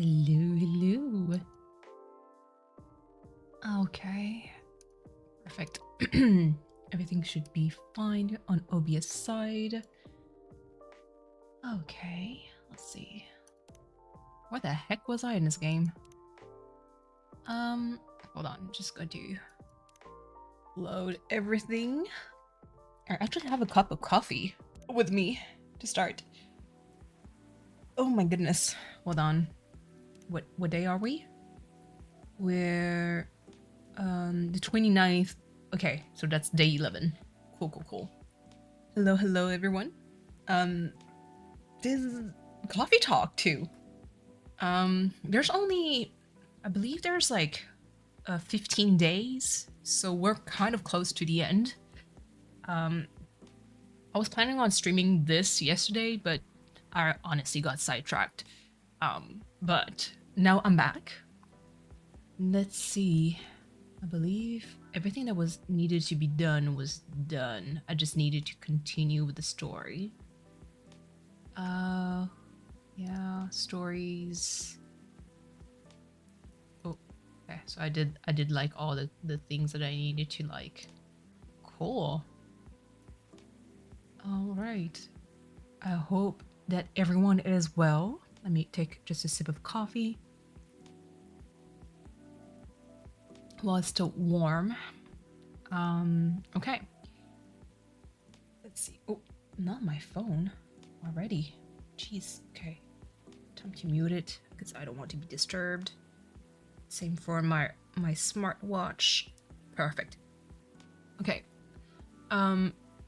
Hello, hello. Okay, perfect. Everything should be fine on OBS side. Okay, let's see. What the heck was I in this game? Hold on, I'm just going to load everything. I actually have a cup of coffee with me to start. Oh my goodness. Hold on. What day are we? We're the 29th. Okay, so that's day 11. Cool. Hello everyone. This is coffee talk too. There's only, I believe there's like 15 days, so we're kind of close to the end. I was planning on streaming this yesterday, but I honestly got sidetracked. But now I'm back. Let's see. I believe everything that was needed to be done was done. I just needed to continue with the story. Yeah, stories. Oh, okay. So I did like all the things that I needed to like. Cool. All right. I hope that everyone is well. Let me take just a sip of coffee while it's still warm. Okay. Let's see. Oh, not my phone already. Jeez. Okay. Time to mute it because I don't want to be disturbed. Same for my smartwatch. Perfect. Okay.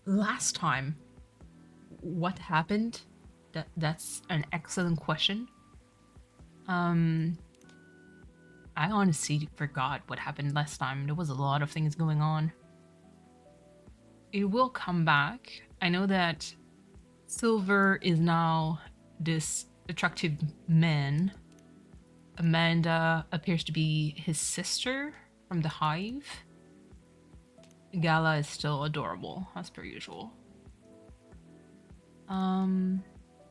Last time, what happened? That's an excellent question. I honestly forgot what happened last time. There was a lot of things going on. It will come back. I know that Silver is now this attractive man. Amanda appears to be his sister from the Hive. Gala is still adorable, as per usual.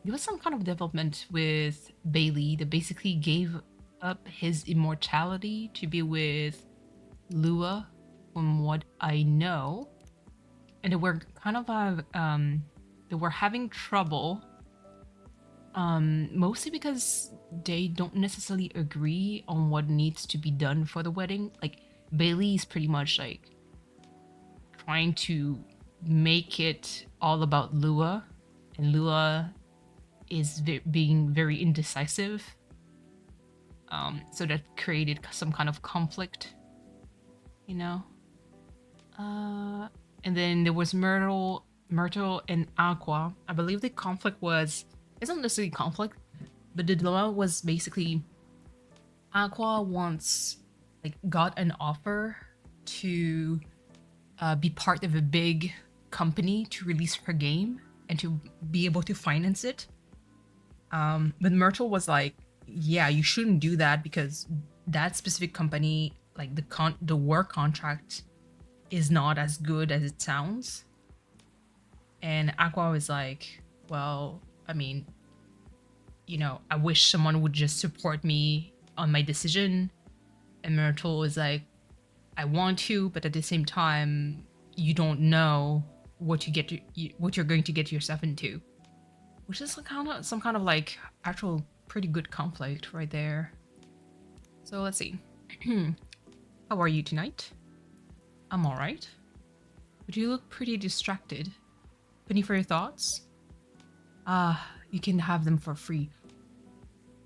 There was some kind of development with Bailey that basically gave up his immortality to be with Lua, from what I know. And they were kind of they were having trouble, mostly because they don't necessarily agree on what needs to be done for the wedding. Like, Bailey is pretty much like trying to make it all about Lua, and Lua is being very indecisive. So that created some kind of conflict, you know. And then there was Myrtle and Aqua. I believe the conflict it's not necessarily conflict, but the dilemma was basically Aqua got an offer to be part of a big company to release her game and to be able to finance it. But Myrtle was like, yeah, you shouldn't do that because that specific company, like the work contract is not as good as it sounds. And Aqua was like, well, I mean, you know, I wish someone would just support me on my decision. And Myrtle was like, I want to, but at the same time, you don't know what you're going to get yourself into, which is some kind of like actual pretty good conflict right there. So let's see. How are you tonight? I'm all right. But you look pretty distracted. Penny for your thoughts? You can have them for free.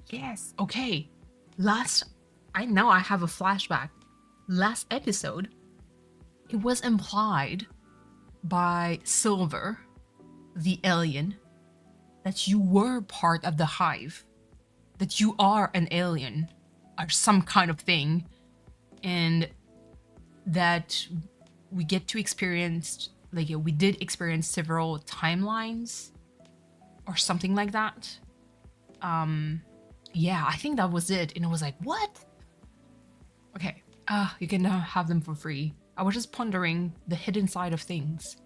Yes, okay. Now I have a flashback. Last episode, it was implied by Silver, the alien, that you were part of the Hive, that you are an alien or some kind of thing, and that we get to experience, we did experience several timelines or something like that. Yeah, I think that was it. And it was like, what? Okay, you can now have them for free. I was just pondering the hidden side of things.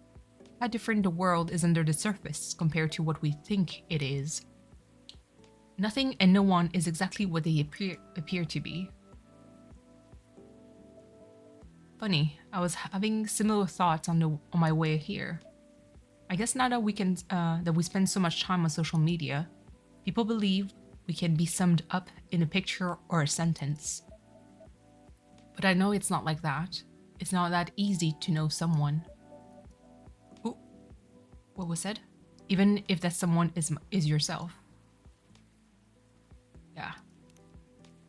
How different the world is under the surface compared to what we think it is. Nothing and no one is exactly what they appear to be. Funny, I was having similar thoughts on my way here. I guess now that we spend so much time on social media, people believe we can be summed up in a picture or a sentence. But I know it's not like that. It's not that easy to know someone. Ooh, what was said? Even if that someone is yourself. Yeah.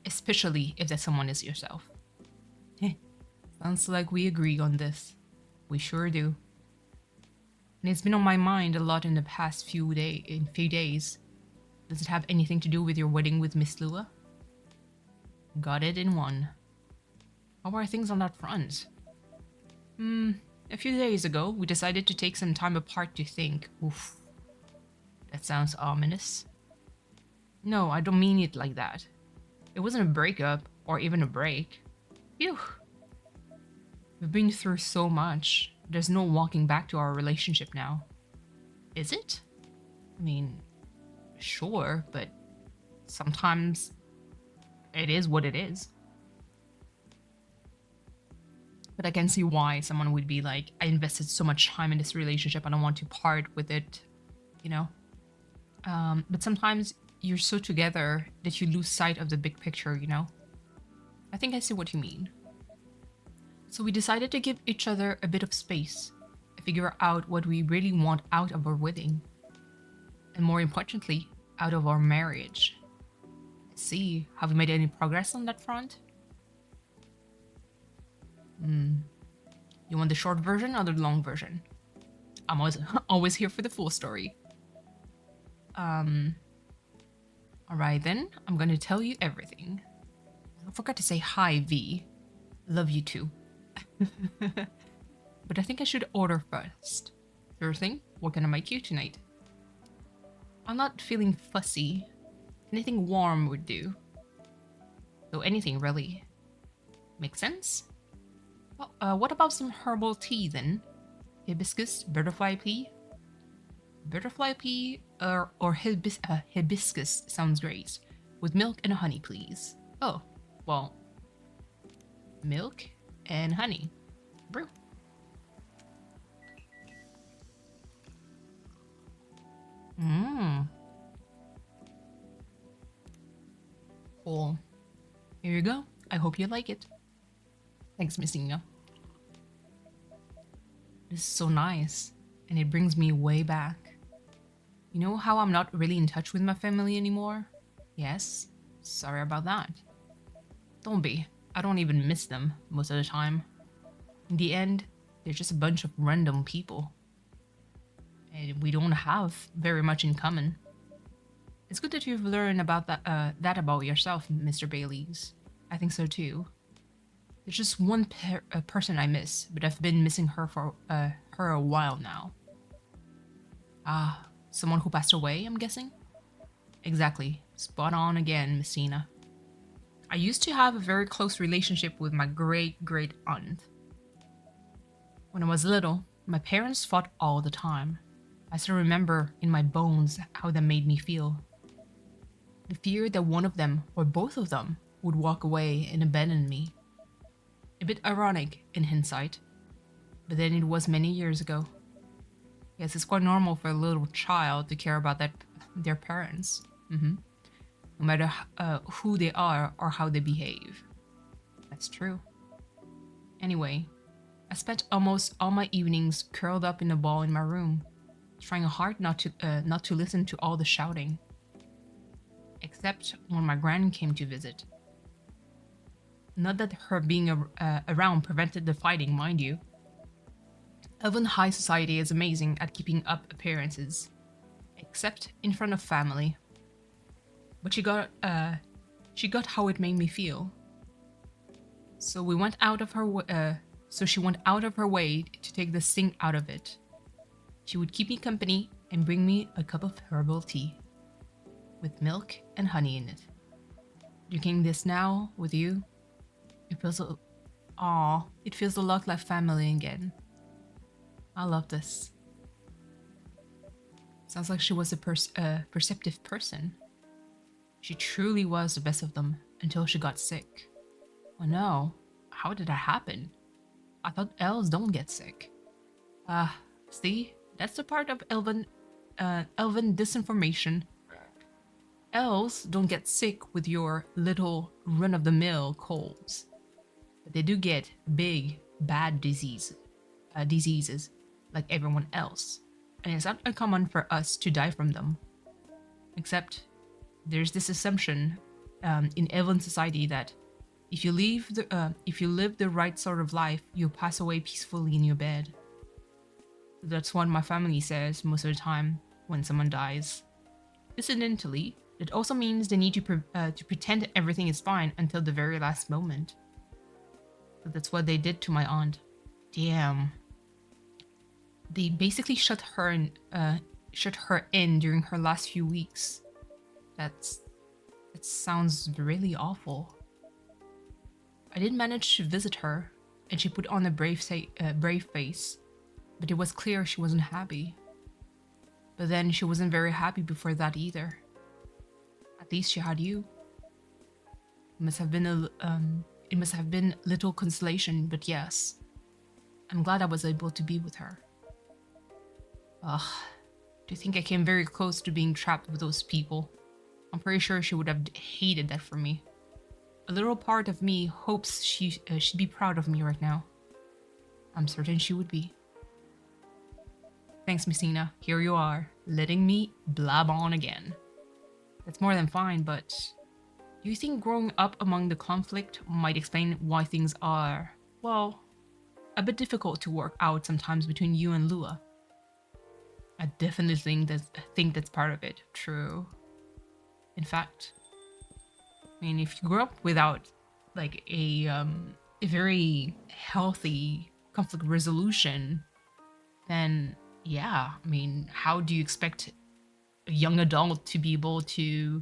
Especially if that someone is yourself. Sounds like we agree on this. We sure do. And it's been on my mind a lot in the past few days. Does it have anything to do with your wedding with Miss Lua? Got it in one. How are things on that front? A few days ago, we decided to take some time apart to think. Oof. That sounds ominous. No, I don't mean it like that. It wasn't a breakup or even a break. Phew. We've been through so much. There's no walking back to our relationship now. Is it? I mean, sure, but sometimes it is what it is. But I can see why someone would be like, I invested so much time in this relationship, I don't want to part with it, you know? But sometimes you're so together that you lose sight of the big picture, you know? I think I see what you mean. So we decided to give each other a bit of space, figure out what we really want out of our wedding, and more importantly, out of our marriage. Let's see, have we made any progress on that front? You want the short version or the long version? I'm always here for the full story. Alright then, I'm gonna tell you everything. I forgot to say hi, V. Love you too. But I think I should order first. Sure thing, what can I make you tonight? I'm not feeling fussy. Anything warm would do. So anything really. Makes sense? Well, what about some herbal tea then? Hibiscus, butterfly pea? Butterfly pea or hibiscus sounds great. With milk and honey, please. Oh, well, milk and honey. Brew. Cool. Here you go. I hope you like it. Thanks, Miss Nina. This is so nice, and it brings me way back. You know how I'm not really in touch with my family anymore? Yes, sorry about that. Don't be. I don't even miss them most of the time. In the end, they're just a bunch of random people. And we don't have very much in common. It's good that you've learned about that about yourself, Mr. Baileys. I think so too. There's just one person I miss, but I've been missing her for her a while now. Ah, someone who passed away, I'm guessing? Exactly. Spot on again, Messina. I used to have a very close relationship with my great aunt. When I was little, my parents fought all the time. I still remember in my bones how that made me feel. The fear that one of them, or both of them, would walk away and abandon me. A bit ironic in hindsight, but then it was many years ago. Yes, it's quite normal for a little child to care about their parents. No matter who they are or how they behave. That's true. Anyway, I spent almost all my evenings curled up in a ball in my room, trying hard not to listen to all the shouting. Except when my gran came to visit. Not that her being around prevented the fighting, mind you. Elven high society is amazing at keeping up appearances, except in front of family. But she got how it made me feel. So she went out of her way to take the sting out of it. She would keep me company and bring me a cup of herbal tea, with milk and honey in it. Drinking this now with you, it feels a lot like family again. I love this. Sounds like she was a perceptive person. She truly was the best of them until she got sick. Oh no, how did that happen? I thought elves don't get sick. Ah, see, that's the part of elven disinformation. Elves don't get sick with your little run-of-the-mill colds, but they do get big, bad diseases like everyone else, and it's not uncommon for us to die from them. Except, there's this assumption in elven society that if you live the right sort of life, you'll pass away peacefully in your bed. That's what my family says most of the time when someone dies. Incidentally, it also means they need to pretend everything is fine until the very last moment. So that's what they did to my aunt. Damn. They basically shut her in during her last few weeks. That sounds really awful. I did manage to visit her, and she put on a brave face, but it was clear she wasn't happy. But then she wasn't very happy before that either. At least she had you. It must have been little consolation, but yes, I'm glad I was able to be with her. Ugh, do you think I came very close to being trapped with those people? I'm pretty sure she would have hated that for me. A little part of me hopes she'd be proud of me right now. I'm certain she would be. Thanks, Messina. Here you are, letting me blab on again. That's more than fine, but do you think growing up among the conflict might explain why things are, well, a bit difficult to work out sometimes between you and Lua? I definitely think that's part of it. True. In fact, I mean, if you grew up without like a very healthy conflict resolution, then yeah, I mean, how do you expect a young adult to be able to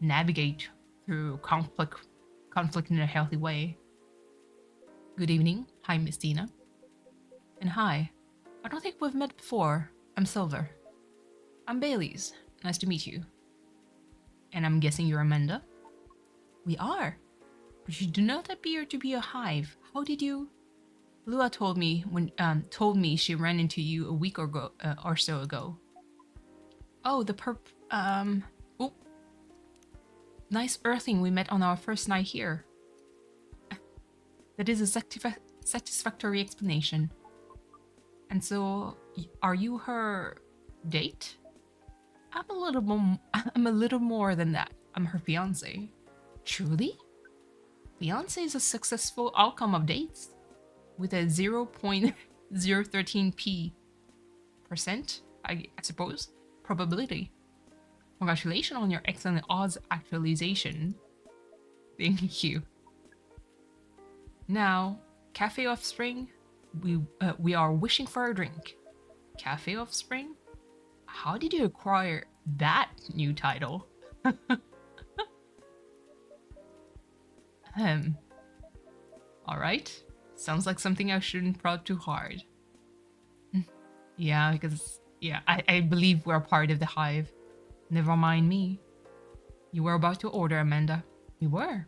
navigate through conflict in a healthy way? Good evening. Hi, Miss Dina. And hi. I don't think we've met before. I'm Silver. I'm Bailey's. Nice to meet you. And I'm guessing you're Amanda? We are. But you do not appear to be a hive. How did you... Lua told me she ran into you a week or so ago. Oh, oh, nice earthling we met on our first night here. That is a satisfactory explanation. And so, are you her date? I'm a little more than that. I'm her fiance. Truly? Fiance is a successful outcome of dates with a 0.013%, I suppose, probability. Congratulations on your excellent odds actualization. Thank you. Now, Cafe Offspring, we are wishing for a drink. Cafe Offspring? How did you acquire that new title? Alright. Sounds like something I shouldn't prod too hard. Yeah, because, yeah, I believe we're part of the hive. Never mind me. You were about to order, Amanda. We were.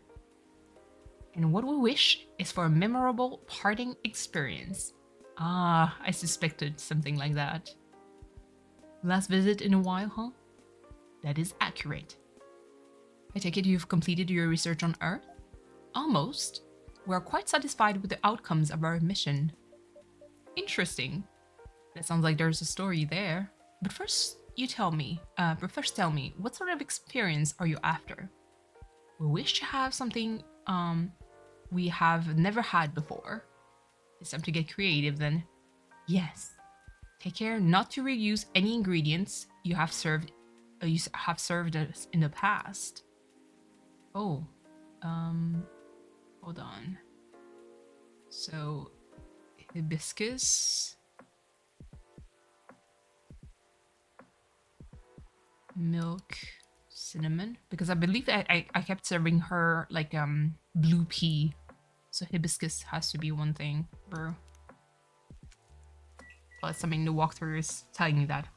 And what we wish is for a memorable parting experience. Ah, I suspected something like that. Last visit in a while, huh? That is accurate. I take it you've completed your research on Earth? Almost. We are quite satisfied with the outcomes of our mission. Interesting. That sounds like there's a story there. But first tell me, what sort of experience are you after? We wish to have something we have never had before. It's time to get creative then. Yes. Take care not to reuse any ingredients you have served us in the past. Oh, hold on. So, hibiscus, milk, cinnamon, because I believe that I kept serving her like blue pea, so hibiscus has to be one thing, bro. Well, it's something the walkthrough is telling me that.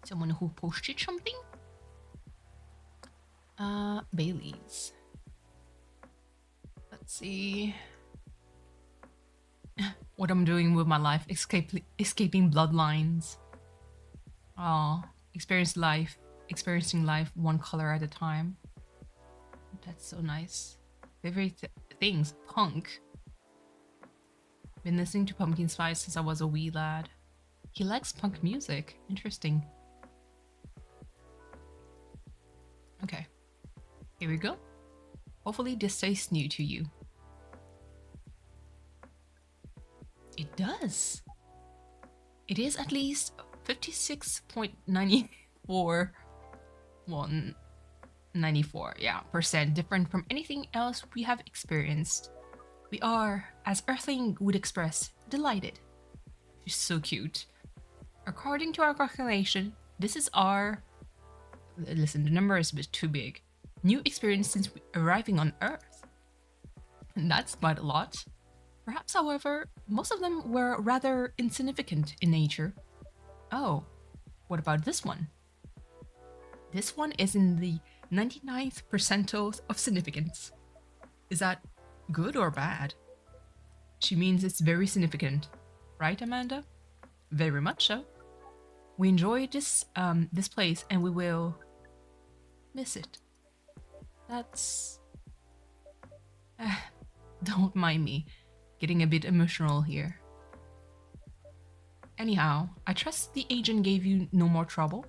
Someone who posted something? Bailey's. Let's see. What I'm doing with my life, escaping bloodlines. Oh, experiencing life one color at a time. That's so nice. Favorite things, punk. Been listening to Pumpkin Spice since I was a wee lad. He likes punk music. Interesting. Okay, here we go. Hopefully this tastes new to you. It does. It is at least 56.94 yeah, percent different from anything else we have experienced. We are, as Earthling would express, delighted. She's so cute. According to our calculation, this is our... Listen, the number is a bit too big. New experience since arriving on Earth. And that's quite a lot. Perhaps, however, most of them were rather insignificant in nature. Oh, what about this one? This one is in the 99th percentile of significance. Is that good or bad? She means it's very significant, right, Amanda? Very much so. We enjoy this place and we will miss it. That's... don't mind me. Getting a bit emotional here. Anyhow, I trust the agent gave you no more trouble?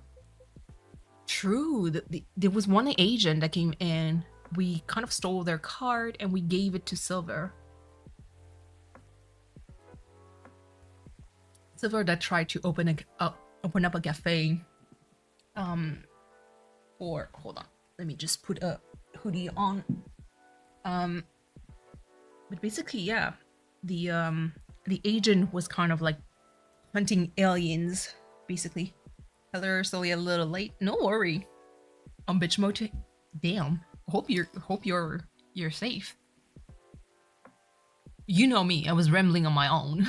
True, there was one agent that came in. We kind of stole their card and we gave it to Silver. Silver that tried to open up a cafe. Hold on, let me just put a hoodie on. But basically, yeah, the agent was kind of like hunting aliens, basically. Hello, sorry, a little late. No worry. Bitch mode. Damn. Hope you're safe. You know me. I was rambling on my own.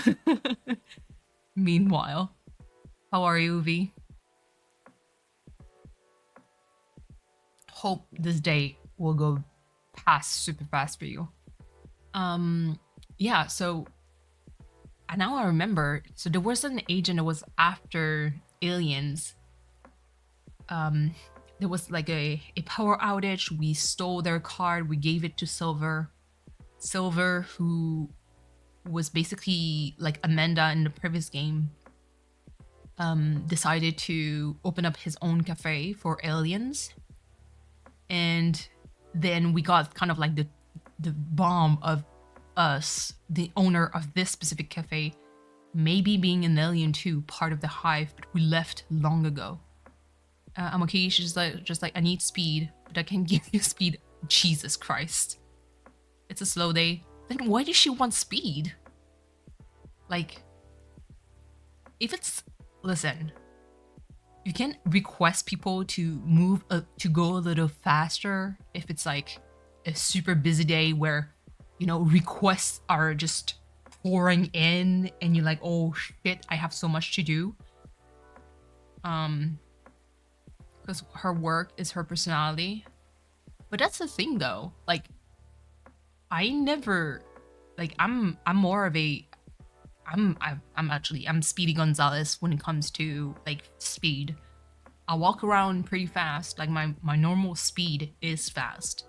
Meanwhile, how are you, V? Hope this day will go past super fast for you. Yeah, so now I remember, so there was an agent that was after aliens. There was like a power outage. We stole their card, we gave it to Silver. Silver, who was basically like Amanda in the previous game, decided to open up his own cafe for aliens. And then we got kind of like the bomb of us, the owner of this specific cafe, maybe being an alien too, part of the hive, but we left long ago. I'm okay, she's just like, I need speed, but I can give you speed. Jesus Christ. It's a slow day. Then why does she want speed? Like, if it's... Listen, you can request people to move, to go a little faster if it's like a super busy day where, you know, requests are just pouring in and you're like, oh shit, I have so much to do. Because her work is her personality. But that's the thing though, like, I never, like, I'm more of a, I'm Speedy Gonzalez when it comes to like speed. I walk around pretty fast, like my normal speed is fast.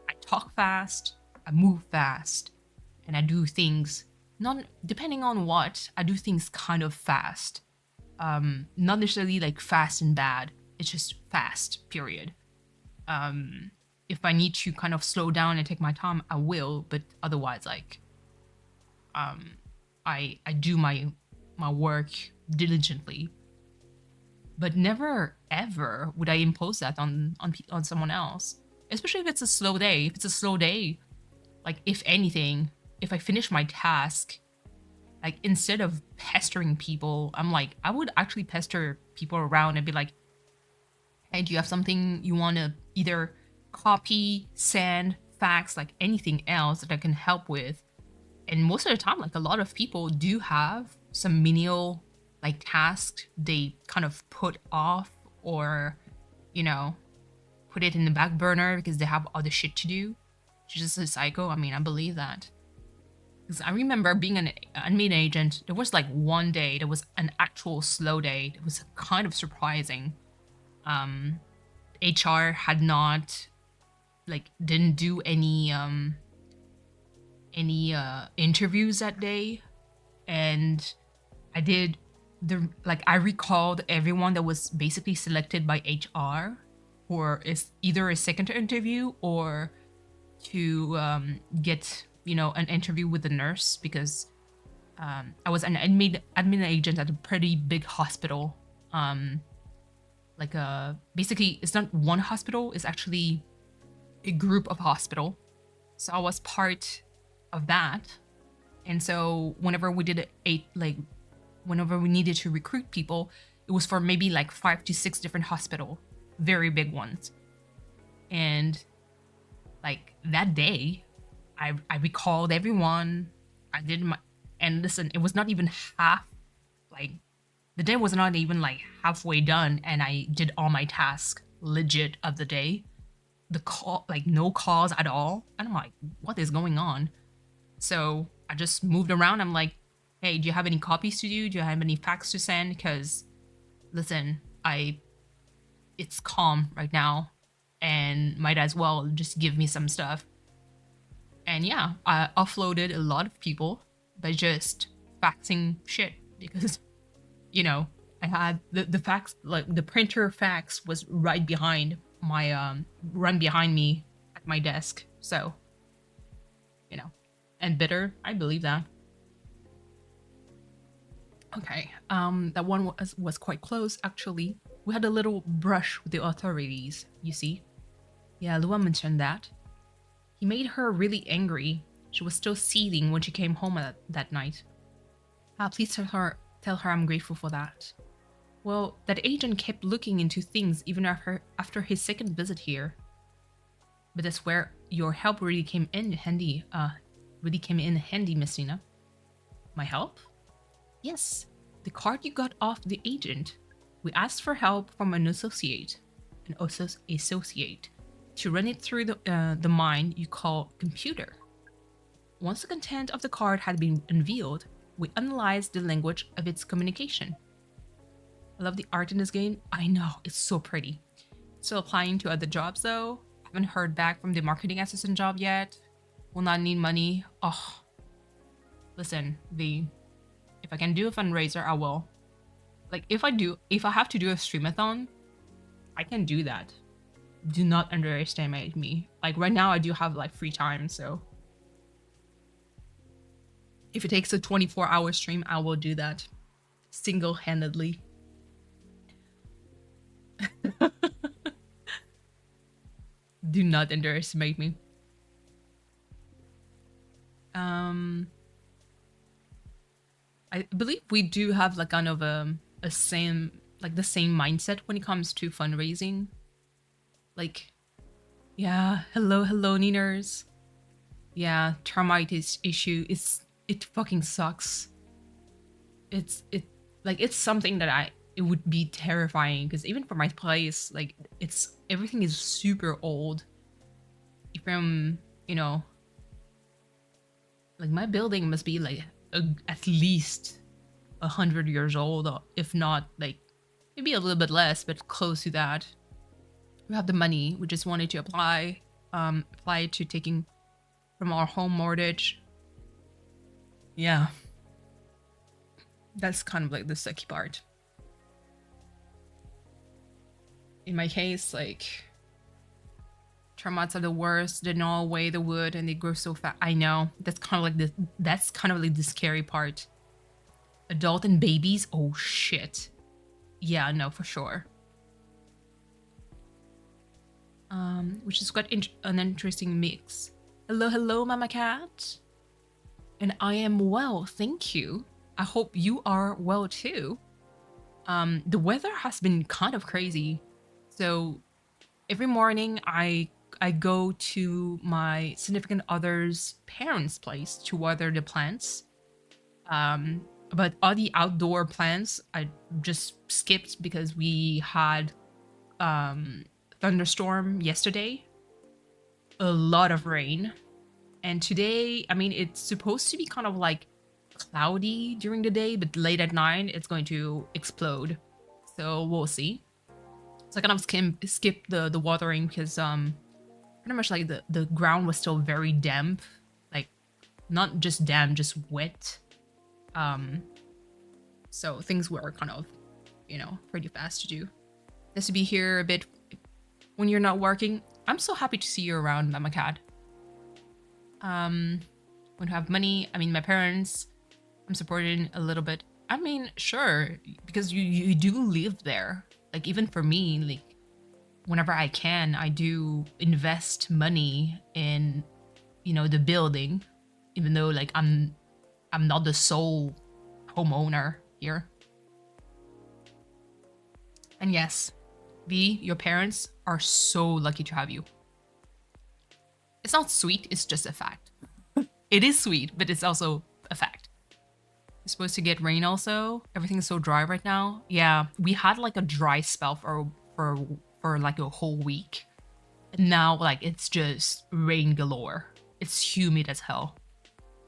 I talk fast, I move fast, and I do things, not depending on what, I do things kind of fast. Not necessarily like fast and bad, it's just fast, period. If I need to kind of slow down and take my time, I will, but otherwise, like, I do my work diligently. But never ever would I impose that on someone else, especially if it's a slow day. If it's a slow day, like, if anything, if I finish my task, like, instead of pestering people, I'm like, I would actually pester people around and be like, hey, do you have something you want to either copy, send, fax, like anything else that I can help with? And most of the time, like, a lot of people do have some menial like tasks they kind of put off or, you know, put it in the back burner because they have other shit to do. She's just a psycho. I mean, I believe that. Because I remember being an admin agent, there was like one day, there was an actual slow day. It was kind of surprising. HR had not, like, didn't do any interviews that day. And I did I recalled everyone that was basically selected by HR for is either a second interview or to get an interview with the nurse, because I was an admin agent at a pretty big hospital. Basically, it's not one hospital; it's actually a group of hospital. So I was part of that, and so whenever we did whenever we needed to recruit people, it was for maybe like 5 to 6 different hospital, very big ones, and like that day. I recalled everyone. I did my, and listen, it was not even half, like, the day was not even like halfway done, and I did all my tasks legit of the day. The call, like, no calls at all. And I'm like, what is going on? So I just moved around. I'm like, hey, do you have any copies to do? Do you have any facts to send? Because listen, it's calm right now, and might as well just give me some stuff. And yeah, I offloaded a lot of people by just faxing shit, because, I had the fax, like the printer fax was right behind me at my desk. So, and bitter, I believe that. Okay, that one was quite close, actually. We had a little brush with the authorities, you see. Yeah, Lua mentioned that. He made her really angry. She was still seething when she came home that night. Please tell her I'm grateful for that. Well, that agent kept looking into things even after his second visit here. But that's where your help really came in handy. Miss Nina. My help? Yes, the card you got off the agent. We asked for help from an associate, to run it through the mind you call computer. Once the content of the card had been unveiled, we analyzed the language of its communication. I love the art in this game. I know, it's so pretty. Still applying to other jobs though. Haven't heard back from the marketing assistant job yet. Will not need money. Oh, listen, if I can do a fundraiser, I will. Like, if I have to do a streamathon, I can do that. Do not underestimate me. Like, right now I do have like free time, so if it takes a 24-hour stream, I will do that single-handedly. Do not underestimate me. I believe we do have like kind of the same mindset when it comes to fundraising. Like, yeah, hello Niners. Yeah, termite issue it fucking sucks. It's something that it would be terrifying, because even for my place, like, everything is super old. From, like, my building must be like at least 100 years old, if not like maybe a little bit less, but close to that. We have the money. We just wanted to apply to taking from our home mortgage. Yeah, that's kind of like the sucky part. In my case, like, termites are the worst. They gnaw away the wood and they grow so fast. I know, that's kind of like the scary part. Adult and babies, oh shit. Yeah, no, for sure. Which is quite an interesting mix. Hello, Mama Cat. And I am well, thank you. I hope you are well too. The weather has been kind of crazy. So every morning I go to my significant other's parents' place to water the plants. But all the outdoor plants I just skipped because we had thunderstorm yesterday, a lot of rain. And today, I mean, it's supposed to be kind of like cloudy during the day, but late at night, it's going to explode. So we'll see. So I kind of skip the watering because pretty much like the ground was still very damp, like not just damp, just wet. So things were kind of, you know, pretty fast to do. Just to be here a bit when you're not working. I'm so happy to see you around, Mama Cat. When you have money, I mean, my parents, I'm supporting a little bit. I mean, sure, because you do live there. Like even for me, like whenever I can, I do invest money in, you know, the building, even though like I'm not the sole homeowner here. And yes, V, your parents are so lucky to have you. It's not sweet, it's just a fact. It is sweet, but it's also a fact. You're supposed to get rain also. Everything's so dry right now. Yeah, we had like a dry spell for like a whole week. And now like it's just rain galore. It's humid as hell.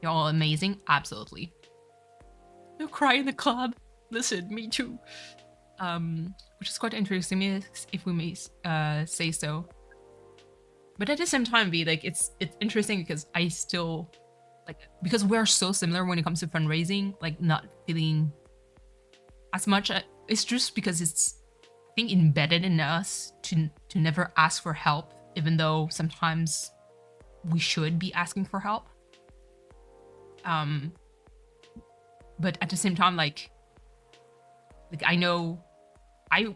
You're all amazing? Absolutely. You'll cry in the club. Listen, me too. Which is quite interesting if we may say so. But at the same time, V, like it's interesting because I still like, because we're so similar when it comes to fundraising, like not feeling as much. It's just because it's, I think, embedded in us to never ask for help, even though sometimes we should be asking for help. But at the same time, like I know,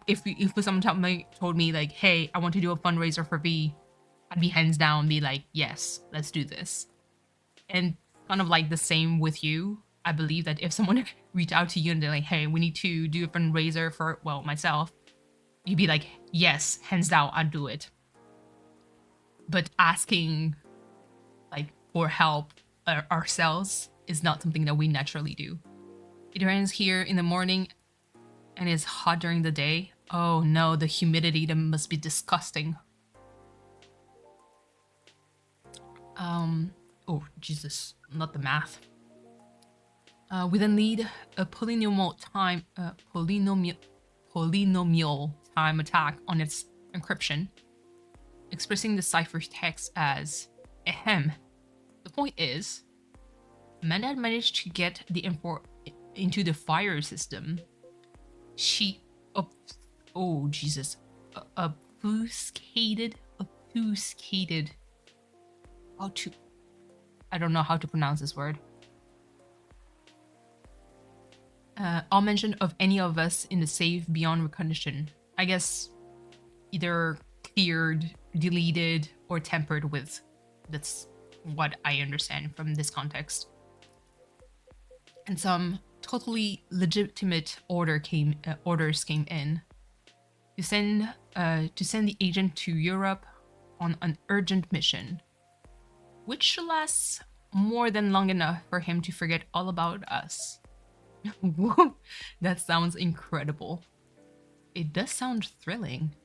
if someone told me like, hey, I want to do a fundraiser for V, I'd be hands down be like, yes, let's do this. And kind of like the same with you. I believe that if someone reached out to you and they're like, hey, we need to do a fundraiser for, well, myself, you'd be like, yes, hands down, I'd do it. But asking like for help ourselves is not something that we naturally do. It rains here in the morning and it's hot during the day. Oh no, the humidity, that must be disgusting. Oh Jesus, not the math. We then need a polynomial time attack on its encryption, expressing the ciphertext as ahem. The point is, Amanda had managed to get the info into the fire system. She obfuscated. I don't know how to pronounce this word. All mention of any of us in the save beyond recognition. I guess either cleared, deleted, or tampered with. That's what I understand from this context. And some totally legitimate orders came in to send the agent to Europe on an urgent mission, which lasts more than long enough for him to forget all about us. That sounds incredible. It does sound thrilling.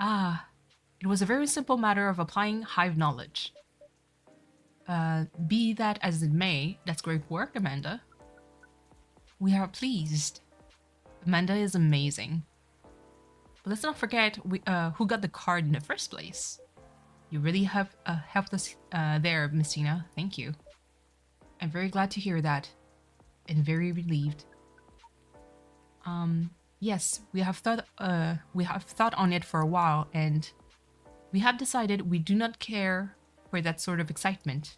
It was a very simple matter of applying hive knowledge. Be that as it may, that's great work, Amanda. We are pleased. Amanda is amazing. But let's not forget who got the card in the first place. You really have helped us there, Messina. Thank you. I'm very glad to hear that, and very relieved. Yes, we have thought on it for a while, and we have decided we do not care for that sort of excitement.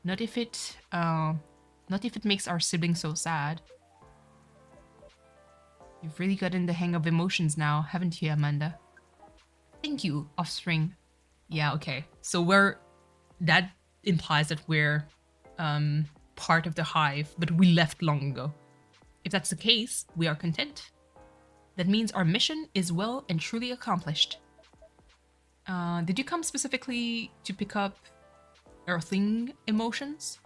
Not if it makes our siblings so sad. You've really gotten the hang of emotions now, haven't you, Amanda? Thank you, offspring. Yeah, okay. So that implies that we're part of the hive, but we left long ago. If that's the case, we are content. That means our mission is well and truly accomplished. Did you come specifically to pick up earthing emotions?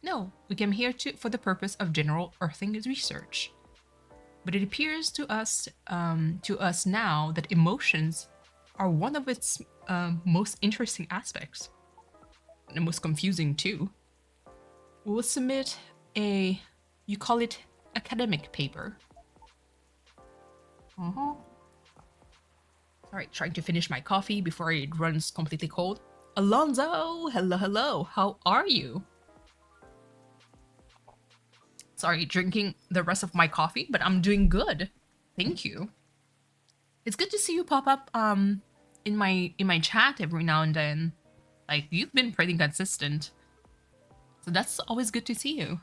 No, we came here for the purpose of general earthing research. but it appears to us now that emotions are one of its most interesting aspects, and most confusing too. We'll submit a, you call it academic paper. Alright, trying to finish my coffee before it runs completely cold. Alonzo, hello, hello, how are you? Sorry, drinking the rest of my coffee, but I'm doing good. Thank you. It's good to see you pop up in my chat every now and then. Like, you've been pretty consistent. So that's always good to see you.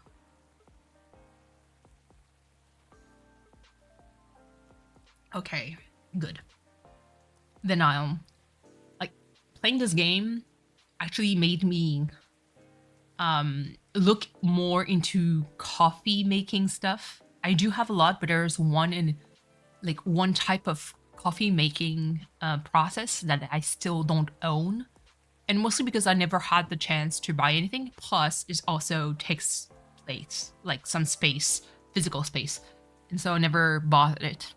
Okay, good. Then like, playing this game actually made me look more into coffee making stuff. I do have a lot, but there's one type of coffee making process that I still don't own. And mostly because I never had the chance to buy anything. Plus, it also takes space, like some space, physical space. And so I never bought it.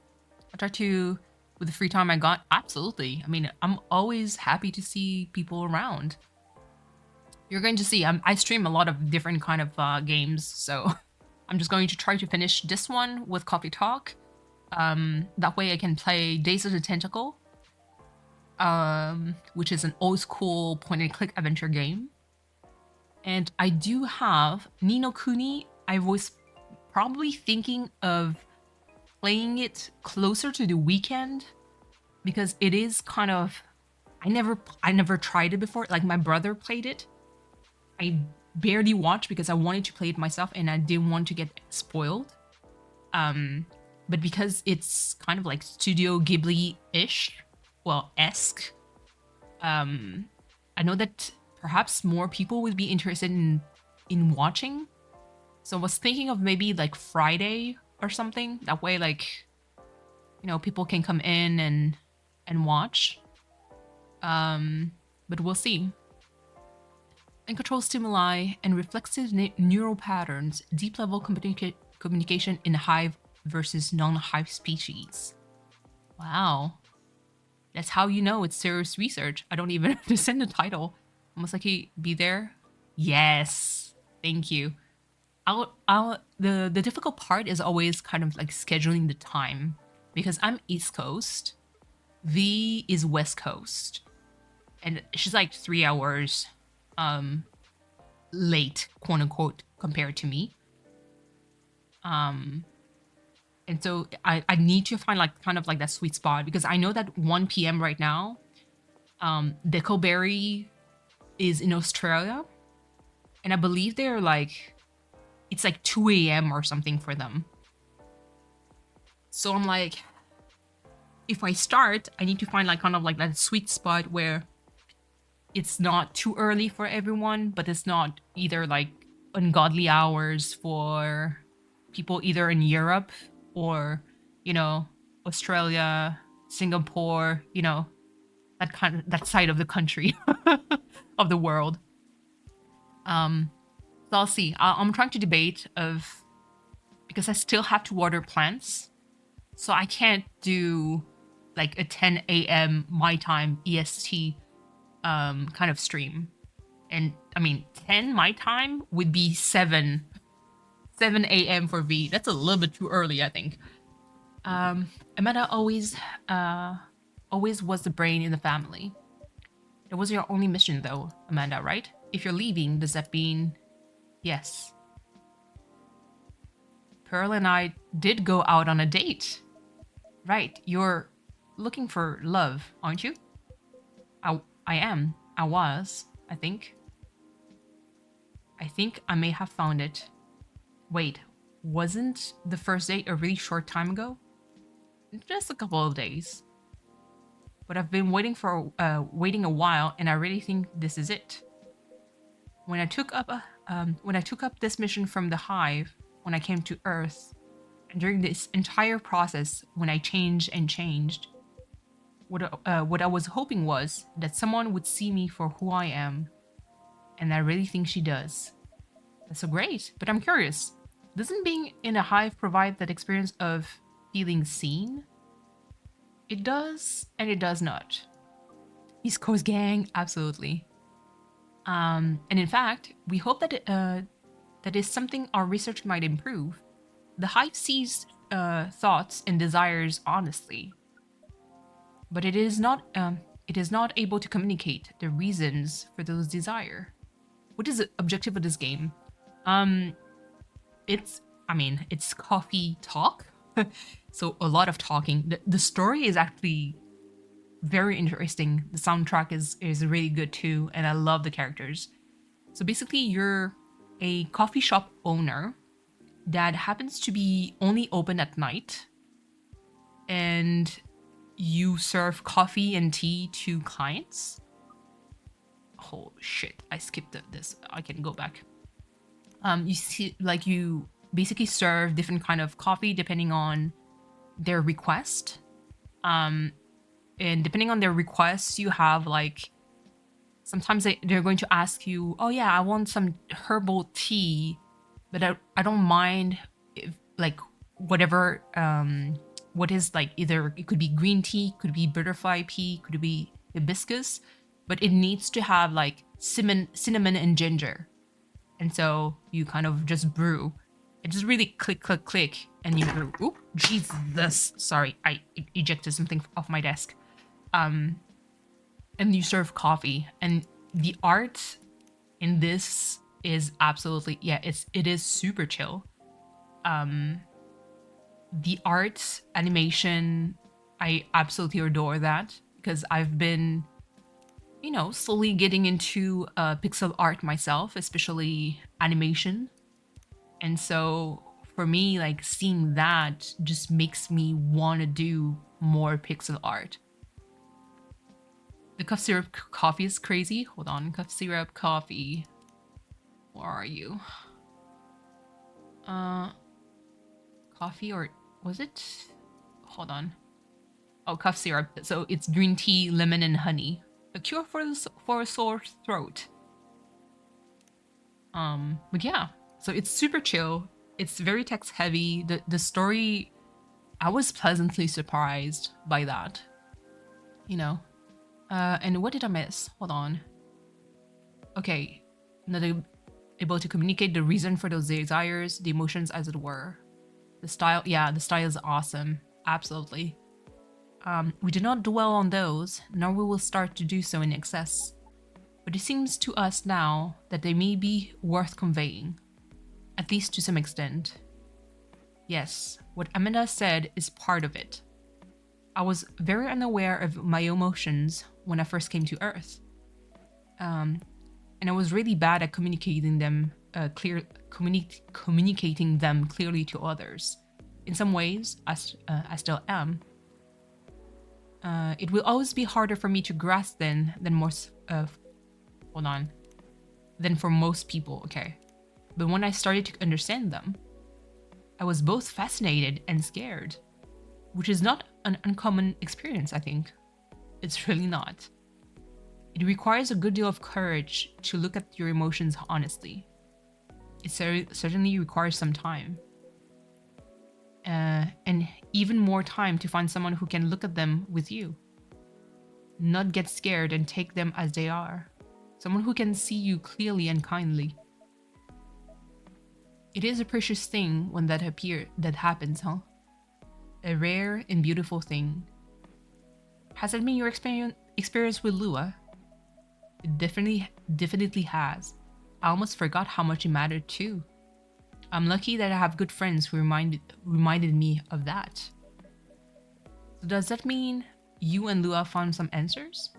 I try to, with the free time I got, absolutely. I mean, I'm always happy to see people around. You're going to see, I stream a lot of different kind of games, so I'm just going to try to finish this one with Coffee Talk. That way I can play Days of the Tentacle, which is an old school point-and-click adventure game. And I do have Ni no Kuni. I was probably thinking of playing it closer to the weekend because it is kind of, I never tried it before. Like, my brother played it. I barely watched because I wanted to play it myself and I didn't want to get spoiled. But because it's kind of like Studio Ghibli-ish, well, esque, I know that perhaps more people would be interested in watching. So I was thinking of maybe like Friday or something. That way, like, you know, people can come in and watch. But we'll see. And control stimuli and reflexive neural patterns, deep level communication in hive versus non-hive species. Wow. That's how you know it's serious research. I don't even understand the title. Almost like he be there. Yes. Thank you. The difficult part is always kind of like scheduling the time because I'm East Coast. V is West Coast. And she's like 3 hours late, quote unquote, compared to me. And so I need to find like kind of like that sweet spot because I know that 1 p.m. right now, Dickleberry is in Australia. And I believe they're like, it's like 2 a.m. or something for them. So I'm like, if I start, I need to find like kind of like that sweet spot where it's not too early for everyone, but it's not either like ungodly hours for people either in Europe or, you know, Australia, Singapore, you know, that side of the country of the world. So I'll see. I'm trying to debate because I still have to water plants, so I can't do like a 10 a.m. my time EST kind of stream. And I mean, 10 my time would be 7 a.m. for V. That's a little bit too early, I think. Amanda always was the brain in the family. It was your only mission though, Amanda, right? If you're leaving, does that mean yes? Pearl and I did go out on a date. Right, you're looking for love, aren't you? I am. I was, I think. I think I may have found it. Wait, wasn't the first date a really short time ago? Just a couple of days. But I've been waiting a while, and I really think this is it. When I took up this mission from the hive, when I came to Earth, and during this entire process, when I changed, what I was hoping was that someone would see me for who I am, and I really think she does. That's so great, but I'm curious. Doesn't being in a hive provide that experience of feeling seen. It does and it does not. East Coast gang, absolutely. And in fact, we hope that that is something our research might improve. The hive sees thoughts and desires honestly, but it is not able to communicate the reasons for those desire. What is the objective of this game? It's coffee talk, so a lot of talking. The story is actually very interesting. The soundtrack is really good too, and I love the characters. So basically, you're a coffee shop owner that happens to be only open at night, and you serve coffee and tea to clients. Oh shit, I skipped this. I can go back. You see, like, you basically serve different kind of coffee depending on their request. And depending on their requests, you have like, sometimes they're going to ask you, oh yeah, I want some herbal tea, but I don't mind if, like, whatever, what is, like, either it could be green tea, could be butterfly pea, could be hibiscus, but it needs to have like cinnamon and ginger. And so you kind of just brew. It just really click, click, click, and you brew. Oop, Jesus. Sorry, I ejected something off my desk. And you serve coffee. And the art in this is absolutely, yeah, it is super chill. The art, animation, I absolutely adore that, because I've been, you know, slowly getting into pixel art myself, especially animation. And so for me, like, seeing that just makes me want to do more pixel art. The cough syrup coffee is crazy. Hold on, cough syrup coffee. Where are you? Coffee, or was it? Hold on. Oh, cough syrup. So it's green tea, lemon, and honey. A cure for a sore throat. But yeah, so it's super chill. It's very text heavy. The story, I was pleasantly surprised by that. You know. And what did I miss? Hold on. Okay, not able to communicate the reason for those desires, the emotions, as it were. The style, yeah, the style is awesome. Absolutely. We do not dwell on those, nor we will start to do so in excess. But it seems to us now that they may be worth conveying, at least to some extent. Yes, what Amanda said is part of it. I was very unaware of my emotions when I first came to Earth. And I was really bad at communicating them communicating them clearly to others. In some ways, I still am. It will always be harder for me to grasp than for most people, okay? But when I started to understand them, I was both fascinated and scared, which is not an uncommon experience, I think. It's really not. It requires a good deal of courage to look at your emotions honestly. It certainly requires some time. And even more time to find someone who can look at them with you. Not get scared and take them as they are. Someone who can see you clearly and kindly. It is a precious thing when that happens, huh? A rare and beautiful thing. Has it been your experience with Lua? It definitely has. I almost forgot how much it mattered too. I'm lucky that I have good friends who reminded me of that. So does that mean you and Lua found some answers?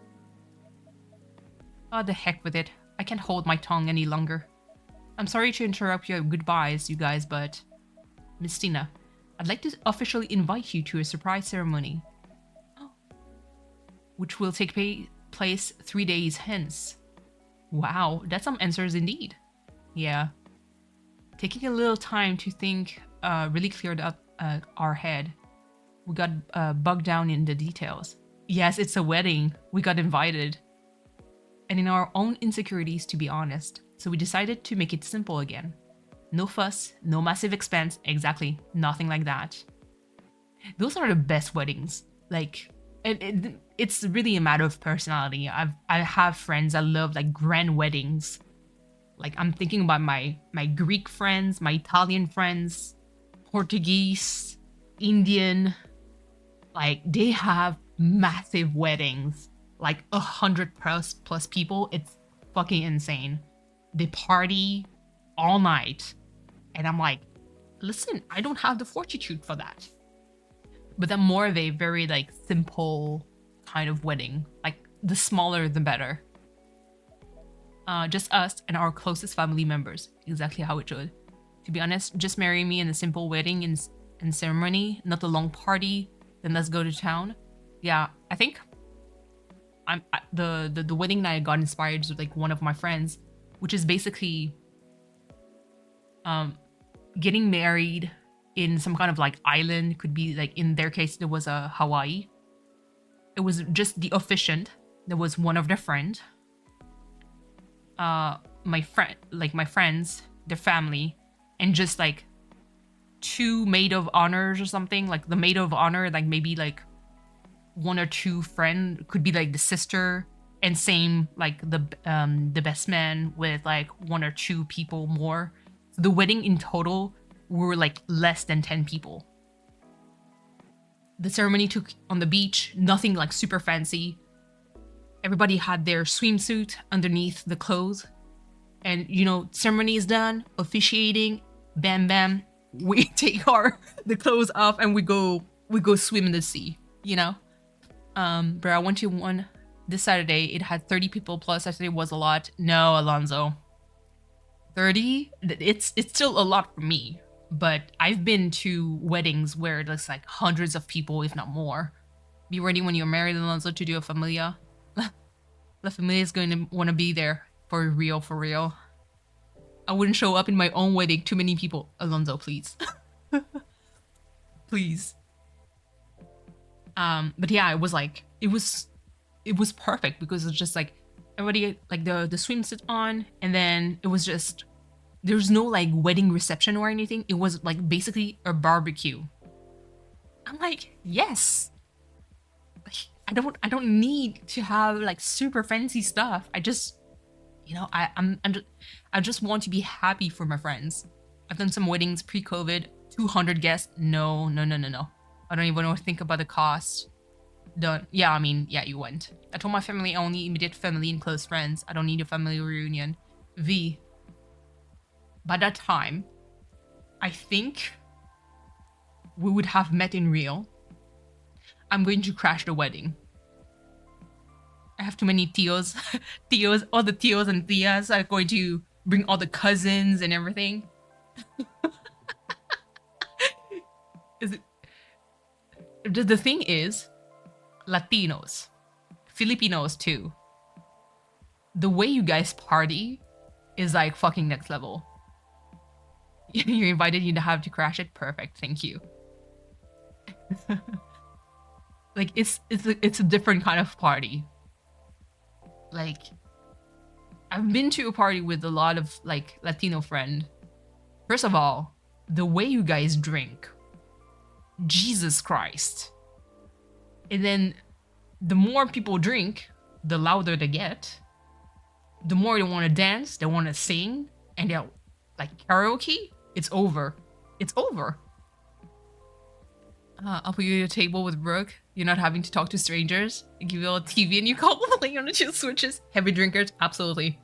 Oh, the heck with it. I can't hold my tongue any longer. I'm sorry to interrupt your goodbyes, you guys, but Miss Tina, I'd like to officially invite you to a surprise ceremony, which will take place 3 days hence. Wow, that's some answers indeed. Yeah. Taking a little time to think really cleared up our head. We got bogged down in the details. Yes, it's a wedding. We got invited. And in our own insecurities, to be honest. So we decided to make it simple again. No fuss, no massive expense, exactly, nothing like that. Those are the best weddings. Like, it's really a matter of personality. I have friends that love like grand weddings. Like, I'm thinking about my Greek friends, my Italian friends, Portuguese, Indian. Like, they have massive weddings, like 100 plus people. It's fucking insane. They party all night, and I'm like, listen, I don't have the fortitude for that. But then more of a very like simple kind of wedding. Like, the smaller the better. Just us and our closest family members. Exactly how it should. To be honest, just marry me in a simple wedding and ceremony, not a long party. Then let's go to town. Yeah, I think the wedding night I got inspired with like one of my friends, which is basically getting married in some kind of like island. Could be like, in their case it was a Hawaii. It was just the officiant. There was one of their friend, my friends, their family, and just like two maid of honors or something. Like the maid of honor, like maybe like one or two friend, could be like the sister, and same like the best man with like one or two people more. So the wedding in total were like less than 10 people. The ceremony took on the beach, nothing like super fancy. Everybody had their swimsuit underneath the clothes. And you know, ceremony is done, officiating, bam bam, we take the clothes off and we go swim in the sea, you know? But I went to one this Saturday. It had 30 people plus. I said it was a lot. No, Alonzo. 30? It's still a lot for me. But I've been to weddings where there's like hundreds of people, if not more. Be ready when you're married, Alonzo, to do a familia. La familia is going to want to be there for real, for real. I wouldn't show up in my own wedding. Too many people. Alonzo, please. Please. But yeah, it was like, it was perfect because it's just like everybody like the swimsuit on, and then it was just, there's no like wedding reception or anything. It was like basically a barbecue. I'm like, yes. I don't need to have like super fancy stuff. I just, you know, I just want to be happy for my friends. I've done some weddings pre-COVID, 200 guests. No. I don't even want to think about the cost. Done. Yeah, I mean, yeah, you went. I told my family only, immediate family and close friends. I don't need a family reunion. By that time, I think we would have met in real. I'm going to crash the wedding. I have too many tios. All the tios and tias are going to bring all the cousins and everything. The thing is, Latinos, Filipinos too, the way you guys party is like fucking next level. You're invited, you have to crash it. Perfect, thank you. Like, it's a different kind of party. Like, I've been to a party with a lot of like Latino friend. First of all, the way you guys drink, Jesus Christ. And then the more people drink, the louder they get. The more they want to dance, they want to sing, and they're like karaoke. It's over. It's over. I'll put you at a table with Brooke. You're not having to talk to strangers. I give you a TV and you call playing on the two switches. Heavy drinkers, absolutely.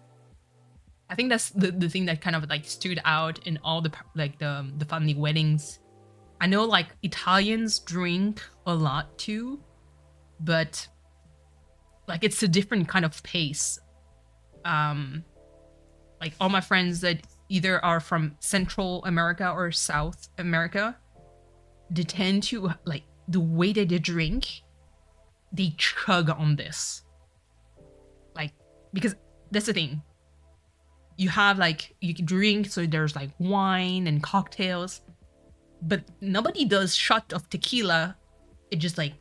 I think that's the thing that kind of like stood out in all the like the family weddings. I know like Italians drink a lot too, but like it's a different kind of pace. Like all my friends that either are from Central America or South America, they tend to like the way that they drink, they chug on this. Like, because that's the thing. You have like, you can drink, so there's like wine and cocktails, but nobody does shot of tequila. It just like,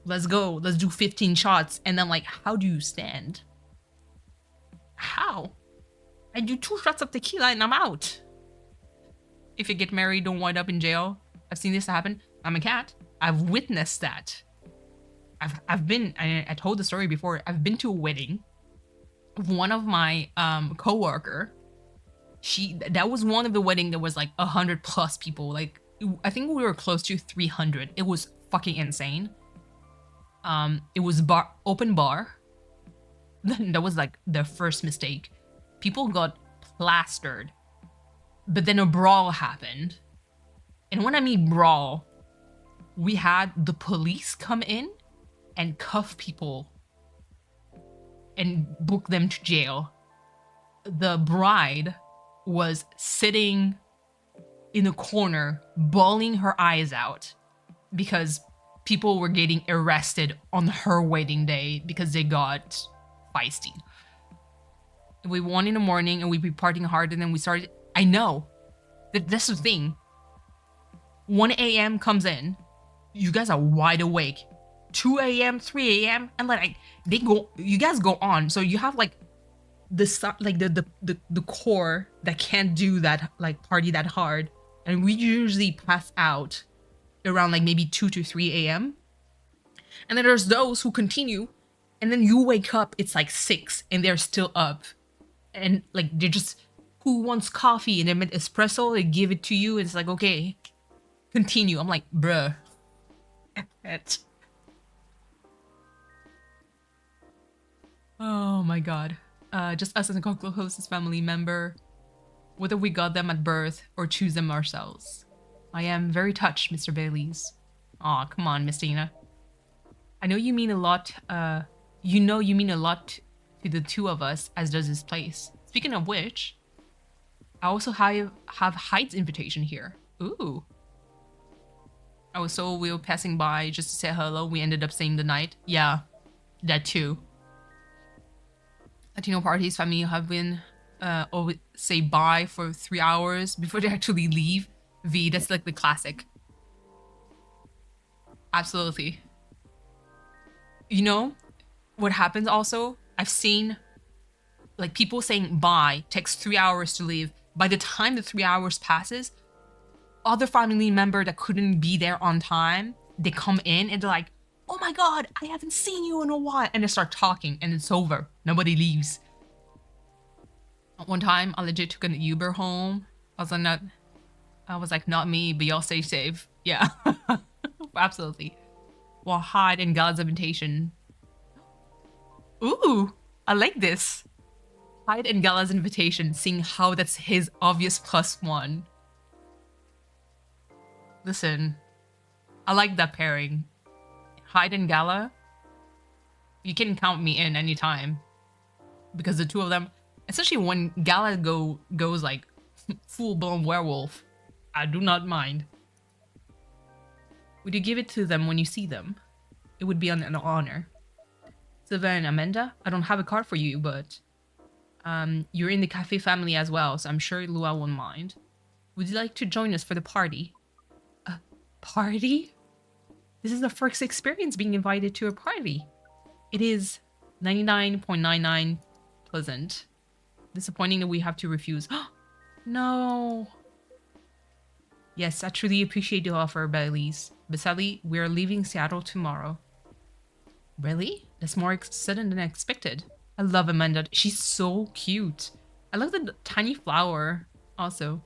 let's go, let's do 15 shots. And then like, how do you stand? How? I do 2 shots of tequila and I'm out. If you get married, don't wind up in jail. I've seen this happen. I'm a cat. I've witnessed that. I've been, I told the story before, I've been to a wedding of one of my coworker. That was one of the wedding that was like 100+ people. Like, I think we were close to 300. It was fucking insane. It was open bar. That was like their first mistake. People got plastered, but then a brawl happened. And when I mean brawl, we had the police come in and cuff people and book them to jail. The bride was sitting in a corner, bawling her eyes out because people were getting arrested on her wedding day because they got feisty. We won in the morning and we'd be partying hard, and then we started. I know that's the thing. 1 a.m. comes in, you guys are wide awake. 2 a.m., 3 a.m., and like you guys go on. So you have like the core that can't do that, like party that hard, and we usually pass out around like maybe 2 to 3 a.m. And then there's those who continue, and then you wake up, it's like 6 and they're still up, and like they're just, who wants coffee, and they make espresso, they give it to you, and it's like, okay, continue. I'm like, bruh. Oh my god. Just us and a cocktail hostess family member, whether we got them at birth or choose them ourselves. I am very touched, Mr. Baileys. Aw, come on, Miss Dina. I know you mean a lot, you mean a lot to the two of us, as does this place. Speaking of which, I also have Hyde's invitation here. Ooh. Oh, so we were passing by just to say hello. We ended up staying the night. Yeah, that too. Latino parties, family have been always say bye for 3 hours before they actually leave. V, that's like the classic. Absolutely. You know what happens also? I've seen like people saying bye, takes 3 hours to leave. By the time the 3 hours passes, other family member that couldn't be there on time, they come in and they're like, oh my god, I haven't seen you in a while. And they start talking and it's over. Nobody leaves. One time, I legit took an Uber home. I was like, not me, but y'all stay safe. Yeah, absolutely. Well, Hyde and God's invitation. Ooh, I like this. Hyde and Gala's invitation, seeing how that's his obvious +1. Listen, I like that pairing. Hyde and Gala, you can count me in anytime. Because the two of them, especially when Gala goes like full-blown werewolf, I do not mind. Would you give it to them when you see them? It would be an honor. Sylvain and Amanda, I don't have a card for you, but you're in the cafe family as well, so I'm sure Lua won't mind. Would you like to join us for the party? A party? This is the first experience being invited to a party. It is 99.99 pleasant. Disappointing that we have to refuse. No. Yes, I truly appreciate the offer, Baileys. But sadly, we are leaving Seattle tomorrow. Really? That's more sudden than expected. I love Amanda. She's so cute. I love the tiny flower also.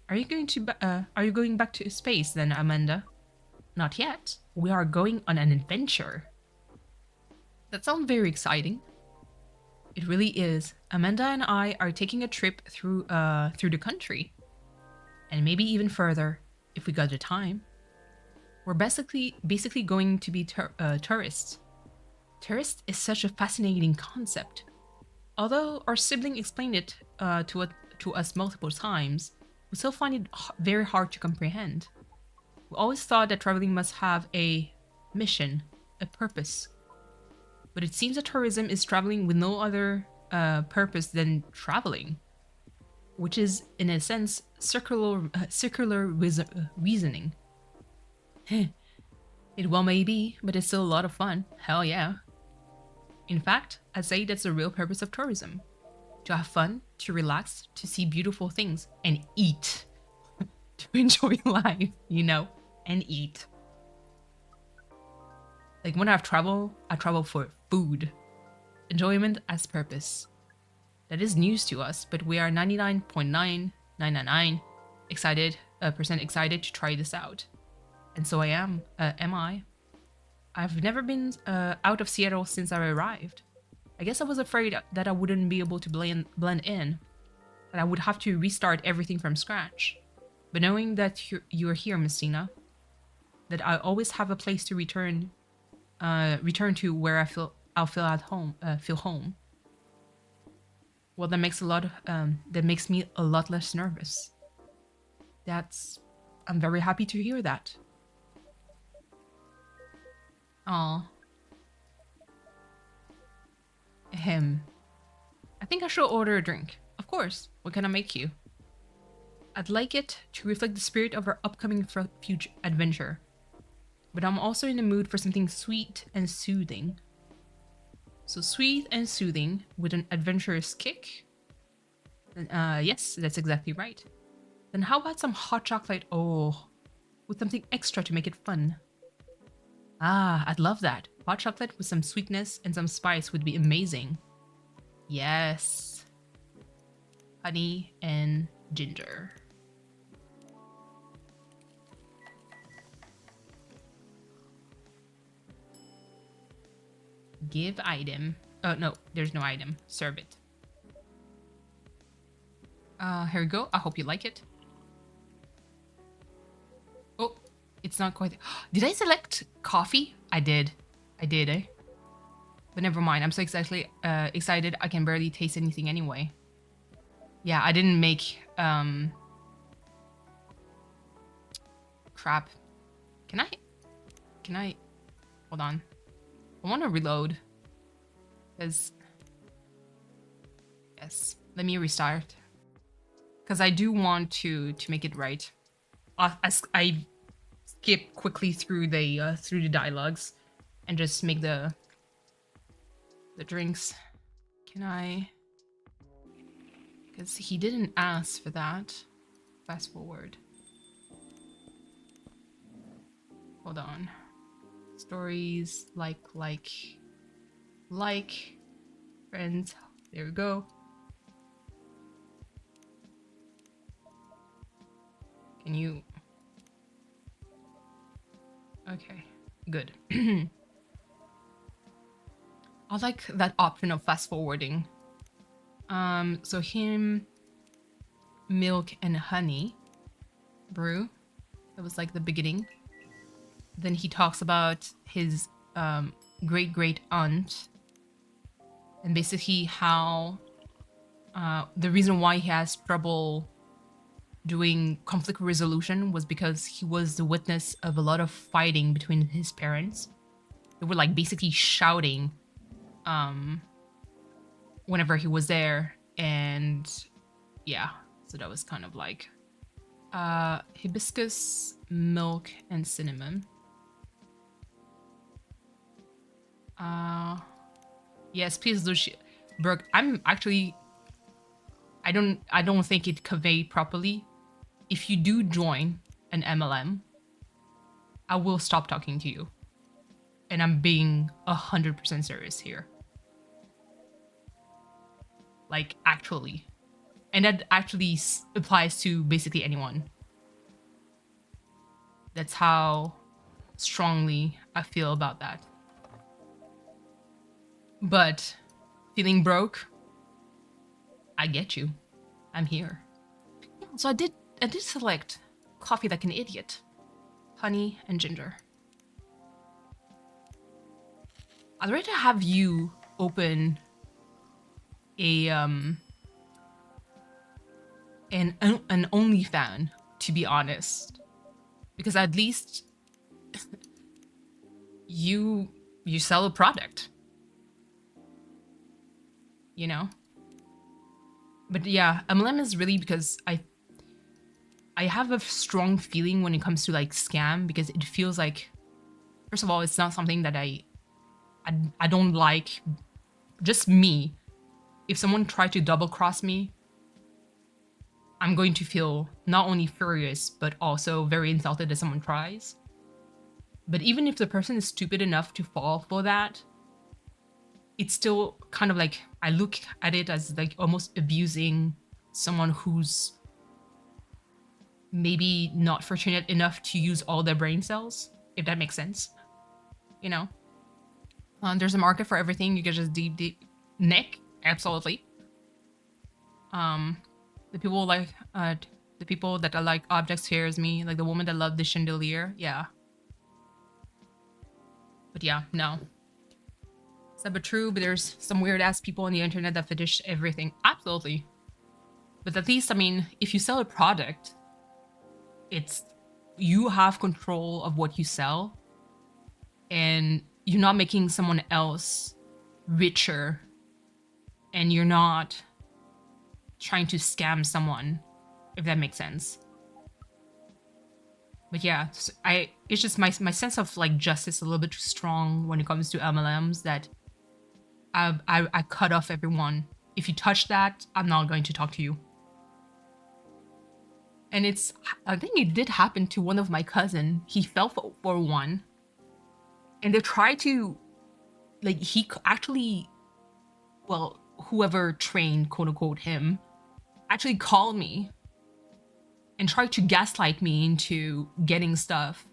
Are you going back to space then, Amanda? Not yet. We are going on an adventure. That sounds very exciting. It really is. Amanda and I are taking a trip through the country. And maybe even further, if we got the time. We're basically going to be tourists. Tourist is such a fascinating concept. Although our sibling explained it to us multiple times, we still find it very hard to comprehend. We always thought that traveling must have a mission, a purpose. But it seems that tourism is traveling with no other purpose than traveling, which is, in a sense, circular reasoning. It well may be, but it's still a lot of fun. Hell yeah. In fact, I'd say that's the real purpose of tourism. To have fun, to relax, to see beautiful things, and eat. To enjoy life, you know, and eat. Like when I travel for food. Enjoyment as purpose. That is news to us, but we are 99.9999 excited percent excited to try this out. And so I am. Am I? I've never been out of Seattle since I arrived. I guess I was afraid that I wouldn't be able to blend in, that I would have to restart everything from scratch. But knowing that you're here, Messina, that I always have a place to return to where I'll feel at home, feel home. Well, that makes me a lot less nervous. I'm very happy to hear that. Aw. Ahem. I think I should order a drink. Of course. What can I make you? I'd like it to reflect the spirit of our upcoming future adventure. But I'm also in the mood for something sweet and soothing. So sweet and soothing with an adventurous kick? Yes, that's exactly right. Then how about some hot chocolate? Oh, with something extra to make it fun. Ah, I'd love that. Hot chocolate with some sweetness and some spice would be amazing. Yes. Honey and ginger. Give item. Oh, no, there's no item. Serve it. Here we go. I hope you like it. Oh, it's not quite... Did I select coffee? I did, eh? But never mind. I'm so excited I can barely taste anything anyway. Yeah, I didn't make... Crap. Can I... Hold on. I want to reload. Because... Yes. Let me restart. Because I do want to make it right. I skip quickly through the dialogues and just make the drinks. Can I? Because he didn't ask for that. Fast forward. Hold on. Stories, like friends. There we go. Can you? Okay, good. I like that option of fast forwarding. So him, milk and honey brew. That was like the beginning. Then he talks about his great aunt and basically how the reason why he has trouble doing conflict resolution was because he was the witness of a lot of fighting between his parents. They were like basically shouting whenever he was there, and yeah, so that was kind of like hibiscus, milk, and cinnamon. Yes, please, Lucia. Brooke, I'm actually... I don't think it conveyed properly. If you do join an MLM, I will stop talking to you. And I'm being 100% serious here. Like, actually. And that actually applies to basically anyone. That's how strongly I feel about that. But feeling broke, I get you. I'm here. Yeah, so I did select coffee like an idiot. Honey and ginger. I'd rather have you open a an OnlyFans, to be honest. Because at least you sell a product. You know? But yeah, MLM is really because I have a strong feeling when it comes to like scam, because it feels like, first of all, it's not something that I don't like. Just me. If someone tried to double cross me, I'm going to feel not only furious, but also very insulted that someone tries. But even if the person is stupid enough to fall for that, it's still kind of like, I look at it as like almost abusing someone who's maybe not fortunate enough to use all their brain cells, if that makes sense. You know, there's a market for everything. You can just deep Nick, absolutely. The people like the people that are like object scares me, like the woman that loved the chandelier. Yeah. But yeah, no. Sad but true, but there's some weird ass people on the internet that fetish everything. Absolutely. But at least, I mean, if you sell a product, it's, you have control of what you sell, and you're not making someone else richer, and you're not trying to scam someone, if that makes sense. But yeah, it's just my sense of like justice a little bit too strong when it comes to MLMs, that I cut off everyone. If you touch that, I'm not going to talk to you. And it's, I think it did happen to one of my cousin. He fell for one, and they tried to, like, he actually, well, whoever trained, quote unquote, him, actually called me and tried to gaslight me into getting stuff.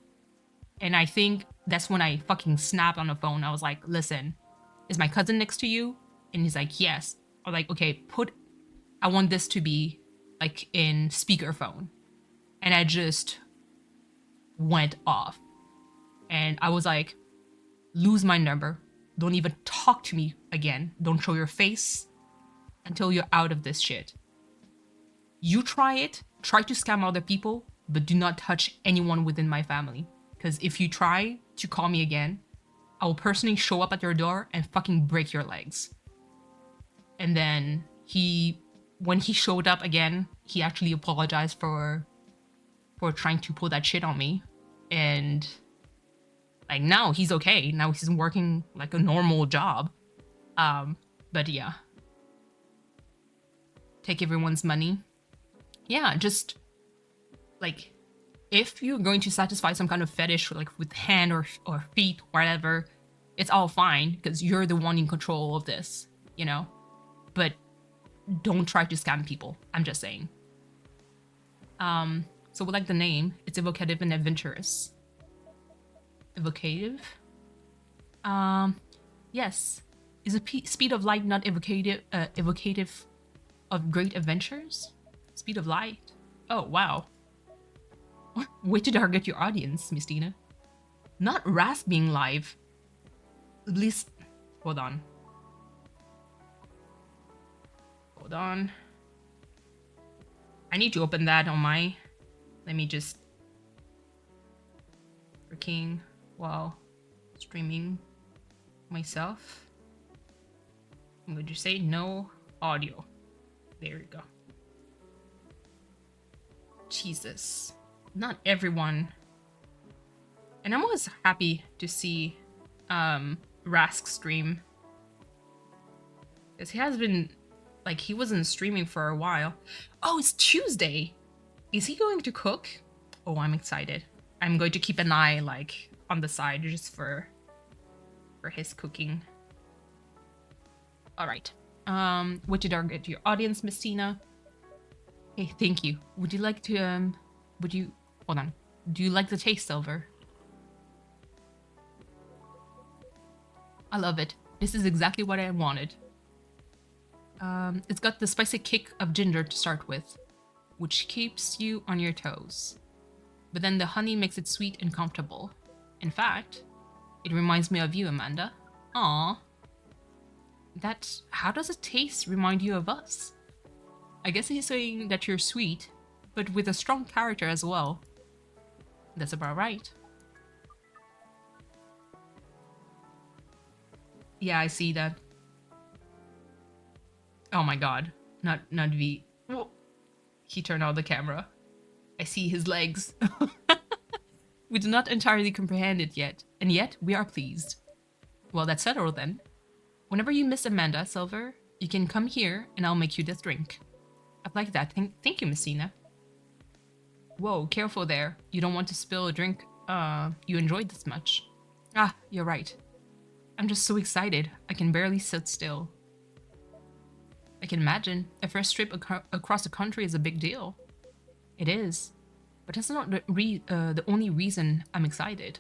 And I think that's when I fucking snapped on the phone. I was like, listen, is my cousin next to you? And he's like, yes. I was like, okay, I want this to be like in speakerphone. And I just went off. And I was like, lose my number. Don't even talk to me again. Don't show your face until you're out of this shit. You try it, try to scam other people, but do not touch anyone within my family. Because if you try to call me again, I will personally show up at your door and fucking break your legs. And then when he showed up again, he actually apologized for trying to pull that shit on me. And like, now he's okay. Now he's working like a normal job. But yeah. Take everyone's money. Yeah, just like, if you're going to satisfy some kind of fetish, like with hand or feet, whatever, it's all fine because you're the one in control of this, you know? But don't try to scam people. I'm just saying. So we like the name. It's evocative and adventurous. Evocative? Yes. Is a speed of light not evocative of great adventures? Speed of light? Oh, wow. Way to target your audience, Miss Tina. Not Rask being live. At least, hold on. Hold on. I need to open that on my, let me just freaking, while streaming myself. I'm going to say no audio. There we go. Jesus. Not everyone. And I'm always happy to see Rask stream. Because he has been, like, he wasn't streaming for a while. Oh, it's Tuesday. Is he going to cook? Oh, I'm excited. I'm going to keep an eye, like, on the side just for his cooking. All right. What did I get to your audience, Miss Tina? Hey, thank you. Would you like to, hold on. Do you like the taste, Silver? I love it. This is exactly what I wanted. It's got the spicy kick of ginger to start with, which keeps you on your toes. But then the honey makes it sweet and comfortable. In fact, it reminds me of you, Amanda. Aww. How does it taste remind you of us? I guess he's saying that you're sweet, but with a strong character as well. That's about right. Yeah, I see that. Oh my god. Not V. Whoa. He turned on the camera. I see his legs. We do not entirely comprehend it yet, and yet we are pleased. Well, that's settled then. Whenever you miss Amanda, Silver, you can come here and I'll make you this drink. I like that. Thank you, Messina. Whoa, careful there. You don't want to spill a drink you enjoyed this much. Ah, you're right. I'm just so excited. I can barely sit still. I can imagine. A first trip across the country is a big deal. It is. But that's not the only reason I'm excited.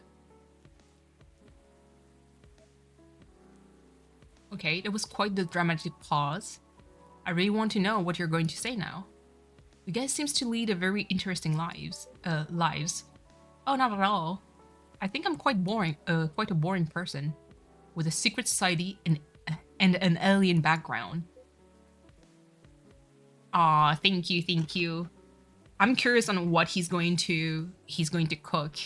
Okay, that was quite the dramatic pause. I really want to know what you're going to say now. You guys seems to lead a very interesting lives. Oh, not at all. I think I'm quite a boring person, with a secret society and an alien background. Aw, thank you. I'm curious on what he's going to cook.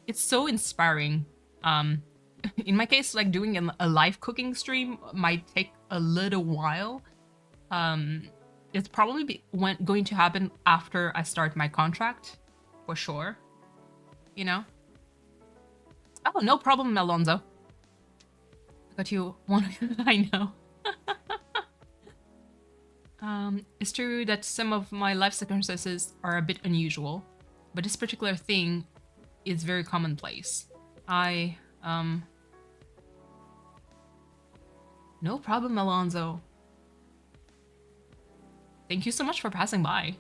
It's so inspiring. In my case, like doing a live cooking stream might take a little while. It's probably going to happen after I start my contract, for sure. You know? Oh, no problem, Alonzo. I got you one. I know. It's true that some of my life circumstances are a bit unusual, but this particular thing is very commonplace. No problem, Alonzo. Thank you so much for passing by.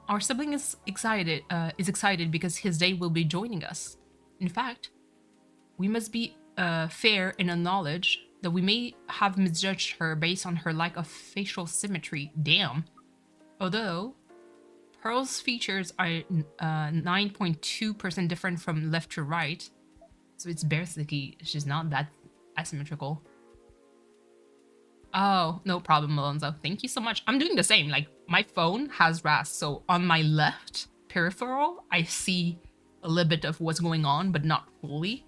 Our sibling is excited because his date will be joining us. In fact, we must be fair and acknowledge that we may have misjudged her based on her lack of facial symmetry. Damn. Although, Pearl's features are 9.2% different from left to right, so it's basically she's not that asymmetrical. Oh, no problem, Alonzo. Thank you so much. I'm doing the same. Like, my phone has RAS, so on my left peripheral, I see a little bit of what's going on, but not fully.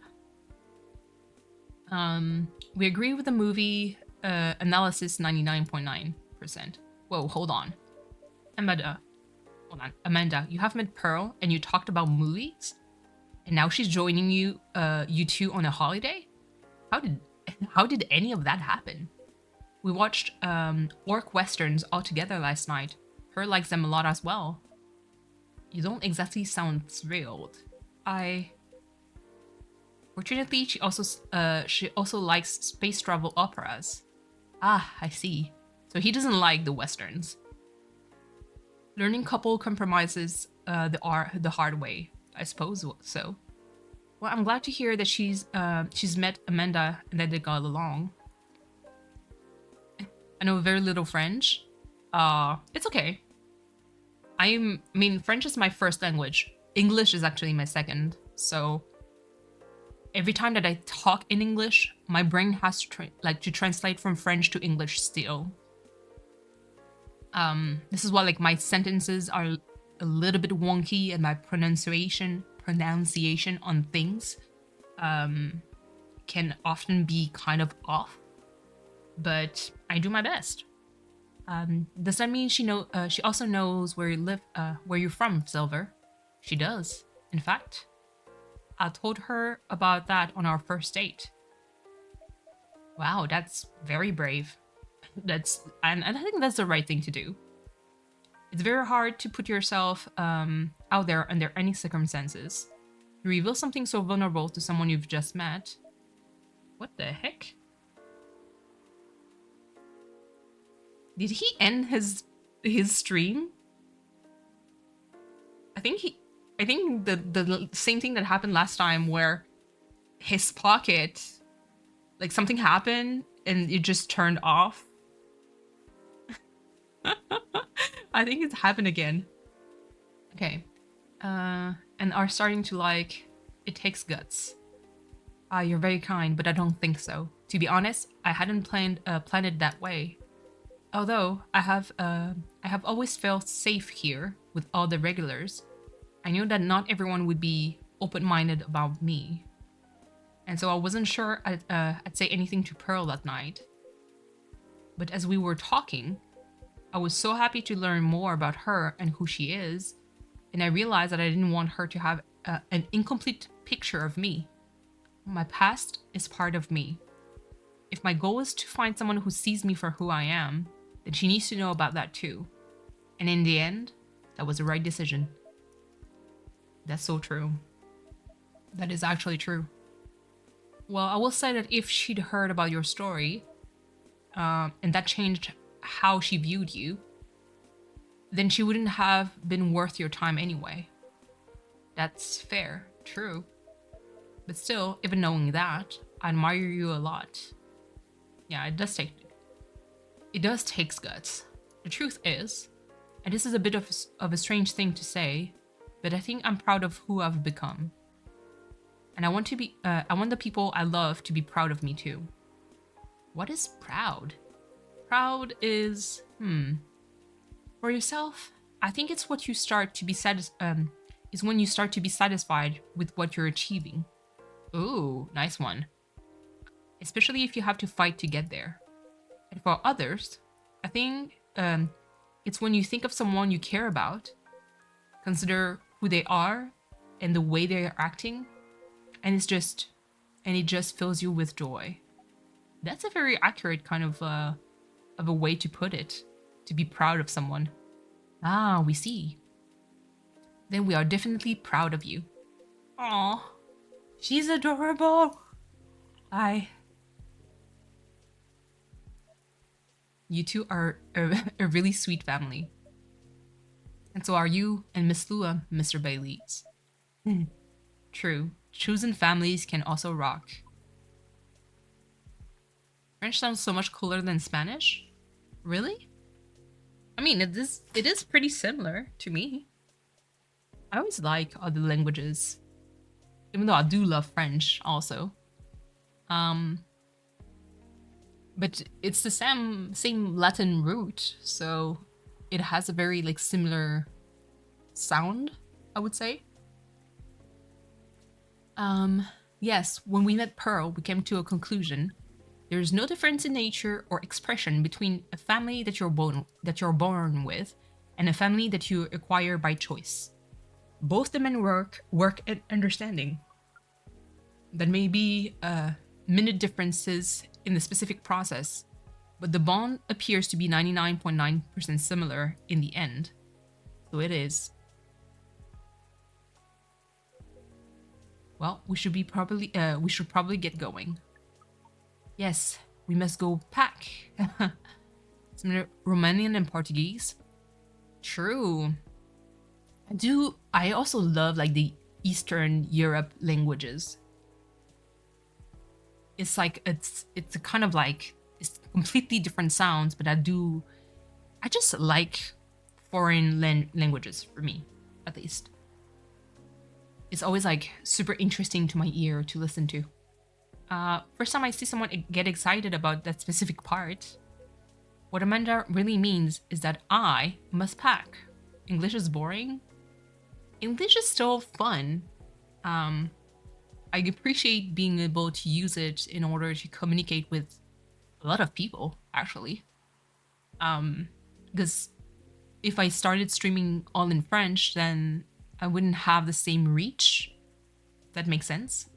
We agree with the movie analysis 99.9%. Whoa, hold on. Amanda, you have met Pearl and you talked about movies? And now she's joining you two on a holiday? How did any of that happen? We watched orc westerns all together last night. Pearl likes them a lot as well. You don't exactly sound thrilled. Fortunately, she also likes space travel operas. Ah, I see. So he doesn't like the westerns. Learning couple compromises the hard way, I suppose so. Well, I'm glad to hear that she's met Amanda and that they got along. I know very little French. It's okay. I mean, French is my first language. English is actually my second. So every time that I talk in English, my brain has to translate from French to English still. This is why like my sentences are a little bit wonky and my pronunciation on things can often be kind of off. But I do my best. Does that mean she also knows where you live, where you're from, Silver? She does. In fact, I told her about that on our first date. Wow, that's very brave. And I think that's the right thing to do. It's very hard to put yourself out there under any circumstances. To reveal something so vulnerable to someone you've just met. What the heck? Did he end his stream? I think the same thing that happened last time where his pocket, like something happened and it just turned off. I think it's happened again. Okay. And are starting to like, it takes guts. You're very kind, but I don't think so. To be honest, I hadn't planned it that way. Although I have always felt safe here with all the regulars, I knew that not everyone would be open-minded about me. And so I wasn't sure I'd say anything to Pearl that night. But as we were talking, I was so happy to learn more about her and who she is, and I realized that I didn't want her to have an incomplete picture of me. My past is part of me. If my goal is to find someone who sees me for who I am, then she needs to know about that too. And in the end, that was the right decision. That's so true. That is actually true. Well, I will say that if she'd heard about your story, and that changed how she viewed you, then she wouldn't have been worth your time anyway. That's fair, true. But still, even knowing that, I admire you a lot. Yeah, it does take guts. The truth is, and this is a bit of a strange thing to say, but I think I'm proud of who I've become. And I want the people I love to be proud of me too. What is proud? Proud is, for yourself, I think it's what you start to be is when you start to be satisfied with what you're achieving. Ooh, nice one. Especially if you have to fight to get there. And for others, I think it's when you think of someone you care about, consider who they are and the way they are acting, and it just fills you with joy. That's a very accurate kind of a way to put it, to be proud of someone. Ah, we see. Then we are definitely proud of you. Aw, she's adorable. You two are a really sweet family. And so are you and Miss Lua, Mr. Bailey's. True. Chosen families can also rock. French sounds so much cooler than Spanish? Really? I mean, it is pretty similar to me. I always like other languages. Even though I do love French also. But it's the same Latin root, so it has a very like similar sound, I would say. Yes, when we met Pearl, we came to a conclusion. There is no difference in nature or expression between a family that you're born with and a family that you acquire by choice. Both them and work at understanding. There may be minute differences in the specific process, but the bond appears to be 99.9% similar in the end. So it is. Well, we should probably get going. Yes, we must go pack. Some Romanian and Portuguese. True. I also love like the Eastern Europe languages. It's like it's a kind of like it's completely different sounds, but I just like foreign languages for me, at least. It's always like super interesting to my ear to listen to. First time I see someone get excited about that specific part, what Amanda really means is that I must pack. English is boring. English is still fun. I appreciate being able to use it in order to communicate with a lot of people, actually. Because if I started streaming all in French, then I wouldn't have the same reach. If that makes sense.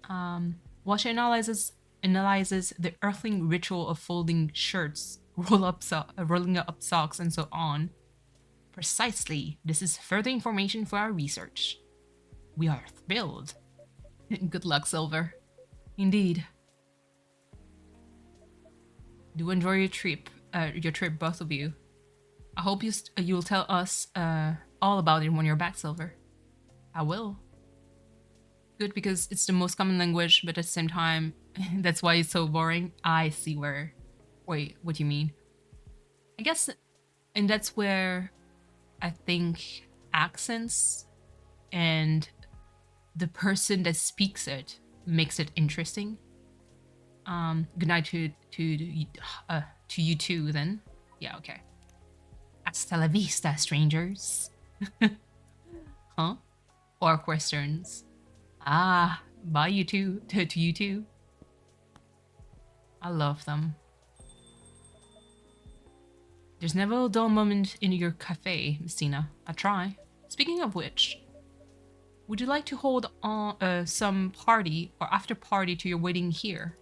While she analyzes the earthling ritual of folding shirts, rolling up socks, and so on. Precisely, this is further information for our research. We are thrilled. Good luck, Silver. Indeed. Do enjoy your trip, both of you. I hope you'll tell us all about it when you're back, Silver. I will. Good, because it's the most common language, but at the same time, that's why it's so boring. I see wait, what do you mean? I guess, and that's where I think accents and the person that speaks it makes it interesting. Good night to you too, then. Yeah, okay. Hasta la vista, strangers. Huh? Or questions. Ah, bye you too. To you too. I love them. There's never a dull moment in your cafe, Messina. I try. Speaking of which, would you like to hold on some party or after party to your wedding here?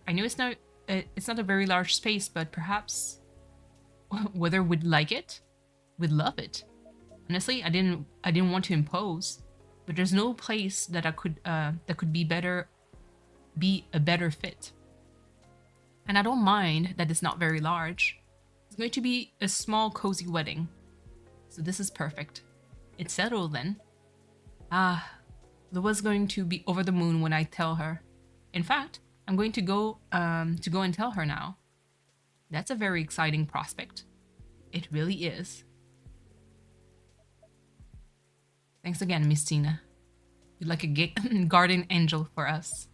I know it's not a very large space, but perhaps whether we'd like it, we'd love it. Honestly, I didn't want to impose, but there's no place that could be a better fit. And I don't mind that it's not very large. It's going to be a small, cozy wedding. So this is perfect. It's settled then. Lua's going to be over the moon when I tell her. In fact, I'm going to go and tell her now. That's a very exciting prospect. It really is. Thanks again, Miss Tina. You're like a guardian angel for us.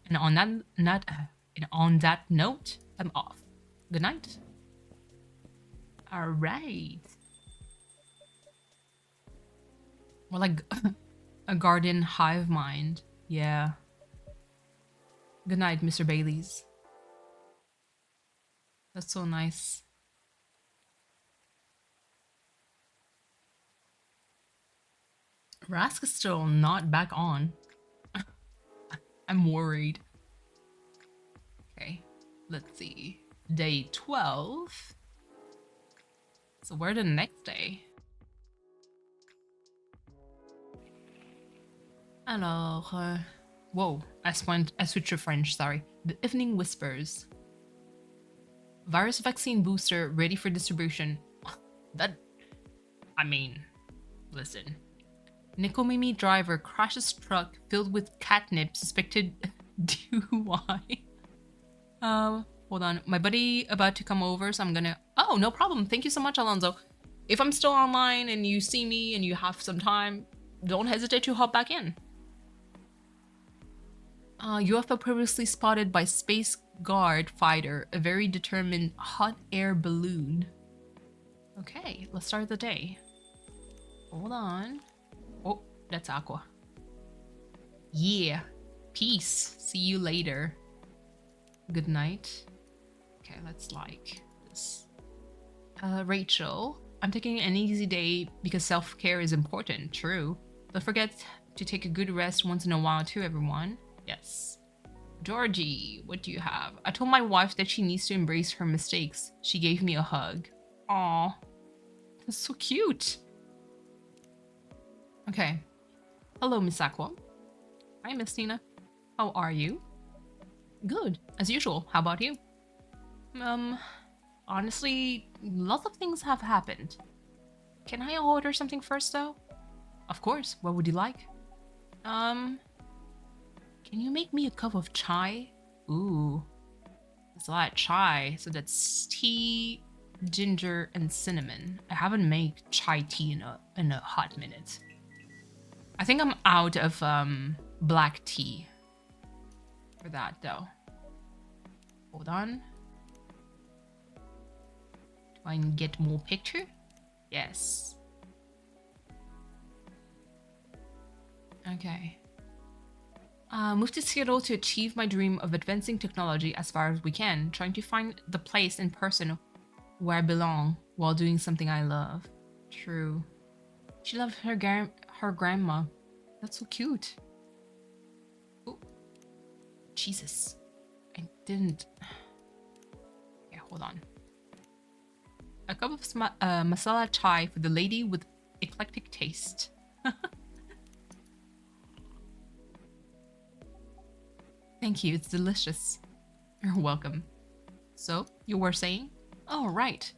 And on that note, I'm off. Good night. All right. More like a guardian hive mind. Yeah. Good night, Mr. Bailey's. That's so nice. Rask is still not back on. I'm worried. Okay, let's see. Day 12. So where the next day? Alors, whoa, I switched to French, sorry. The Evening Whispers. Virus vaccine booster ready for distribution. Listen. Nikomimi driver crashes truck filled with catnip suspected DUI. Hold on. My buddy about to come over, so I'm gonna... Oh, no problem. Thank you so much, Alonso. If I'm still online and you see me and you have some time, don't hesitate to hop back in. UFO previously spotted by Space Guard fighter, a very determined hot air balloon. Okay, let's start the day. Hold on. Oh, that's Aqua. Yeah. Peace. See you later. Good night. Okay, let's like this. Rachel, I'm taking an easy day because self-care is important. True. Don't forget to take a good rest once in a while too, everyone. Yes. Georgie, what do you have? I told my wife that she needs to embrace her mistakes. She gave me a hug. Aw. That's so cute. Okay. Hello, Miss Aqua. Hi, Miss Tina. How are you? Good, as usual. How about you? Honestly, lots of things have happened. Can I order something first, though? Of course. What would you like? Can you make me a cup of chai? Ooh. There's a lot of chai, so that's tea, ginger, and cinnamon. I haven't made chai tea in a hot minute. I think I'm out of black tea for that though. Hold on. Do I get more picture? Yes. Okay. Move to Seattle to achieve my dream of advancing technology as far as we can, trying to find the place in person where I belong while doing something I love. True. She loved her grandma. That's so cute. Oh, Jesus. I didn't... Okay, hold on. A cup of masala chai for the lady with eclectic taste. Thank you, it's delicious. You're welcome. So, you were saying? Oh, right.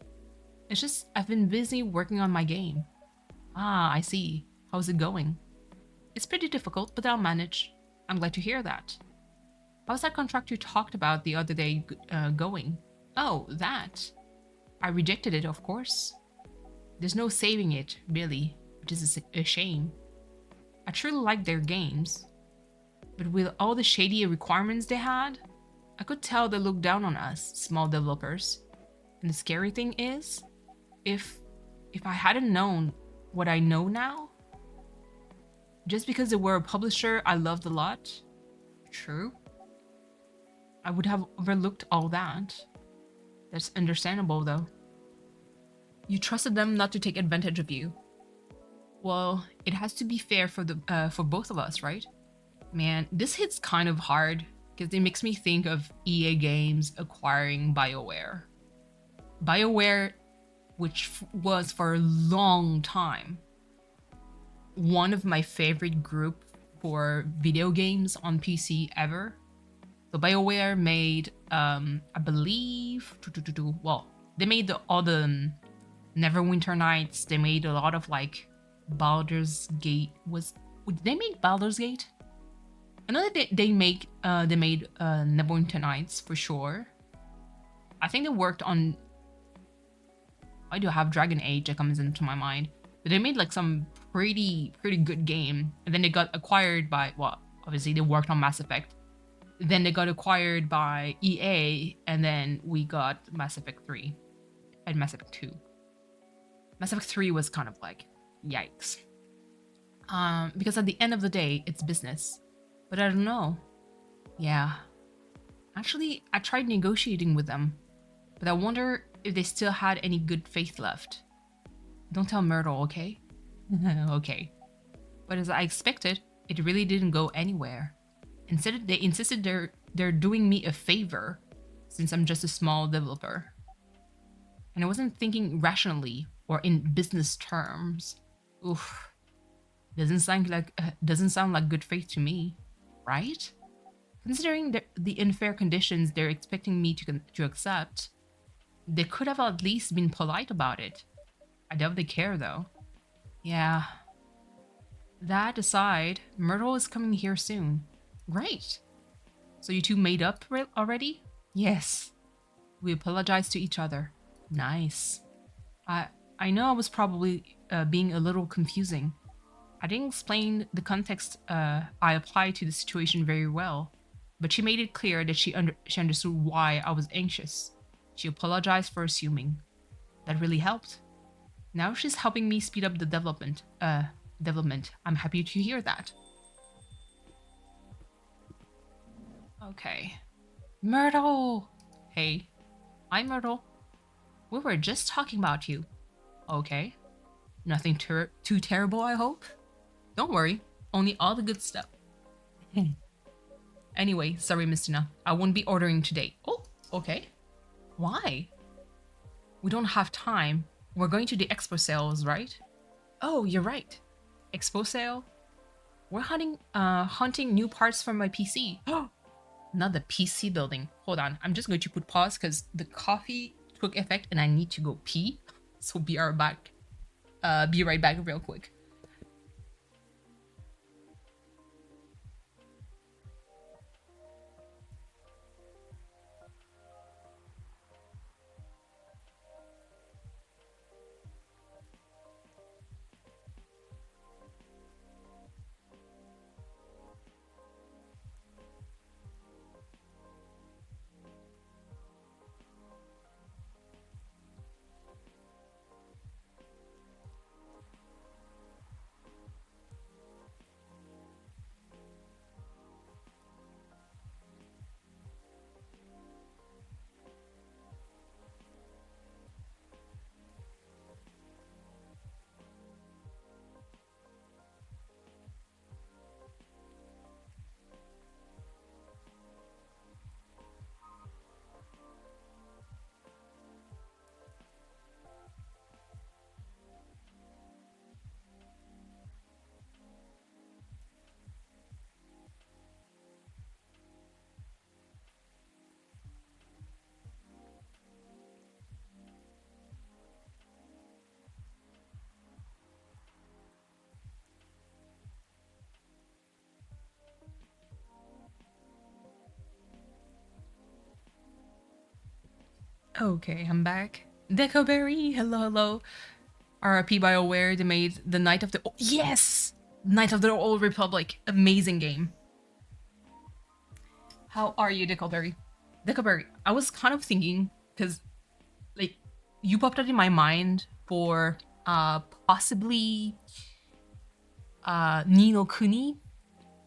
It's just, I've been busy working on my game. Ah, I see. How's it going? It's pretty difficult, but I'll manage. I'm glad to hear that. How's that contract you talked about the other day going? Oh, that. I rejected it, of course. There's no saving it, really, which is a shame. I truly like their games. But with all the shady requirements they had, I could tell they looked down on us, small developers. And the scary thing is, if I hadn't known what I know now, just because they were a publisher I loved a lot, true, I would have overlooked all that. That's understandable though. You trusted them not to take advantage of you. Well, it has to be fair for both of us, right? Man, this hits kind of hard because it makes me think of EA Games acquiring BioWare. BioWare, which was for a long time one of my favorite group for video games on PC ever. So BioWare made, I believe, well, they made all the Neverwinter Nights. They made a lot of like Baldur's Gate. Did they make Baldur's Gate? I know that they made Neverwinter Nights for sure. I think they worked on. I do have Dragon Age that comes into my mind, but they made like some pretty good game, and then they got acquired by, well, obviously they worked on Mass Effect. Then they got acquired by EA, and then we got Mass Effect 3 and Mass Effect 2. Mass Effect 3 was kind of like, yikes. Because at the end of the day, it's business. But I don't know. Yeah. Actually, I tried negotiating with them, but I wonder if they still had any good faith left. Don't tell Myrtle, okay? Okay. But as I expected, it really didn't go anywhere. Instead, they insisted they're doing me a favor, since I'm just a small developer. And I wasn't thinking rationally or in business terms. Oof. Doesn't sound like good faith to me, right? Considering the unfair conditions they're expecting me to accept, they could have at least been polite about it. I doubt they care though. Yeah. That aside, Myrtle is coming here soon. Great. So you two made up already? Yes. We apologized to each other. Nice. I know I was probably being a little confusing. I didn't explain the context I applied to the situation very well, but she made it clear that she understood why I was anxious. She apologized for assuming. That really helped. Now she's helping me speed up the development. I'm happy to hear that. Okay. Myrtle! Hey. Hi, Myrtle. We were just talking about you. Okay. Nothing too terrible, I hope? Don't worry. Only all the good stuff. Anyway, sorry, Miss Tina. I won't be ordering today. Oh, okay. Why? We don't have time. We're going to the expo sales, right? Oh, you're right. Expo sale? We're hunting new parts for my PC. Not the PC building. Hold on. I'm just going to put pause because the coffee took effect and I need to go pee. So be right back. Be right back real quick. Okay, I'm back. Decoberry, hello. RIP BioWare, they made the Night of the... yes! Night of the Old Republic. Amazing game. How are you, Decoberry? Decoberry, I was kind of thinking, because, like, you popped out in my mind for, possibly, Ni no Kuni,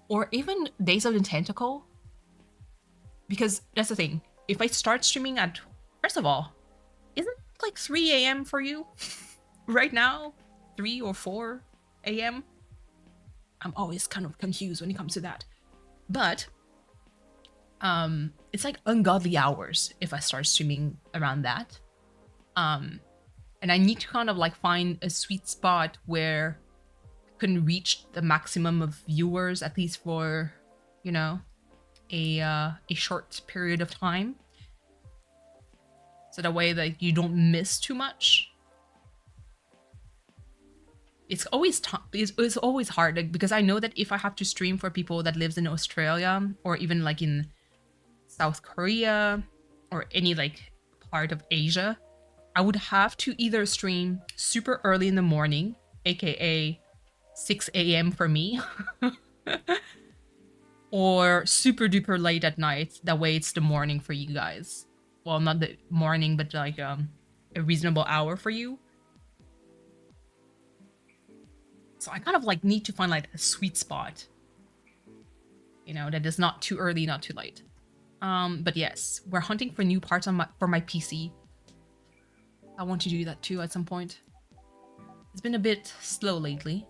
or even Days of the Tentacle. Because, that's the thing. If I start streaming at... First of all, isn't it like 3 a.m. for you? Right now? 3 or 4 a.m.? I'm always kind of confused when it comes to that. But, it's like ungodly hours if I start streaming around that. And I need to kind of like find a sweet spot where couldn't reach the maximum of viewers, at least for, you know, a short period of time. So that way that you don't miss too much. It's always it's always hard, like, because I know that if I have to stream for people that lives in Australia or even like in South Korea or any like part of Asia, I would have to either stream super early in the morning, aka 6 a.m. for me, or super duper late at night. That way it's the morning for you guys. Well, not the morning, but like a reasonable hour for you. So I kind of like need to find like a sweet spot, you know, that is not too early, not too late. But yes, we're hunting for new parts on for my PC. I want to do that too at some point. It's been a bit slow lately.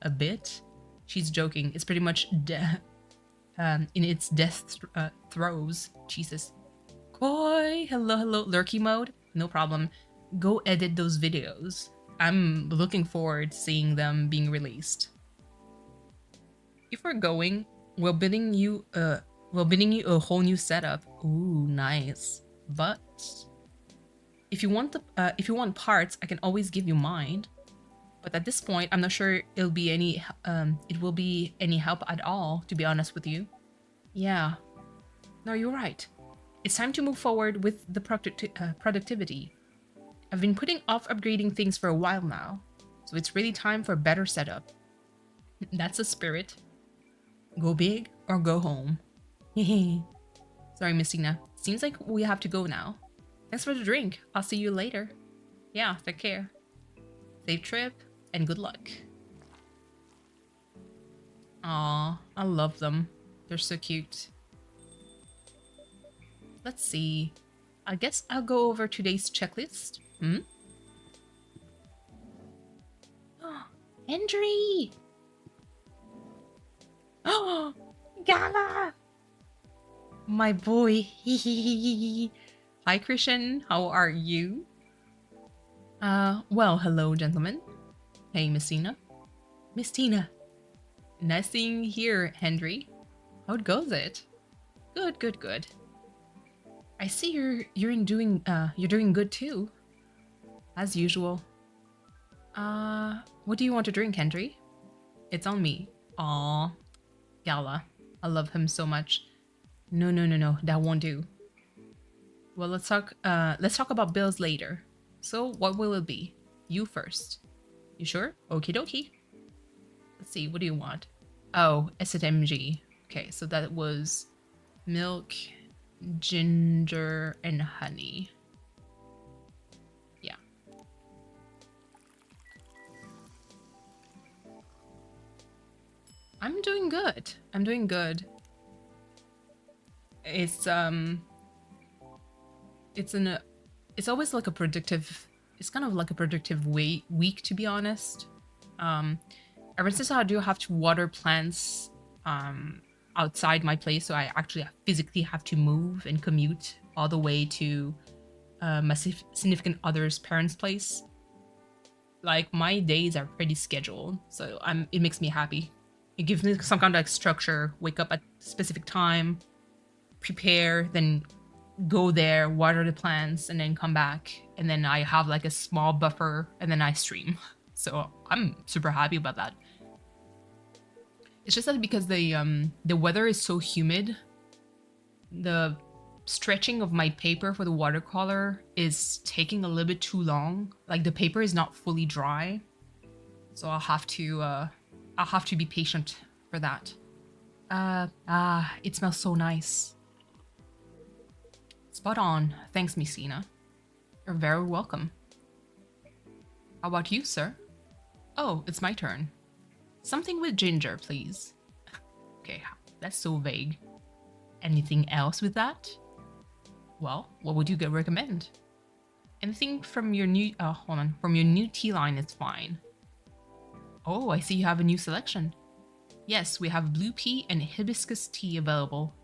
A bit? She's joking. It's pretty much in its death throes. Jesus. Koi! Hello, lurky mode? No problem. Go edit those videos. I'm looking forward to seeing them being released. If we're going, we're bidding you a whole new setup. Ooh, nice. But if you want parts, I can always give you mine. But at this point, I'm not sure it will be any help at all, to be honest with you. Yeah. No, you're right. It's time to move forward with the productivity. I've been putting off upgrading things for a while now, so it's really time for a better setup. That's the spirit. Go big or go home. Sorry, Messina. Seems like we have to go now. Thanks for the drink. I'll see you later. Yeah, take care. Safe trip and good luck. Aw, I love them. They're so cute. Let's see. I guess I'll go over today's checklist. Henry! Oh, Gala! My boy. Hi, Christian. How are you? Well, hello, gentlemen. Hey, Miss Tina. Miss Tina. Nice seeing you here, Henry. How goes it? Good, good, good. I see you're doing good too. As usual. What do you want to drink, Henry? It's on me. Aw. Gala. I love him so much. No, that won't do. Well, let's talk about bills later. So, what will it be? You first. You sure? Okie dokie. Let's see, what do you want? Oh, SMG. Okay, so that was milk, ginger, and honey. Yeah. I'm doing good. I'm doing good. It's always like a predictive, it's kind of like a predictive week, to be honest. Ever since I do have to water plants outside my place, so I actually physically have to move and commute all the way to my significant other's parents' place. Like, my days are pretty scheduled, so it makes me happy. It gives me some kind of like structure. Wake up at a specific time, prepare, then go there, water the plants, and then come back, and then I have like a small buffer, and then I stream. So I'm super happy about that. It's just that because the weather is so humid, the stretching of my paper for the watercolor is taking a little bit too long. Like, the paper is not fully dry, so I'll have to be patient for that. It smells so nice. Spot on. Thanks, Messina. You're very welcome. How about you, sir? Oh, it's my turn. Something with ginger, please. Okay, that's so vague. Anything else with that? Well, what would you recommend? Anything from your new from your new tea line is fine. Oh, I see you have a new selection. Yes, we have blue pea and hibiscus tea available.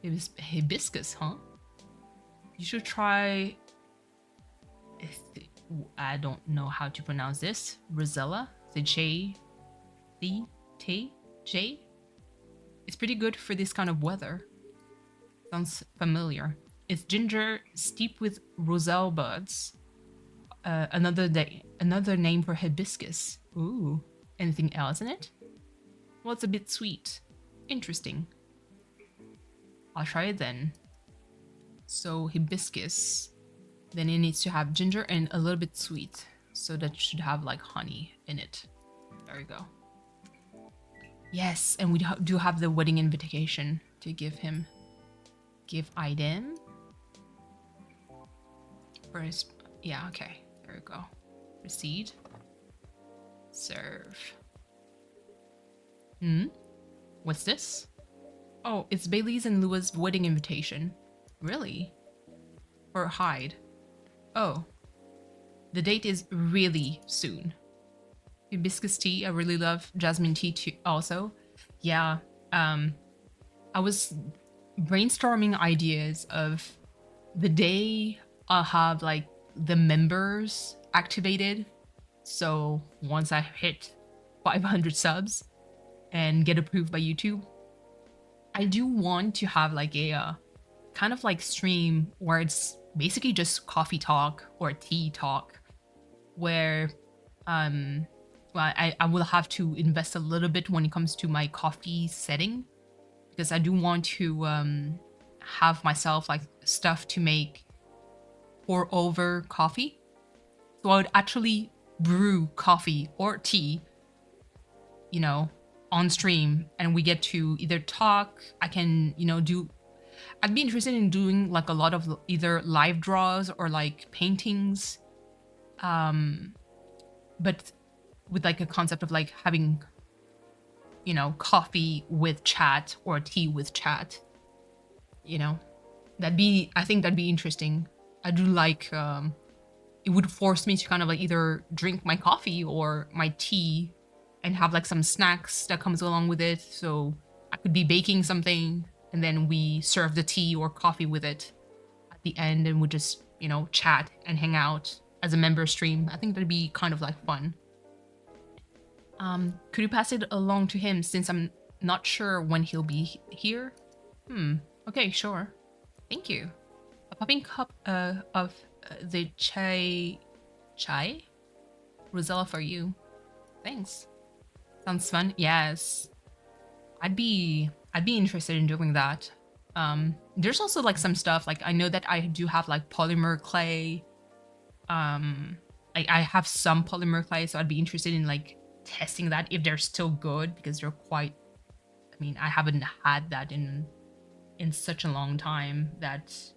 Hibiscus, huh? You should try... I don't know how to pronounce this. Rosella? The J, the T, J. It's pretty good for this kind of weather. Sounds familiar. It's ginger steeped with roselle buds. Another name for hibiscus. Ooh. Anything else in it? Well, it's a bit sweet. Interesting. I'll try it then. So hibiscus. Then it needs to have ginger and a little bit sweet. So that should have like honey in it. There we go. Yes, and we do have the wedding invitation to give him. Give item. First, yeah, okay. There we go. Proceed. Serve. What's this? Oh, it's Bailey's and Lua's wedding invitation. Really? For Hyde. Oh. The date is really soon. Hibiscus tea, I really love jasmine tea too also. Yeah, I was brainstorming ideas of the day I'll have like the members activated. So once I hit 500 subs and get approved by YouTube, I do want to have like a kind of like stream where it's basically just coffee talk or tea talk, where well, I will have to invest a little bit when it comes to my coffee setting, because I do want to have myself like stuff to make pour over coffee. So I would actually brew coffee or tea, you know, on stream, and we get to either talk. I can, you know, I'd be interested in doing like a lot of either live draws or like paintings, but with like a concept of like having, you know, coffee with chat or tea with chat, you know, I think that'd be interesting. I do like, it would force me to kind of like either drink my coffee or my tea and have like some snacks that comes along with it. So I could be baking something and then we serve the tea or coffee with it at the end, and we just, you know, chat and hang out as a member stream. I think that'd be kind of like fun. Could you pass it along to him since I'm not sure when he'll be here? Okay, sure. Thank you. A popping cup of the chai Rosella for you. Thanks. Sounds fun. Yes. I'd be interested in doing that. There's also like some stuff, like I know that I do have like polymer clay. I have some polymer clay, so I'd be interested in like testing that if they're still good, because they're quite, I mean, I haven't had that in such a long time that it's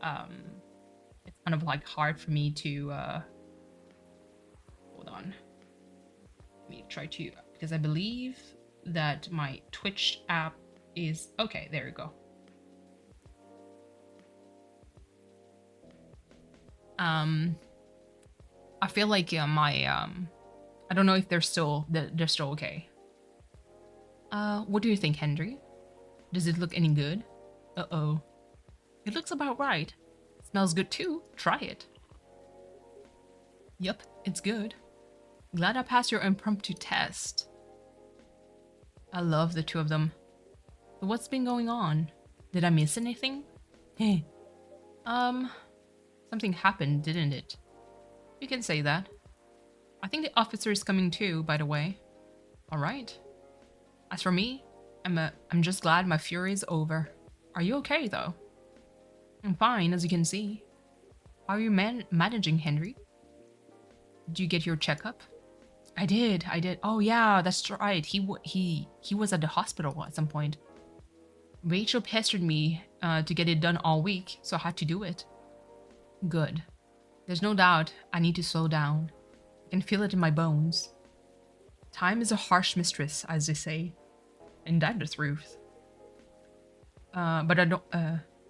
kind of like hard for me to hold on, let me try to, because I believe that my Twitch app is okay. There we go. I feel like my I don't know if they're still okay. What do you think, Henry? Does it look any good? Uh-oh. It looks about right. Smells good too. Try it. Yup, it's good. Glad I passed your impromptu test. I love the two of them. So what's been going on? Did I miss anything? Hey. Something happened, didn't it? You can say that. I think the officer is coming too, by the way. Alright. As for me, I'm just glad my fury is over. Are you okay, though? I'm fine, as you can see. How are you managing, Henry? Did you get your checkup? I did. Oh yeah, that's right. He was at the hospital at some point. Rachel pestered me to get it done all week, so I had to do it. Good. There's no doubt I need to slow down. I can feel it in my bones. Time is a harsh mistress, as they say. And that's the truth. But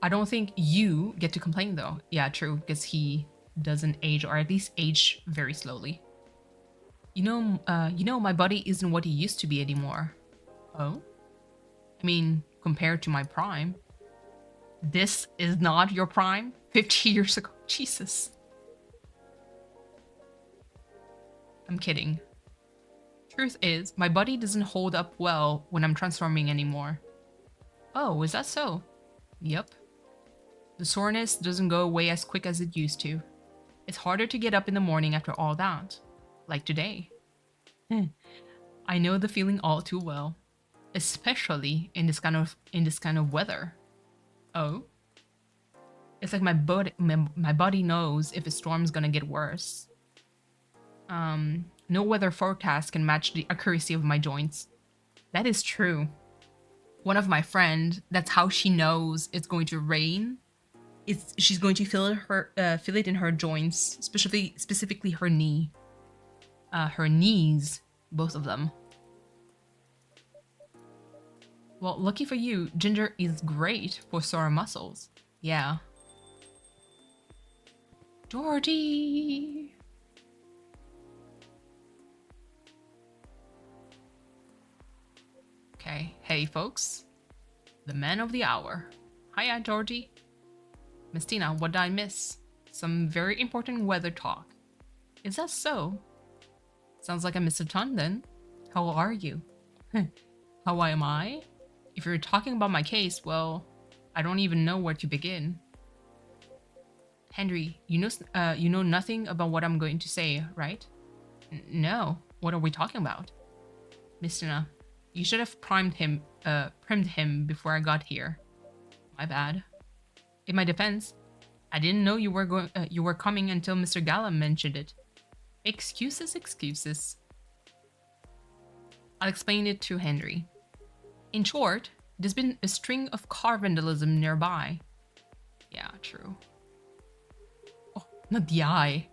I don't think you get to complain though. Yeah, true, because he doesn't age, or at least age very slowly. You know, my body isn't what it used to be anymore. Oh? I mean, compared to my prime. This is not your prime? 50 years ago? Jesus. I'm kidding. Truth is, my body doesn't hold up well when I'm transforming anymore. Oh, is that so? Yep. The soreness doesn't go away as quick as it used to. It's harder to get up in the morning after all that. Like today. I know the feeling all too well. Especially in this kind of weather. Oh? It's like my body knows if a storm's gonna get worse. No weather forecast can match the accuracy of my joints. That is true. One of my friend, that's how she knows it's going to rain. She's going to feel it in her joints, specifically her knee. Her knees, both of them. Well, lucky for you, ginger is great for sore muscles. Yeah. Georgie! Okay, hey folks. The man of the hour. Hiya, Georgie. Miss Tina, what did I miss? Some very important weather talk. Is that so? Sounds like I missed a ton then. How are you? How am I? If you're talking about my case, well, I don't even know where to begin. Henry, you know nothing about what I'm going to say, right? No. What are we talking about? Miss Tina, you should have primed him before I got here. My bad. In my defense, I didn't know you were coming until Mr. Gala mentioned it. Excuses, excuses. I'll explain it to Henry. In short, there's been a string of car vandalism nearby. Yeah, true. Oh, not the eye.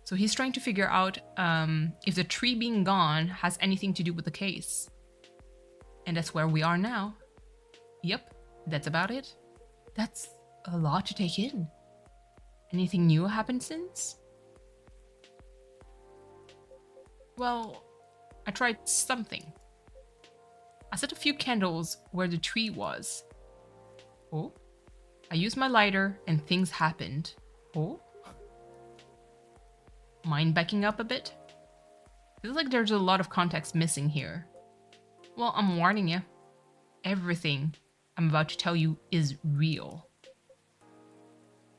So he's trying to figure out if the tree being gone has anything to do with the case. And that's where we are now. Yep, that's about it. That's a lot to take in. Anything new happened since? Well, I tried something. I set a few candles where the tree was. Oh? I used my lighter and things happened. Oh? Mind backing up a bit? Feels like there's a lot of context missing here. Well, I'm warning you. Everything I'm about to tell you is real.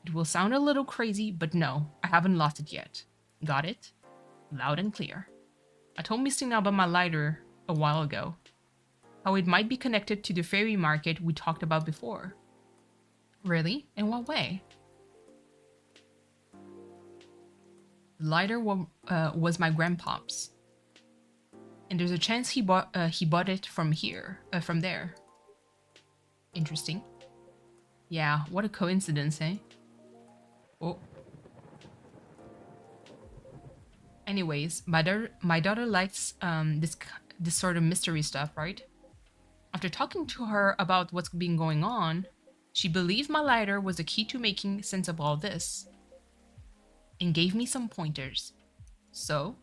It will sound a little crazy, but no, I haven't lost it yet. Got it? Loud and clear. I told Miss Tina about my lighter a while ago. How it might be connected to the fairy market we talked about before. Really? In what way? The lighter was my grandpa's. And there's a chance he bought it from there. Interesting. Yeah, what a coincidence, eh? Oh. Anyways, my daughter likes this sort of mystery stuff, right? After talking to her about what's been going on, she believed my lighter was the key to making sense of all this, and gave me some pointers. So,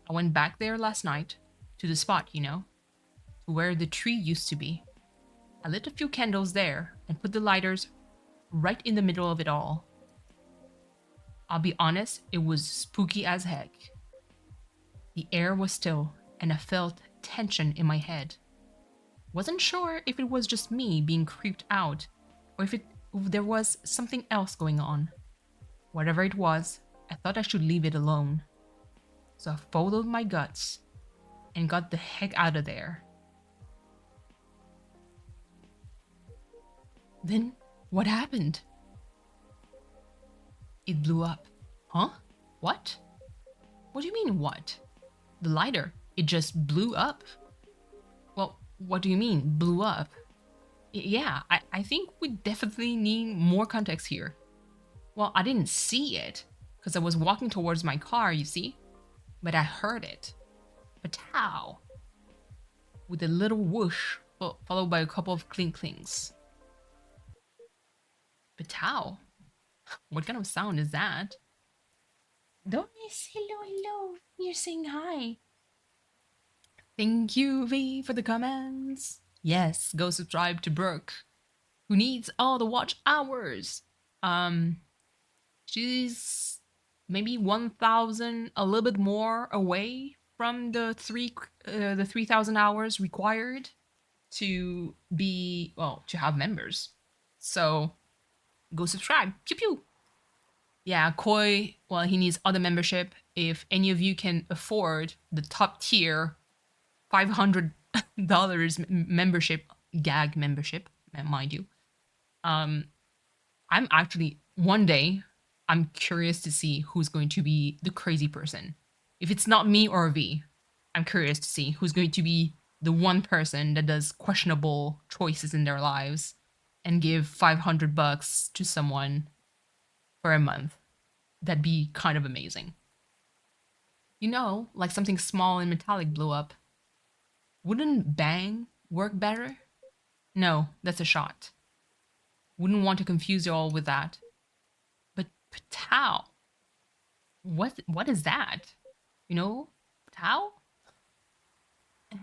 I went back there last night, to the spot, to where the tree used to be. I lit a few candles there and put the lighters right in the middle of it all. I'll be honest, it was spooky as heck. The air was still, and I felt tension in my head. Wasn't sure if it was just me being creeped out, or if there was something else going on. Whatever it was, I thought I should leave it alone. So I followed my guts and got the heck out of there. Then, what happened? It blew up. Huh? What? What do you mean, what? The lighter, it just blew up. Well, what do you mean, blew up? Yeah, I think we definitely need more context here. Well, I didn't see it, because I was walking towards my car, you see? But I heard it. But how? With a little whoosh, followed by a couple of clink-clinks. But how? What kind of sound is that? Doris, hello. You're saying hi. Thank you, V, for the comments. Yes, go subscribe to Brooke, who needs all the watch hours. She's maybe 1,000, a little bit more away from the 3,000 hours required to be, well, to have members. So go subscribe. Pew pew. Yeah, Koi, well, he needs other membership. If any of you can afford the top tier $500 membership, gag membership, mind you, I'm actually, one day, I'm curious to see who's going to be the crazy person. If it's not me or V, I'm curious to see who's going to be the one person that does questionable choices in their lives and give $500 to someone for a month. That'd be kind of amazing. You know, like something small and metallic blew up. Wouldn't bang work better? No, that's a shot. Wouldn't want to confuse you all with that. But Ptau, what is that? You know, Ptau?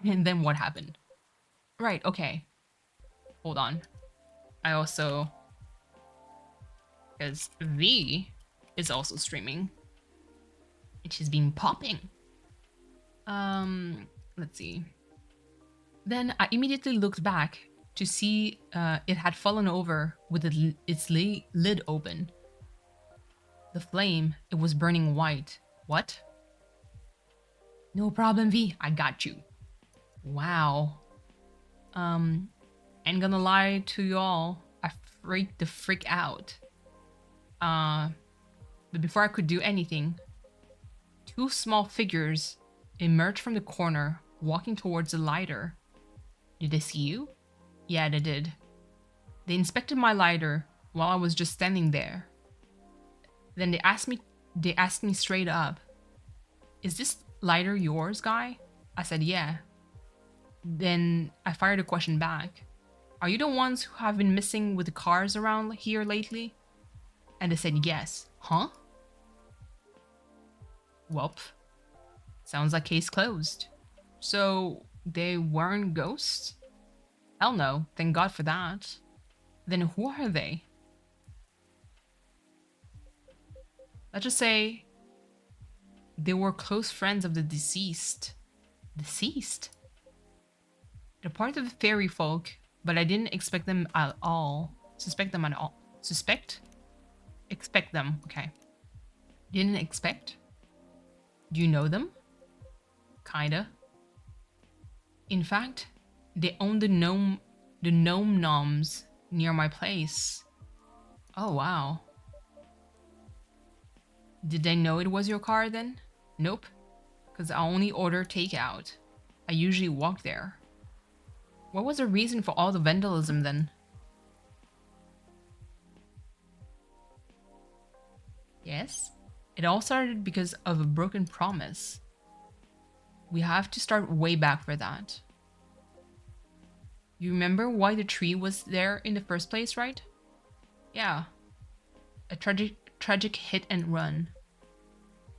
And then what happened? Right, okay. Hold on. I also, because V is also streaming. And she's been popping. Let's see. Then I immediately looked back to see it had fallen over with its lid open. The flame, it was burning white. What? No problem, V. I got you. Wow. Ain't gonna lie to y'all. I freaked the frick out. But before I could do anything, two small figures emerged from the corner, walking towards the lighter. Did they see you? Yeah, they did. They inspected my lighter while I was just standing there. Then they asked me straight up, "Is this lighter yours, guy?" I said, "Yeah." Then I fired a question back. "Are you the ones who have been missing with the cars around here lately?" And they said, "Yes." Huh? Welp. Sounds like case closed. So they weren't ghosts? Hell no, thank God for that. Then who are they? Let's just say they were close friends of the deceased. Deceased? They're part of the fairy folk, but I didn't expect them at all. Suspect them at all. Suspect? Expect them, okay. Didn't expect? Do you know them? Kinda. In fact, they own the gnome noms near my place. Oh wow. Did they know it was your car then? Nope, because I only order takeout. I usually walk there. What was the reason for all the vandalism then? Yes? It all started because of a broken promise. We have to start way back for that. You remember why the tree was there in the first place, right? Yeah. A tragic hit and run.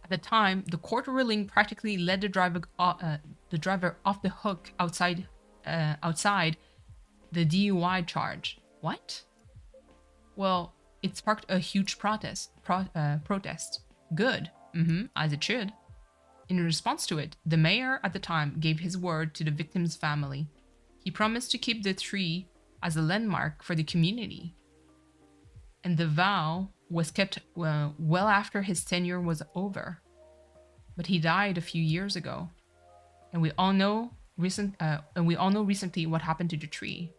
At the time, the court ruling practically let the driver off the hook outside the DUI charge. What? Well, it sparked a huge protest. Good. As it should. In response to it, the mayor at the time gave his word to the victim's family. He promised to keep the tree as a landmark for the community. And the vow was kept well after his tenure was over. But he died a few years ago. And we all know recently what happened to the tree.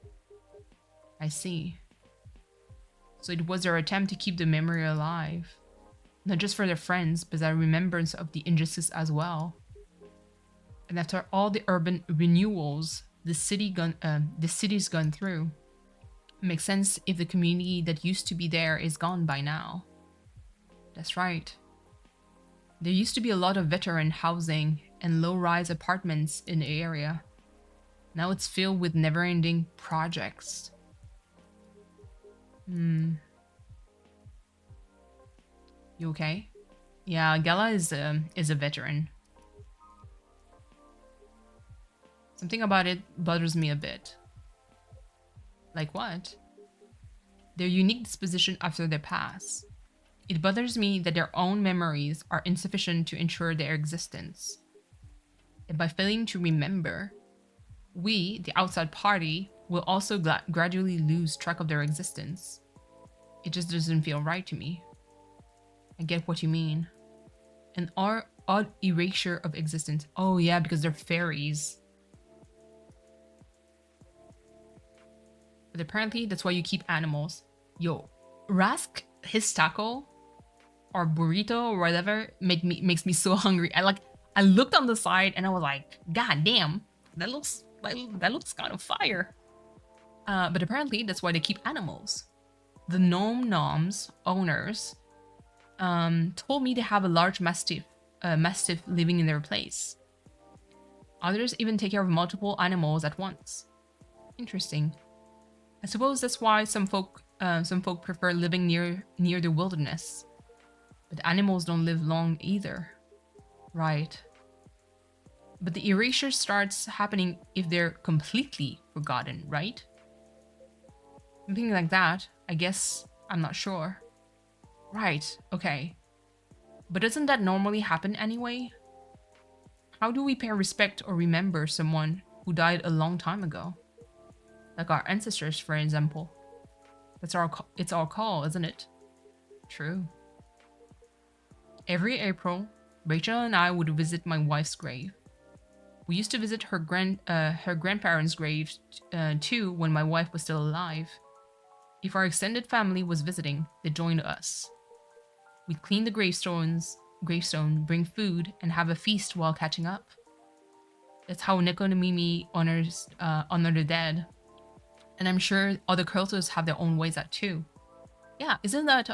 I see. So it was their attempt to keep the memory alive. Not just for their friends, but a remembrance of the injustice as well. And after all the urban renewals the city's gone through, it makes sense if the community that used to be there is gone by now. That's right. There used to be a lot of veteran housing and low-rise apartments in the area. Now it's filled with never-ending projects. You okay? Yeah, Gala is a veteran. Something about it bothers me a bit. Like what? Their unique disposition after their pass. It bothers me that their own memories are insufficient to ensure their existence. And by failing to remember, we, the outside party, will also gradually lose track of their existence. It just doesn't feel right to me. I get what you mean. An odd erasure of existence. Oh yeah, because they're fairies. But apparently that's why you keep animals. Yo, Rask, his taco or burrito or whatever makes me so hungry. I looked on the side and I was like, God damn, that looks kind of fire. But apparently that's why they keep animals. The Gnome Noms owners told me they have a large mastiff living in their place. Others even take care of multiple animals at once. Interesting. I suppose that's why some folk prefer living near the wilderness. But animals don't live long either. Right. But the erasure starts happening if they're completely forgotten, right? Something like that, I guess. I'm not sure. Right, okay. But doesn't that normally happen anyway? How do we pay respect or remember someone who died a long time ago? Like our ancestors, for example. It's our call, isn't it? True. Every April, Rachel and I would visit my wife's grave. We used to visit her grandparents' graves too when my wife was still alive. If our extended family was visiting, they joined us. We'd clean the gravestone, bring food, and have a feast while catching up. That's how Nico and Mimi honor the dead. And I'm sure other cultures have their own ways at too. Yeah, isn't that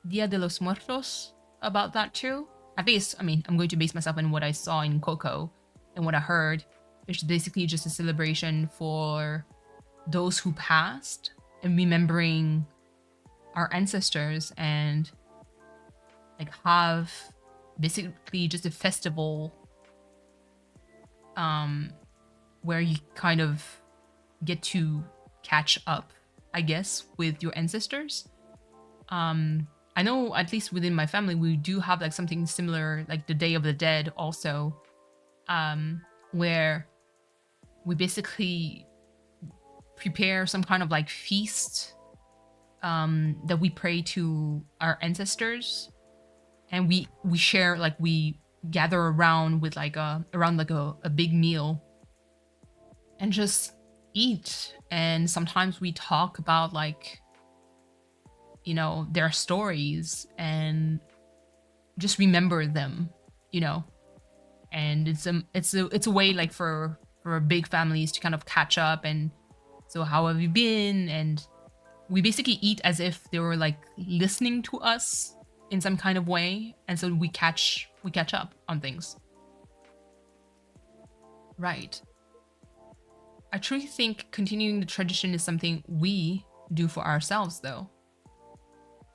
Dia de los Muertos about that too? At least, I mean, I'm going to base myself on what I saw in Coco and what I heard. It's basically just a celebration for those who passed and remembering our ancestors, and like have basically just a festival where you kind of get to catch up, I guess, with your ancestors. I know at least within my family, we do have like something similar, like the Day of the Dead also, where we basically prepare some kind of like feast that we pray to our ancestors, and we share, like we gather around with like a big meal and just eat. And sometimes we talk about like, you know, their stories and just remember them, you know. And it's a way like for big families to kind of catch up, and so how have you been? And we basically eat as if they were like listening to us in some kind of way, and so we catch up on things. Right. I truly think continuing the tradition is something we do for ourselves, though.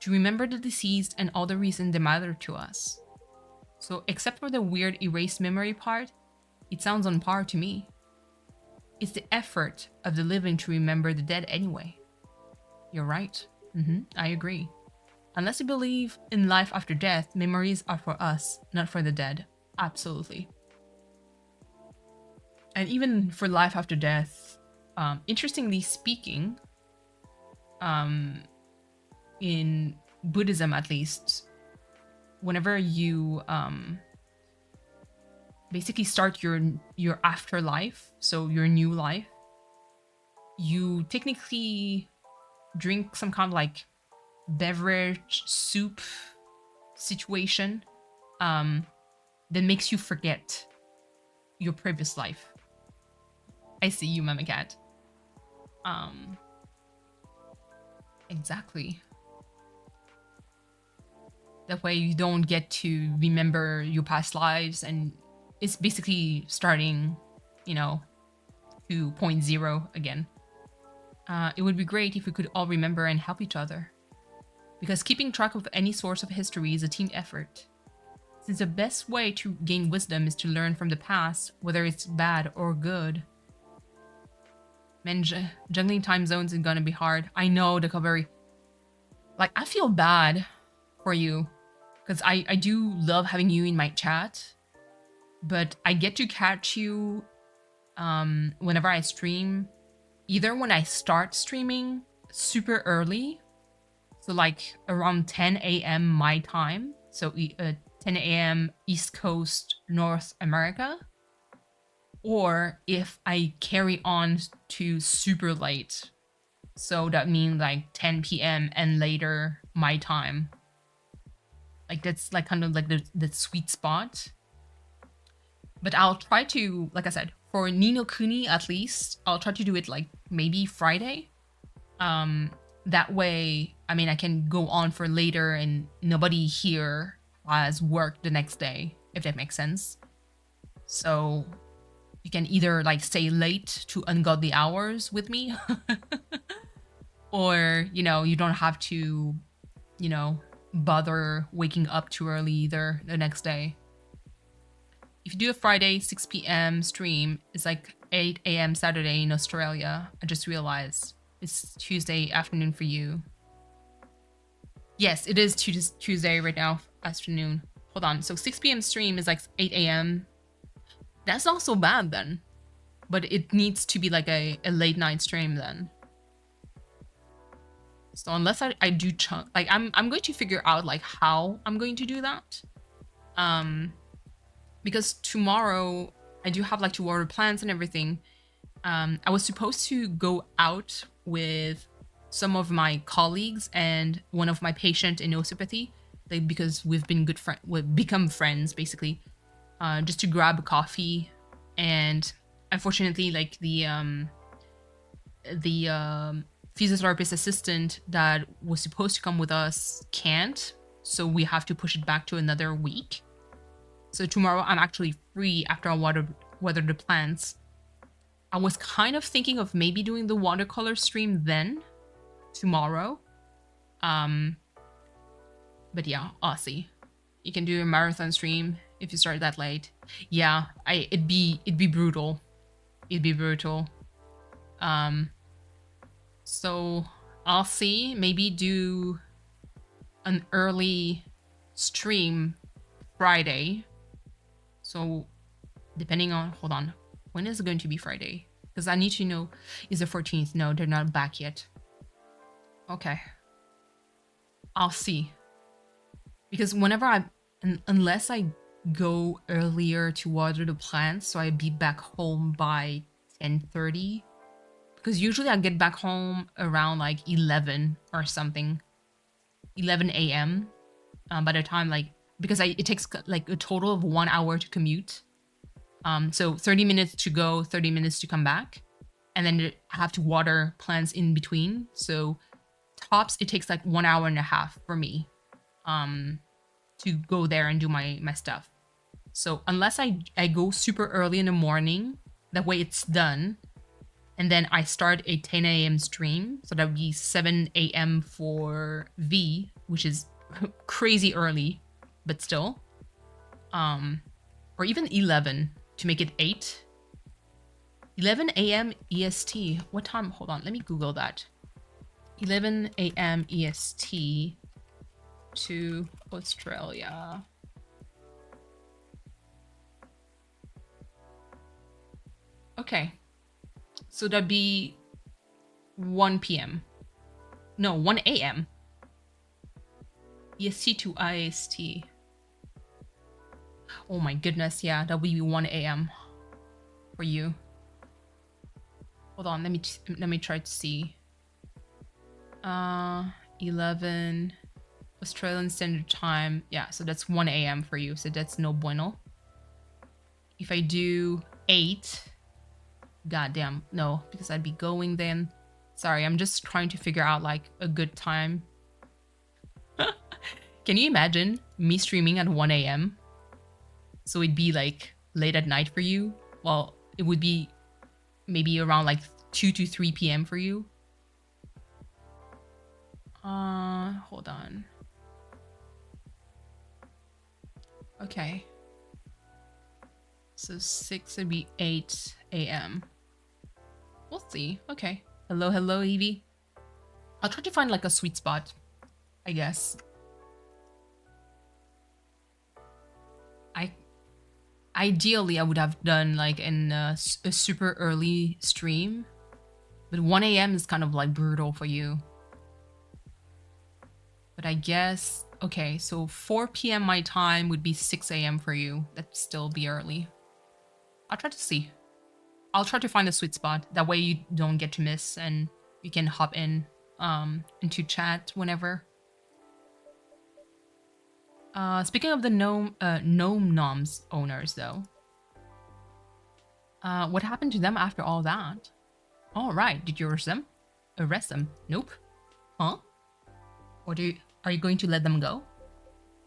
To remember the deceased and all the reasons they matter to us. So except for the weird erased memory part, it sounds on par to me. It's the effort of the living to remember the dead anyway. You're right. I agree. Unless you believe in life after death, memories are for us, not for the dead. Absolutely. And even for life after death, interestingly speaking, in Buddhism at least, whenever you basically start your afterlife, so your new life, you technically drink some kind of like beverage soup situation that makes you forget your previous life. I see you, Mama Cat. Exactly. That way you don't get to remember your past lives, and it's basically starting, you know, 2.0 again. It would be great if we could all remember and help each other. Because keeping track of any source of history is a team effort. Since the best way to gain wisdom is to learn from the past, whether it's bad or good. Man, juggling time zones is gonna be hard. I know, Decalberry. Like, I feel bad for you. Because I do love having you in my chat. but I get to catch you whenever I stream, either when I start streaming super early, so like around 10 a.m. my time, so 10 a.m. East Coast North America, or if I carry on to super late, so that means like 10 p.m. and later my time. Like that's like kind of like the sweet spot. But I'll try to, like I said, for Ni no Kuni at least, I'll try to do it like maybe Friday. That way, I mean, I can go on for later and nobody here has work the next day, if that makes sense. So you can either like stay late to ungodly hours with me, or, you know, you don't have to, you know, bother waking up too early either the next day. If you do a Friday 6 p.m. stream, it's like 8 a.m. Saturday in Australia. I just realized it's Tuesday afternoon for you. Yes, it is Tuesday right now afternoon. Hold on. So 6 p.m. stream is like 8 a.m. That's not so bad then. But it needs to be like a late night stream then. So unless I do chunk, like I'm going to figure out like how I'm going to do that. Because tomorrow I do have like to water plants and everything. I was supposed to go out with some of my colleagues and one of my patient in osteopathy, like, because we've been we've become friends basically, just to grab a coffee. And unfortunately, like the physiotherapist assistant that was supposed to come with us can't, so we have to push it back to another week. So tomorrow I'm actually free after I water the plants. I was kind of thinking of maybe doing the watercolor stream then, tomorrow. But yeah, I'll see. You can do a marathon stream if you start that late. Yeah, it'd be brutal. It'd be brutal. So I'll see. Maybe do an early stream Friday. So depending on, hold on, when is it going to be Friday? Because I need to know, is the 14th? No, they're not back yet. Okay. I'll see. Because whenever unless I go earlier to water the plants, so I'd be back home by 10:30. Because usually I get back home around like 11 or something. 11 a.m. By the time, like, because it takes like a total of 1 hour to commute. So 30 minutes to go, 30 minutes to come back. And then I have to water plants in between. So tops, it takes like 1 hour and a half for me to go there and do my stuff. So unless I go super early in the morning, that way it's done. And then I start a 10 a.m. stream. So that would be 7 a.m. for V, which is crazy early, but still. Or even 11 to make it 8. 11 a.m. EST. What time? Hold on, let me Google that. 11 a.m. EST to Australia. Okay. So that'd be 1 p.m. No, 1 a.m. EST to IST. Oh my goodness, yeah, that would be 1 a.m. for you. Hold on, let me try to see. 11 Australian Standard Time. Yeah, so that's 1 a.m. for you, so that's no bueno. If I do 8, goddamn, no, because I'd be going then. Sorry, I'm just trying to figure out like a good time. Can you imagine me streaming at 1 a.m.? So it'd be like late at night for you. Well, it would be maybe around like 2 to 3 p.m. for you. Hold on. Okay. So 6 would be 8 a.m. We'll see. Okay. Hello, hello, Evie. I'll try to find like a sweet spot, I Ideally, I would have done like in a super early stream, but 1 a.m. is kind of like brutal for you. But I guess, okay, so 4 p.m. my time would be 6 a.m. for you. That'd still be early. I'll try to see. I'll try to find a sweet spot. That way you don't get to miss and you can hop in into chat whenever. Speaking of the gnome noms owners though, what happened to them after all that? All right, did you arrest them? Arrest them? Nope. Huh? Or are you going to let them go?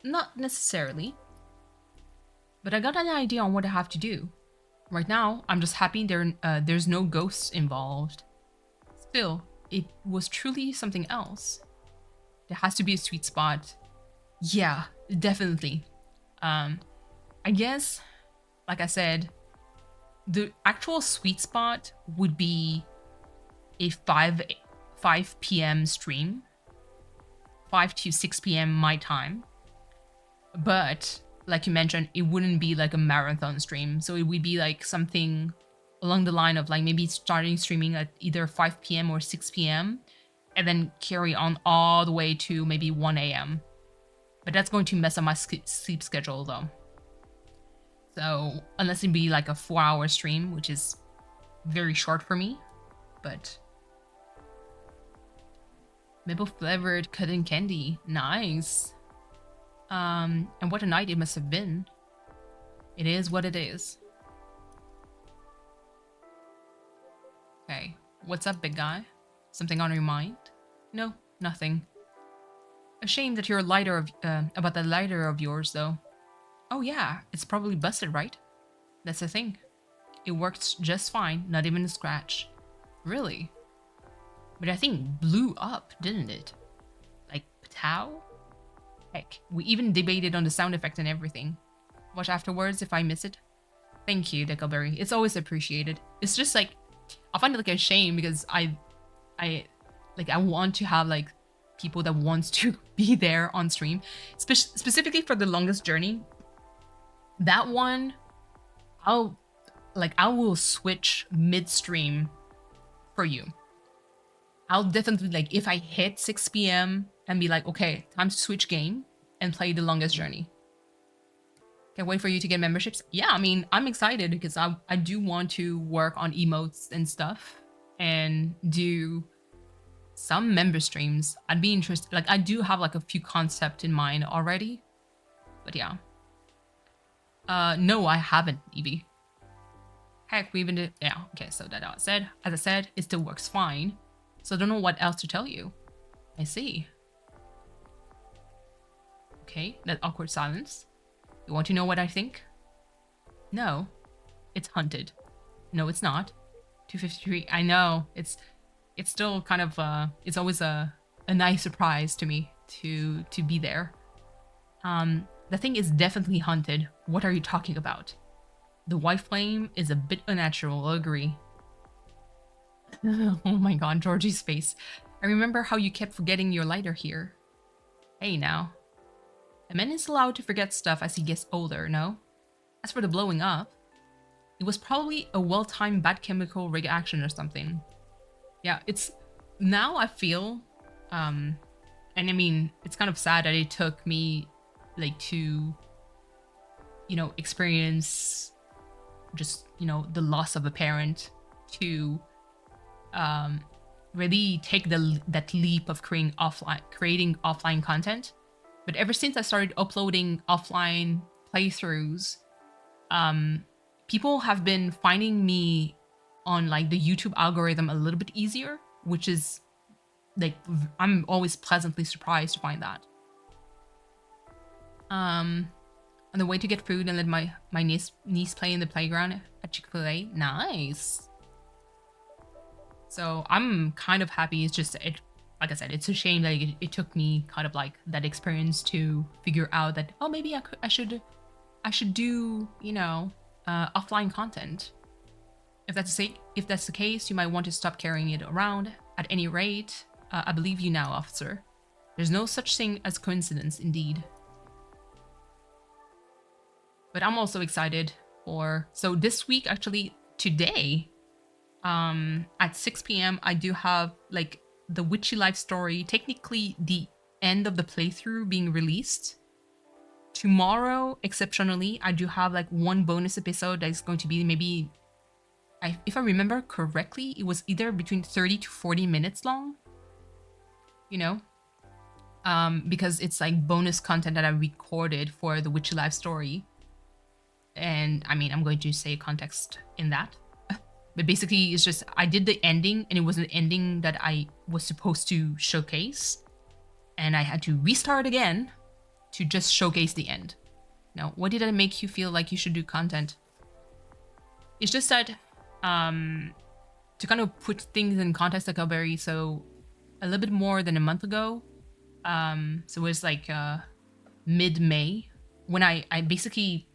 Not necessarily. But I got an idea on what I have to do. Right now, I'm just happy there's no ghosts involved. Still, it was truly something else. There has to be a sweet spot. Yeah, definitely. I guess, like I said, the actual sweet spot would be a 5 p.m. stream. 5 to 6 p.m. my time. But, like you mentioned, it wouldn't be like a marathon stream. So it would be like something along the line of like maybe starting streaming at either 5 p.m. or 6 p.m. and then carry on all the way to maybe 1 a.m. But that's going to mess up my sleep schedule though. So unless it be like a 4-hour stream, which is very short for me, but maple flavored cotton candy, nice. And what a night it must have been. It is what it is. Okay, what's up, big guy? Something on your mind? No, nothing. A shame that your lighter of about the lighter of yours though. Oh yeah, it's probably busted, right? That's the thing. It works just fine, not even a scratch. Really? But I think blew up, didn't it? Like, patow? Heck, we even debated on the sound effect and everything. Watch afterwards if I miss it. Thank you, Deckleberry. It's always appreciated. It's just like, I find it like a shame because I want to have like people that wants to be there on stream. Specifically for the longest journey. That one, I will switch midstream for you. I'll definitely, like, if I hit 6 p.m. and be like, okay, time to switch game and play the longest journey. Can't wait for you to get memberships. Yeah, I mean, I'm excited because I do want to work on emotes and stuff and do some member streams. I'd be interested. Like, I do have like a few concepts in mind already, but yeah. No, I haven't, Evie. Heck, we even did. Yeah, okay, so that as I said, it still works fine. So I don't know what else to tell you. I see. Okay, that awkward silence. You want to know what I think? No, it's hunted. No, it's not. 253. I know. It's still kind of it's always a nice surprise to me to be there. The thing is definitely hunted. What are you talking about? The white flame is a bit unnatural, I'll agree. Oh my god, Georgie's face. I remember how you kept forgetting your lighter here. Hey now. A man is allowed to forget stuff as he gets older, no? As for the blowing up, it was probably a well-timed bad chemical reaction or something. Yeah, it's... Now I feel... and I mean, it's kind of sad that it took me, like, to... You know, experience... just, you know, the loss of a parent to... really take that leap of creating offline content. But ever since I started uploading offline playthroughs, people have been finding me on like the YouTube algorithm a little bit easier, which is like, I'm always pleasantly surprised to find that. On the way to get food and let my niece play in the playground at Chick-fil-A. Nice. So I'm kind of happy. It's just, like I said, it's a shame that it took me kind of like that experience to figure out that, oh, maybe I should do, you know, offline content. If that's the case, you might want to stop carrying it around. At any rate, I believe you now, officer. There's no such thing as coincidence, indeed. But I'm also excited for. So this week, actually today, at 6 p.m. I do have like the Witchy Life story, technically the end of the playthrough being released. Tomorrow, exceptionally, I do have like one bonus episode that's going to be maybe, if I remember correctly, it was either between 30 to 40 minutes long, you know, because it's like bonus content that I recorded for the Witchy Life story. And I mean, I'm going to say context in that. But basically, it's just I did the ending, and it was an ending that I was supposed to showcase. And I had to restart again to just showcase the end. Now, what did that make you feel like you should do content? It's just that, to kind of put things in context, like so a little bit more than a month ago, so it was like mid-May, when I basically,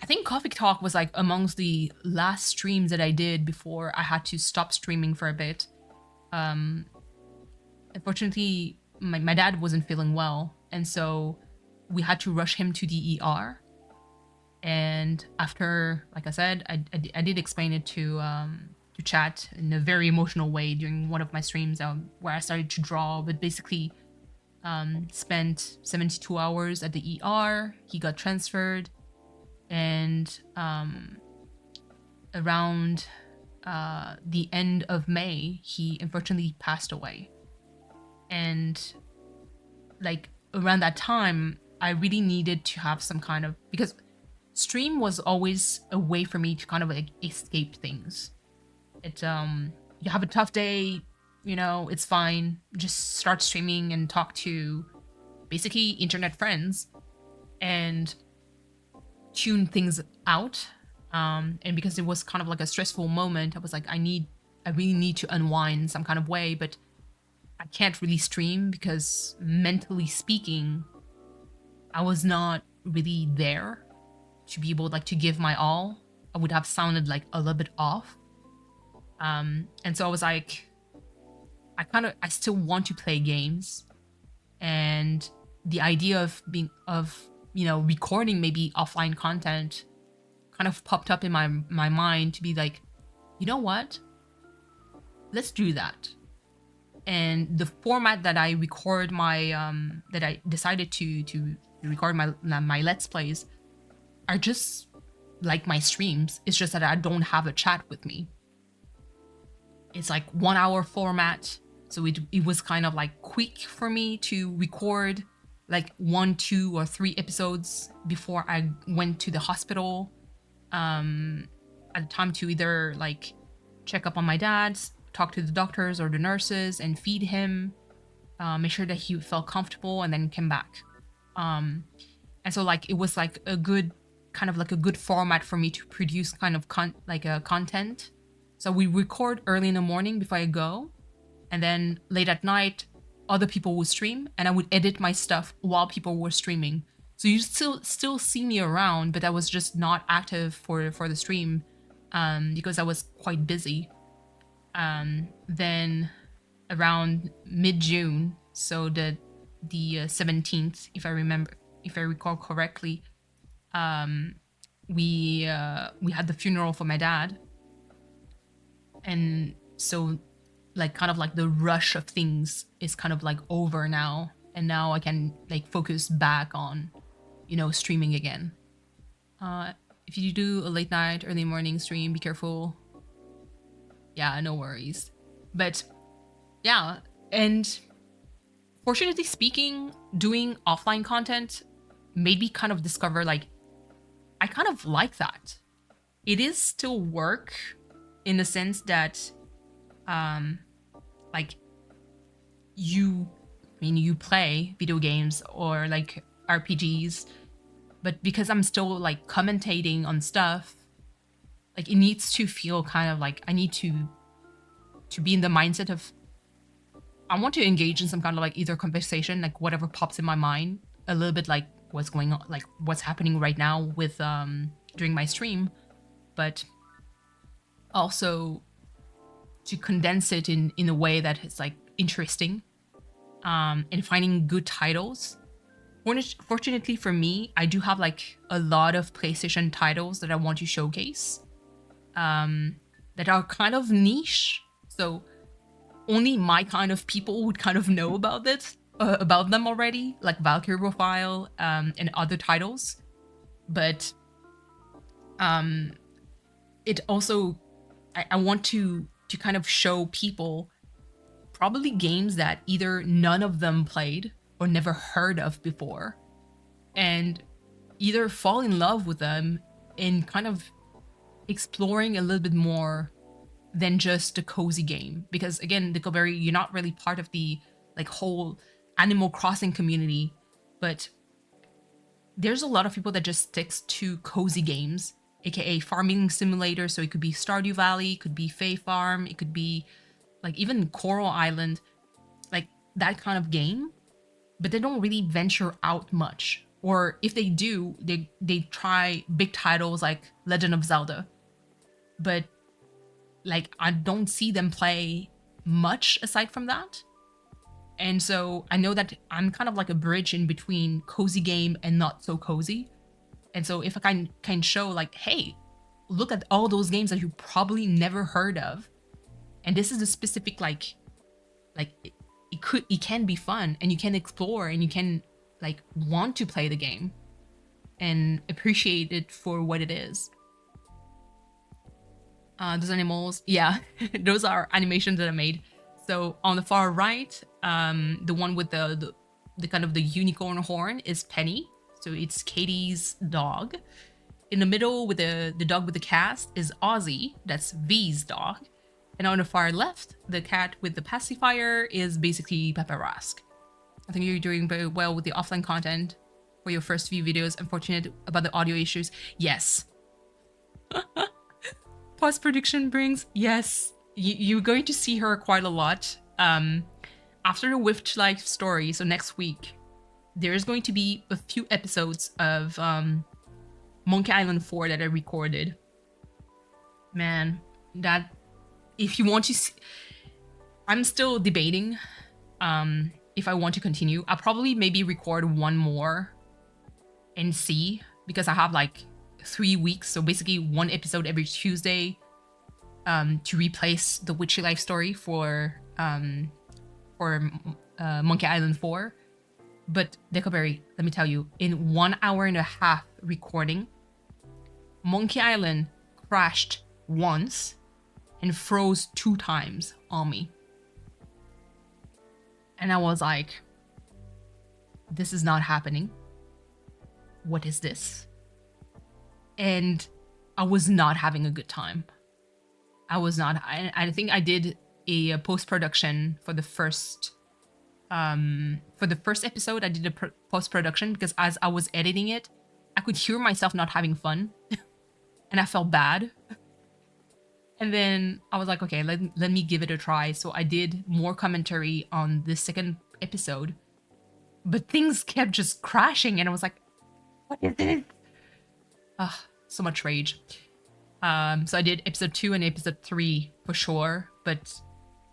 I think Coffee Talk was like amongst the last streams that I did before I had to stop streaming for a bit. Unfortunately, my dad wasn't feeling well, and so we had to rush him to the ER. And after, like I said, I did explain it to chat in a very emotional way during one of my streams, where I started to draw, but basically spent 72 hours at the ER. He got transferred, and around the end of May, he unfortunately passed away. And like around that time, I really needed to have some kind of, because stream was always a way for me to kind of like escape things. It you have a tough day, you know, it's fine, just start streaming and talk to basically internet friends and tune things out. And because it was kind of like a stressful moment, I was like, I really need to unwind some kind of way, but I can't really stream because mentally speaking, I was not really there to be able like to give my all. I would have sounded like a little bit off. And so I was like, I still want to play games. And the idea of recording maybe offline content kind of popped up in my mind to be like, you know what? Let's do that. And the format that I record that I decided to record my Let's Plays are just like my streams. It's just that I don't have a chat with me. It's like 1 hour format. So it was kind of like quick for me to record like 1, 2, or 3 episodes before I went to the hospital. At the time to either like check up on my dad, talk to the doctors or the nurses and feed him, make sure that he felt comfortable, and then come back. And so like it was like a good format for me to produce kind of content. So we record early in the morning before I go, and then late at night other people would stream, and I would edit my stuff while people were streaming. So you still see me around, but I was just not active for the stream because I was quite busy. Then around mid-June, so the 17th, if I recall correctly, we had the funeral for my dad. And so like kind of like the rush of things is kind of like over now, and now I can like focus back on, you know, streaming again. If you do a late night, early morning stream, be careful. Yeah, no worries. But yeah, and fortunately speaking, doing offline content made me kind of discover like I kind of like that. It is still work in the sense that like you play video games or like RPGs, but because I'm still like commentating on stuff, like it needs to feel kind of like I need to be in the mindset of I want to engage in some kind of like either conversation, like whatever pops in my mind, a little bit like what's going on, like what's happening right now with during my stream, but also to condense it in a way that is like interesting, and finding good titles Fortunately for me, I do have like a lot of PlayStation titles that I want to showcase, that are kind of niche. So only my kind of people would kind of know about them already, like Valkyrie Profile, and other titles. But it also, I want to kind of show people probably games that either none of them played or never heard of before, and either fall in love with them in kind of exploring a little bit more than just a cozy game. Because again, Nickelberry, you're not really part of the like whole Animal Crossing community, but there's a lot of people that just sticks to cozy games, aka farming simulator. So it could be Stardew Valley, it could be Fae Farm, it could be like even Coral Island, like that kind of game. But they don't really venture out much. Or if they do, they try big titles like Legend of Zelda. But like I don't see them play much aside from that. And so I know that I'm kind of like a bridge in between cozy game and not so cozy. And so if I can show like, hey, look at all those games that you probably never heard of, and this is a specific like it can be fun, and you can explore, and you can like want to play the game and appreciate it for what it is. Those animals, yeah, those are animations that I made. So on the far right, the one with the kind of the unicorn horn is Penny. So it's Katie's dog. In the middle with the dog with the cast is Ozzy. That's V's dog. And on the far left, the cat with the pacifier is basically Pepper Rask. I think you're doing very well with the offline content for your first few videos. Unfortunate about the audio issues. Yes. Post-production brings, yes. You're going to see her quite a lot. After the Wift Life story, so next week, there's going to be a few episodes of Monkey Island 4 that I recorded. Man, that, if you want to see, I'm still debating if I want to continue. I'll probably maybe record one more and see, because I have like 3 weeks, so basically one episode every Tuesday to replace the Witchy Life story for Monkey Island 4. But Decoberry, let me tell you, in 1 hour and a half recording, Monkey Island crashed once and froze 2 times on me. And I was like, this is not happening. What is this? And I was not having a good time. I was not. I think I did a post-production for the first episode. I did a post-production because as I was editing it, I could hear myself not having fun. And I felt bad. And then I was like, okay, let me give it a try. So I did more commentary on the second episode. But things kept just crashing. And I was like, what is this? So much rage. So I did episode 2 and episode 3 for sure. But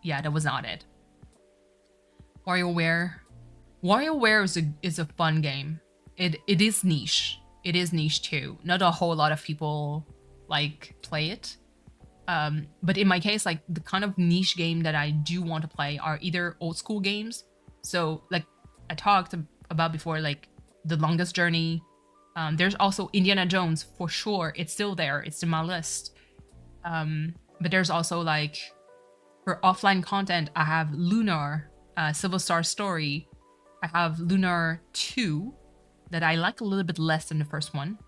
yeah, that was not it. WarioWare is a fun game. It is niche. It is niche too. Not a whole lot of people like play it. But in my case, like the kind of niche game that I do want to play are either old school games. So like I talked about before, like The Longest Journey. There's also Indiana Jones for sure. It's still there. It's in my list. But there's also like for offline content, I have Lunar, Silver Star Story. I have Lunar 2 that I like a little bit less than the first one.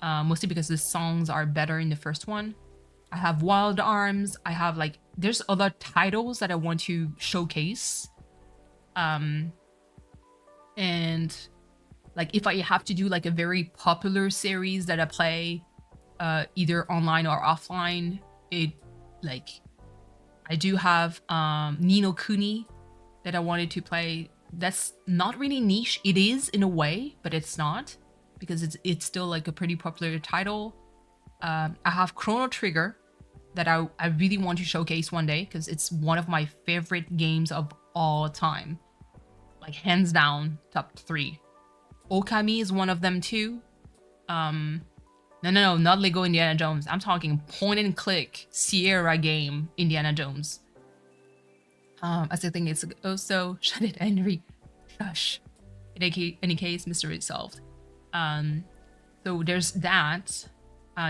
Mostly because the songs are better in the first one. I have Wild Arms. I have like, there's other titles that I want to showcase. And like if I have to do like a very popular series that I play either online or offline, it like I do have Ni no Kuni that I wanted to play. That's not really niche. It is in a way, but it's not, because it's still like a pretty popular title. I have Chrono Trigger that I really want to showcase one day, because it's one of my favorite games of all time. Like hands down, top 3. Okami is one of them too. No, not Lego Indiana Jones. I'm talking point and click Sierra game Indiana Jones. As I think it's also shut it, Henry. Shush. In any case, mystery solved. So there's that.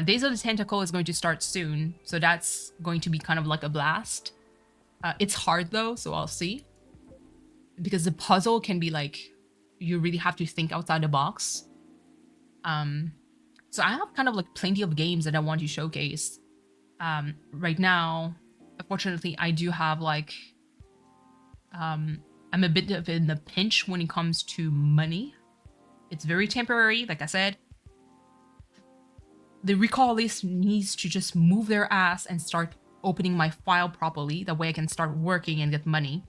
Days of the Tentacle is going to start soon, so that's going to be kind of like a blast. It's hard though, so I'll see. Because the puzzle can be like, you really have to think outside the box. So I have kind of like plenty of games that I want to showcase. Right now, unfortunately, I do have like, I'm a bit of in the pinch when it comes to money. It's very temporary, like I said. The recall list needs to just move their ass and start opening my file properly. That way I can start working and get money.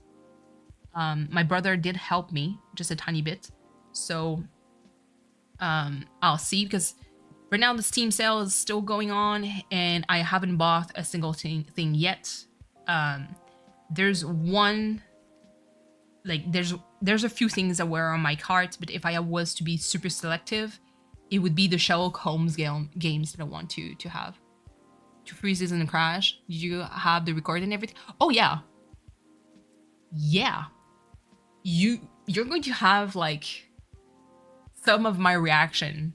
My brother did help me just a tiny bit. So I'll see, because right now the Steam sale is still going on and I haven't bought a single thing yet. There's one, like there's a few things that were on my cart, but if I was to be super selective, it would be the Sherlock Holmes games that I want to have. To Freezes and Crash. Did you have the record and everything? Oh yeah. Yeah. You're going to have like some of my reaction.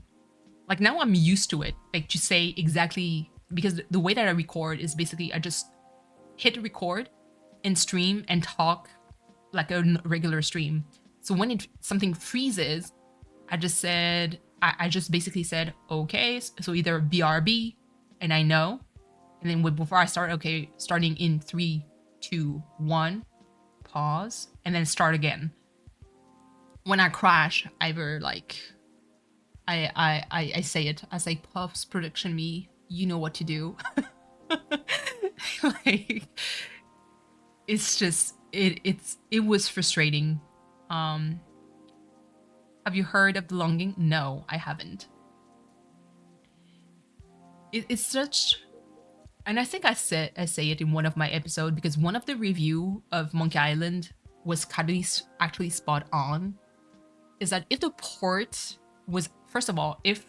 Like now I'm used to it. Like to say exactly, because the way that I record is basically I just hit record and stream and talk like a regular stream. So when something freezes, I just basically said, okay, so either BRB, and I know. And then before I start, okay, starting in 3, 2, 1, pause, and then start again. When I crash, either like, I say it, I say, post production me, you know what to do. Like, it's just, it was frustrating. Have you heard of The Longing? No, I haven't. It's such, and I think I say it in one of my episodes, because one of the review of Monkey Island was actually spot on. Is that if the port was, first of all, if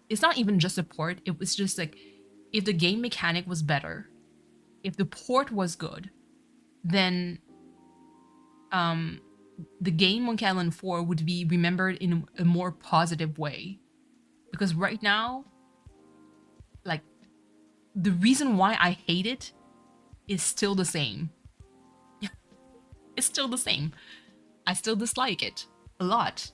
it's not even just a port, it was just like, if the game mechanic was better, if the port was good, then the game Monkey Island 4 would be remembered in a more positive way. Because right now, like, the reason why I hate it is still the same. It's still the same. I still dislike it a lot.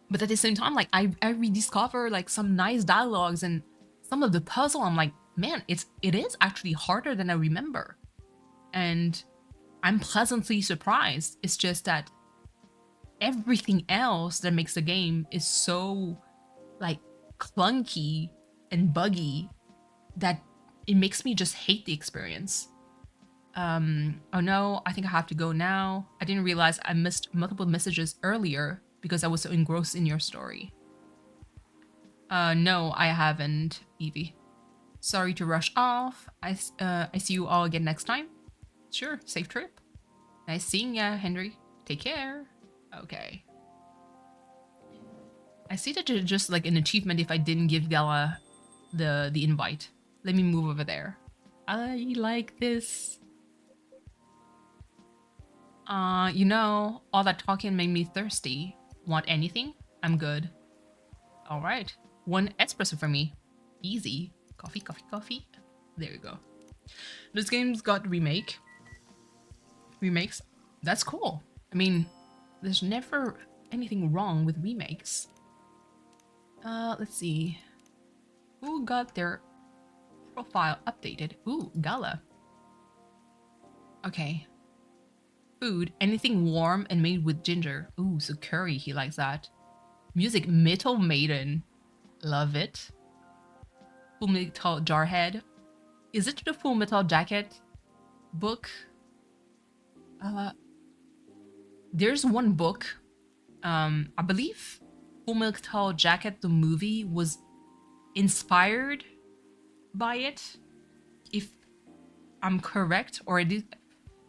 But at the same time, like, I rediscover like some nice dialogues and some of the puzzle. I'm like, man, it is actually harder than I remember. And I'm pleasantly surprised. It's just that everything else that makes the game is so like clunky and buggy that it makes me just hate the experience. Oh no, I think I have to go now. I didn't realize I missed multiple messages earlier because I was so engrossed in your story. No, I haven't, Evie. Sorry to rush off. I see you all again next time. Sure, safe trip. Nice seeing ya, Henry. Take care. Okay. I see that it's just like an achievement if I didn't give Gala the invite. Let me move over there. I like this. You know, all that talking made me thirsty. Want anything? I'm good. All right. 1 espresso for me. Easy. Coffee, coffee, coffee. There you go. This game's got remakes. That's cool. I mean, there's never anything wrong with remakes. Let's see. Who got their profile updated? Ooh, Gala. Okay. Food, anything warm and made with ginger. Ooh, so curry, he likes that. Music, Metal Maiden. Love it. Full Metal Jarhead. Is it the Full Metal Jacket book? There's one book. I believe Full Metal Jacket, the movie, was inspired by it. If I'm correct, or it is,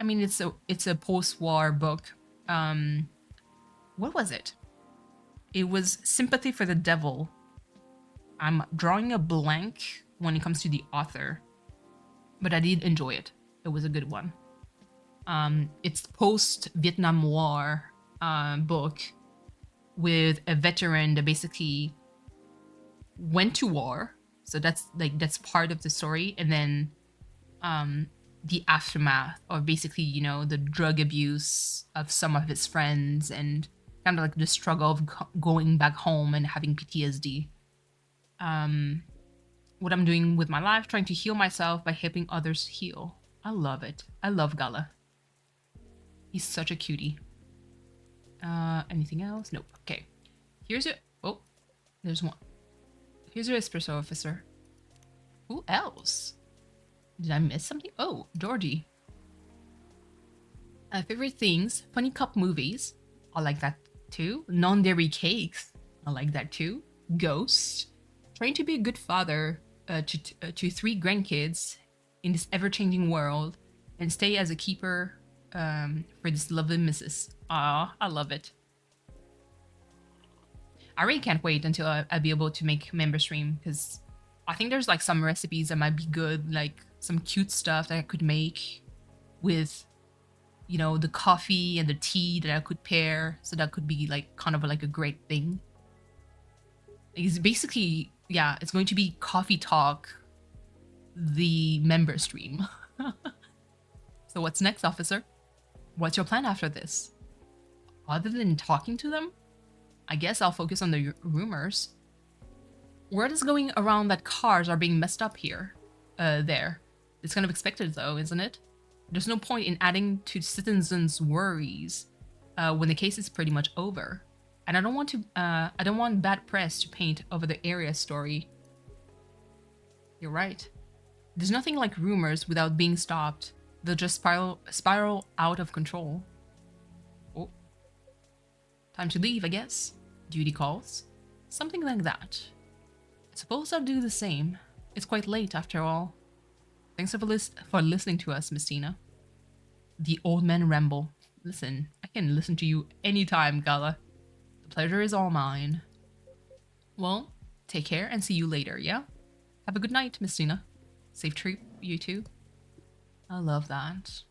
I mean, it's a post-war book. What was it? It was Sympathy for the Devil. I'm drawing a blank when it comes to the author, but I did enjoy it. It was a good one. It's post-Vietnam War book with a veteran that basically went to war. So that's part of the story, and then the aftermath, or basically, you know, the drug abuse of some of his friends, and kind of like the struggle of going back home and having PTSD. What I'm doing with my life, trying to heal myself by helping others heal. I love it. I love Gala. He's such a cutie. Anything else? Nope. Okay. Here's your... Oh, there's one. Here's your espresso officer. Who else? Did I miss something? Oh, Georgie. Favorite things. Funny cup movies. I like that too. Non-dairy cakes. I like that too. Ghosts. Trying to be a good father to 3 grandkids in this ever-changing world, and stay as a keeper for this lovely missus. Ah, I love it. I really can't wait until I'll be able to make member stream, because I think there's like some recipes that might be good, like some cute stuff that I could make with, you know, the coffee and the tea that I could pair. So that could be like kind of like a great thing. It's basically, yeah, it's going to be coffee talk, the member stream. So what's next, officer? What's your plan after this? Other than talking to them, I guess I'll focus on the rumors. Word is going around that cars are being messed up here. There. It's kind of expected though, isn't it? There's no point in adding to citizens' worries when the case is pretty much over. And I don't want bad press to paint over the area story. You're right. There's nothing like rumors without being stopped. They'll just spiral out of control. Oh. Time to leave, I guess. Duty calls. Something like that. I suppose I'll do the same. It's quite late after all. Thanks for listening to us, Miss Tina. The old man ramble. Listen, I can listen to you anytime, Gala. The pleasure is all mine. Well, take care and see you later, yeah? Have a good night, Miss Tina. Safe trip, you too. I love that.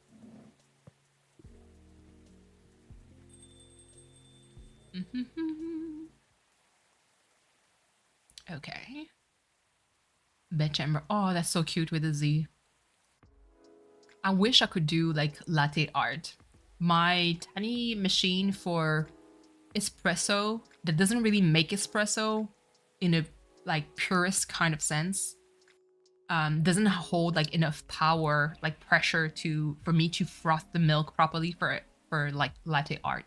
Okay. Bedchamber. Oh, that's so cute with a Z. I wish I could do like latte art. My tiny machine for espresso that doesn't really make espresso in a like purist kind of sense doesn't hold like enough power, like pressure for me to froth the milk properly for like latte art.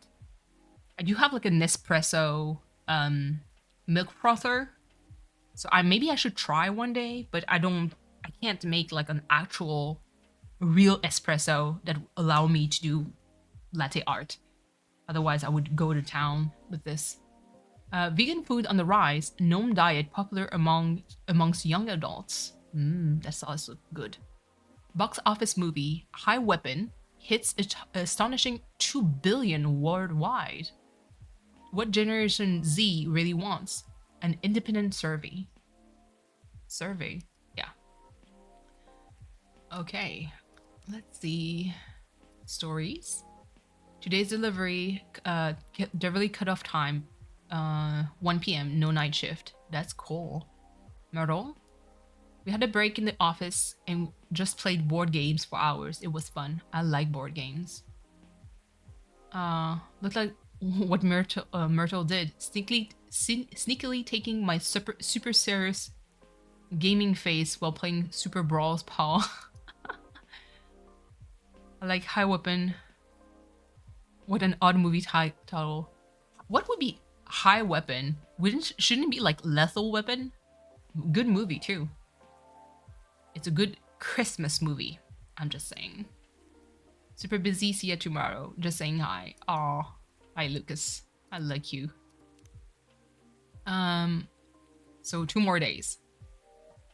I do have like a Nespresso milk frother, so maybe I should try one day, but I can't make like an actual real espresso that allow me to do latte art. Otherwise I would go to town with this. Vegan food on the rise. Gnome diet popular amongst young adults. That's also good. Box office movie High Weapon hits astonishing 2 billion worldwide. What Generation Z really wants? An independent survey. Yeah. Okay. Let's see. Stories. Today's delivery cutoff time 1 p.m. no night shift. That's cool. Myrtle. We had a break in the office and just played board games for hours. It was fun. I like board games. Looked like what Myrtle did. Sneakily taking my super serious gaming face while playing Super Brawl's Paw. I like High Weapon. What an odd movie title. What would be High Weapon? Shouldn't it be like Lethal Weapon? Good movie too. It's a good Christmas movie. I'm just saying. Super busy. See you tomorrow. Just saying hi. Aw. Hi, Lucas. I like you. So 2 more days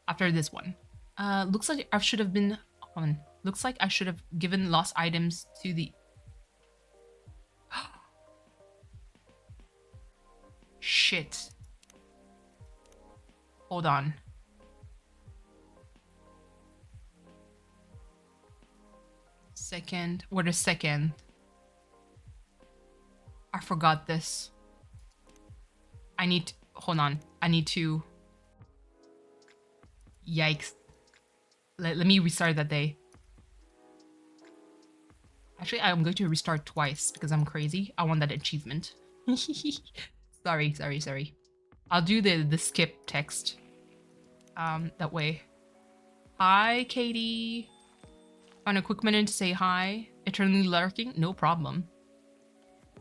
after this one. Looks like I should have been. Looks like I should have given lost items to the. shit. Hold on. Second. What is second? I forgot this. I need to, hold on. I need to. Yikes. Let me restart that day. Actually, I'm going to restart twice because I'm crazy. I want that achievement. Sorry. I'll do the skip text. That way. Hi, Katie. Find a quick minute to say hi. Eternally lurking? No problem.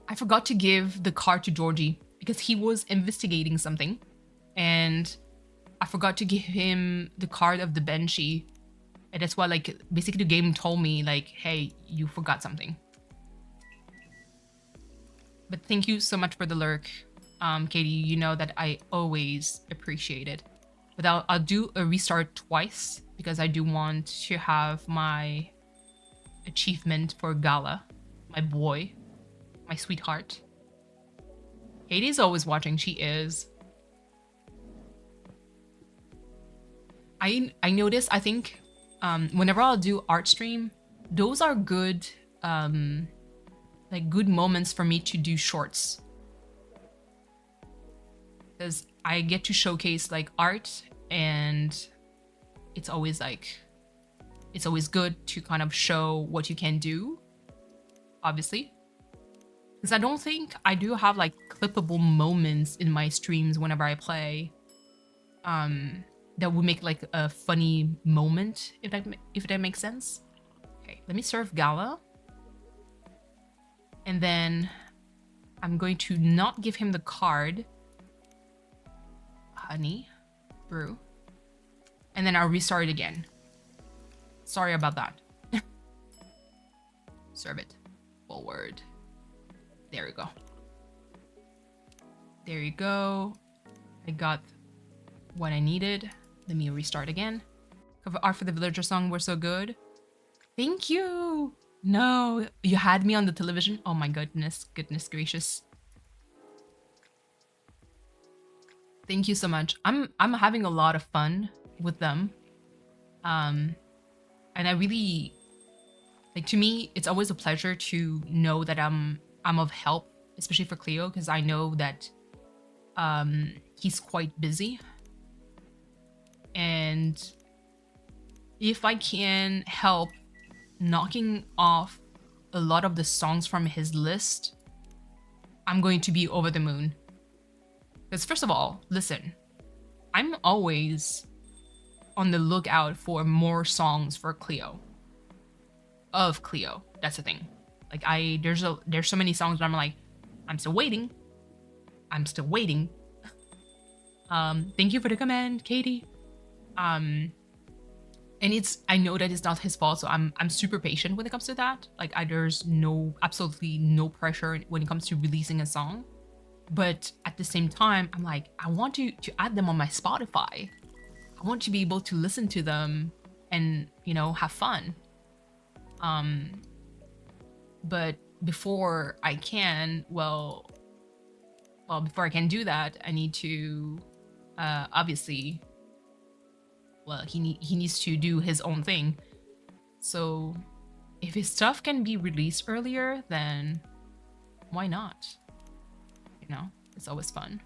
I forgot to give the card to Georgie because he was investigating something. And I forgot to give him the card of the Banshee. And that's why, like, basically the game told me, like, hey, you forgot something. But thank you so much for the lurk, Katie. You know that I always appreciate it. But I'll do a restart twice because I do want to have my achievement for Gala, my boy, my sweetheart. Katie's always watching. She is. I notice. I think whenever I'll do art stream, those are good, like good moments for me to do shorts. Because I get to showcase like art, and it's always good to kind of show what you can do, obviously. Because I don't think I do have like clippable moments in my streams whenever I play, that would make like a funny moment, if that makes sense. Okay, let me serve Gala. And then I'm going to not give him the card. Honey, brew. And then I'll restart it again. Sorry about that. Serve it. Forward. There we go. There you go. I got what I needed. Let me restart again. Cover art for the villager song were so good. Thank you. No, you had me on the television. Oh my goodness gracious. Thank you so much. I'm having a lot of fun with them. And I really, like, to me, it's always a pleasure to know that I'm of help, especially for Cleo, because I know that he's quite busy. And if I can help knocking off a lot of the songs from his list, I'm going to be over the moon. Because first of all, listen, I'm always on the lookout for more songs for Cleo. Of Cleo, that's the thing. Like there's so many songs where I'm like, I'm still waiting. Thank you for the comment, Katie. And I know that it's not his fault, so I'm super patient when it comes to that. Like there's absolutely no pressure when it comes to releasing a song. But at the same time, I'm like, I want to add them on my Spotify. I want to be able to listen to them and, you know, have fun. But before I can, before I can do that, I need to, obviously, he needs to do his own thing. So if his stuff can be released earlier, then why not? You know, it's always fun.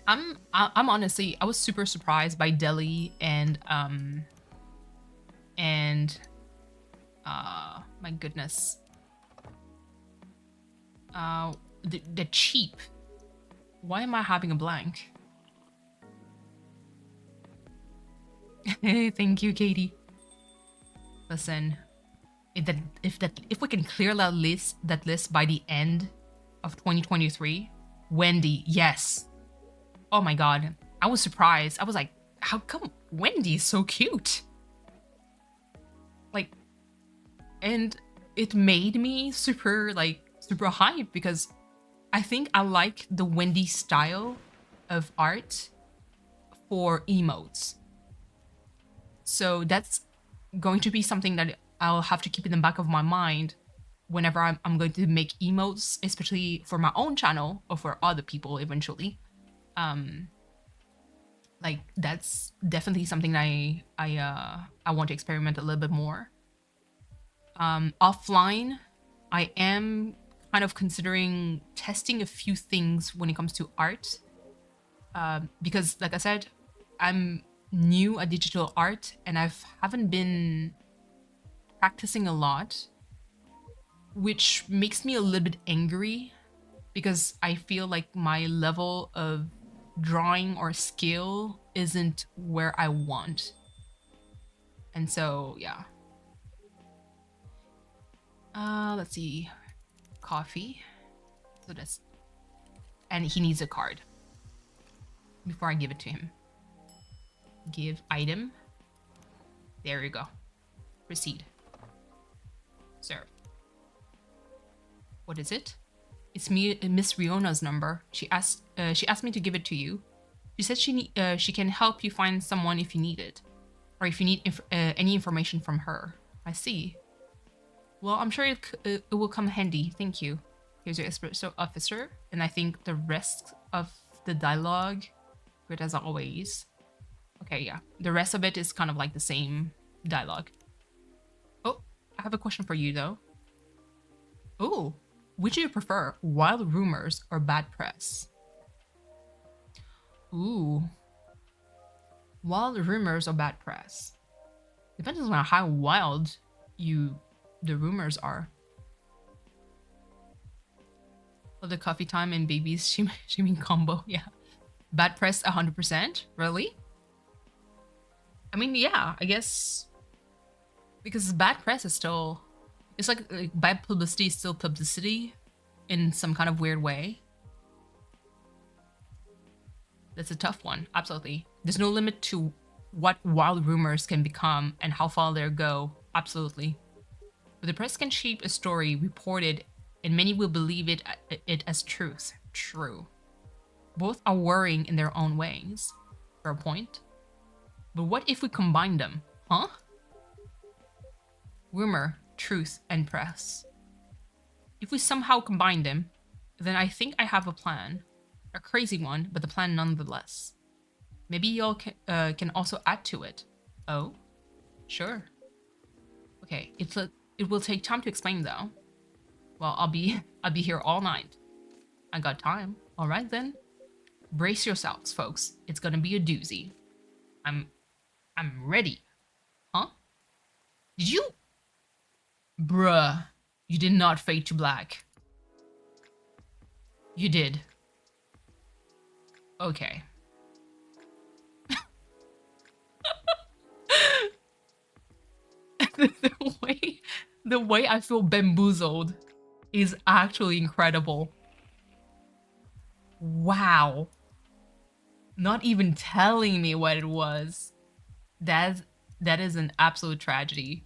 I'm honestly, I was super surprised by Deli and my goodness, the cheap. Why am I having a blank? Thank you, Katie. Listen, if we can clear that list by the end of 2023, Wendy, yes. Oh my god, I was surprised. I was like, how come Wendy is so cute? Like, and it made me super hyped because I think I like the Wendy style of art for emotes. So that's going to be something that I'll have to keep in the back of my mind whenever I'm going to make emotes, especially for my own channel or for other people eventually. Like that's definitely something I want to experiment a little bit more. Offline, I am kind of considering testing a few things when it comes to art. Because like I said, I'm new at digital art and haven't been practicing a lot, which makes me a little bit angry because I feel like my level of drawing or skill isn't where I want. And so, yeah. Let's see. Coffee. So that's... And he needs a card before I give it to him. Give item. There you go. Proceed. Serve. What is it? It's me, Miss Riona's number. She asked me to give it to you. She said she can help you find someone if you need it, or if you need any information from her. I see. Well, I'm sure it will come handy. Thank you. Here's your espresso officer, and I think the rest of the dialogue, good as always. Okay, yeah. The rest of it is kind of like the same dialogue. Oh, I have a question for you though. Oh, which do you prefer, wild rumors or bad press? Ooh. Wild rumors or bad press? Depends on how wild the rumors are. Oh, the coffee time and babies shimmy combo, yeah. Bad press 100%? Really? I mean, yeah, I guess because bad press is still, it's like bad publicity is still publicity in some kind of weird way. That's a tough one, absolutely. There's no limit to what wild rumors can become and how far they'll go, absolutely. But the press can shape a story reported, and many will believe it as truth. True. Both are worrying in their own ways. Fair point. But what if we combine them? Huh? Rumor, truth, and press. If we somehow combine them, then I think I have a plan. A crazy one, but the plan nonetheless. Maybe y'all can also add to it. Oh? Sure. Okay, it will take time to explain though. Well, I'll be here all night. I got time. All right then. Brace yourselves, folks. It's gonna be a doozy. I'm ready. Huh? Did you? Bruh, you did not fade to black. You did. Okay. the way I feel bamboozled is actually incredible. Wow. Not even telling me what it was. That is an absolute tragedy.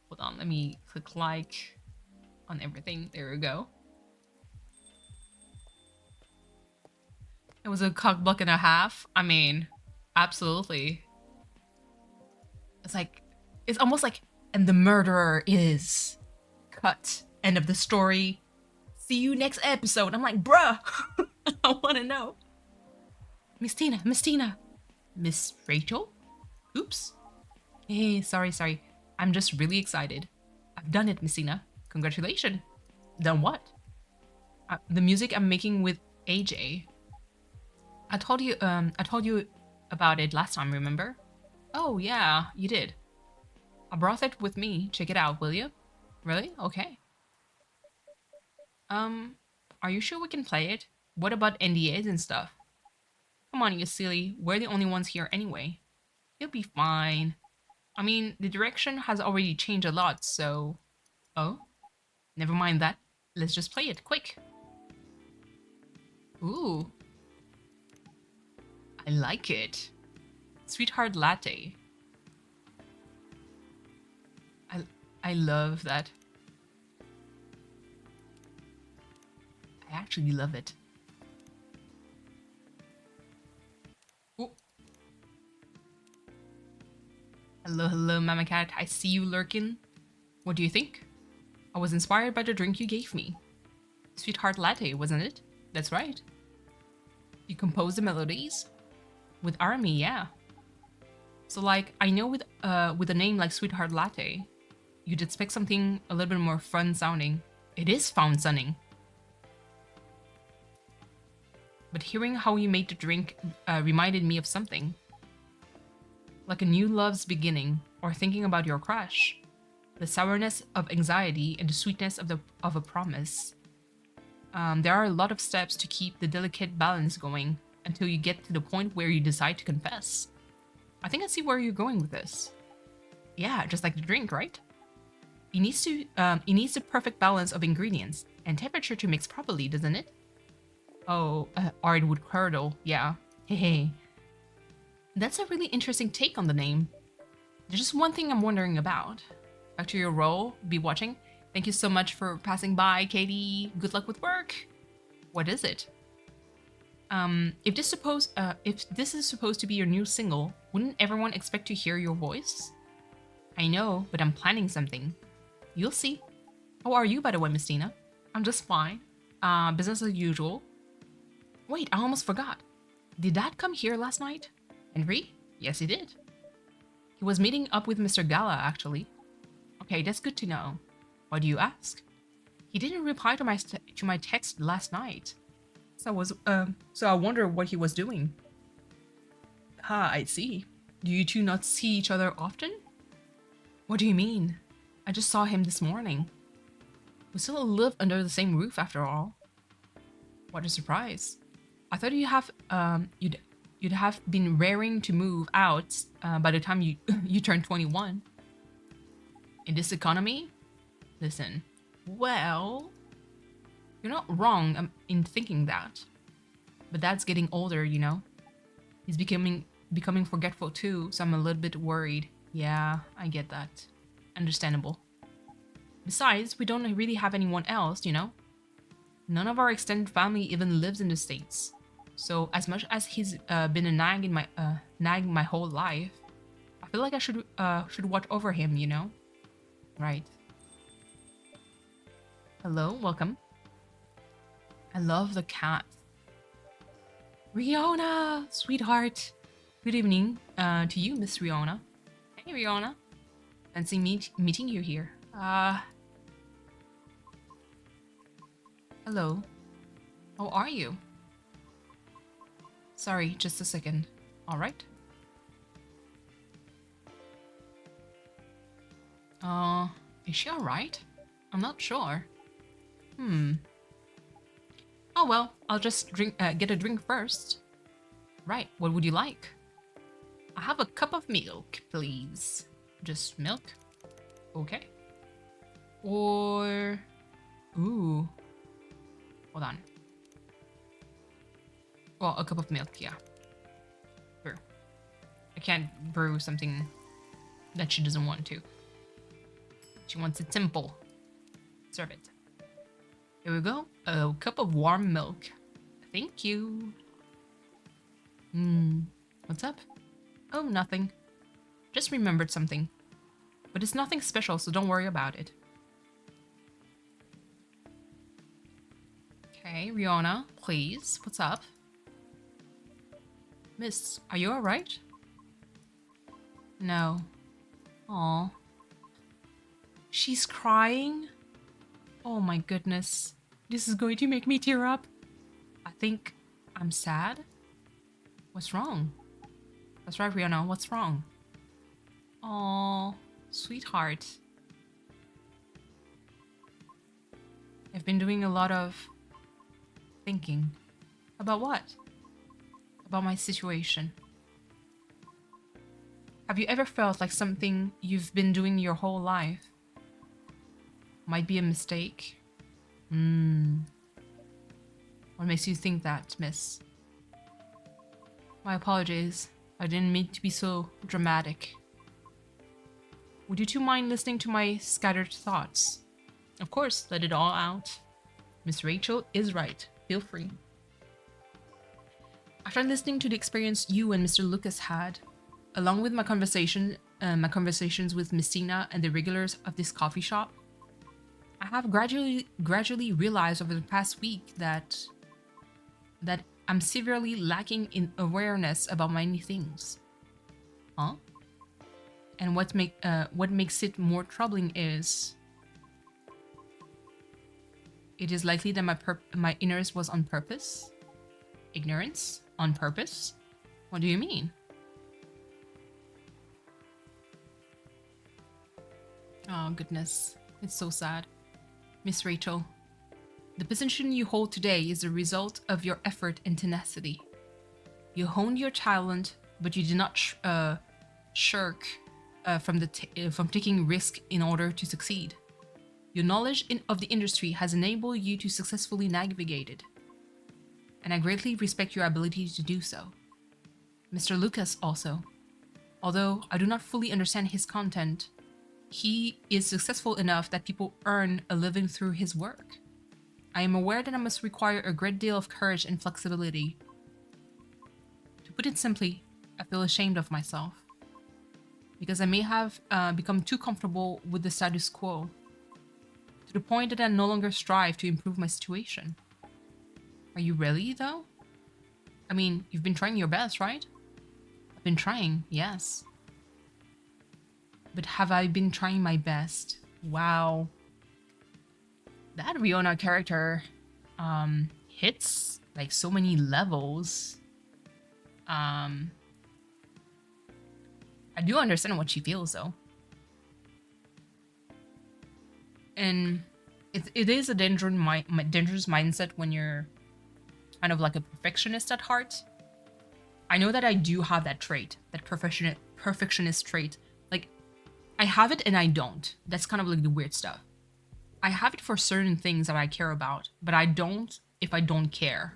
Hold on, let me click like on everything. There we go. It was a cock block and a half. I mean, absolutely. It's like, it's almost like, and the murderer is cut. End of the story. See you next episode. I'm like, bruh, I want to know. Miss Tina. Miss Rachel? Oops. Hey, sorry. I'm just really excited. I've done it, Miss Tina. Congratulations. Done what? The music I'm making with AJ. I told you about it last time, remember? Oh yeah, you did. I brought it with me. Check it out, will you? Really? Okay. Are you sure we can play it? What about NDAs and stuff? Come on, you silly. We're the only ones here anyway. You'll be fine. I mean, the direction has already changed a lot, so... Oh? Never mind that. Let's just play it, quick. Ooh. I like it. Sweetheart latte. I love that. I actually love it. Ooh. Hello, Mama Cat. I see you lurking. What do you think? I was inspired by the drink you gave me. Sweetheart latte, wasn't it? That's right. You compose the melodies? With Army, yeah. So like, I know with a name like Sweetheart Latte, you'd expect something a little bit more fun sounding. It is fun sounding. But hearing how you made the drink reminded me of something. Like a new love's beginning, or thinking about your crush. The sourness of anxiety and the sweetness of a promise. There are a lot of steps to keep the delicate balance going until you get to the point where you decide to confess. I think I see where you're going with this. Yeah, just like the drink, right? It needs the perfect balance of ingredients and temperature to mix properly, doesn't it? Oh, or it would curdle, yeah. Hey. That's a really interesting take on the name. There's just one thing I'm wondering about. Back to your role, be watching. Thank you so much for passing by, Katie. Good luck with work. What is it? If this is supposed to be your new single, wouldn't everyone expect to hear your voice? I know, but I'm planning something. You'll see. How are you, by the way, Miss Tina? I'm just fine. Business as usual. Wait, I almost forgot. Did Dad come here last night? Henry? Yes, he did. He was meeting up with Mr. Gala, actually. Okay, that's good to know. Why do you ask? He didn't reply to my text last night. So I wonder what he was doing. Ah, I see. Do you two not see each other often? What do you mean? I just saw him this morning. We still live under the same roof after all. What a surprise. I thought you'd have been raring to move out by the time you turned 21. In this economy? Listen, well, you're not wrong in thinking that. But Dad's getting older, you know? He's becoming forgetful too, so I'm a little bit worried. Yeah, I get that. Understandable. Besides, we don't really have anyone else, you know? None of our extended family even lives in the States. So as much as he's been a nag in my whole life, I feel like I should watch over him, you know? Right. Hello, welcome. I love the cat. Riona, sweetheart. Good evening to you, Miss Riona. Hey, Riona. Fancy meeting you here. Hello. How are you? Sorry, just a second. All right. Is she all right? I'm not sure. Oh well, I'll just get a drink first. Right, what would you like? I have a cup of milk, please. Just milk? Okay. Or... Ooh. Hold on. Well, a cup of milk, yeah. Brew. I can't brew something that she doesn't want to. She wants it simple. Serve it. Here we go. A cup of warm milk. Thank you. What's up? Oh, nothing. Just remembered something. But it's nothing special, so don't worry about it. Okay, Riona, please. What's up? Miss, are you alright? No. Aw. She's crying? Oh my goodness. This is going to make me tear up. I think I'm sad. What's wrong? That's right, Rihanna. What's wrong? Oh, sweetheart. I've been doing a lot of thinking. About what? About my situation. Have you ever felt like something you've been doing your whole life might be a mistake? What makes you think that, miss? My apologies. I didn't mean to be so dramatic. Would you two mind listening to my scattered thoughts? Of course, let it all out. Miss Rachel is right. Feel free. After listening to the experience you and Mr. Lucas had, along with my conversations with Miss Tina and the regulars of this coffee shop, I have gradually realized over the past week that I'm severely lacking in awareness about many things. Huh? And what makes it more troubling is it is likely that my ignorance was on purpose. Ignorance on purpose? What do you mean? Oh goodness, it's so sad. Miss Rachel, the position you hold today is the result of your effort and tenacity. You honed your talent, but you did not shirk from taking risk in order to succeed. Your knowledge of the industry has enabled you to successfully navigate it, and I greatly respect your ability to do so. Mr. Lucas also. Although I do not fully understand his content, he is successful enough that people earn a living through his work. I am aware that I must require a great deal of courage and flexibility. To put it simply, I feel ashamed of myself, because I may have become too comfortable with the status quo, to the point that I no longer strive to improve my situation. Are you really, though? I mean, you've been trying your best, right? I've been trying, yes. But have I been trying my best? Wow. That Riona character hits like so many levels. I do understand what she feels though. And it is a dangerous mindset when you're kind of like a perfectionist at heart. I know that I do have that trait, that perfectionist trait. Like, I have it and I don't. That's kind of like the weird stuff. I have it for certain things that I care about, but I don't if I don't care.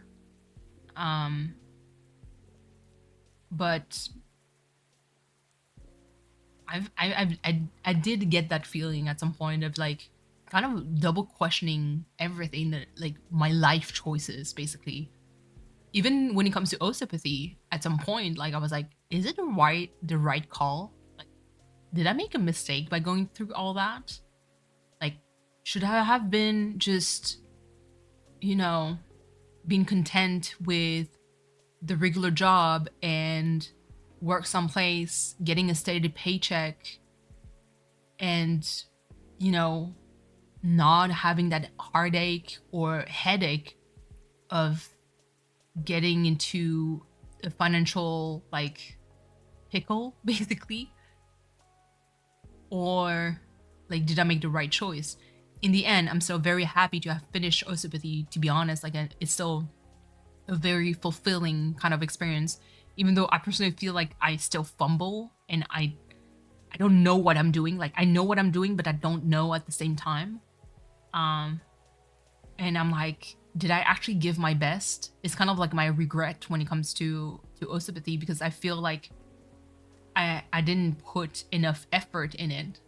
But I did get that feeling at some point of like kind of double questioning everything, that like my life choices basically. Even when it comes to osteopathy, at some point, like I was like, is it the right call? Like, did I make a mistake by going through all that? Like, should I have been just, being content with the regular job and work someplace, getting a steady paycheck, and, not having that heartache or headache of getting into a financial like pickle basically? Or like, did I make the right choice? In the end, I'm still very happy to have finished osteopathy, to be honest. Like, it's still a very fulfilling kind of experience, even though I personally feel like I still fumble and I don't know what I'm doing. Like, I know what I'm doing, but I don't know at the same time. And I'm like, did I actually give my best? It's kind of like my regret when it comes to osteopathy, because I feel like I didn't put enough effort in it.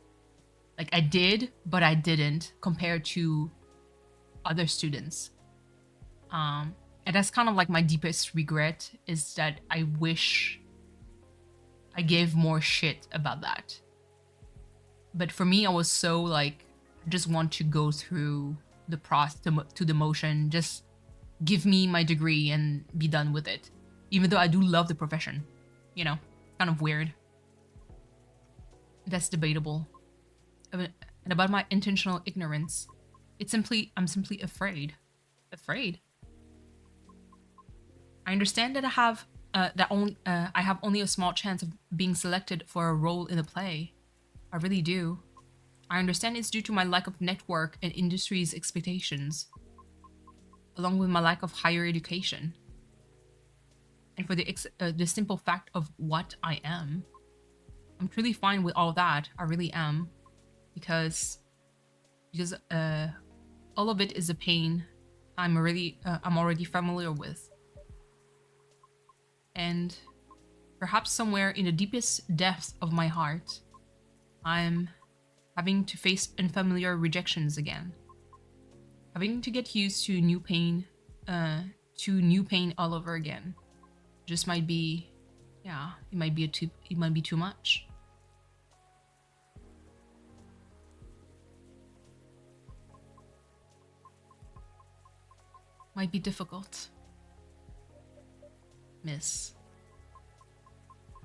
Like, I did, but I didn't compared to other students. And that's kind of like my deepest regret, is that I wish I gave more shit about that. But for me, I was so like, I just want to go through the process to the motion, just give me my degree and be done with it. Even though I do love the profession, kind of weird. That's debatable. And about my intentional ignorance, I'm simply afraid. Afraid. I understand that I have only a small chance of being selected for a role in a play. I really do. I understand it's due to my lack of network and industry's expectations, along with my lack of higher education, and for the simple fact of what I am. I'm truly fine with all that. I really am, because all of it is a pain I'm already familiar with, and perhaps somewhere in the deepest depths of my heart, I'm having to face unfamiliar rejections again, having to get used to new pain all over again. Just might be, it might be too much. Might be difficult. Miss.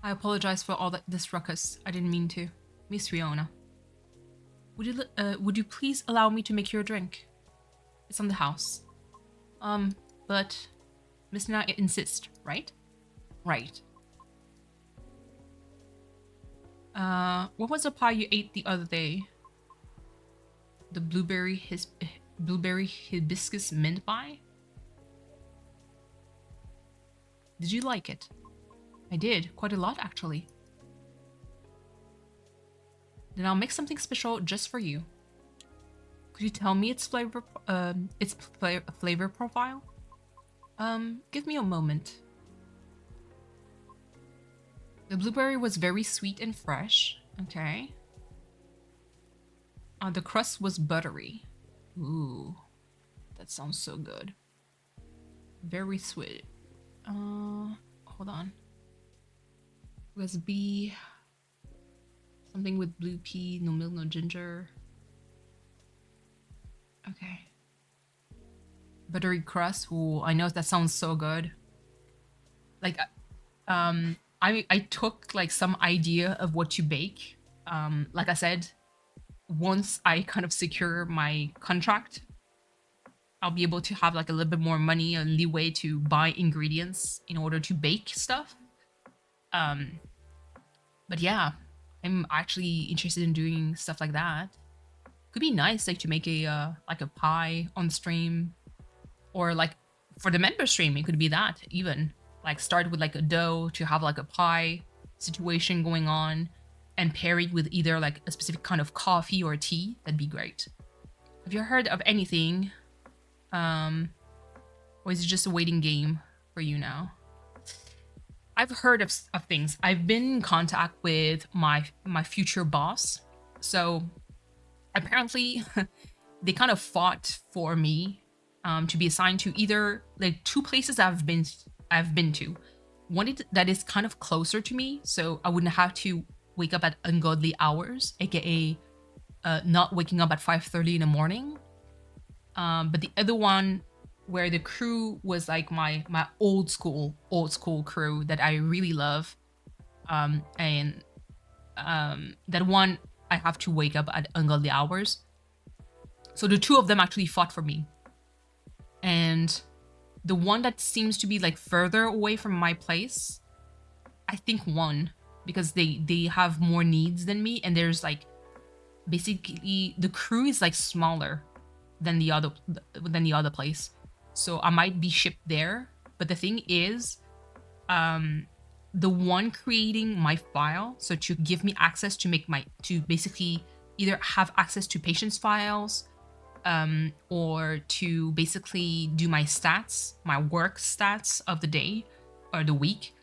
I apologize for all this ruckus. I didn't mean to. Miss Fiona. Would you please allow me to make you a drink? It's on the house. But Miss Nina insists, right? Right. What was the pie you ate the other day? The blueberry hibiscus mint pie? Did you like it? I did, quite a lot actually. Then I'll make something special just for you. Could you tell me its flavor profile? Give me a moment. The blueberry was very sweet and fresh. Okay. The crust was buttery. Ooh, that sounds so good. Very sweet. Hold on. Was B something with blue pea, no milk, no ginger. Okay. Buttery crust. Ooh, I know that sounds so good. Like, I took like some idea of what to bake. Like I said, once I kind of secure my contract, I'll be able to have like a little bit more money and leeway to buy ingredients in order to bake stuff. But yeah, I'm actually interested in doing stuff like that. Could be nice, like to make a pie on stream, or like for the member stream, it could be that even like start with like a dough to have like a pie situation going on, and pair it with either like a specific kind of coffee or tea. That'd be great. Have you heard of anything? Or is it just a waiting game for you now? I've heard of things. I've been in contact with my future boss. So apparently they kind of fought for me to be assigned to either like two places I've been to. One that is kind of closer to me, so I wouldn't have to wake up at ungodly hours, aka not waking up at 5:30 in the morning. But the other one where the crew was like my old school crew that I really love, and that one I have to wake up at ungodly hours. So the two of them actually fought for me, and the one that seems to be like further away from my place, I think won because they have more needs than me, and there's like basically the crew is like smaller than the other place, so I might be shipped there. But the thing is, the one creating my file, so to give me access to basically either have access to patients' files, or to basically do my stats, my work stats of the day or the week,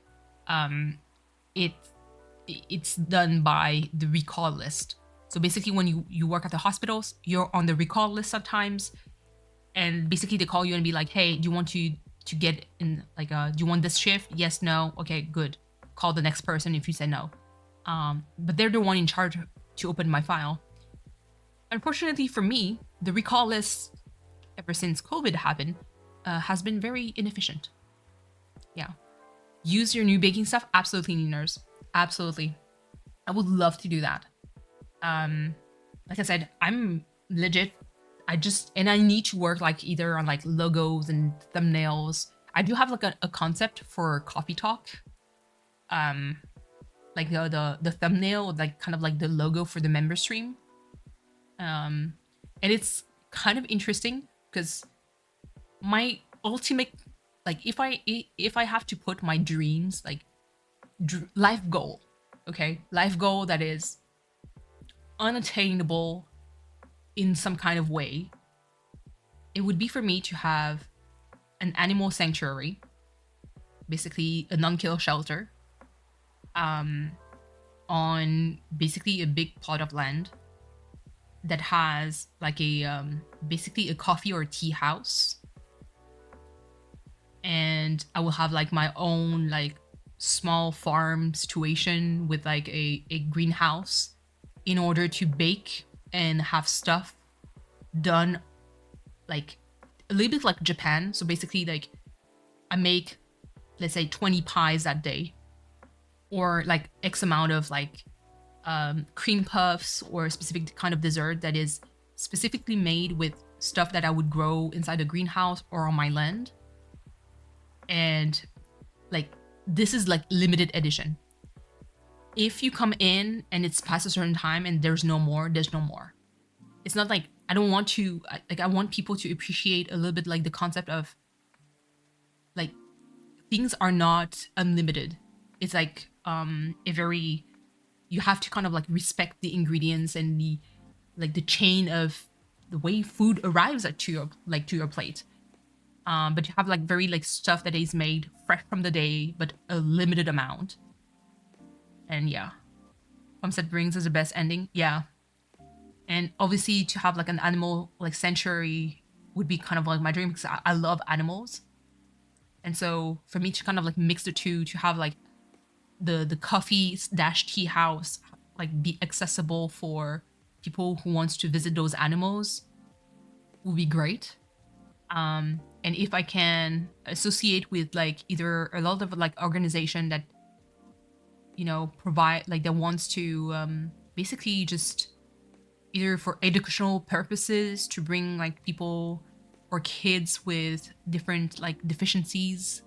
it's done by the recall list. So basically when you work at the hospitals, you're on the recall list sometimes, and basically they call you and be like, hey, do you want to get in, like, do you want this shift? Yes, no, okay, good. Call the next person if you say no. But they're the one in charge to open my file. Unfortunately for me, the recall list, ever since COVID happened, has been very inefficient. Yeah. Use your new baking stuff? Absolutely, Niners. Absolutely. I would love to do that. Like I said, I'm legit. I need to work like either on like logos and thumbnails. I do have like a concept for Coffee Talk. Like the thumbnail, like kind of like the logo for the member stream. And it's kind of interesting because my ultimate, like if I have to put my dreams, like life goal, okay, life goal that is unattainable in some kind of way, it would be for me to have an animal sanctuary, basically a non-kill shelter, on basically a big plot of land that has like a basically a coffee or tea house, and I will have like my own like small farm situation with like a greenhouse in order to bake and have stuff done like a little bit like Japan. So basically, like I make, let's say, 20 pies that day, or like X amount of like cream puffs or a specific kind of dessert that is specifically made with stuff that I would grow inside a greenhouse or on my land. And like this is like limited edition. If you come in and it's past a certain time and there's no more, there's no more. It's not like I don't want to, like I want people to appreciate a little bit like the concept of like things are not unlimited. It's like a very, you have to kind of like respect the ingredients and the like the chain of the way food arrives at to your plate. But you have like very like stuff that is made fresh from the day, but a limited amount. And yeah, Homestead Brings is the best ending. Yeah, and obviously to have like an animal like sanctuary would be kind of like my dream because I love animals. And so for me to kind of like mix the two, to have like the coffee dash tea house like be accessible for people who wants to visit those animals would be great. And if I can associate with like either a lot of like organization that, you know, provide like that wants to basically just either for educational purposes to bring like people or kids with different like deficiencies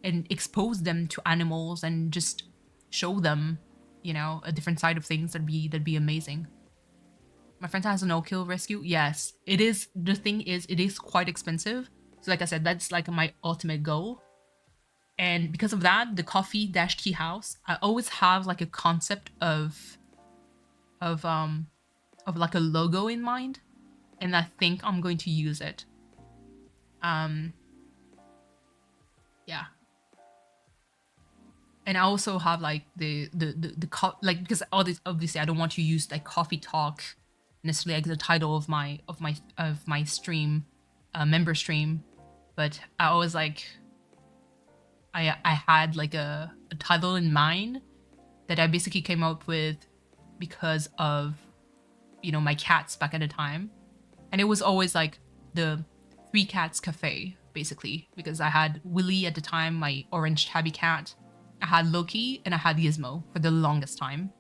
and expose them to animals and just show them, you know, a different side of things, that'd be amazing. My friend has a no-kill rescue. Yes, it is. The thing is, it is quite expensive. So like I said, that's like my ultimate goal. And because of that, the coffee dash tea house, I always have like a concept of like a logo in mind, and I think I'm going to use it. Yeah. And I also have like the like, because all this, obviously I don't want to use like coffee talk necessarily like the title of my stream, member stream, but I always like I had like a title in mind that I basically came up with because of, you know, my cats back at the time. And it was always like the Three Cats Cafe, basically, because I had Willy at the time, my orange tabby cat. I had Loki and I had Gizmo for the longest time.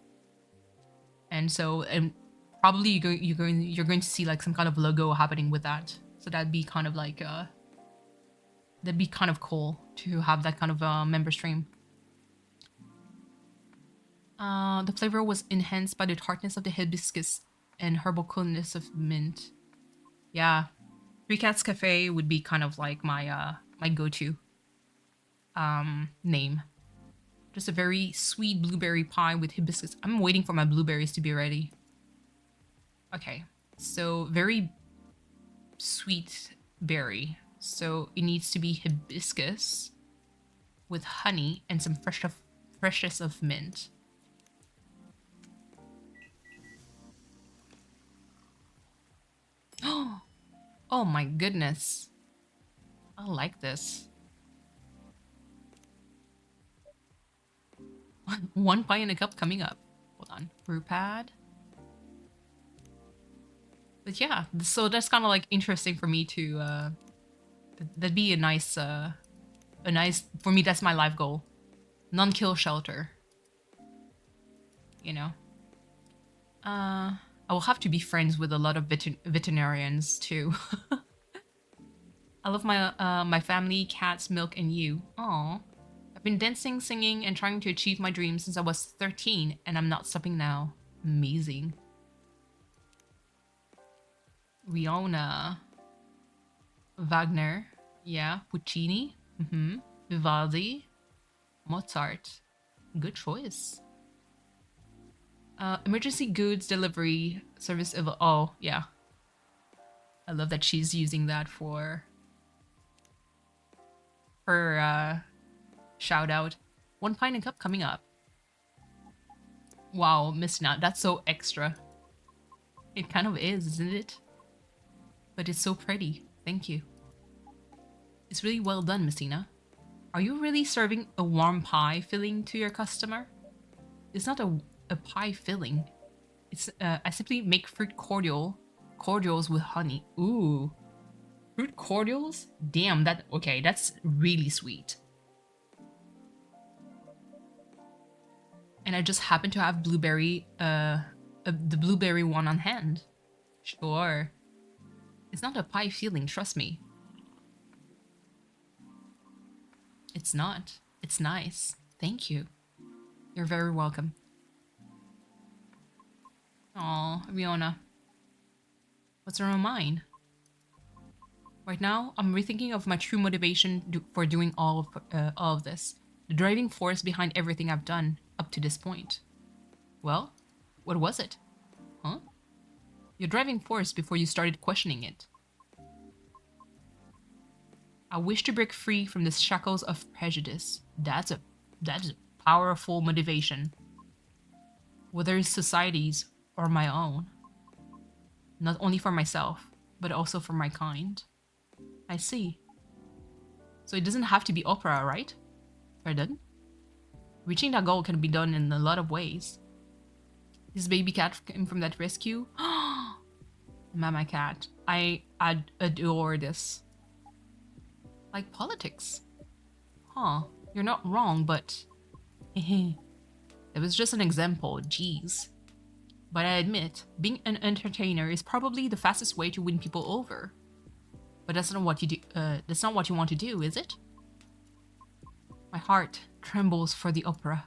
And so, and probably you're going to see like some kind of logo happening with that. So that'd be kind of like that'd be kind of cool to have that kind of member stream. The flavor was enhanced by the tartness of the hibiscus and herbal coolness of mint. Yeah, Three Cats Cafe would be kind of like my my go-to name. Just a very sweet blueberry pie with hibiscus. I'm waiting for my blueberries to be ready. Okay, so very sweet berry. So it needs to be hibiscus with honey and some freshness of mint. Oh my goodness. I like this. One pie in a cup coming up. Hold on. Brew pad. But yeah, so that's kind of like interesting for me to that'd be a nice for me, that's my life goal. Non-kill shelter. You know. I will have to be friends with a lot of veterinarians too. I love my my family, cats, milk, and you. Aww. I've been dancing, singing, and trying to achieve my dreams since I was 13, and I'm not stopping now. Amazing. Riona. Wagner. Yeah. Puccini. Vivaldi. Mozart. Good choice. Emergency goods delivery service of, oh yeah, I love that she's using that for her shout out. One pint and cup coming up. Wow, missing out. That's so extra. It kind of is, isn't it? But it's so pretty. Thank you. It's really well done, Messina. Are you really serving a warm pie filling to your customer? It's not a pie filling. It's I simply make fruit cordials with honey. Ooh. Fruit cordials? Damn, that's really sweet. And I just happen to have the blueberry one on hand. Sure. It's not a pie feeling, trust me. It's not. It's nice. Thank you. You're very welcome. Aw, Riona. What's on mine? Right now, I'm rethinking of my true motivation for doing all of this. The driving force behind everything I've done up to this point. Well, what was it? Huh? Your driving force before you started questioning it. I wish to break free from the shackles of prejudice. That's a powerful motivation. Whether it's society's or my own. Not only for myself, but also for my kind. I see. So it doesn't have to be opera, right? Pardon? Reaching that goal can be done in a lot of ways. This baby cat came from that rescue. Mama cat. I adore this. Like politics. Huh. You're not wrong, but... it was just an example, jeez. But I admit, being an entertainer is probably the fastest way to win people over. But that's not what you do. That's not what you want to do, is it? My heart trembles for the opera.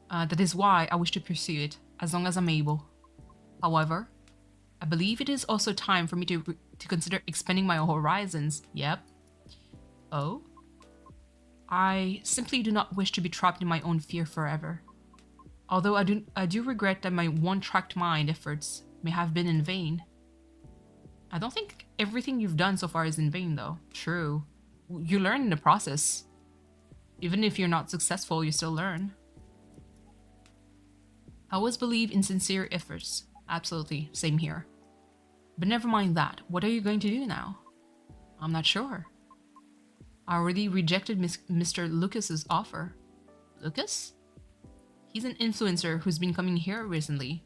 That is why I wish to pursue it, as long as I'm able. However, I believe it is also time for me to consider expanding my horizons. Yep. Oh? I simply do not wish to be trapped in my own fear forever. Although I do regret that my one-tracked mind efforts may have been in vain. I don't think everything you've done so far is in vain, though. True. You learn in the process. Even if you're not successful, you still learn. I always believe in sincere efforts. Absolutely. Same here. But never mind that. What are you going to do now? I'm not sure. I already rejected Mr. Lucas's offer. Lucas? He's an influencer who's been coming here recently.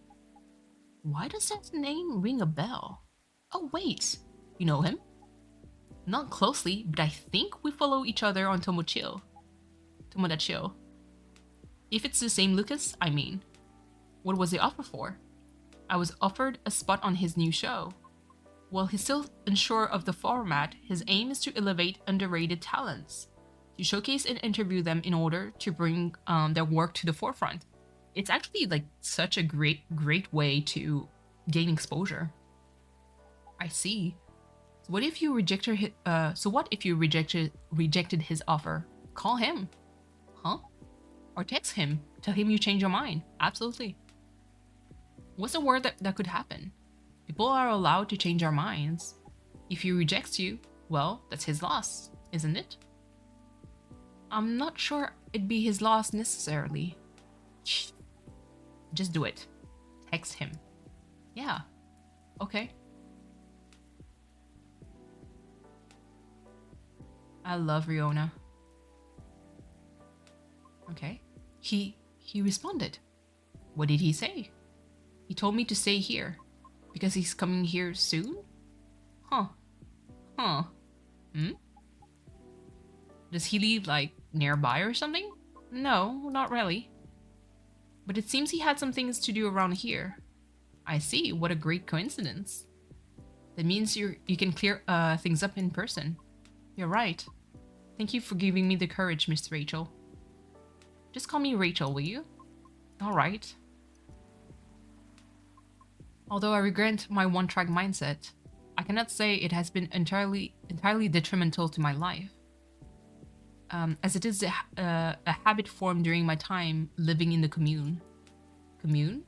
Why does that name ring a bell? Oh wait, you know him? Not closely, but I think we follow each other on Tomodachill. If it's the same Lucas, I mean. What was the offer for? I was offered a spot on his new show. While he's still unsure of the format, his aim is to elevate underrated talents, to showcase and interview them in order to bring their work to the forefront. It's actually like such a great way to gain exposure. I see. So what if you rejected his offer? Call him. Huh? Or text him. Tell him you change your mind. Absolutely. What's the word that could happen? People are allowed to change our minds. If he rejects you, well, that's his loss, isn't it? I'm not sure it'd be his loss necessarily. Just do it. Text him. Yeah. Okay. I love Riona. Okay. He responded. What did he say? He told me to stay here. Because he's coming here soon? Huh. Does he live like nearby or something? No, not really. But it seems he had some things to do around here. I see, what a great coincidence. That means you can clear things up in person. You're right. Thank you for giving me the courage, Miss Rachel. Just call me Rachel, will you? Alright. Although I regret my one-track mindset, I cannot say it has been entirely detrimental to my life. As it is a habit formed during my time living in the commune. Commune?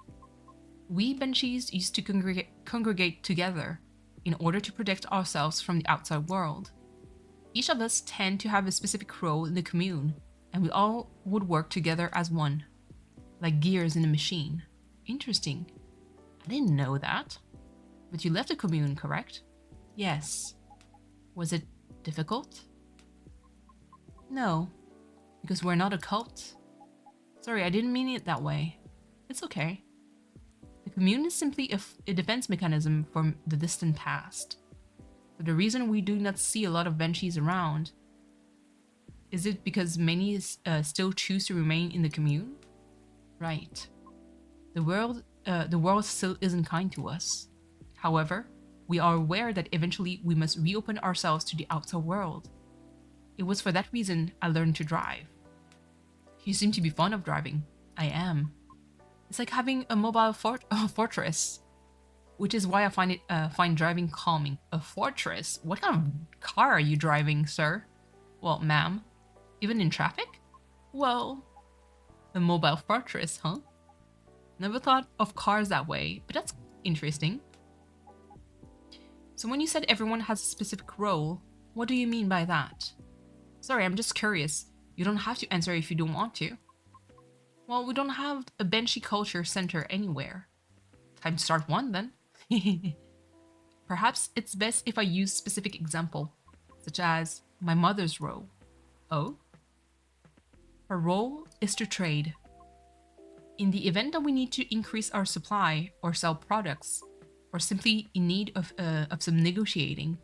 We Banshees used to congregate together in order to protect ourselves from the outside world. Each of us tend to have a specific role in the commune, and we all would work together as one, like gears in a machine. Interesting. I didn't know that. But you left the commune, correct? Yes. Was it difficult? No, because we're not a cult. Sorry, I didn't mean it that way. It's okay. The commune is simply a defense mechanism from the distant past. So the reason we do not see a lot of banshees around, is it because many still choose to remain in the commune? Right. The world still isn't kind to us. However, we are aware that eventually we must reopen ourselves to the outside world. It was for that reason I learned to drive. You seem to be fond of driving. I am. It's like having a mobile fortress, which is why I find driving calming. A fortress? What kind of car are you driving, sir? Well, ma'am. Even in traffic? Well, a mobile fortress, huh? Never thought of cars that way, but that's interesting. So when you said everyone has a specific role, what do you mean by that? Sorry, I'm just curious. You don't have to answer if you don't want to. Well, we don't have a Banshee culture center anywhere. Time to start one then. Perhaps it's best if I use specific example, such as my mother's role. Oh? Her role is to trade. In the event that we need to increase our supply or sell products, or simply in need of some negotiating,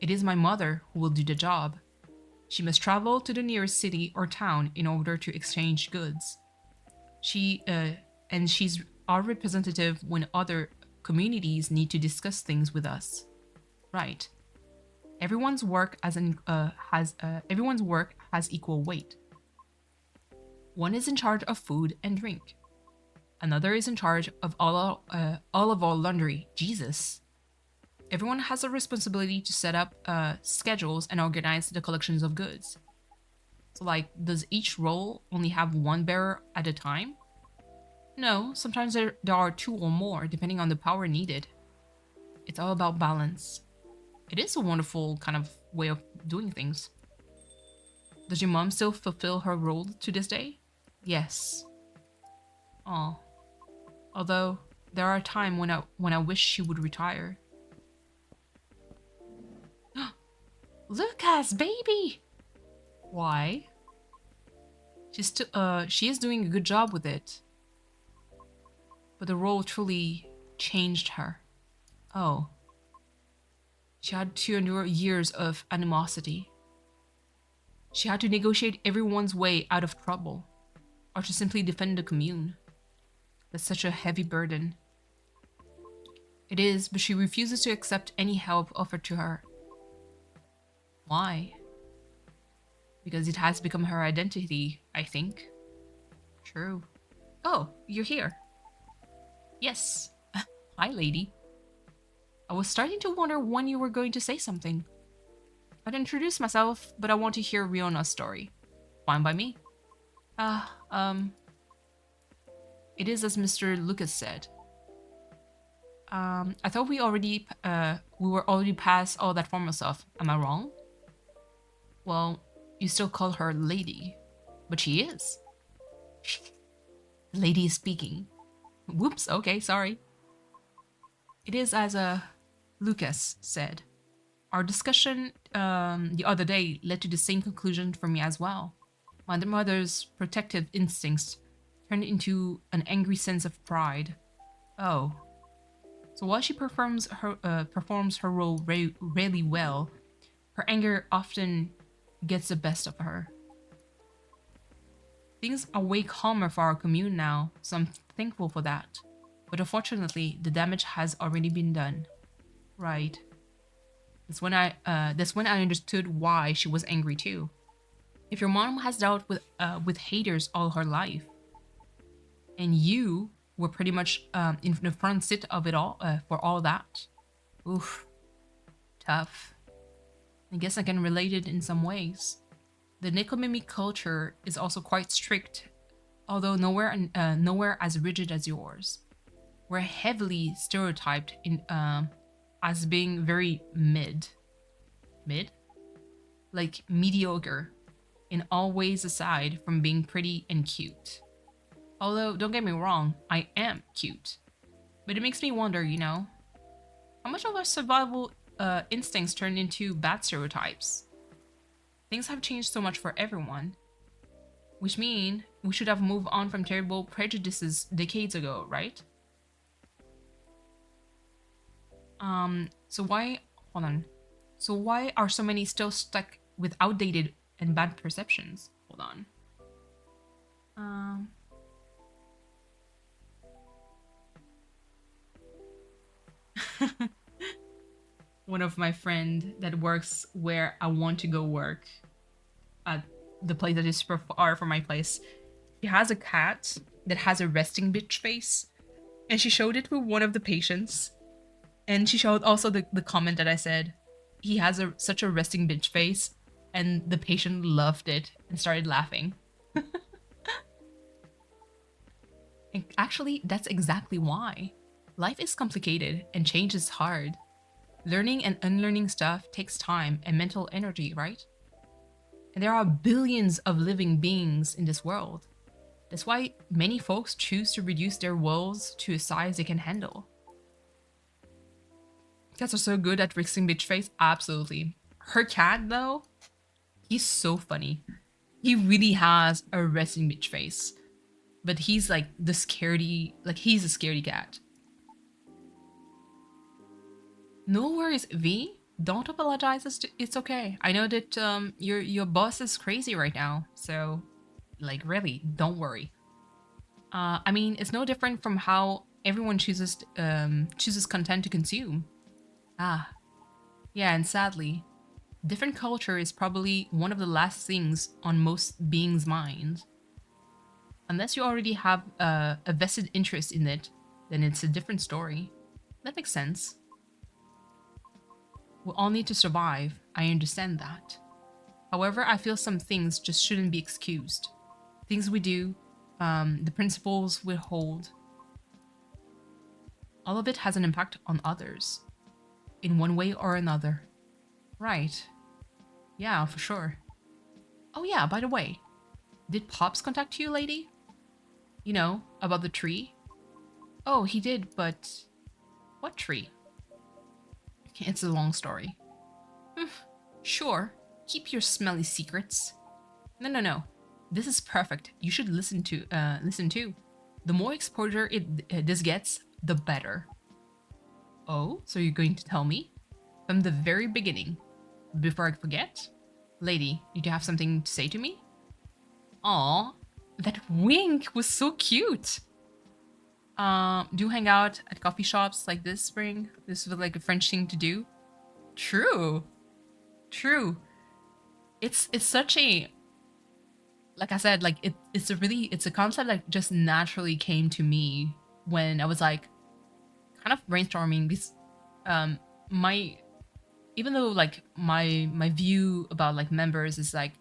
it is my mother who will do the job. She must travel to the nearest city or town in order to exchange goods. She's our representative when other communities need to discuss things with us. Right. Everyone's work has equal weight. One is in charge of food and drink. Another is in charge of all of our laundry. Jesus. Everyone has a responsibility to set up schedules and organize the collections of goods. So like, does each role only have one bearer at a time? No, sometimes there are two or more, depending on the power needed. It's all about balance. It is a wonderful kind of way of doing things. Does your mom still fulfill her role to this day? Yes. Oh. Although, there are times when I wish she would retire. Lucas, baby! Why? She is doing a good job with it. But the role truly changed her. Oh. She had to endure years of animosity. She had to negotiate everyone's way out of trouble, or to simply defend the commune. That's such a heavy burden. It is, but she refuses to accept any help offered to her. Why? Because it has become her identity, I think. True. Oh, you're here. Yes. Hi, lady. I was starting to wonder when you were going to say something. I'd introduce myself, but I want to hear Riona's story. Fine by me. It is as Mr. Lucas said. I thought we were already past all that formal stuff. Am I wrong? Well, you still call her lady, but she is. The lady is speaking. Whoops, okay, sorry. It is as Lucas said. Our discussion the other day led to the same conclusion for me as well. My mother's protective instincts turned into an angry sense of pride. Oh. So while she performs her role really well, her anger often gets the best of her. Things are way calmer for our commune now, so I'm thankful for that. But unfortunately, the damage has already been done. Right. That's when I understood why she was angry too. If your mom has dealt with haters all her life, and you were pretty much in the front seat of it all for all that, oof, tough. I guess I can relate it in some ways. The Nekomimi culture is also quite strict, although nowhere as rigid as yours. We're heavily stereotyped in as being very mid, like mediocre, in all ways aside from being pretty and cute. Although, don't get me wrong, I am cute. But it makes me wonder, you know, how much of our survival instincts turned into bad stereotypes? Things have changed so much for everyone, which mean we should have moved on from terrible prejudices decades ago, right? So why, hold on. So why are so many still stuck with outdated and bad perceptions? Hold on. Um, One of my friend that works where I want to go work at the place that is super far from my place. She has a cat that has a resting bitch face, and she showed it to one of the patients. And she showed also the comment that I said, he has such a resting bitch face, and the patient loved it and started laughing. And actually, that's exactly why. Life is complicated and change is hard. Learning and unlearning stuff takes time and mental energy, right? And there are billions of living beings in this world. That's why many folks choose to reduce their worlds to a size they can handle. Cats are so good at resting bitch face, absolutely. Her cat, though, he's so funny. He really has a resting bitch face. But he's like the scaredy, like he's a scaredy cat. No worries, V. Don't apologize. It's okay. I know that your boss is crazy right now, so like really, don't worry. I mean, it's no different from how everyone chooses content to consume. Ah, yeah, and sadly, different culture is probably one of the last things on most beings' minds. Unless you already have a vested interest in it, then it's a different story. That makes sense. We all need to survive, I understand that. However, I feel some things just shouldn't be excused. Things we do, the principles we hold, all of it has an impact on others, in one way or another. Right. Yeah, for sure. Oh yeah, by the way, did Pops contact you, lady? You know, about the tree? Oh, he did, but... What tree? It's a long story. Sure, keep your smelly secrets. No. This is perfect. You should listen too. The more exposure this gets, the better. Oh, so you're going to tell me? From the very beginning. Before I forget? Lady, did you have something to say to me? Aw, that wink was so cute. Do you hang out at coffee shops like this, Spring? This was like a French thing to do. True. It's such a, like I said, like it's a concept that just naturally came to me when I was like kind of brainstorming because my even though like my view about like members is like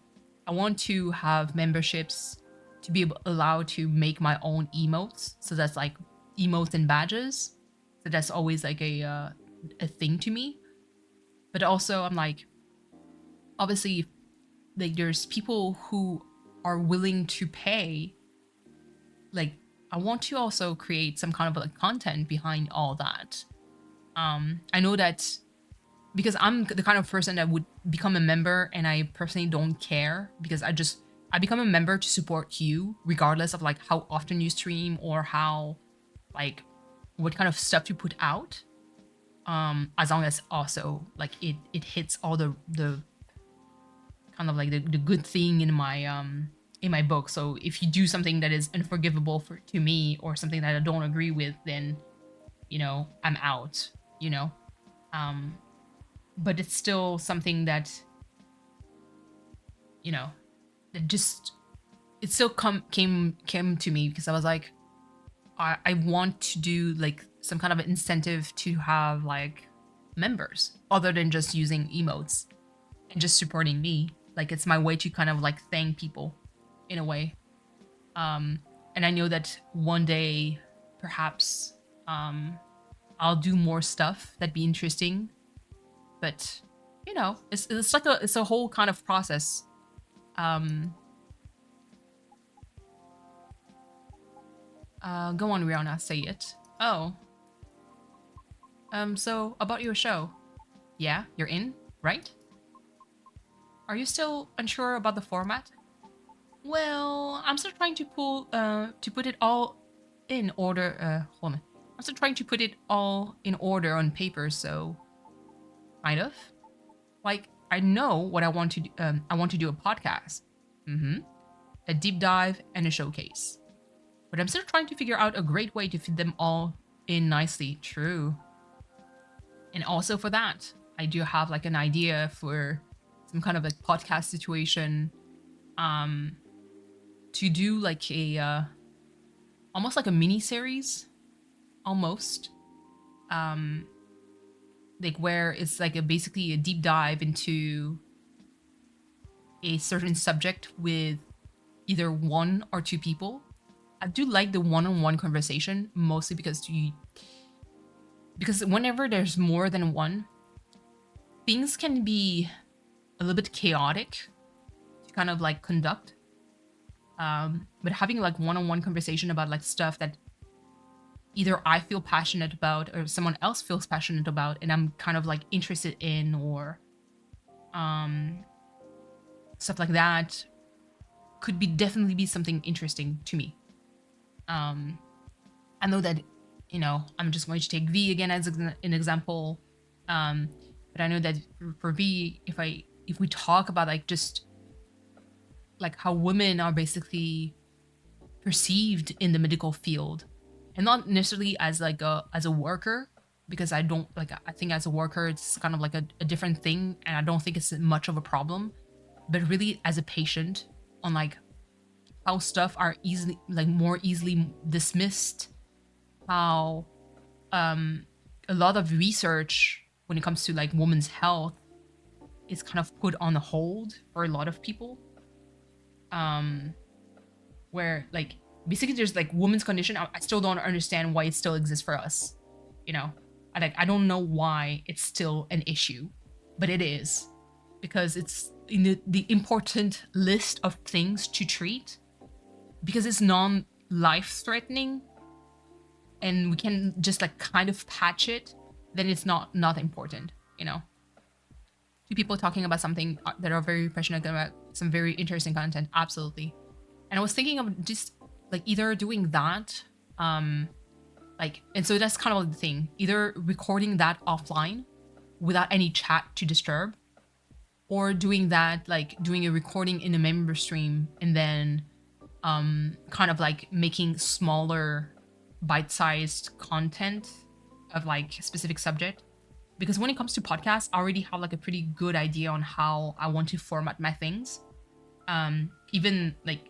I want to have memberships to be allowed to make my own emotes. So that's like emotes and badges. So that's always like a thing to me. But also I'm like, obviously, like there's people who are willing to pay. Like I want to also create some kind of like content behind all that. I know that because I'm the kind of person that would become a member and I personally don't care because I become a member to support you regardless of like how often you stream or how like what kind of stuff you put out. As long as also like it hits all the kind of like the good thing in my book. So if you do something that is unforgivable to me or something that I don't agree with, then you know I'm out, you know. But it's still something that, you know, that just it still came to me because I was like, I want to do like some kind of an incentive to have like members other than just using emotes and just supporting me. Like it's my way to kind of like thank people in a way. And I know that one day perhaps I'll do more stuff that'd be interesting. But you know, it's like it's a whole kind of process. Go on, Rihanna, say it. Oh. So about your show. Yeah, you're in, right? Are you still unsure about the format? Well, I'm still trying to put it all in order. Hold on. I'm still trying to put it all in order on paper, so kind of. Like, I know what I want to do. I want to do a podcast, a deep dive, and a showcase. But I'm still trying to figure out a great way to fit them all in nicely. True. And also for that, I do have like an idea for some kind of like podcast situation, to do like a almost like a mini series, almost, like where it's like basically a deep dive into a certain subject with either one or two people. I do like the one-on-one conversation mostly because whenever there's more than one, things can be a little bit chaotic to kind of like conduct. But having like one-on-one conversation about like stuff that either I feel passionate about or someone else feels passionate about, and I'm kind of like interested in, or stuff like that, could be definitely be something interesting to me. I know that, I'm just going to take V again as an example. But I know that for V, if we talk about like just like how women are basically perceived in the medical field, and not necessarily as like as a worker, because I don't like, I think as a worker it's kind of like a different thing, and I don't think it's much of a problem, but really as a patient, on like how stuff are more easily dismissed, how a lot of research when it comes to like women's health is kind of put on hold for a lot of people, where like basically there's like women's condition. I still don't understand why it still exists for us, I don't know why it's still an issue, but it is, because it's in the important list of things to treat, because it's non-life threatening and we can just like kind of patch it, then it's not important. Two people talking about something that are very passionate about some very interesting content, absolutely. And I was thinking of just like either doing that, and so that's kind of the thing, either recording that offline without any chat to disturb, or doing that, like doing a recording in a member stream and then kind of like making smaller bite-sized content of like specific subject. Because when it comes to podcasts, I already have like a pretty good idea on how I want to format my things. Even like,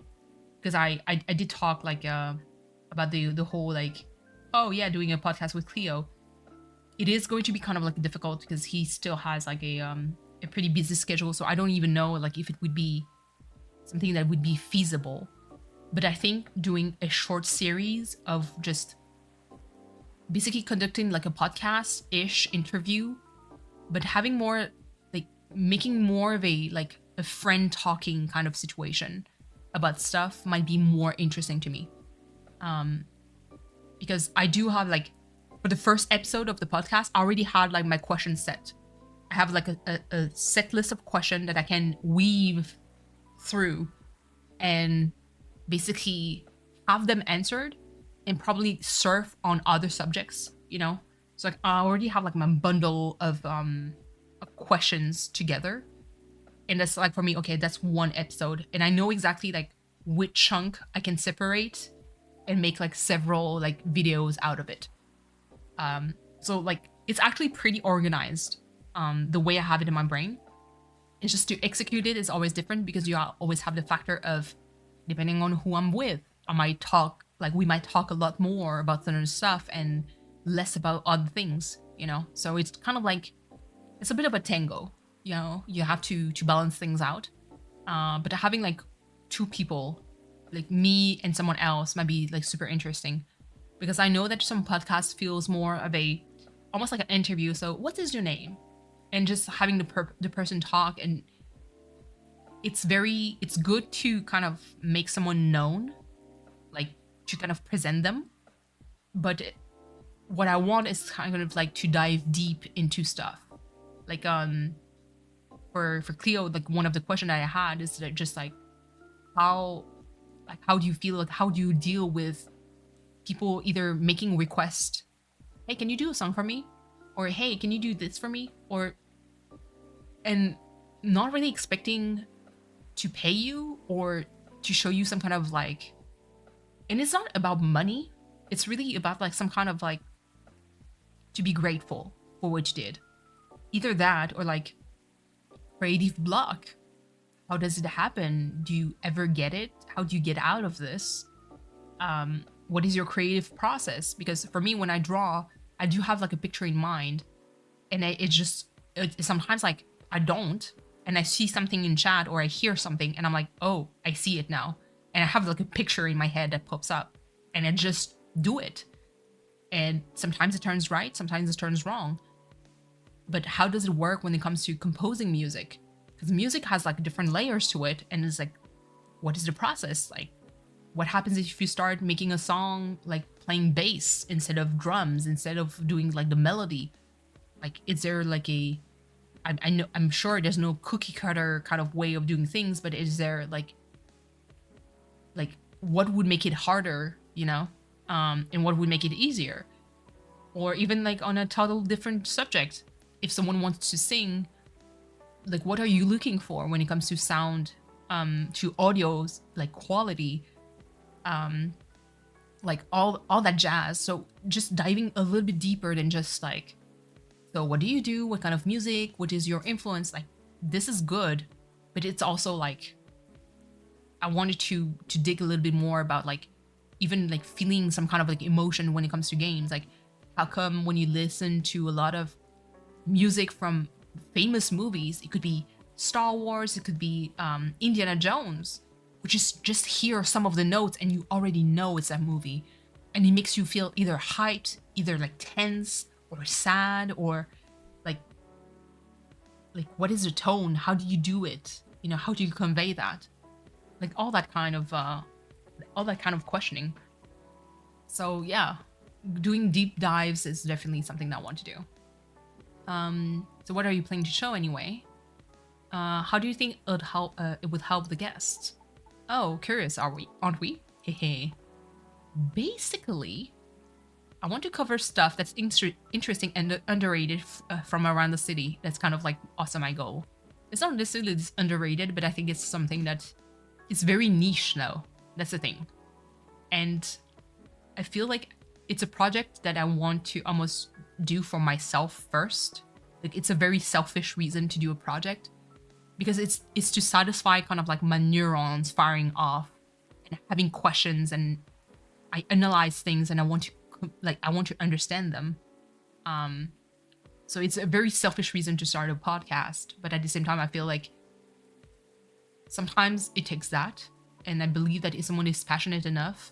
because I did talk like about the whole like, oh yeah, doing a podcast with Cleo. It is going to be kind of like difficult because he still has like a pretty busy schedule, so I don't even know like if it would be something that would be feasible. But I think doing a short series of just basically conducting like a podcast-ish interview, but having more like making more of a like a friend talking kind of situation about stuff might be more interesting to me. Because I do have like, for the first episode of the podcast, I already had like my question set. I have like a set list of questions that I can weave through and basically have them answered and probably surf on other subjects, So like I already have like my bundle of questions together. And that's like, for me, okay, that's one episode. And I know exactly like which chunk I can separate and make like several like videos out of it. So like it's actually pretty organized, the way I have it in my brain. It's just to execute it is always different, because you always have the factor of, depending on who I'm with, we might talk a lot more about certain stuff and less about other things, So it's kind of like, it's a bit of a tango, You have to balance things out. But having like two people, like me and someone else, might be like super interesting, because I know that some podcast feels more of almost like an interview. So what is your name? And just having the person talk, and it's good to kind of make someone known, like to kind of present them. But what I want is kind of like to dive deep into stuff. Like for Cleo, like one of the questions I had is that just like how do you feel, like how do you deal with people either making requests, hey, can you do a song for me? Or hey, can you do this for me? Or and not really expecting to pay you or to show you some kind of like, and it's not about money, it's really about like some kind of like to be grateful for what you did. Either that or like creative block. How does it happen? Do you ever get it? How do you get out of this? What is your creative process? Because for me, when I draw, I do have like a picture in mind, and sometimes like I don't, and I see something in chat or I hear something, and I'm like, oh, I see it now, and I have like a picture in my head that pops up, and I just do it. And sometimes it turns right, sometimes it turns wrong. But how does it work when it comes to composing music? Because music has like different layers to it, and it's like, what is the process? Like, what happens if you start making a song like playing bass instead of drums, instead of doing like the melody? Like, is there like I'm sure there's no cookie cutter kind of way of doing things, but is there like what would make it harder, you know? And what would make it easier? Or even like on a total different subject, if someone wants to sing, like what are you looking for when it comes to sound, to audio's like quality, like all that jazz. So just diving a little bit deeper than just like, so what do you do? What kind of music? What is your influence? Like, this is good, but it's also like, I wanted to dig a little bit more about like, even like feeling some kind of like emotion when it comes to games. Like, how come when you listen to a lot of music from famous movies, it could be Star Wars, it could be Indiana Jones, which is just hear some of the notes and you already know it's that movie, and it makes you feel either hyped, either like tense or sad, or like what is the tone? How do you do it? You know, how do you convey that? Like all that kind of questioning. So yeah, doing deep dives is definitely something that I want to do. So what are you planning to show anyway? How do you think it would help the guests? Oh, curious, aren't we? Hehe. Basically, I want to cover stuff that's interesting and underrated from around the city. That's kind of like also my goal. It's not necessarily underrated, but I think it's something that is very niche now. That's the thing. And I feel like it's a project that I want to almost do for myself first. Like, it's a very selfish reason to do a project, because it's to satisfy kind of like my neurons firing off and having questions, and I analyze things and I want to understand them. So it's a very selfish reason to start a podcast, but at the same time I feel like sometimes it takes that, and I believe that if someone is passionate enough,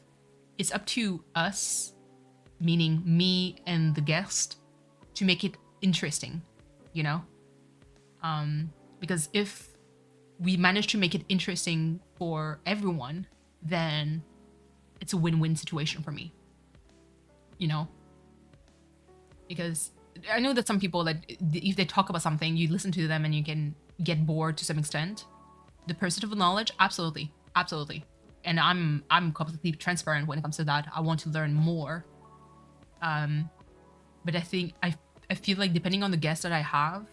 it's up to us, meaning me and the guest, to make it interesting, you know? Because if we manage to make it interesting for everyone, then it's a win-win situation for me, you know? Because I know that some people, that if they talk about something, you listen to them and you can get bored to some extent. The pursuit of knowledge, absolutely, and I'm completely transparent when it comes to that. I want to learn more, but I think I feel like depending on the guest that I have,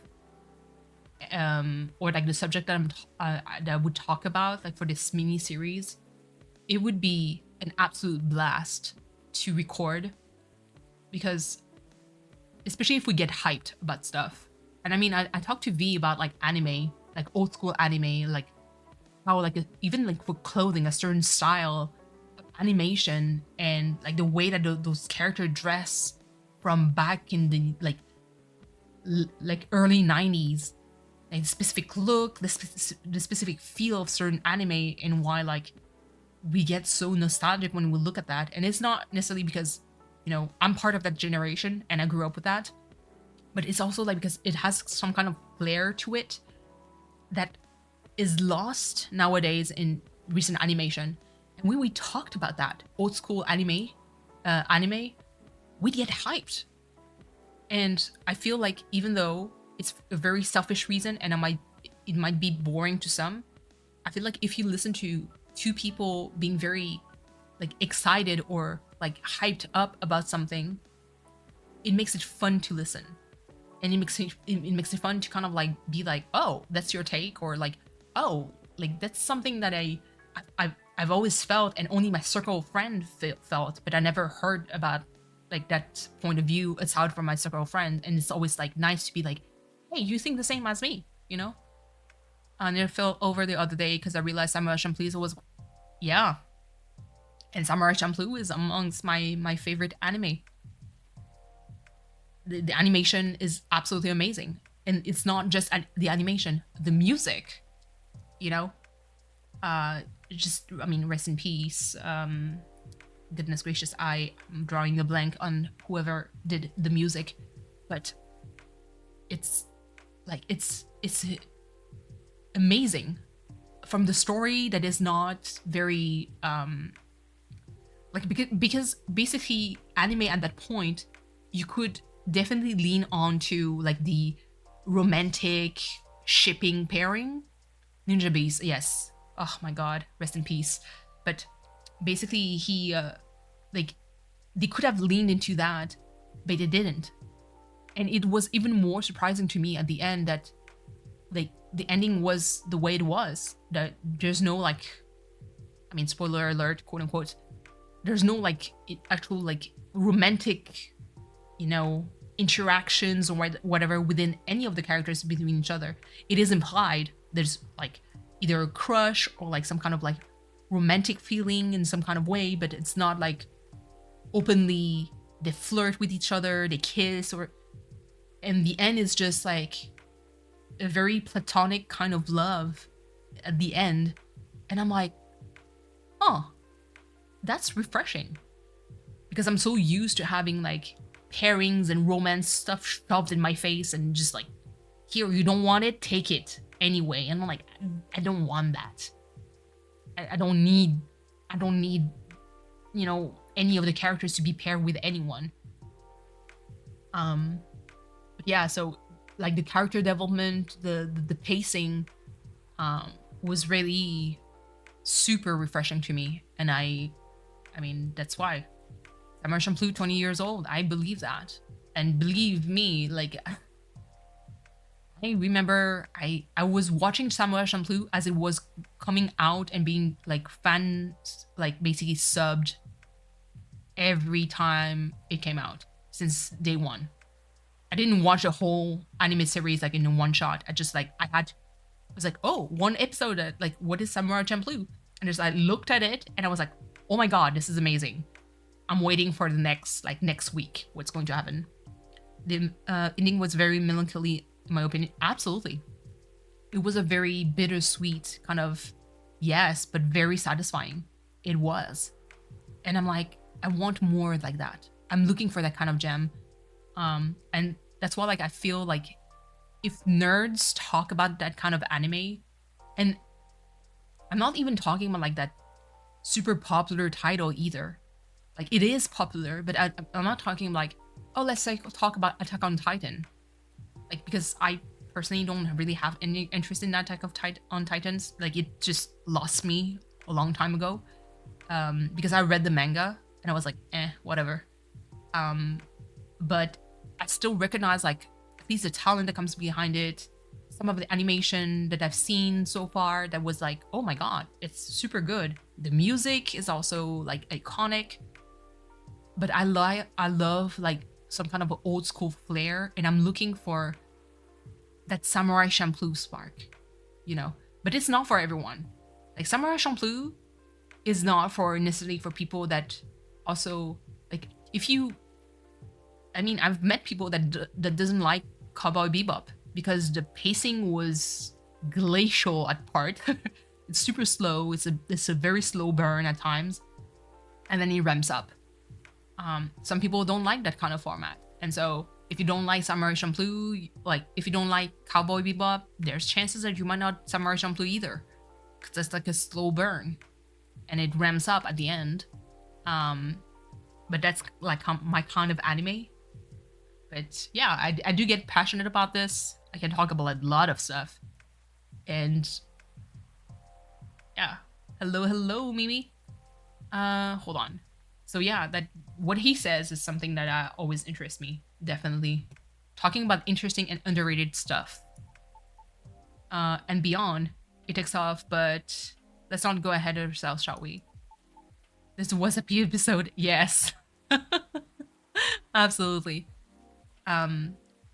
or like the subject that that I would talk about, like for this mini series, it would be an absolute blast to record, because especially if we get hyped about stuff. And I mean, I talked to V about like anime, like old school anime, like how like even like for clothing, a certain style of animation, and like the way that those characters dress from back in the like early 90s, like the specific look, the specific feel of certain anime, and why like we get so nostalgic when we look at that. And it's not necessarily because, you know, I'm part of that generation and I grew up with that, but it's also like because it has some kind of flair to it that is lost nowadays in recent animation. And when we talked about that old school anime, we'd get hyped. And I feel like even though it's a very selfish reason and it might be boring to some, I feel like if you listen to two people being very like excited or like hyped up about something, it makes it fun to listen. and it makes it fun to kind of like be like, oh, that's your take, or like, oh, like that's something that I've always felt, and only my circle of friends felt, but I never heard about like that point of view aside from my circle of friends, and it's always like nice to be like, hey, you think the same as me, you know? And it fell over the other day because I realized Samurai Champloo was, yeah, and Samurai Champloo is amongst my favorite anime. The animation is absolutely amazing, and it's not just the animation, the music, you know. Just, I mean, rest in peace. Goodness gracious, I'm drawing a blank on whoever did the music, but it's like it's amazing. From the story that is not very like, because basically anime at that point, you could definitely lean on to like the romantic shipping pairing. Ninja Beast, yes. Oh my god, rest in peace. But basically he like, they could have leaned into that, but they didn't. And it was even more surprising to me at the end that like the ending was the way it was. That there's no like, I mean, spoiler alert, quote unquote, there's no like actual like romantic, you know, interactions or whatever within any of the characters between each other. It is implied there's like either a crush or like some kind of like romantic feeling in some kind of way, but it's not like openly they flirt with each other, they kiss, or, and the end is just like a very platonic kind of love at the end. And I'm like, oh, that's refreshing, because I'm so used to having like pairings and romance stuff shoved in my face and just like, here, you don't want it, take it anyway. And I'm like, I don't want that. I don't need, you know, any of the characters to be paired with anyone. But yeah, so like the character development, the pacing was really super refreshing to me. And I mean, that's why Samurai Champloo 20 years old. I believe that. And believe me, like, I remember I was watching Samurai Champloo as it was coming out and being like fans, like basically subbed every time it came out since day one. I didn't watch a whole anime series like in one shot. I was like, oh, one episode, like, what is Samurai Champloo? And just I looked at it and I was like, oh my god, this is amazing. I'm waiting for the next week, what's going to happen. The ending was very melancholy, in my opinion. Absolutely. It was a very bittersweet kind of, yes, but very satisfying. It was. And I'm like, I want more like that. I'm looking for that kind of gem. And that's why, like, I feel like if nerds talk about that kind of anime, and I'm not even talking about like that super popular title either. Like, it is popular, but I'm not talking like, oh, let's say talk about Attack on Titan. Like, because I personally don't really have any interest in that type of on Titans. Like, it just lost me a long time ago. Because I read the manga and I was like, whatever. But I still recognize like at least the talent that comes behind it. Some of the animation that I've seen so far that was like, oh my god, it's super good. The music is also like iconic. But I love like some kind of old school flair, and I'm looking for that Samurai Champloo spark, you know. But it's not for everyone. Like, Samurai Champloo is not for necessarily for people that also like, if you, I mean, I've met people that doesn't like Cowboy Bebop because the pacing was glacial at part. It's super slow. It's a very slow burn at times, and then it ramps up. Some people don't like that kind of format, and so if you don't like Samurai Champloo, like if you don't like Cowboy Bebop, there's chances that you might not Samurai Champloo either, because it's like a slow burn, and it ramps up at the end. But that's like my kind of anime. But yeah, I do get passionate about this. I can talk about a lot of stuff, and yeah, hello Mimi. Hold on. So yeah, that what he says is something that always interests me. Definitely talking about interesting and underrated stuff. And beyond, it takes off, but let's not go ahead of ourselves, shall we? This was a P episode, yes. Absolutely.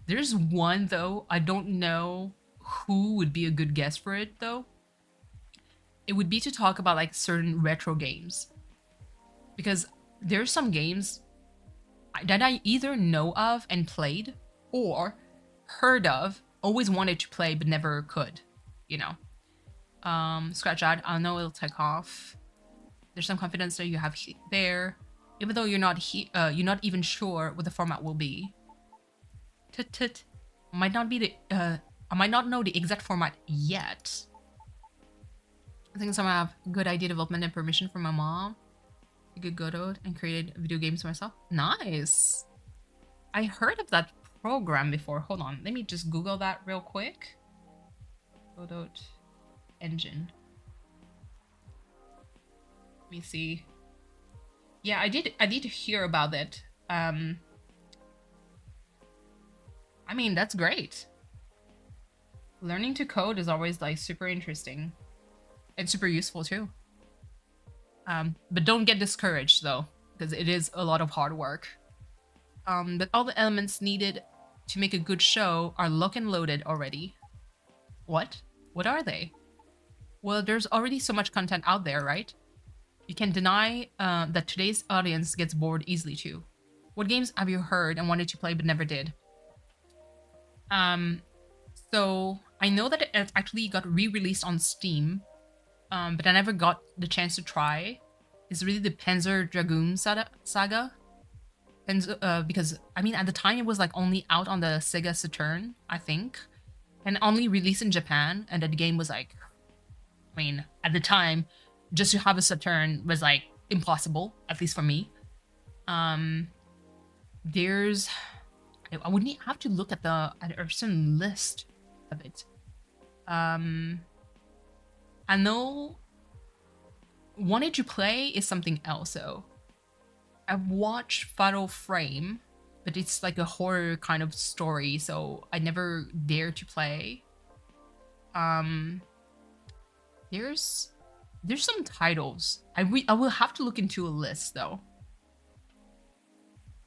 There's one though, I don't know who would be a good guest for it though. It would be to talk about like certain retro games. Because there's some games that I either know of and played or heard of, always wanted to play but never could, you know. Scratch that, I know it'll take off. There's some confidence that you have there, even though you're not even sure what the format will be. Tut. Might not be the I might not know the exact format yet. I think some have good idea development and permission from my mom. I could go to it and create video games myself. Nice. I heard of that program before. Hold on, let me just Google that real quick. Godot engine. Let me see. Yeah, I did hear about it. I mean, that's great. Learning to code is always like super interesting and super useful too. But don't get discouraged though, because it is a lot of hard work. But all the elements needed to make a good show are locked and loaded already. What? What are they? Well, there's already so much content out there, right? You can deny that today's audience gets bored easily too. What games have you heard and wanted to play but never did? So I know that it actually got re-released on Steam, but I never got the chance to try. It's really the Panzer Dragoon saga. Because, I mean, at the time it was like only out on the Sega Saturn, I think, and only released in Japan, and the game was like, I mean, at the time, just to have a Saturn was like impossible, at least for me. There's, I would have to look at a certain list of it. I know wanted to play is something else though. I've watched Fatal Frame, but it's like a horror kind of story, so I never dare to play. There's some titles. I will have to look into a list though.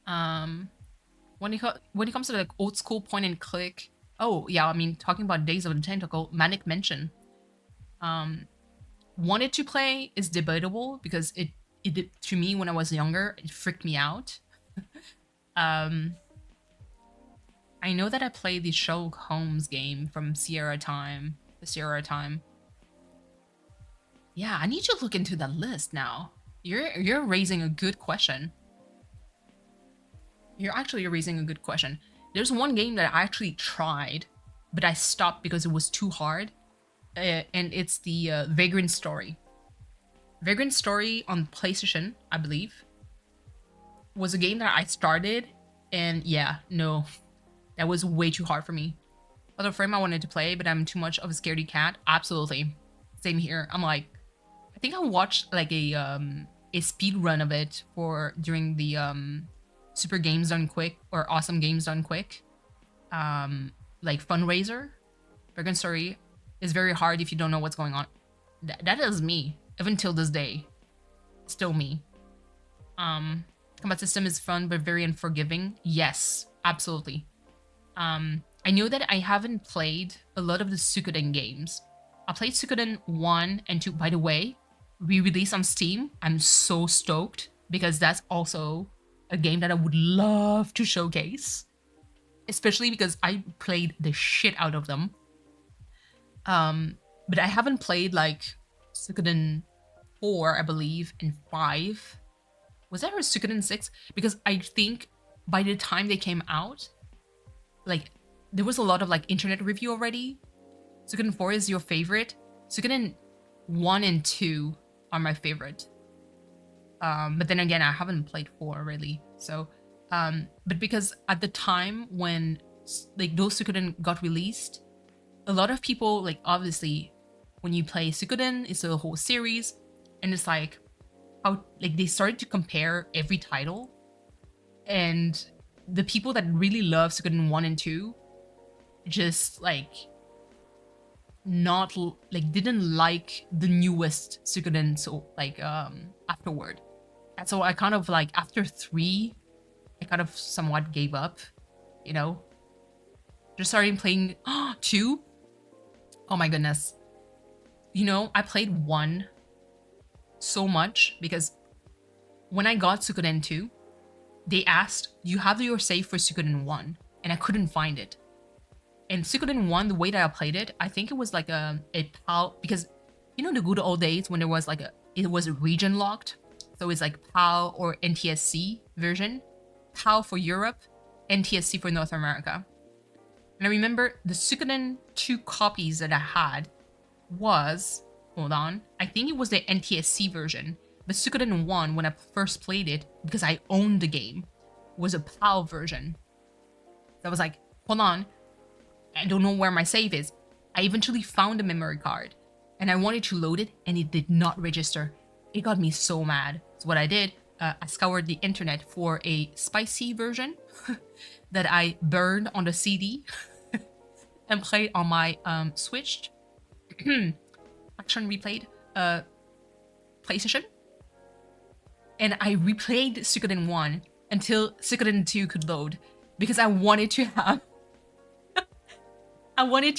When it comes to like old school point and click, oh yeah, I mean talking about Days of the Tentacle, Manic Mansion. Wanted to play is debatable because it to me when I was younger, it freaked me out. I know that I played the Sherlock Holmes game from the Sierra time. Yeah, I need to look into that list now. You're raising a good question. You're actually raising a good question. There's one game that I actually tried, but I stopped because it was too hard. And it's the Vagrant Story. Vagrant Story on PlayStation, I believe, was a game that I started, and yeah, no, that was way too hard for me. Other frame I wanted to play, but I'm too much of a scaredy cat. Absolutely, same here. I'm like, I think I watched like a speed run of it during the Super Games Done Quick or Awesome Games Done Quick, like fundraiser. Vagrant Story is very hard if you don't know what's going on. That is me. Even till this day, still me. Combat system is fun but very unforgiving. Yes, absolutely. I know that I haven't played a lot of the Suikoden games. I played Suikoden 1 and 2. By the way, re-released on Steam. I'm so stoked because that's also a game that I would love to showcase. Especially because I played the shit out of them. But I haven't played like Suikoden 4, I believe, and 5. Was there a Suikoden 6? Because I think by the time they came out, like, there was a lot of like internet review already. Suikoden 4 is your favorite. Suikoden 1 and 2 are my favorite. But then again, I haven't played 4 really. So, but because at the time when like those Suikoden got released, a lot of people, like, obviously when you play Suikoden, it's a whole series, and it's like how like they started to compare every title, and the people that really love Suikoden 1 and 2 just like not like didn't like the newest Suikoden so like afterward. And so I kind of like after 3 I kind of somewhat gave up, you know. Just started playing 2. Oh my goodness. You know, I played 1 so much because when I got Suikoden 2, they asked, "Do you have your save for Suikoden 1?" And I couldn't find it. And Suikoden 1, the way that I played it, I think it was like a PAL, because you know the good old days when there was like it was region locked. So it's like PAL or NTSC version. PAL for Europe, NTSC for North America. And I remember the Suikoden 2 copies that I had was, hold on, I think it was the NTSC version. But Suikoden 1, when I first played it, because I owned the game, was a PAL version. So I was like, hold on, I don't know where my save is. I eventually found a memory card and I wanted to load it and it did not register. It got me so mad. So what I did, I scoured the internet for a spicy version that I burned on the CD and played on my Switch action replayed PlayStation. And I replayed Suikoden 1 until Suikoden 2 could load because I wanted to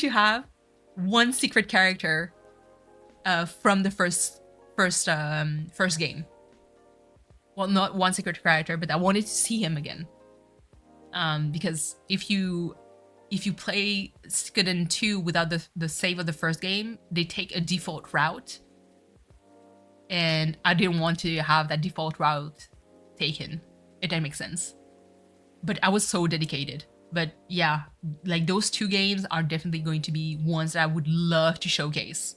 have one secret character from the first game. Well, not one secret character, but I wanted to see him again. Because if you play Suikoden 2 without the save of the first game, they take a default route. And I didn't want to have that default route taken, if that makes sense. But I was so dedicated. But yeah, like those 2 games are definitely going to be ones that I would love to showcase.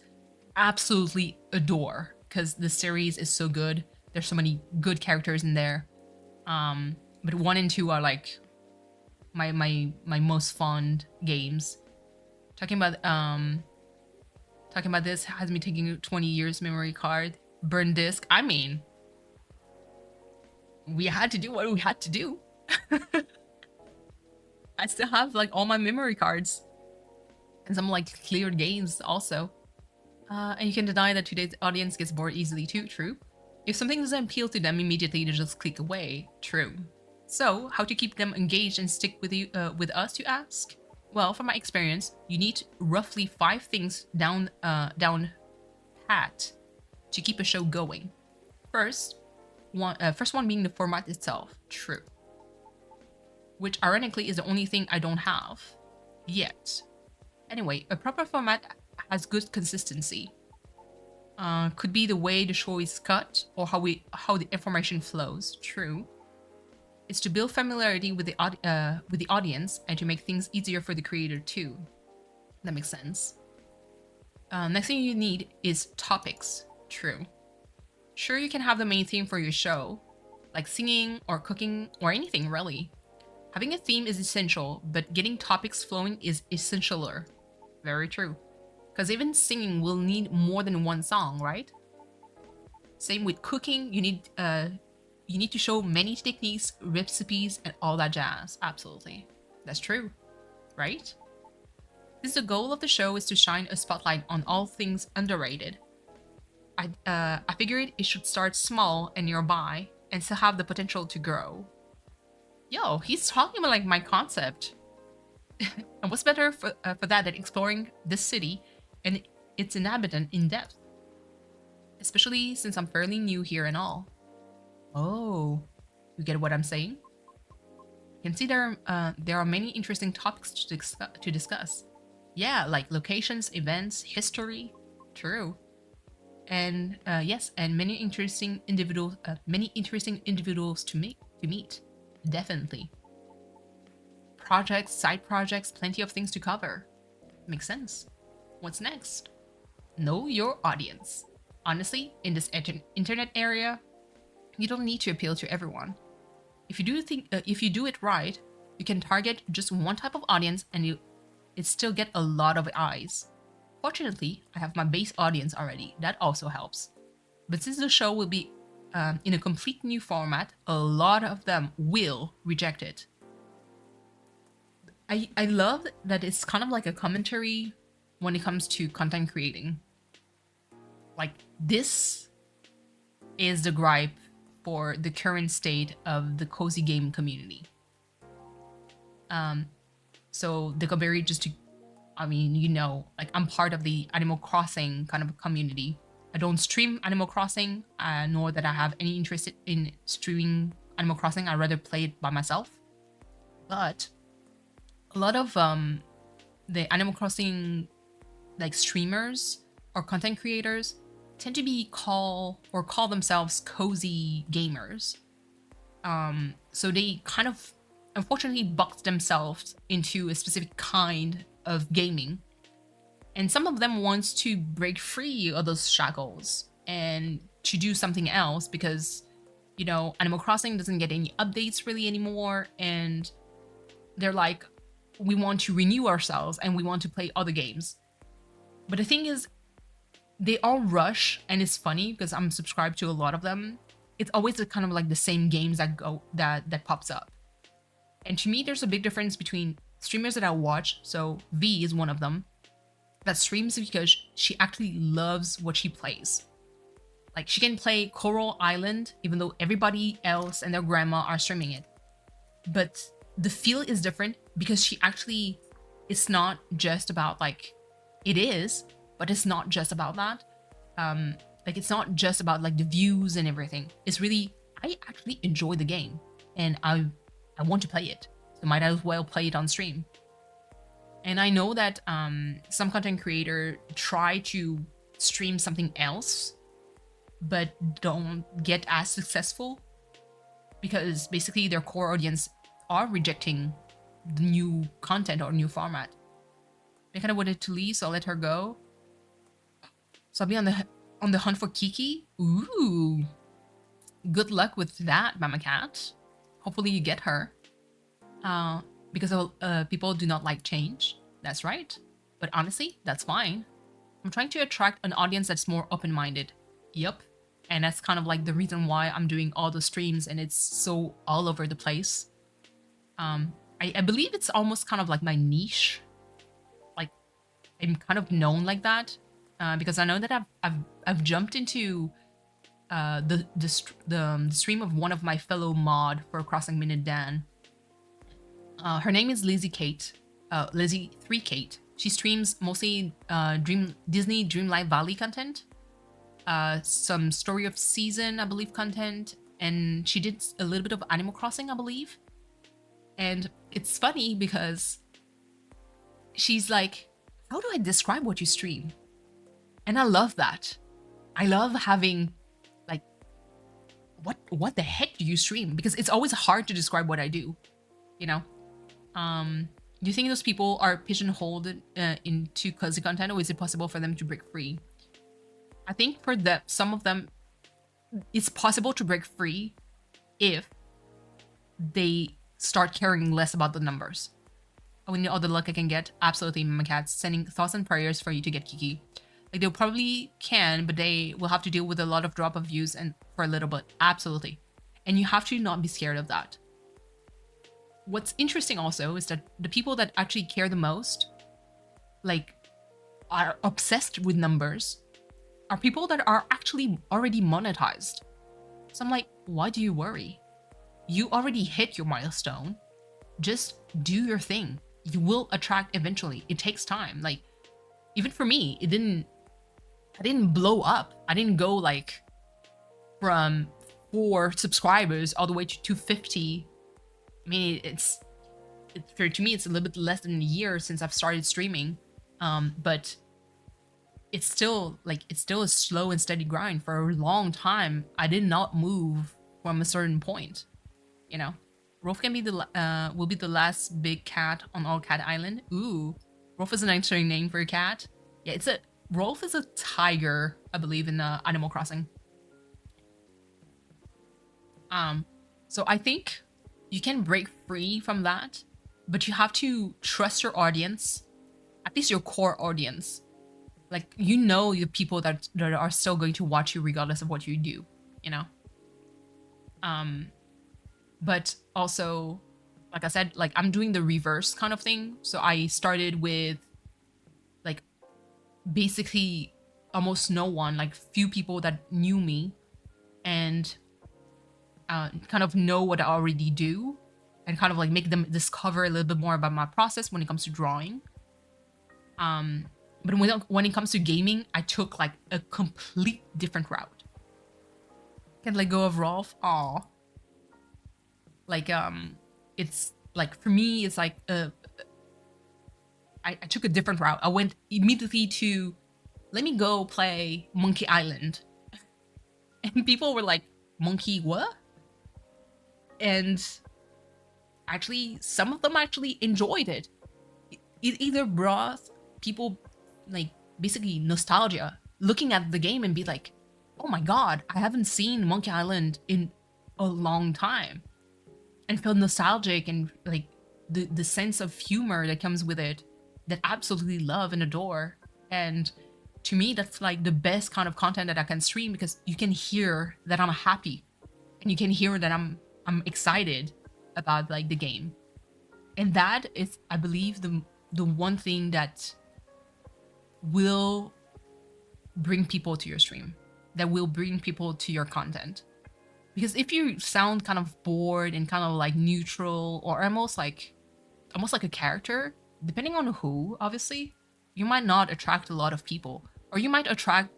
Absolutely adore, because the series is so good. There's so many good characters in there. But 1 and 2 are like my most fond games. Talking about this has me taking 20 years memory card. Burn disk. I mean, we had to do what we had to do. I still have like all my memory cards and some like cleared games also. And you can deny that today's audience gets bored easily too. True. If something doesn't appeal to them immediately, they just click away. True. So how to keep them engaged and stick with you with us, you ask? Well, from my experience, you need roughly 5 things down pat to keep a show going. First one being the format itself. True. Which ironically is the only thing I don't have yet. Anyway, a proper format has good consistency. Could be the way the show is cut or how the information flows. True. It's to build familiarity with the audience and to make things easier for the creator too. That makes sense. Next thing you need is topics. True. Sure, you can have the main theme for your show, like singing or cooking or anything really. Having a theme is essential, but getting topics flowing is essentialer. Very true. Because even singing will need more than one song, right? Same with cooking, you need to show many techniques, recipes, and all that jazz. Absolutely. That's true, right? Since the goal of the show is to shine a spotlight on all things underrated, I figured it should start small and nearby and still have the potential to grow. Yo, he's talking about like my concept. And what's better for that than exploring this city and its inhabitant in depth? Especially since I'm fairly new here and all. Oh, you get what I'm saying? You can see there are many interesting topics to discuss. Yeah, like locations, events, history. True. And yes, and many interesting individuals to meet. Definitely. Projects, side projects, plenty of things to cover. Makes sense. What's next? Know your audience. Honestly, in this internet area, you don't need to appeal to everyone. If you do it right, you can target just one type of audience and it still get a lot of eyes. Fortunately, I have my base audience already. That also helps. But since the show will be in a complete new format, a lot of them will reject it. I love that it's kind of like a commentary when it comes to content creating. Like, this is the gripe for the current state of the cozy game community. So the Goberry, just to, I mean, like, I'm part of the Animal Crossing kind of community. I don't stream Animal Crossing, nor that I have any interest in streaming Animal Crossing. I'd rather play it by myself. But a lot of the Animal Crossing like streamers or content creators tend to be call themselves cozy gamers. So they kind of unfortunately box themselves into a specific kind of gaming. And some of them wants to break free of those shackles and to do something else because, Animal Crossing doesn't get any updates really anymore. And they're like, we want to renew ourselves and we want to play other games. But the thing is, they all rush, and it's funny because I'm subscribed to a lot of them. It's always the kind of like the same games that pops up. And to me, there's a big difference between streamers that I watch. So V is one of them that streams because she actually loves what she plays. Like, she can play Coral Island even though everybody else and their grandma are streaming it. But the feel is different because she actually, it's not just about like, it is, but it's not just about that. Like, it's not just about like the views and everything. It's really, I actually enjoy the game and I want to play it. So might as well play it on stream. And I know that some content creator try to stream something else, but don't get as successful because basically their core audience are rejecting the new content or new format. They kind of wanted to leave, so I'll let her go. So I'll be on the hunt for Kiki. Ooh, good luck with that, Mama Cat. Hopefully you get her. Because people do not like change. That's right. But honestly, that's fine. I'm trying to attract an audience that's more open-minded. Yup. And that's kind of like the reason why I'm doing all the streams and it's so all over the place. I believe it's almost kind of like my niche. Like, I'm kind of known like that. Because I know that I've jumped into the stream of one of my fellow mod for Crossing Minute Dan. Her name is Lizzie Kate, Lizzie 3 Kate. She streams mostly Disney Dreamlight Valley content, some Story of Season, I believe, content, and she did a little bit of Animal Crossing, I believe. And it's funny because she's like, how do I describe what you stream? And I love that. I love having like, what the heck do you stream? Because it's always hard to describe what I do, Do you think those people are pigeonholed into cozy content, or is it possible for them to break free? I think for some of them, it's possible to break free if they start caring less about the numbers. I mean, all the luck I can get, absolutely, Mama Cat, sending thoughts and prayers for you to get Kiki. Like, they probably can, but they will have to deal with a lot of drop of views and for a little bit, absolutely. And you have to not be scared of that. What's interesting also is that the people that actually care the most, like, are obsessed with numbers, are people that are actually already monetized. So I'm like, why do you worry? You already hit your milestone. Just do your thing. You will attract eventually. It takes time. Like, even for me, I didn't blow up. I didn't go like from 4 subscribers all the way to 250. I mean, it's to me, it's a little bit less than a year since I've started streaming. But it's still a slow and steady grind. For a long time, I did not move from a certain point. Rolf can be will be the last big cat on All Cat Island. Ooh, Rolf is an interesting name for a cat. Yeah, Rolf is a tiger, I believe, in Animal Crossing. So I think you can break free from that, but you have to trust your audience, at least your core audience. Like, the people that are still going to watch you regardless of what you do, But also, like I said, like I'm doing the reverse kind of thing. So I started with like basically almost no one, like few people that knew me and kind of know what I already do and kind of like make them discover a little bit more about my process when it comes to drawing. But when it comes to gaming, I took like a complete different route. Can't let go of Rolf. Aw. Like it's like for me, it's like I took a different route. I went immediately to let me go play Monkey Island. And people were like, Monkey what? And actually, some of them actually enjoyed it. It either brought people like basically nostalgia, looking at the game and be like, oh my god, I haven't seen Monkey Island in a long time. And feel nostalgic and like the sense of humor that comes with it that I absolutely love and adore. And to me, that's like the best kind of content that I can stream because you can hear that I'm happy and you can hear that I'm excited about like the game. And that is, I believe, the one thing that will bring people to your stream, that will bring people to your content. Because if you sound kind of bored and kind of like neutral or almost like a character, depending on who, obviously, you might not attract a lot of people. Or you might attract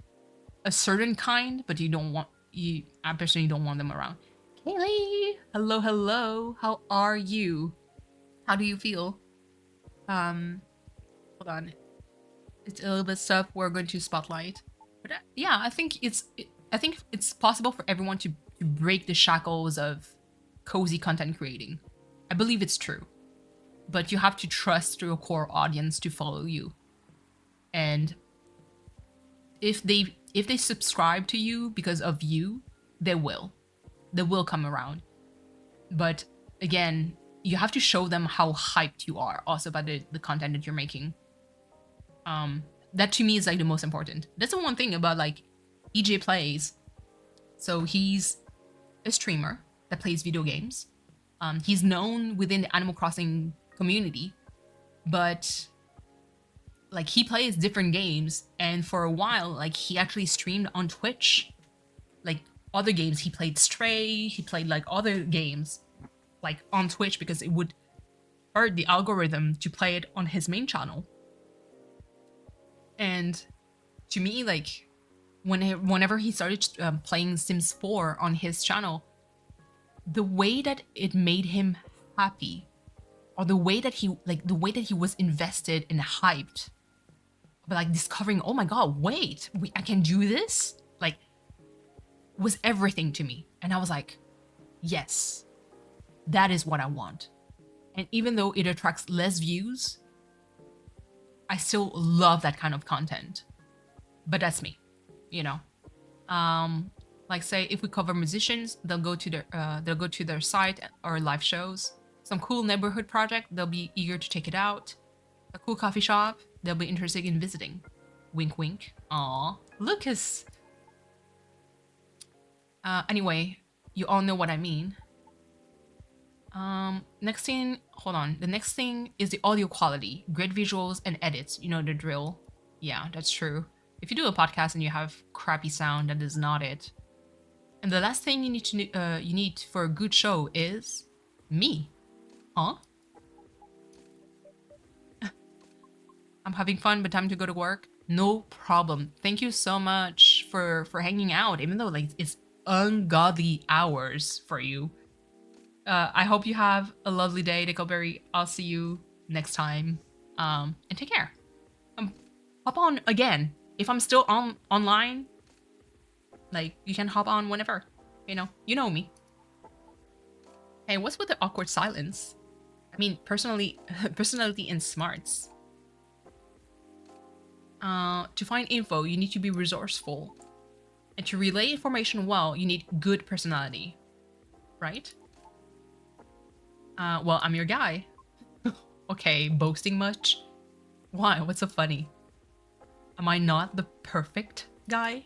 a certain kind, but I personally don't want them around. Kaylee! Hello, hello. How are you? How do you feel? Hold on. It's a little bit stuff we're going to spotlight. But yeah, I think it's possible for everyone to break the shackles of cozy content creating. I believe it's true. But you have to trust your core audience to follow you. And if they subscribe to you because of you, they will come around. But again, you have to show them how hyped you are also by the content that you're making. That to me is like the most important. That's the one thing about like EJ Plays. So he's a streamer that plays video games. He's known within the Animal Crossing community, but like he plays different games, and for a while like he actually streamed on Twitch like other games. He played Stray, he played like other games like on Twitch because it would hurt the algorithm to play it on his main channel. And to me, like whenever he started playing Sims 4 on his channel, the way that it made him happy, or the way that he was invested and hyped, but like discovering, oh my god, wait, I can do this, like, was everything to me. And I was like, yes, that is what I want. And even though it attracts less views, I still love that kind of content. But that's me, you know. Like say if we cover musicians, they'll go to their site or live shows. Some cool neighborhood project, they'll be eager to check it out. A cool coffee shop, they'll be interested in visiting. Wink, wink. Aw, Lucas. Anyway, you all know what I mean. Next thing, hold on. The next thing is the audio quality. Great visuals and edits. You know the drill. Yeah, that's true. If you do a podcast and you have crappy sound, that is not it. And the last thing you need for a good show is me. Huh? I'm having fun, but time to go to work. No problem. Thank you so much for hanging out, even though like it's ungodly hours for you. I hope you have a lovely day, Nickelberry. I'll see you next time. And take care. Hop on again. If I'm still online, like you can hop on whenever. You know me. Hey, what's with the awkward silence? I mean, personality and smarts. To find info, you need to be resourceful. And to relay information well, you need good personality. Right? Well, I'm your guy. Okay, boasting much? Why? What's so funny? Am I not the perfect guy?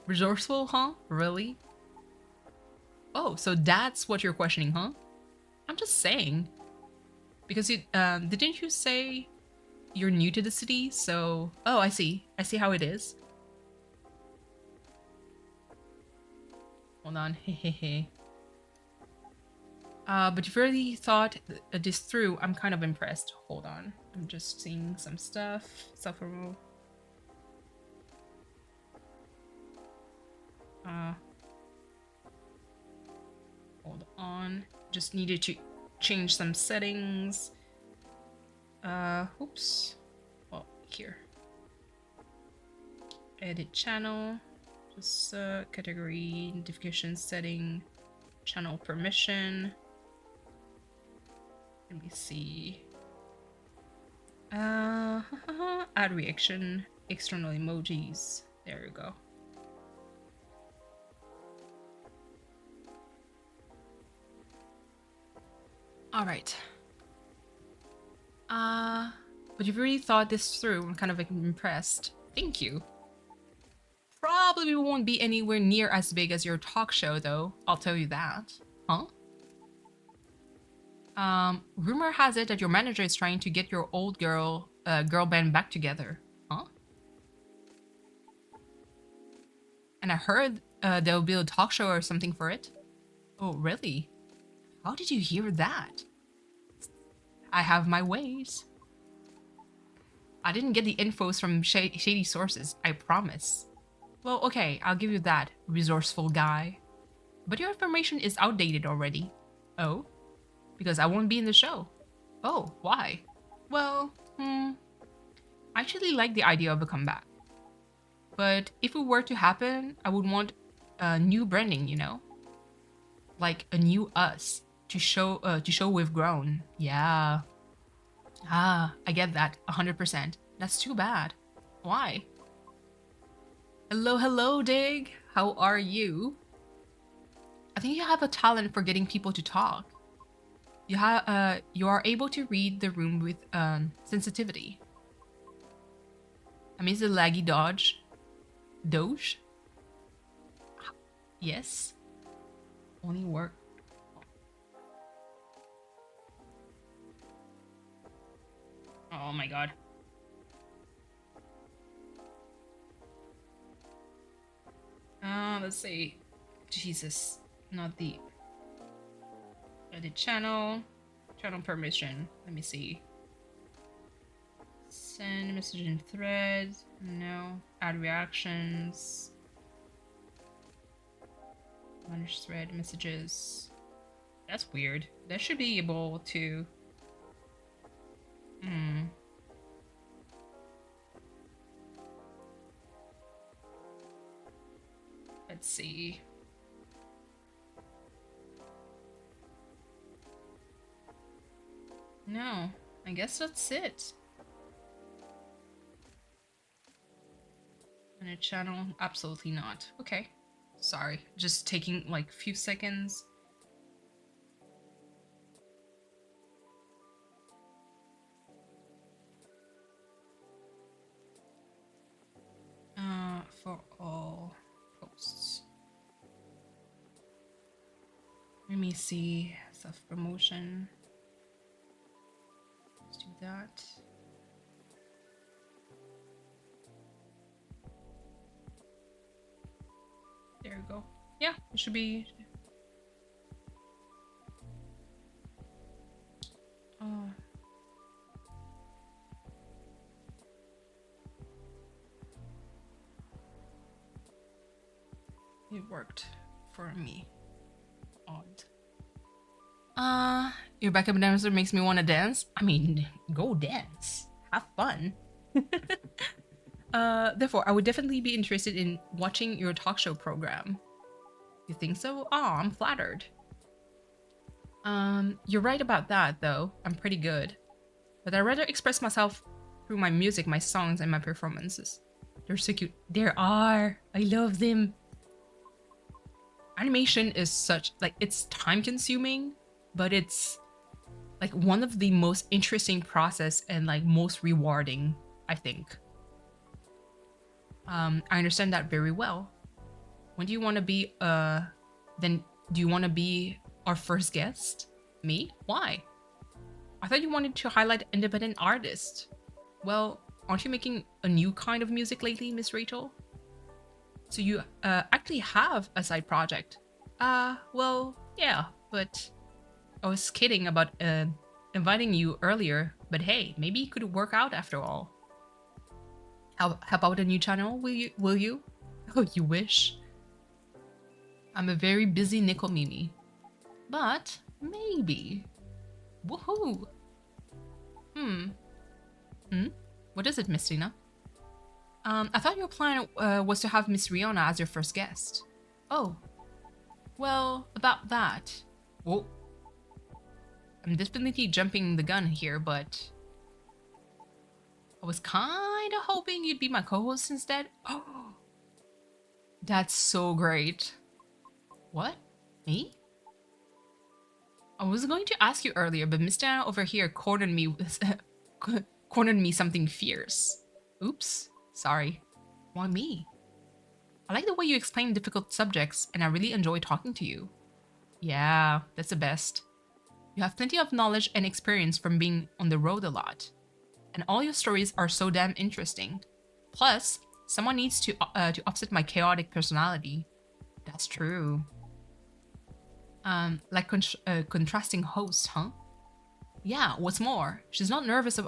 Resourceful, huh? Really? Oh, so that's what you're questioning, huh? I'm just saying. Because you didn't you say you're new to the city? So oh, I see. I see how it is. Hold on. Hehehe. But if you really thought this through, I'm kind of impressed. Hold on. I'm just seeing some stuff. Self-remove. Hold on. Just needed to change some settings. Oops. Well, here. Edit channel. Just category, notification setting, channel permission. Let me see. Add reaction, external emojis. There you go. All right. But you've really thought this through. I'm kind of impressed. Thank you. Probably won't be anywhere near as big as your talk show, though. I'll tell you that. Huh? Rumor has it that your manager is trying to get your old girl band back together. Huh? And I heard there'll be a talk show or something for it. Oh, really? How did you hear that? I have my ways. I didn't get the infos from shady sources, I promise. Well, okay, I'll give you that, resourceful guy. But your information is outdated already. Oh? Because I won't be in the show. Oh, why? Well, I actually like the idea of a comeback. But if it were to happen, I would want a new branding, you know? Like a new us to show we've grown. Yeah. Ah, I get that 100%. That's too bad. Why? Hello, Dig. How are you? I think you have a talent for getting people to talk. You are able to read the room with sensitivity. I mean, is it laggy Doge? Yes. Only work. Oh my god. Let's see. Jesus, not the edit channel permission. Let me see. Send message in threads. No. Add reactions. Manage thread messages. That's weird. That should be able to. Let's see. No, I guess that's it. On a channel? Absolutely not. Okay. Sorry. Just taking like a few seconds. For all posts. Let me see. Self-promotion. Let's do that. There we go. Yeah, it should be. It worked for me. Odd. Your backup dancer makes me want to dance. I mean, go dance. Have fun. Therefore, I would definitely be interested in watching your talk show program. You think so? Oh, I'm flattered. You're right about that, though. I'm pretty good. But I'd rather express myself through my music, my songs, and my performances. They're so cute. There are. I love them. Animation is such, like, it's time-consuming, but it's, like, one of the most interesting process and, like, most rewarding, I think. I understand that very well. When do you want to be, then do you want to be our first guest? Me? Why? I thought you wanted to highlight independent artists. Well, aren't you making a new kind of music lately, Miss Rachel? So you actually have a side project. Well, yeah, but I was kidding about inviting you earlier, but hey, maybe it could work out after all. How about a new channel? Will you? Oh, you wish. I'm a very busy nickel Mimi. But maybe. Woohoo! Hmm. What is it, Miss Tina? I thought your plan was to have Miss Riona as your first guest. Oh. Well, about that. Whoa. I'm definitely jumping the gun here, but I was kind of hoping you'd be my co-host instead. Oh, that's so great. What? Me? I was going to ask you earlier, but Miss Diana over here cornered me with cornered me something fierce. Oops, sorry. Why me? I like the way you explain difficult subjects, and I really enjoy talking to you. Yeah, that's the best. You have plenty of knowledge and experience from being on the road a lot. And all your stories are so damn interesting. Plus, someone needs to offset my chaotic personality. That's true. Like contrasting hosts, huh? Yeah, what's more, she's not nervous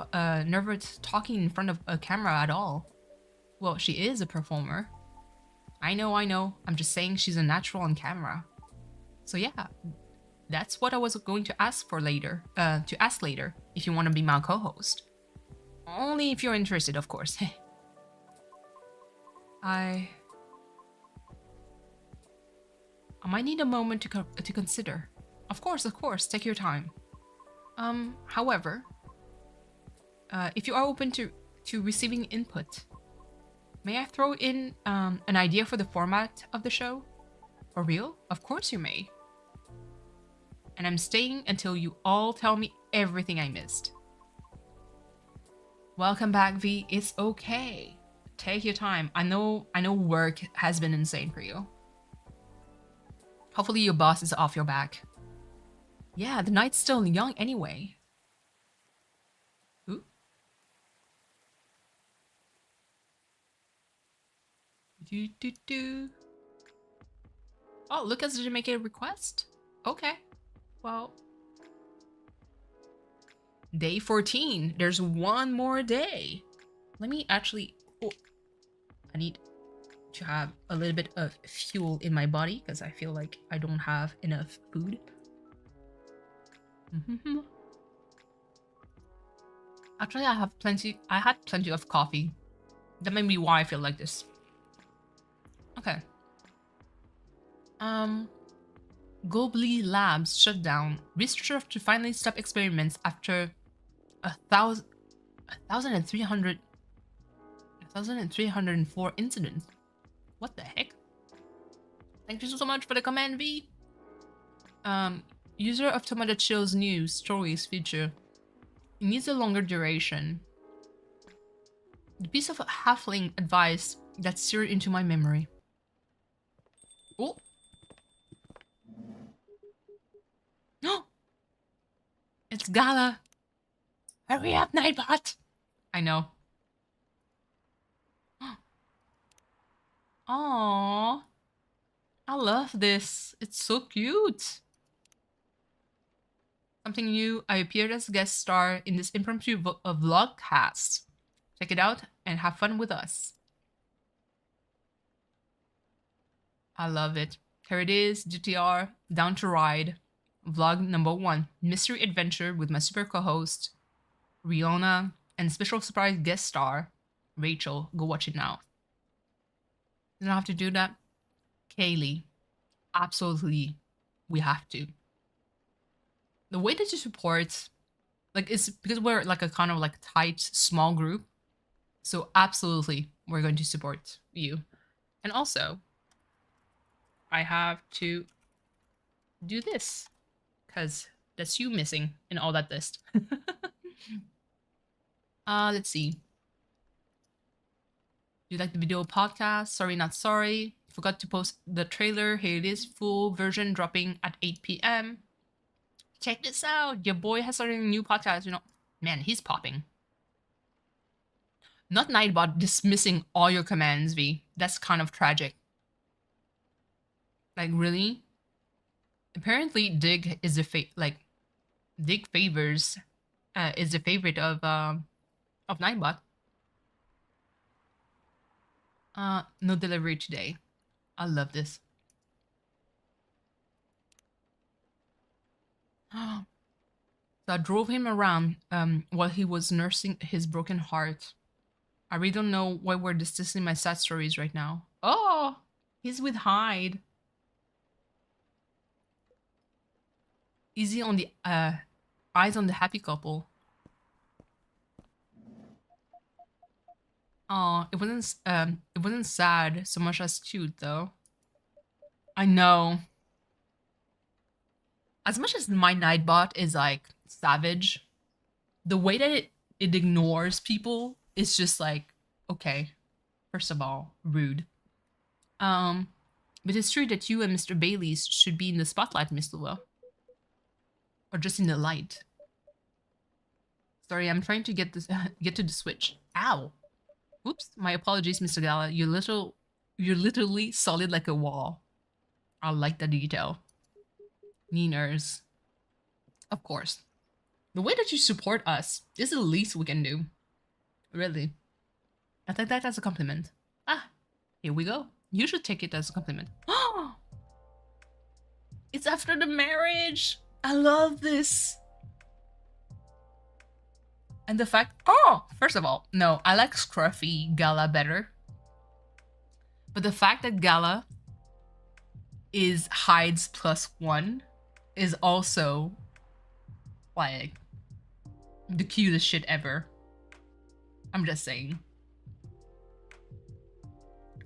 talking in front of a camera at all. Well, she is a performer. I know. I'm just saying she's a natural on camera. So yeah, that's what I was going to ask for later. To ask later if you want to be my co-host. Only if you're interested, of course. I might need a moment to consider. Of course, take your time. However, if you are open to receiving input, may I throw in an idea for the format of the show? For real? Of course you may. And I'm staying until you all tell me everything I missed. Welcome back, V. It's okay. Take your time. I know work has been insane for you. Hopefully your boss is off your back. Yeah, the night's still young anyway. Ooh. Do. Oh, Lucas didn't make a request? Okay. Well. Day 14. There's one more day. Let me actually... Oh, I need to have a little bit of fuel in my body because I feel like I don't have enough food. Actually, I had plenty of coffee. That may be why I feel like this. Okay. Globally labs shut down. Researchers have to finally stop experiments after 1,304 incidents. What the heck? Thank you so much for the comment, V. User of Tomato Chill's new stories feature. It needs a longer duration. The piece of halfling advice that seared into my memory. Oh. No! It's Gala! Hurry up, Nightbot! I know. Aww. I love this. It's so cute. Something new. I appeared as a guest star in this impromptu vlogcast. Check it out and have fun with us. I love it. Here it is, GTR, Down to Ride, vlog number 1, mystery adventure with my super co-host, Riona, and special surprise guest star, Rachel. Go watch it now. You don't have to do that. Kaylee, absolutely, we have to. The way that you support, like, it's because we're like a kind of like tight, small group. So absolutely, we're going to support you. And also, I have to do this because that's you missing in all that list. Let's see. Do you like the video podcast? Sorry, not sorry. Forgot to post the trailer. Here it is, full version dropping at 8 p.m. check this out. Your boy has started a new podcast, you know. Man, he's popping. Not Nightbot dismissing all your commands, V. That's kind of tragic. Like, really? Apparently, Dig is Dig Favors is the favorite of Nightbot. No delivery today. I love this. So I drove him around while he was nursing his broken heart. I really don't know why we're discussing my sad stories right now. Oh, he's with Hyde. Easy on the eyes on the happy couple. Oh, it wasn't sad so much as cute though. I know. As much as my Nightbot is like savage, the way that it ignores people is just like, okay, first of all, rude. But it's true that you and Mr. Bailey's should be in the spotlight, Miss Lua. Or just in the light. Sorry, I'm trying to get to the switch. Ow. Oops, my apologies, Mr. Gala. You're literally solid like a wall. I like the detail. Meaners. Of course. The way that you support us is the least we can do. Really. I take that as a compliment. Ah, here we go. You should take it as a compliment. Oh! It's after the marriage! I love this! And the fact... Oh! First of all, no, I like scruffy Gala better. But the fact that Gala is Hyde's +1 is also, like, the cutest shit ever. I'm just saying.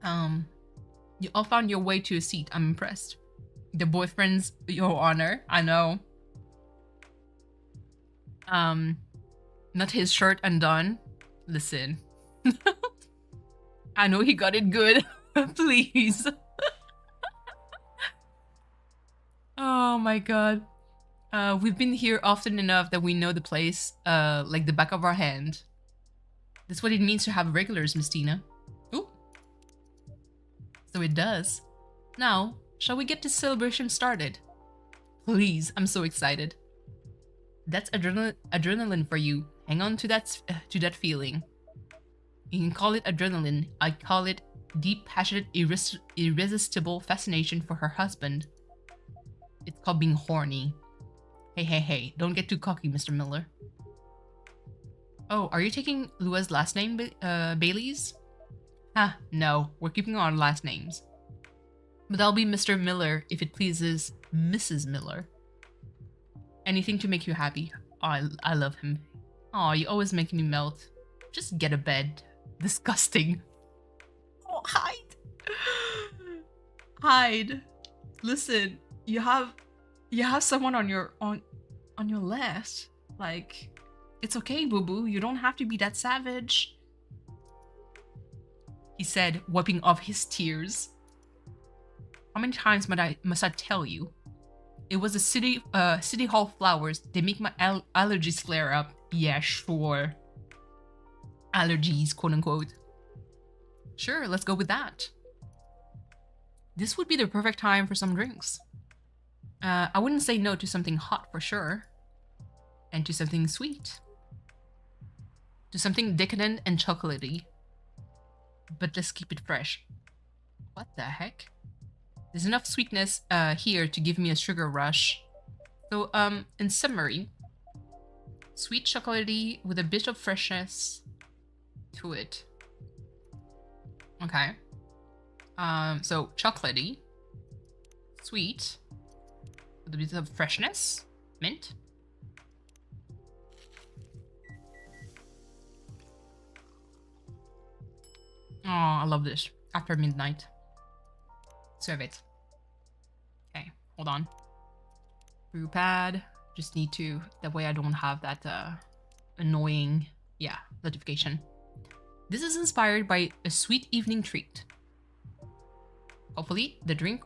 You all found your way to a seat. I'm impressed. The boyfriend's your honor. I know. Not his shirt undone. Listen. I know he got it good. Please. Oh my god. We've been here often enough that we know the place like the back of our hand. That's what it means to have regulars, Miss Tina. Ooh. So it does. Now, shall we get this celebration started? Please, I'm so excited. That's adrenaline for you. Hang on to that feeling. You can call it adrenaline. I call it deep, passionate, irresistible fascination for her husband. It's called being horny. Hey, don't get too cocky, Mr. Miller. Oh, are you taking Lua's last name, Bailey's? Ah, no, we're keeping our last names. But I'll be Mr. Miller if it pleases Mrs. Miller. Anything to make you happy. Oh, I love him. Oh, you always make me melt. Just get a bed. Disgusting. Oh, Hyde. Hyde. Listen, you have someone on your left. Like, it's okay, boo-boo. You don't have to be that savage. He said, wiping off his tears. How many times must I tell you? It was the city hall flowers. They make my allergies flare up. Yeah, sure. Allergies, quote unquote. Sure, let's go with that. This would be the perfect time for some drinks. I wouldn't say no to something hot for sure. And to something sweet. To something decadent and chocolatey. But let's keep it fresh. What the heck? There's enough sweetness here to give me a sugar rush. So, in summary, sweet chocolatey with a bit of freshness to it. Okay. So chocolatey, sweet, with a bit of freshness, mint. Oh, I love this. After midnight. Serve it. Okay, hold on. Brew pad. Just need to, that way I don't have that annoying, notification. This is inspired by a sweet evening treat. Hopefully, the drink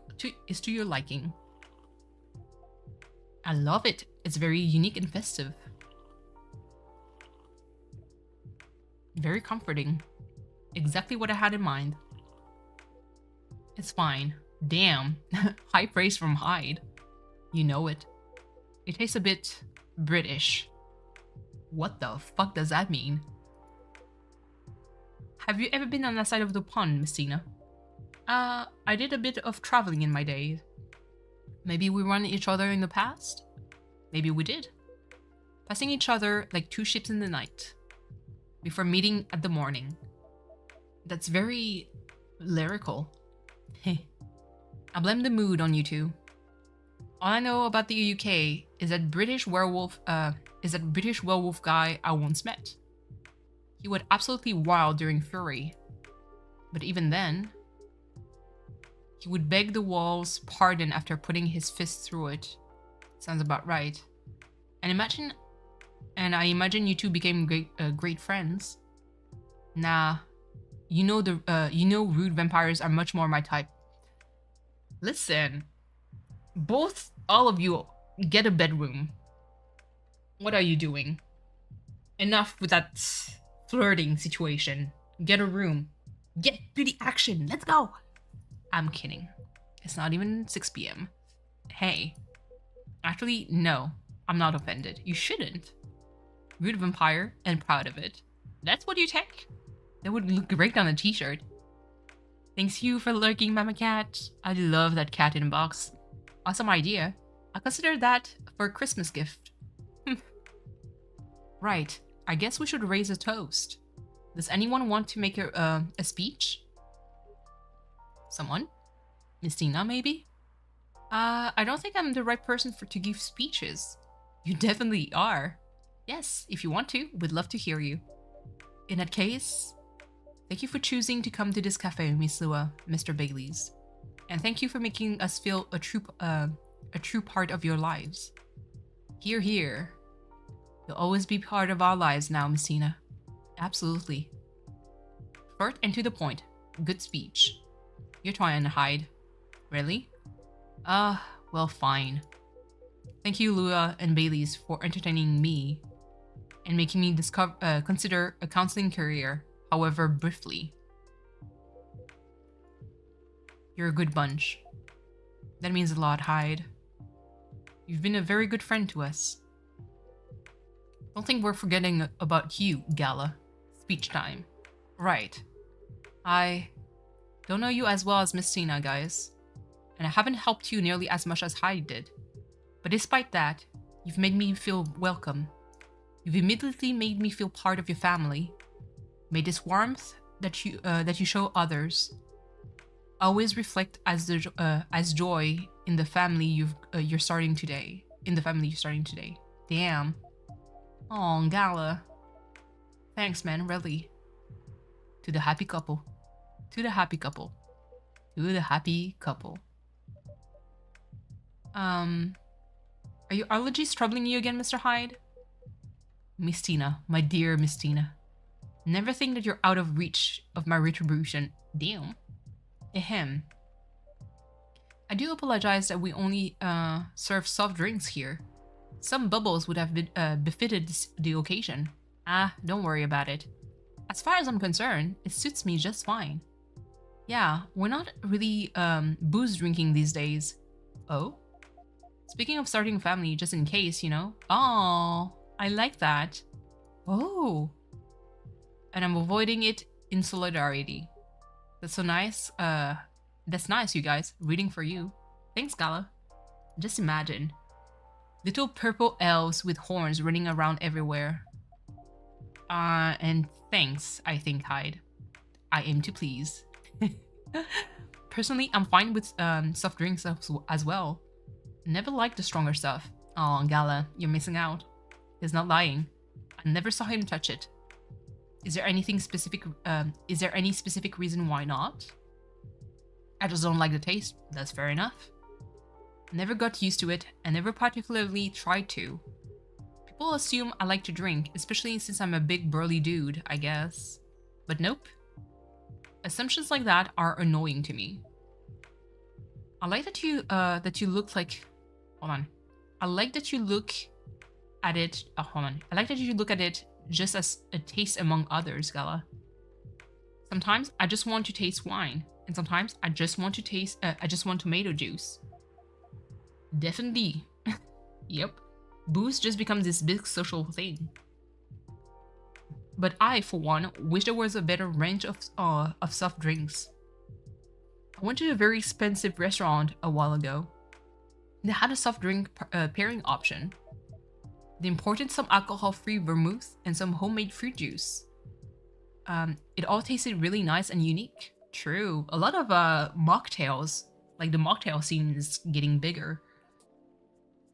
is to your liking. I love it. It's very unique and festive. Very comforting. Exactly what I had in mind. It's fine. Damn. High praise from Hyde. You know it. It tastes a bit British. What the fuck does that mean? Have you ever been on that side of the pond, Messina? I did a bit of traveling in my days. Maybe we run each other in the past? Maybe we did. Passing each other like two ships in the night. Before meeting at the morning. That's very lyrical. I blame the mood on you two. All I know about the UK is that British werewolf guy I once met. He went absolutely wild during Fury. But even then, he would beg the wall's pardon after putting his fist through it. Sounds about right. And I imagine you two became great friends. Nah, you know rude vampires are much more my type. Listen, all of you get a bedroom. What are you doing? Enough with that flirting situation. Get a room. Get to the action. Let's go. I'm kidding. It's not even 6 p.m. Hey. Actually, no. I'm not offended. You shouldn't. Rude vampire and proud of it. That's what you take. That would look great on a t-shirt. Thanks you for lurking, Mama Cat. I love that cat in a box. Awesome idea. I'll consider that for a Christmas gift. Right. I guess we should raise a toast. Does anyone want to make a speech? Someone? Messina, maybe? I don't think I'm the right person to give speeches. You definitely are. Yes, if you want to, we'd love to hear you. In that case, thank you for choosing to come to this cafe, Miss Lua, Mr. Bailey's. And thank you for making us feel a true part of your lives. Hear, hear. You'll always be part of our lives now, Messina. Absolutely. Short and to the point. Good speech. You're trying to hide. Really? Well, fine. Thank you, Lua and Bailey's, for entertaining me and making me consider a counseling career, however briefly. You're a good bunch. That means a lot, Hyde. You've been a very good friend to us. Don't think we're forgetting about you, Gala. Speech time. Right. I don't know you as well as Messina, guys. And I haven't helped you nearly as much as Hyde did. But despite that, you've made me feel welcome. You've immediately made me feel part of your family. May this warmth that you show others always reflect as joy in the family you're starting today. Damn. Aw, Gala. Thanks, man. Really. To the happy couple. To the happy couple. To the happy couple. Are your allergies troubling you again, Mr. Hyde? Messina, my dear Messina. Never think that you're out of reach of my retribution. Damn. Ahem. I do apologize that we only serve soft drinks here. Some bubbles would have befitted the occasion. Don't worry about it. As far as I'm concerned, it suits me just fine. Yeah, we're not really booze drinking these days. Oh? Speaking of starting a family, just in case, you know. Oh, I like that. Oh. And I'm avoiding it in solidarity. That's so nice. That's nice, you guys. Reading for you. Thanks, Gala. Just imagine. Little purple elves with horns running around everywhere. And thanks, I think, Hyde. I aim to please. Personally, I'm fine with soft drinks as well. Never liked the stronger stuff. Oh, Gala, you're missing out. He's not lying. I never saw him touch it. Is there any specific reason why not? I just don't like the taste. That's fair enough. Never got used to it and never particularly tried to. People assume I like to drink, especially since I'm a big burly dude, I guess. But nope. Assumptions like that are annoying to me. I like that you look like... Hold on. I like that you look at it. Oh, hold on. I like that you look at it just as a taste among others, Gala. Sometimes I just want to taste wine, and sometimes I just want to taste. I just want tomato juice. Definitely. Yep. Booze just becomes this big social thing. But I, for one, wish there was a better range of soft drinks. I went to a very expensive restaurant a while ago. They had a soft drink pairing option. They imported some alcohol-free vermouth and some homemade fruit juice. It all tasted really nice and unique. True. A lot of mocktails, like the mocktail scene is getting bigger.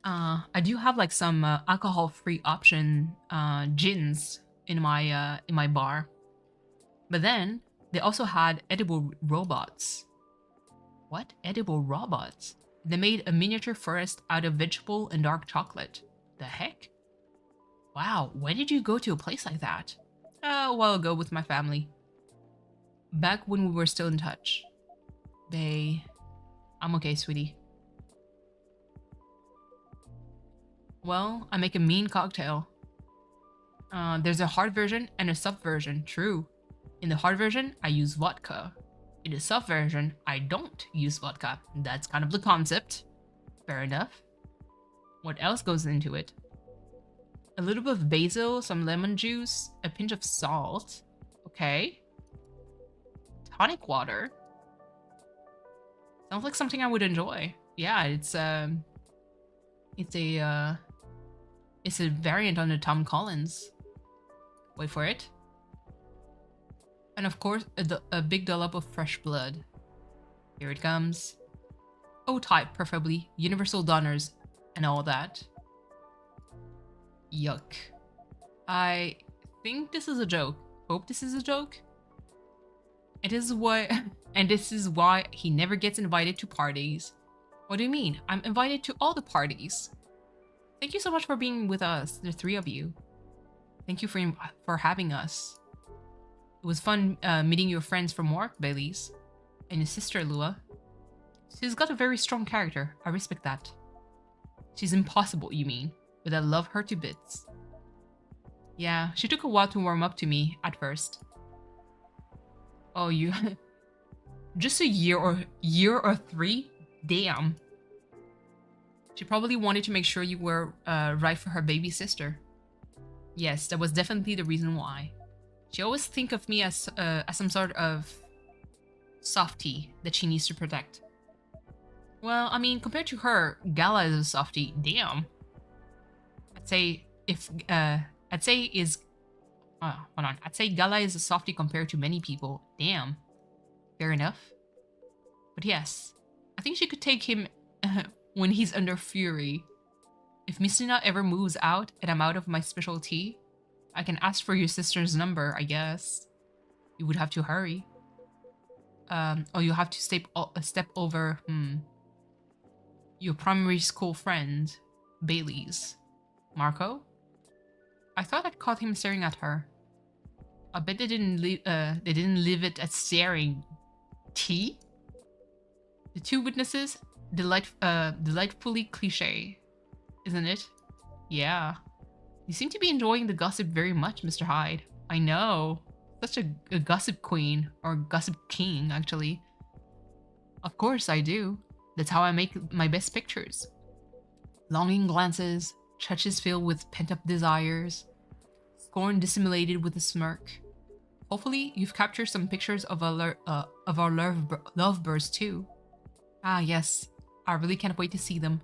I do have like some alcohol-free option gins in my bar. But then they also had edible robots. What? Edible robots? They made a miniature forest out of vegetable and dark chocolate. The heck? Wow, when did you go to a place like that? A while ago with my family. Back when we were still in touch. I'm okay, sweetie. Well, I make a mean cocktail. There's a hard version and a soft version, true. In the hard version, I use vodka. In the soft version, I don't use vodka. That's kind of the concept. Fair enough. What else goes into it? A little bit of basil, some lemon juice, a pinch of salt. Okay. Tonic water. Sounds like something I would enjoy. Yeah, it's a variant on the Tom Collins. Wait for it. And of course, a big dollop of fresh blood. Here it comes. O-type, preferably. Universal donors and all that. Yuck. I think this is a joke. Hope this is a joke. And this is why he never gets invited to parties. What do you mean? I'm invited to all the parties. Thank you so much for being with us, the three of you. Thank you for having us. It was fun meeting your friends from work, Baileys. And your sister, Lua. She's got a very strong character. I respect that. She's impossible, you mean? But I love her to bits. Yeah, she took a while to warm up to me at first. Oh, you... Just a year or 3? Damn. She probably wanted to make sure you were right for her baby sister. Yes, that was definitely the reason why. She always think of me as some sort of softie that she needs to protect. Well, I mean, compared to her, Gala is a softie. Damn. I'd say Gala is a softie compared to many people. Damn. Fair enough. But yes, I think she could take him when he's under fury. If Missina ever moves out and I'm out of my specialty, I can ask for your sister's number, I guess. You would have to hurry. Or you have to step over, your primary school friend, Bailey's. Marco? I thought I'd caught him staring at her. I bet they didn't leave it at staring. Tea? The two witnesses? Delightfully cliche, isn't it? Yeah. You seem to be enjoying the gossip very much, Mr. Hyde. I know. Such a gossip queen, or gossip king, actually. Of course I do. That's how I make my best pictures. Longing glances, touches filled with pent-up desires, scorn dissimulated with a smirk. Hopefully, you've captured some pictures of our lovebirds too. Ah, yes. I really can't wait to see them.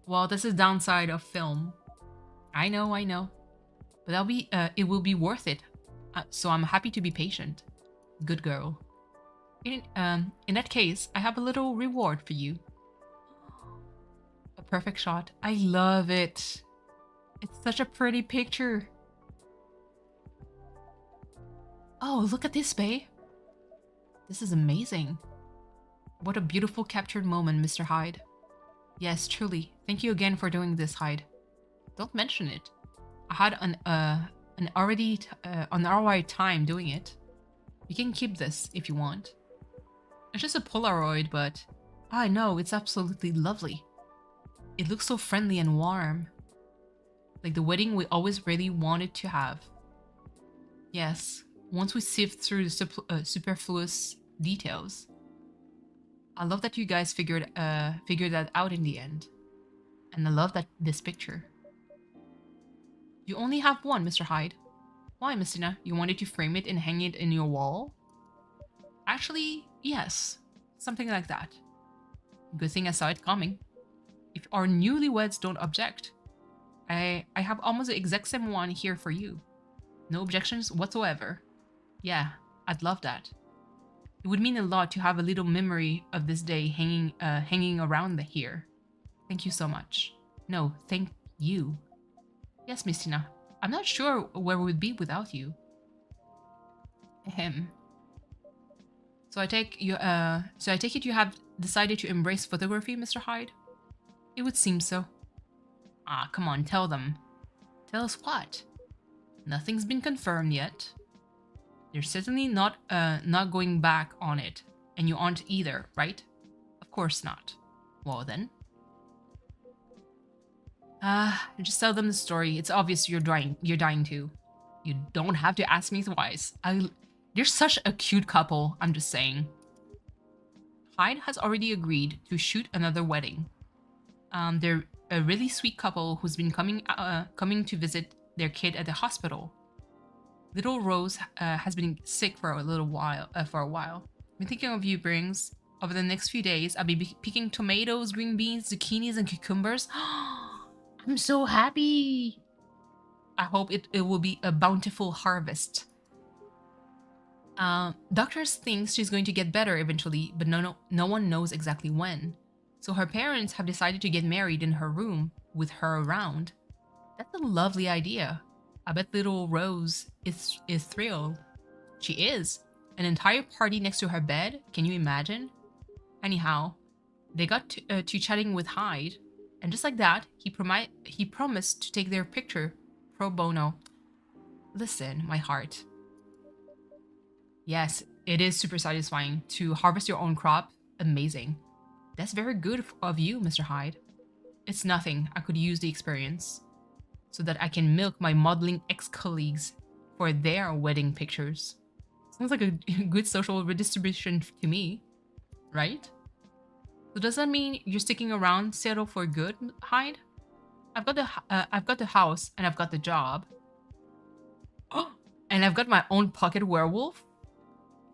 Well, this is the downside of film. I know. But it will be worth it. So I'm happy to be patient. Good girl. In that case, I have a little reward for you. A perfect shot. I love it. It's such a pretty picture. Oh, look at this, babe. This is amazing. What a beautiful captured moment, Mr. Hyde. Yes, truly. Thank you again for doing this, Hyde. Don't mention it. I had an alright time doing it. You can keep this if you want. It's just a Polaroid, but I know it's absolutely lovely. It looks so friendly and warm. Like the wedding we always really wanted to have. Yes, once we sift through the superfluous details. I love that you guys figured that out in the end. And I love that this picture. You only have one, Mr. Hyde. Why, Miss Tina? You wanted to frame it and hang it in your wall? Actually, yes. Something like that. Good thing I saw it coming. If our newlyweds don't object, I have almost the exact same one here for you. No objections whatsoever. Yeah, I'd love that. It would mean a lot to have a little memory of this day hanging around here. Thank you so much. No, thank you. Yes, Miss Tina. I'm not sure where we would be without you. Ahem. So I take it you have decided to embrace photography, Mr. Hyde? It would seem so. Ah, come on, tell them. Tell us what? Nothing's been confirmed yet. They're certainly not going back on it, and you aren't either, right? Of course not. Well then. Just tell them the story. It's obvious you're dying too. You don't have to ask me twice. They're such a cute couple, I'm just saying. Hyde has already agreed to shoot another wedding. They're a really sweet couple who's been coming to visit their kid at the hospital. Little Rose has been sick for a while. I've been thinking of you, Brings. Over the next few days, I'll be picking tomatoes, green beans, zucchinis, and cucumbers. I'm so happy! I hope it will be a bountiful harvest. Doctors think she's going to get better eventually, but no one knows exactly when. So her parents have decided to get married in her room with her around. That's a lovely idea. I bet little Rose is thrilled. She is. An entire party next to her bed? Can you imagine? Anyhow, they got to chatting with Hyde, and just like that, he promised to take their picture pro bono. Listen, my heart. Yes, it is super satisfying to harvest your own crop. Amazing. That's very good of you, Mr. Hyde. It's nothing. I could use the experience so that I can milk my modeling ex-colleagues for their wedding pictures. Sounds like a good social redistribution to me, right? So does that mean you're sticking around, settle for good, Hyde? I've got the house and I've got the job. Oh, and I've got my own pocket werewolf.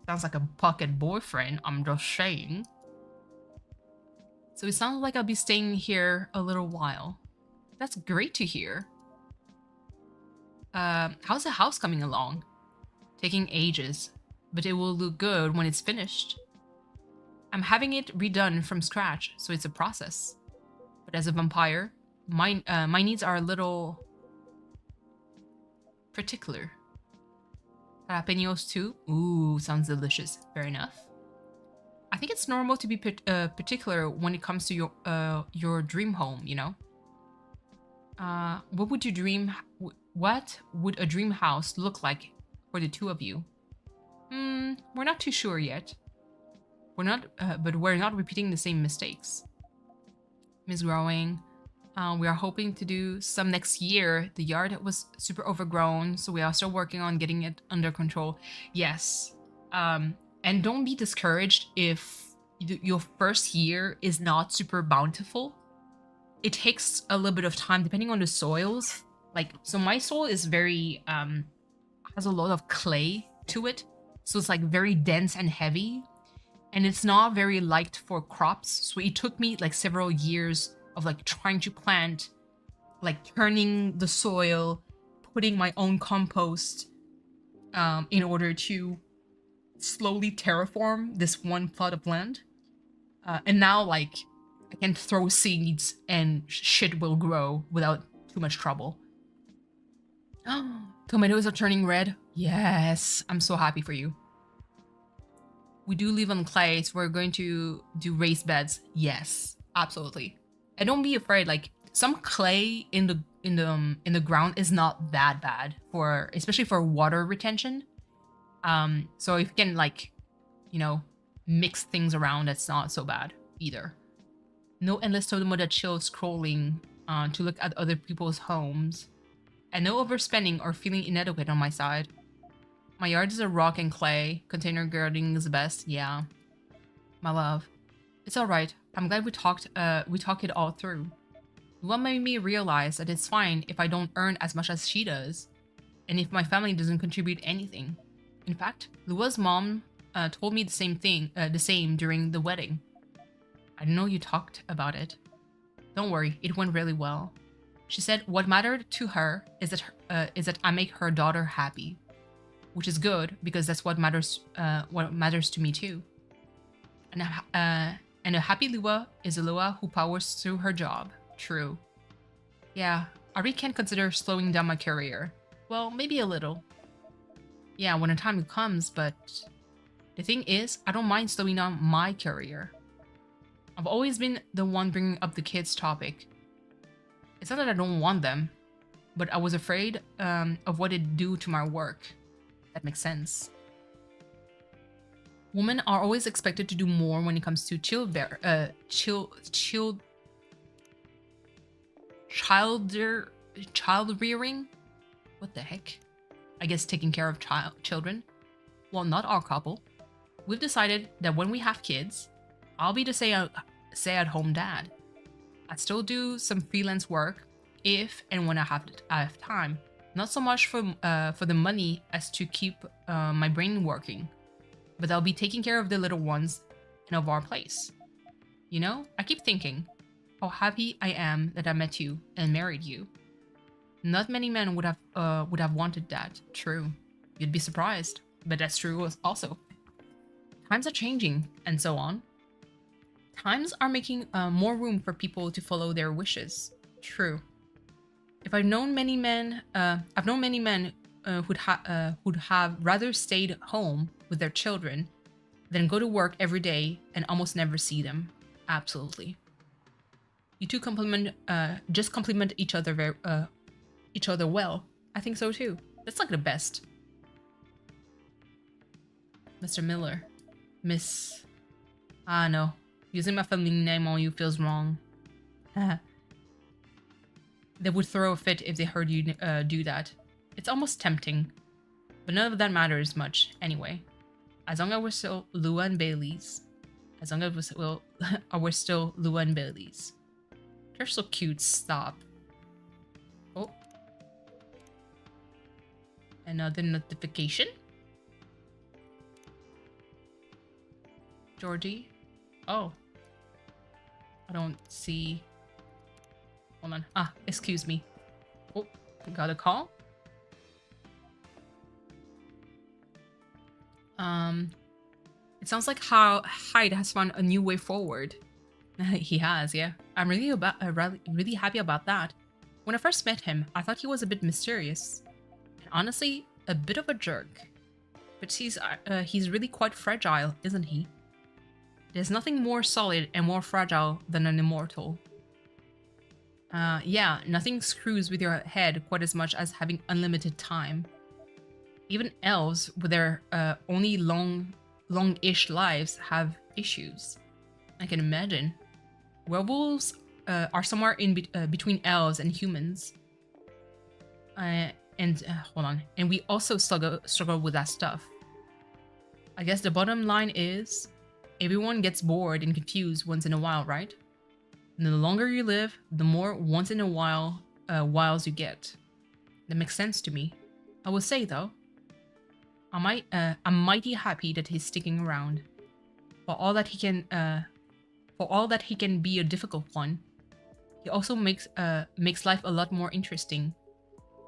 Sounds like a pocket boyfriend, I'm just saying. So it sounds like I'll be staying here a little while. That's great to hear. How's the house coming along? Taking ages, but it will look good when it's finished. I'm having it redone from scratch, so it's a process. But as a vampire, my needs are a little particular. Jalapenos too? Ooh, sounds delicious. Fair enough. I think it's normal to be particular when it comes to your dream home, you know? What would a dream house look like for the two of you? We're not too sure yet. But we're not repeating the same mistakes. Miss Growing, we are hoping to do some next year. The yard was super overgrown, so we are still working on getting it under control. Yes. And don't be discouraged if your first year is not super bountiful. It takes a little bit of time depending on the soils. Like, so my soil is very, has a lot of clay to it. So it's like very dense and heavy. And it's not very liked for crops. So it took me like several years of like trying to plant, like turning the soil, putting my own compost in order to slowly terraform this one plot of land. And now like I can throw seeds and shit will grow without too much trouble. Tomatoes are turning red. Yes, I'm so happy for you. We do live on clay, so we're going to do raised beds. Yes, absolutely. And don't be afraid. Like some clay in the ground is not that bad for, especially for water retention. So if you can like, you know, mix things around, that's not so bad either. No endless totem that chill scrolling to look at other people's homes. and no overspending or feeling inadequate on my side. My yard is a rock and clay. Container gardening is the best. Yeah. My love. It's alright. I'm glad we talked it all through. What made me realize that it's fine if I don't earn as much as she does, and if my family doesn't contribute anything. In fact, Lua's mom told me the same during the wedding. I know you talked about it. Don't worry, it went really well. She said what mattered to her is that I make her daughter happy, which is good because that's what matters to me too. And a happy Lua is a Lua who powers through her job. True. Yeah, I really can't consider slowing down my career. Well, maybe a little. Yeah, when the time comes, but the thing is, I don't mind slowing down my career. I've always been the one bringing up the kids topic. It's not that I don't want them, but I was afraid of what it'd do to my work. That makes sense. Women are always expected to do more when it comes to child rearing? What the heck? I guess taking care of children. Well, not our couple. We've decided that when we have kids, I'll be the stay-at-home dad. I still do some freelance work if and when I have time. Not so much for the money as to keep my brain working. But I'll be taking care of the little ones and of our place. You know, I keep thinking how happy I am that I met you and married you. Not many men would have wanted that. True. You'd be surprised, but that's true also. Times are changing, and so on. Times are making more room for people to follow their wishes. True. If I've known many men, who'd have rather stayed home with their children than go to work every day and almost never see them. Absolutely. You two complement each other well. I think so too. That's like the best. Mr. Miller. Miss... Ah, no. Using my family name on you feels wrong. They would throw a fit if they heard you do that. It's almost tempting. But none of that matters much, anyway. As long as we're still Lua and Bailey's. As long as we're still Lua and Bailey's. They're so cute, stop. Oh. Another notification? Georgie? Oh. I don't see... Hold on. Ah, excuse me. Oh, got a call? It sounds like how Hyde has found a new way forward. He has, yeah. I'm really happy about that. When I first met him, I thought he was a bit mysterious. And honestly, a bit of a jerk. But he's really quite fragile, isn't he? There's nothing more solid and more fragile than an immortal. Yeah, nothing screws with your head quite as much as having unlimited time. Even elves, with their only long-ish lives, have issues. I can imagine. Werewolves are somewhere in between elves and humans. Hold on. And we also struggle with that stuff. I guess the bottom line is, everyone gets bored and confused once in a while, right? And the longer you live, the more once in a while whiles you get. That makes sense to me. I will say though, I'm mighty happy that he's sticking around. For all that he can be a difficult one, he also makes life a lot more interesting.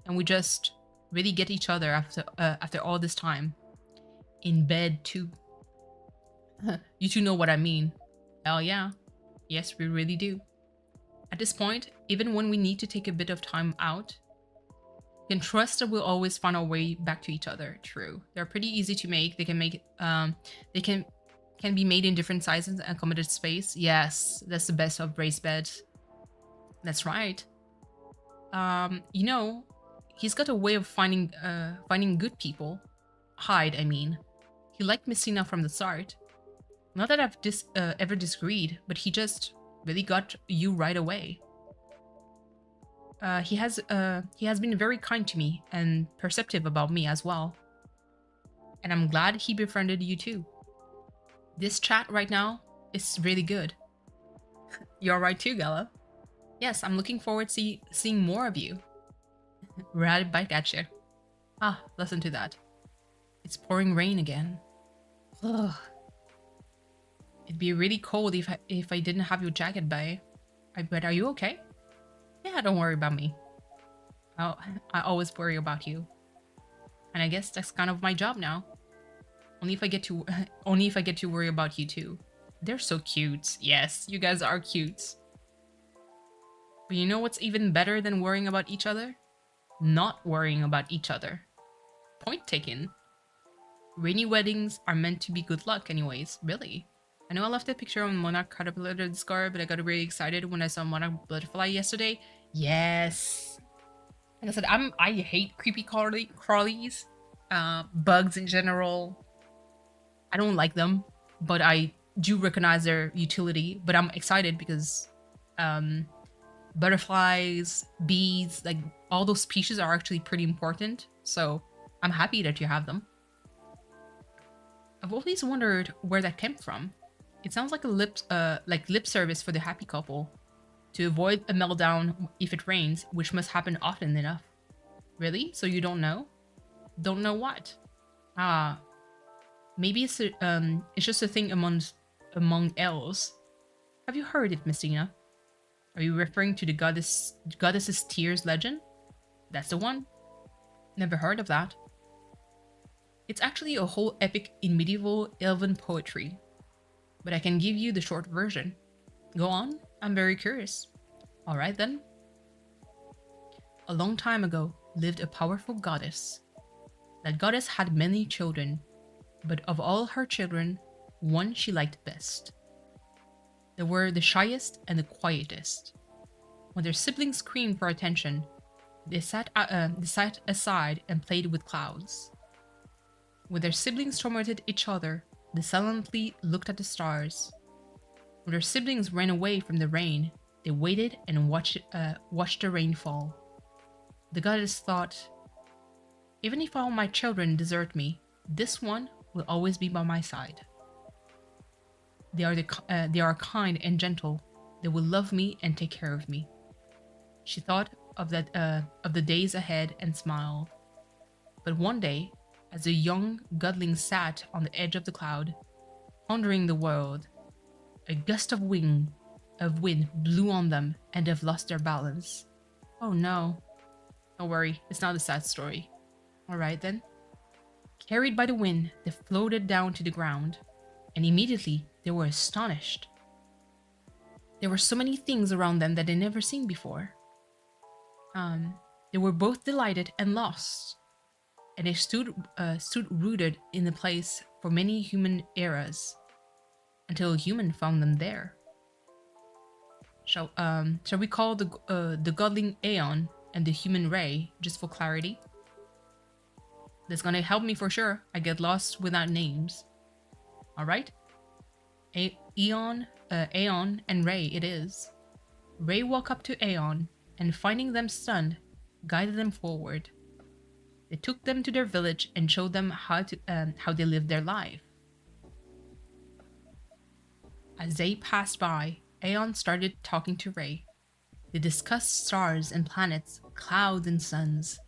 And we just really get each other after all this time. In bed too. You two know what I mean. Hell yeah. Yes, we really do. At this point, even when we need to take a bit of time out, you can trust that we'll always find our way back to each other. True. They're pretty easy to make. They can be made in different sizes and accommodated space. Yes, that's the best of raised beds. That's right. You know, he's got a way of finding good people. Hyde, I mean. He liked Messina from the start. Not that I've ever disagreed, but he just really got you right away. He has been very kind to me and perceptive about me as well. And I'm glad he befriended you too. This chat right now is really good. You're right too, Gala. Yes, I'm looking forward to seeing more of you. Right back at you. Ah, listen to that. It's pouring rain again. Ugh. It'd be really cold if I didn't have your jacket by. But are you okay? Yeah, don't worry about me. I always worry about you. And I guess that's kind of my job now. Only if I get to worry about you too. They're so cute. Yes, you guys are cute. But you know what's even better than worrying about each other? Not worrying about each other. Point taken. Rainy weddings are meant to be good luck anyways, really. I know I left a picture on Monarch Caterpillar Discard, but I got really excited when I saw Monarch Butterfly yesterday. Yes! Like I said, I hate creepy crawlies. Bugs in general. I don't like them, but I do recognize their utility. But I'm excited because butterflies, bees, like all those species are actually pretty important. So I'm happy that you have them. I've always wondered where that came from. It sounds like a lip service for the happy couple to avoid a meltdown if it rains, which must happen often enough. Really? So you don't know? Don't know what? Ah, maybe it's just a thing among elves. Have you heard it, Mystina? Are you referring to the goddess's tears legend? That's the one? Never heard of that. It's actually a whole epic in medieval elven poetry. But I can give you the short version. Go on, I'm very curious. Alright then. A long time ago lived a powerful goddess. That goddess had many children, but of all her children, one she liked best. They were the shyest and the quietest. When their siblings screamed for attention, they sat aside and played with clouds. When their siblings tormented each other, they silently looked at the stars. When their siblings ran away from the rain, they waited and watched the rain fall. The goddess thought, even if all my children desert me, this one will always be by my side. They are kind and gentle. They will love me and take care of me. She thought of the days ahead and smiled. But one day, as the young godling sat on the edge of the cloud, pondering the world, a gust of wind blew on them and they've lost their balance. Oh no. Don't worry, it's not a sad story. Alright then. Carried by the wind, they floated down to the ground, and immediately they were astonished. There were so many things around them that they'd never seen before. They were both delighted and lost, and they stood rooted in the place for many human eras, until a human found them there. Shall we call the godling Aeon and the human Ray, just for clarity? That's gonna help me for sure. I get lost without names. Alright? Aeon and Ray it is. Ray walked up to Aeon, and finding them stunned, guided them forward. They took them to their village and showed them how they lived their life. As they passed by, Aeon started talking to Ray. They discussed stars and planets, clouds and suns.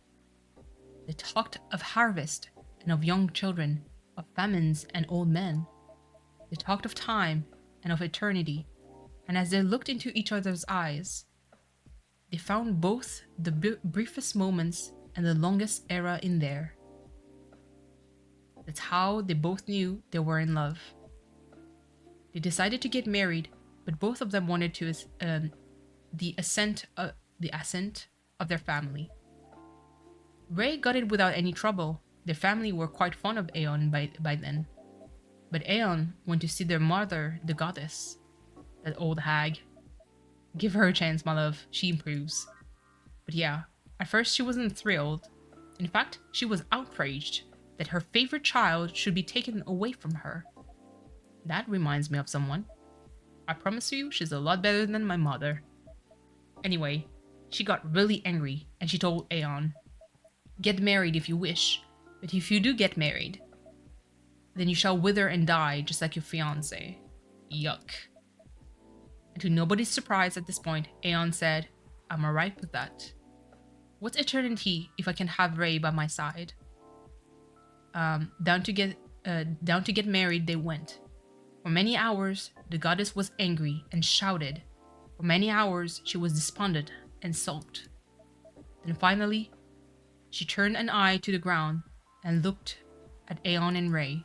They talked of harvest and of young children, of famines and old men. They talked of time and of eternity, and as they looked into each other's eyes, they found both the briefest moments and the longest era in there. That's how they both knew they were in love. They decided to get married, but both of them wanted to the assent of their family. Ray got it without any trouble. Their family were quite fond of Aeon by then. But Aeon went to see their mother, the goddess. That old hag. Give her a chance, my love. She improves. But yeah, at first she wasn't thrilled. In fact, she was outraged that her favorite child should be taken away from her. That reminds me of someone. I promise you, she's a lot better than my mother. Anyway, She got really angry and she told Aeon, "Get married if you wish, but if you do get married, then you shall wither and die just like your fiancé." Yuck. And to nobody's surprise at this point, Aeon said, "I'm alright with that. What's eternity if I can have Ray by my side?" Down to get married they went. For many hours, the goddess was angry and shouted. For many hours, she was despondent and sulked. Then finally, she turned an eye to the ground and looked at Aeon and Ray.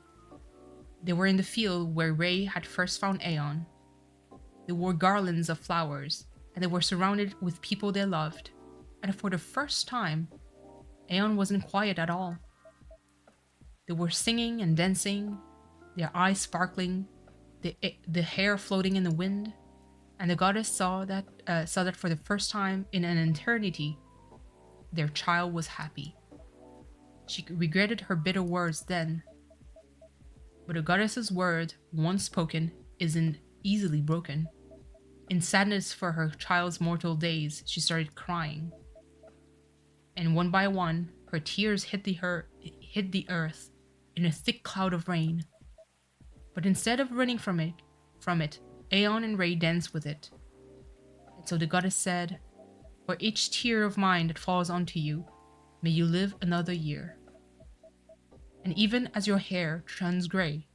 They were in the field where Ray had first found Aeon. They wore garlands of flowers, and they were surrounded with people they loved. And for the first time, Aeon wasn't quiet at all. They were singing and dancing, their eyes sparkling, the hair floating in the wind, and the goddess saw that for the first time in an eternity, their child was happy. She regretted her bitter words then, but a goddess's word, once spoken, isn't easily broken. In sadness for her child's mortal days, she started crying. And one by one, her tears hit the earth in a thick cloud of rain. But instead of running from it, Aeon and Ray danced with it. And so the goddess said, "For each tear of mine that falls onto you, may you live another year. And even as your hair turns gray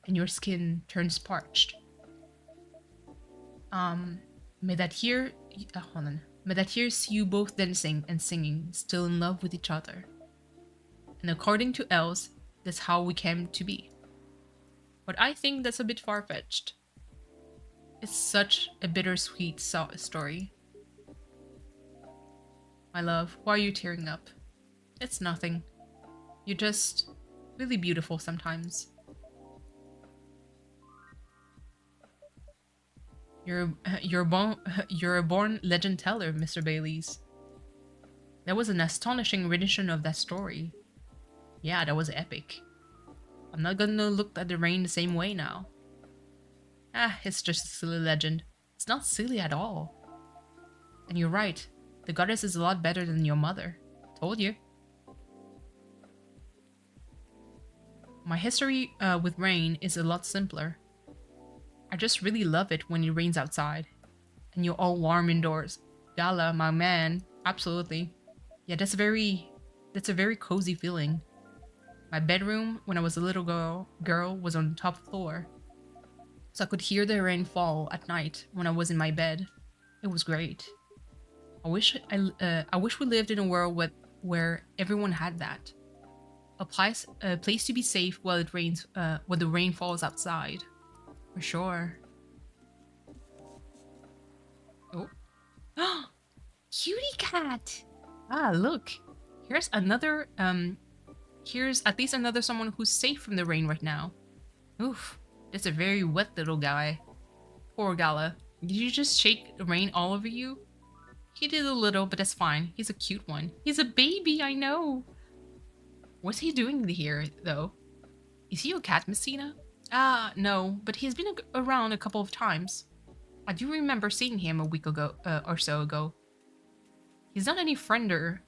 and your skin turns parched, may that year see you both dancing and singing, still in love with each other. And according to Els, that's how we came to be." But I think that's a bit far-fetched. It's such a bittersweet story. My love, why are you tearing up? It's nothing. You're just really beautiful sometimes. You're a born legend teller, Mr. Baileys. That was an astonishing rendition of that story. Yeah, that was epic. I'm not gonna look at the rain the same way now. It's just a silly legend. It's not silly at all. And you're right, the goddess is a lot better than your mother. Told you. My history with rain is a lot simpler. I just really love it when it rains outside, and you're all warm indoors. Gala, my man, absolutely. Yeah, that's a very cozy feeling. My bedroom, when I was a little girl, was on the top floor, so I could hear the rain fall at night when I was in my bed. It was great. I wish we lived in a world where everyone had that. A place to be safe while it rains, when the rain falls outside. For sure. Oh, cutie cat! Ah, look. Here's another. Here's at least another someone who's safe from the rain right now. Oof, that's a very wet little guy. Poor Gala. Did you just shake the rain all over you? He did a little, but that's fine. He's a cute one. He's a baby, I know. What's he doing here, though? Is he a cat, Messina? No, but he's been around a couple of times. I do remember seeing him a week ago, or so ago. He's not any friendlier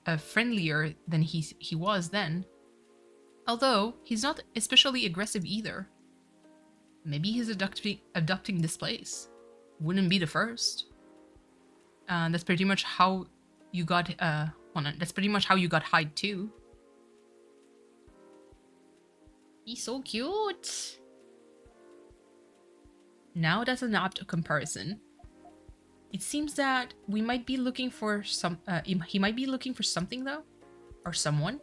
than he was then. Although, he's not especially aggressive either. Maybe he's adopting this place. Wouldn't be the first. That's pretty much how you got, that's pretty much how you got Hyde too. He's so cute! Now that's an apt comparison. It seems that we might be looking for he might be looking for something though? Or someone?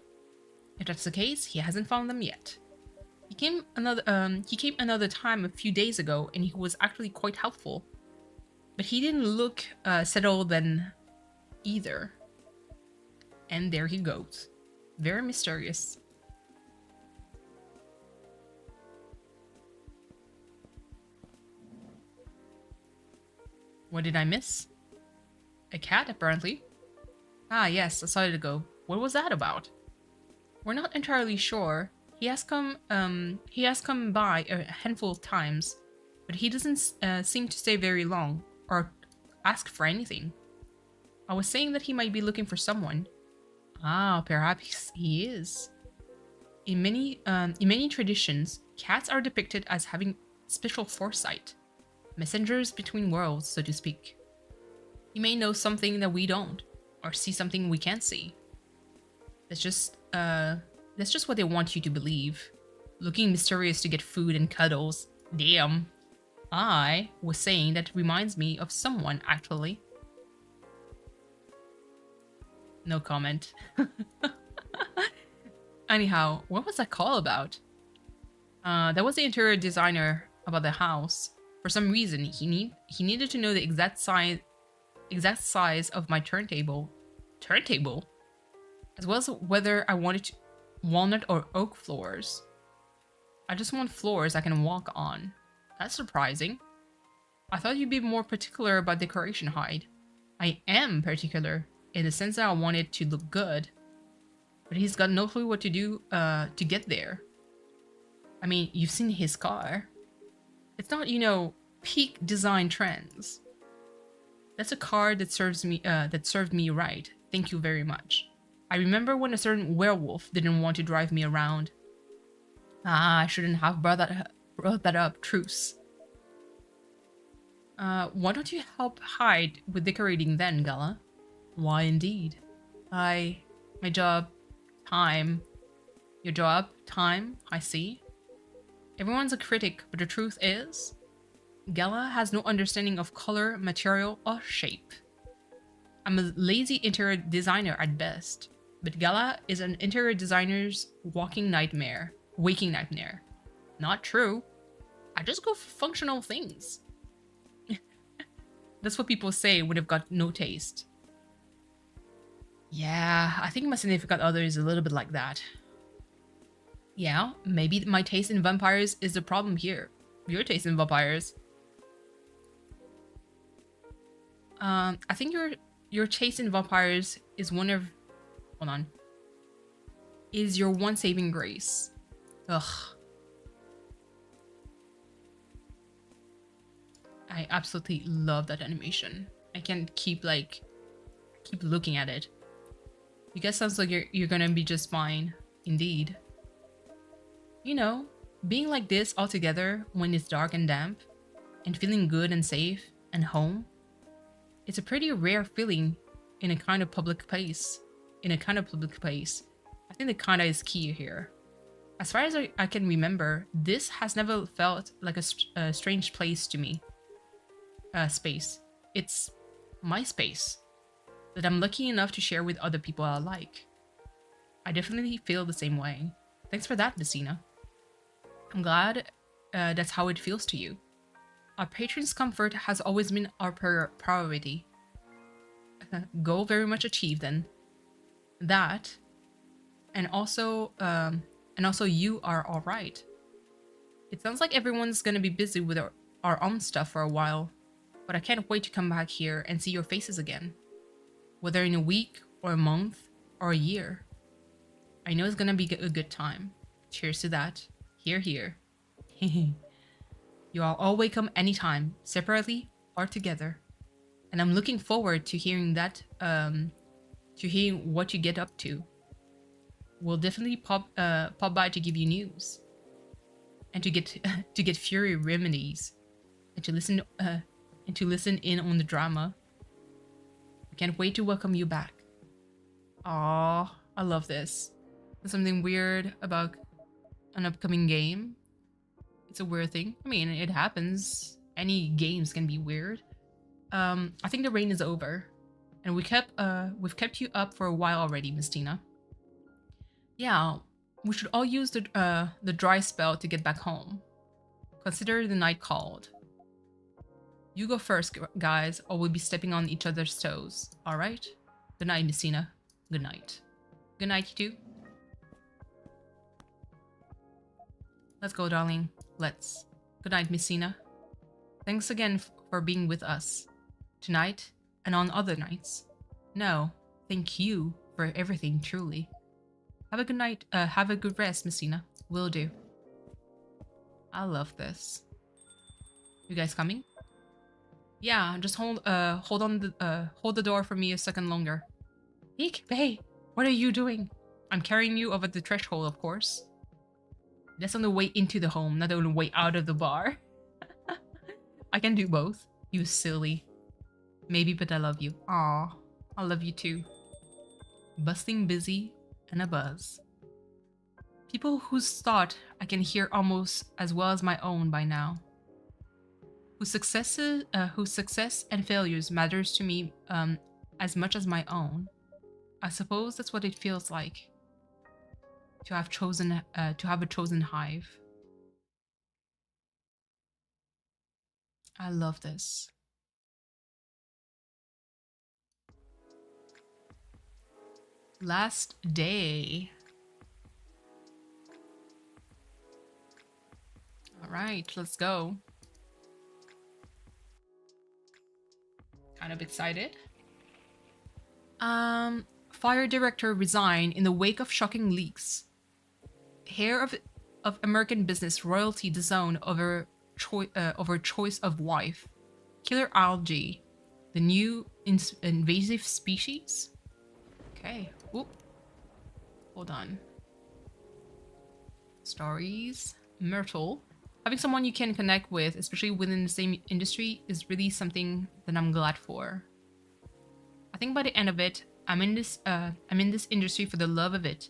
If that's the case, he hasn't found them yet. He came another time a few days ago and he was actually quite helpful. But he didn't look settled then either. And there he goes. Very mysterious. What did I miss? A cat, apparently. Ah, yes, I saw it ago. What was that about? We're not entirely sure. He has come by a handful of times, but he doesn't seem to stay very long or ask for anything. I was saying that he might be looking for someone. Ah, perhaps he is. In many traditions, cats are depicted as having special foresight, messengers between worlds, so to speak. He may know something that we don't, or see something we can't see. That's just what they want you to believe. Looking mysterious to get food and cuddles. Damn. I was saying that reminds me of someone, actually. No comment. Anyhow, what was that call about? That was the interior designer about the house. For some reason, he needed to know the exact size of my turntable. Turntable? As well as whether I wanted walnut or oak floors. I just want floors I can walk on. That's surprising. I thought you'd be more particular about decoration, Hyde. I am particular, in the sense that I want it to look good. But he's got no clue what to do to get there. I mean, you've seen his car. It's not, you know, peak design trends. That's a car that served me right. Thank you very much. I remember when a certain werewolf didn't want to drive me around. Ah, I shouldn't have brought that up. Truce. Why don't you help Hyde with decorating then, Gala? Why indeed. My job, time. Your job, time, I see. Everyone's a critic, but the truth is, Gala has no understanding of color, material, or shape. I'm a lazy interior designer at best, but Gala is an interior designer's waking nightmare. Not true. I just go for functional things. That's what people say when they've got no taste. Yeah, I think my significant other is a little bit like that. Yeah, maybe my taste in vampires is the problem here. Your taste in vampires. I think your taste in vampires is one of... Hold on. Is your one saving grace. Ugh. I absolutely love that animation. I can't keep looking at it. You guys sounds like you're gonna be just fine. Indeed. You know, being like this all together when it's dark and damp, and feeling good and safe and home, it's a pretty rare feeling in a kind of public place. I think the kinda is key here. As far as I can remember, this has never felt like a strange place to me. Space. It's my space that I'm lucky enough to share with other people I like. I definitely feel the same way. Thanks for that, Messina. I'm glad that's how it feels to you. Our patrons' comfort has always been our priority. Goal very much achieved then. That, and also you are all right. It sounds like everyone's gonna be busy with our own stuff for a while, but I can't wait to come back here and see your faces again. Whether in a week, or a month, or a year. I know it's gonna be a good time. Cheers to that. Hear, hear. You are all welcome anytime, separately or together. And I'm looking forward to hearing that, to hearing what you get up to. We'll definitely pop by to give you news. And to get fury remedies. And to listen in on the drama. I can't wait to welcome you back. Aww, I love this. There's something weird about an upcoming game. It's a weird thing. I mean, it happens. Any games can be weird. I think the rain is over. And we've kept you up for a while already, Miss Tina. Yeah, we should all use the dry spell to get back home. Consider the night called. You go first, guys, or we'll be stepping on each other's toes. Alright? Good night, Messina. Good night. Good night, you two. Let's go, darling. Let's. Good night, Messina. Thanks again for being with us. Tonight, and on other nights. No, thank you for everything, truly. Have a good night, have a good rest, Messina. Will do. I love this. You guys coming? Yeah, just hold the door for me a second longer. Eek, Bay, what are you doing? I'm carrying you over the threshold, of course. That's on the way into the home, not on the way out of the bar. I can do both. You silly. Maybe, but I love you. Aw, I love you too. Busting busy and a buzz. People whose thought I can hear almost as well as my own by now. Whose success and failures matters to me as much as my own. I suppose that's what it feels like to have a chosen hive. I love this. Last day. All right, let's go. Kind of excited. Fire director resign in the wake of shocking leaks. Heir of American business royalty disown over choice of wife. Killer algae, the new invasive species. Okay. Oop. Hold on. Stories. Myrtle. Having someone you can connect with, especially within the same industry, is really something that I'm glad for. I think by the end of it, I'm in this industry for the love of it,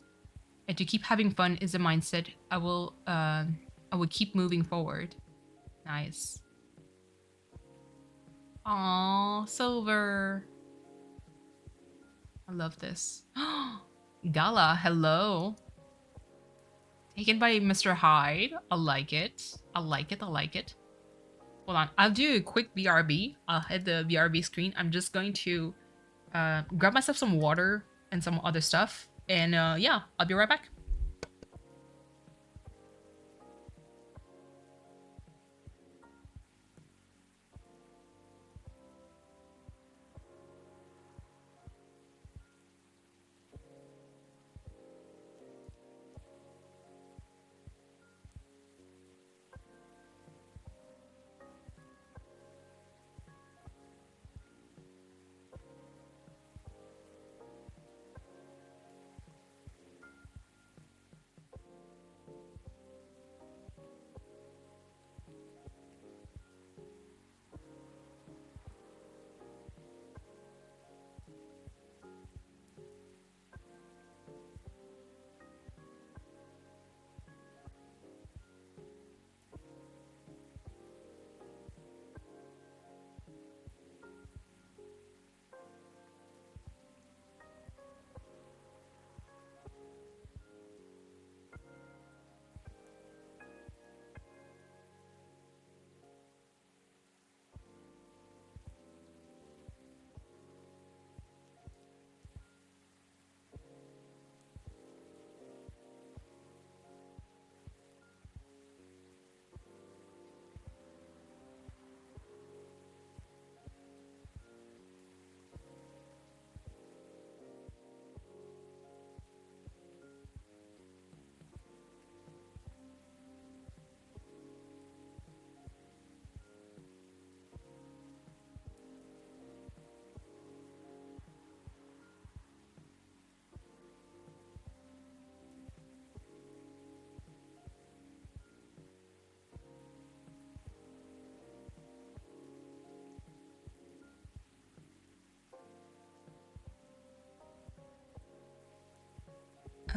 and to keep having fun is a mindset I will keep moving forward. Nice. Aww, Silver. I love this. Gala, hello. Taken by Mr. Hyde. I like it. I like it. I like it. Hold on. I'll do a quick BRB. I'll hit the BRB screen. I'm just going to grab myself some water and some other stuff. And yeah, I'll be right back.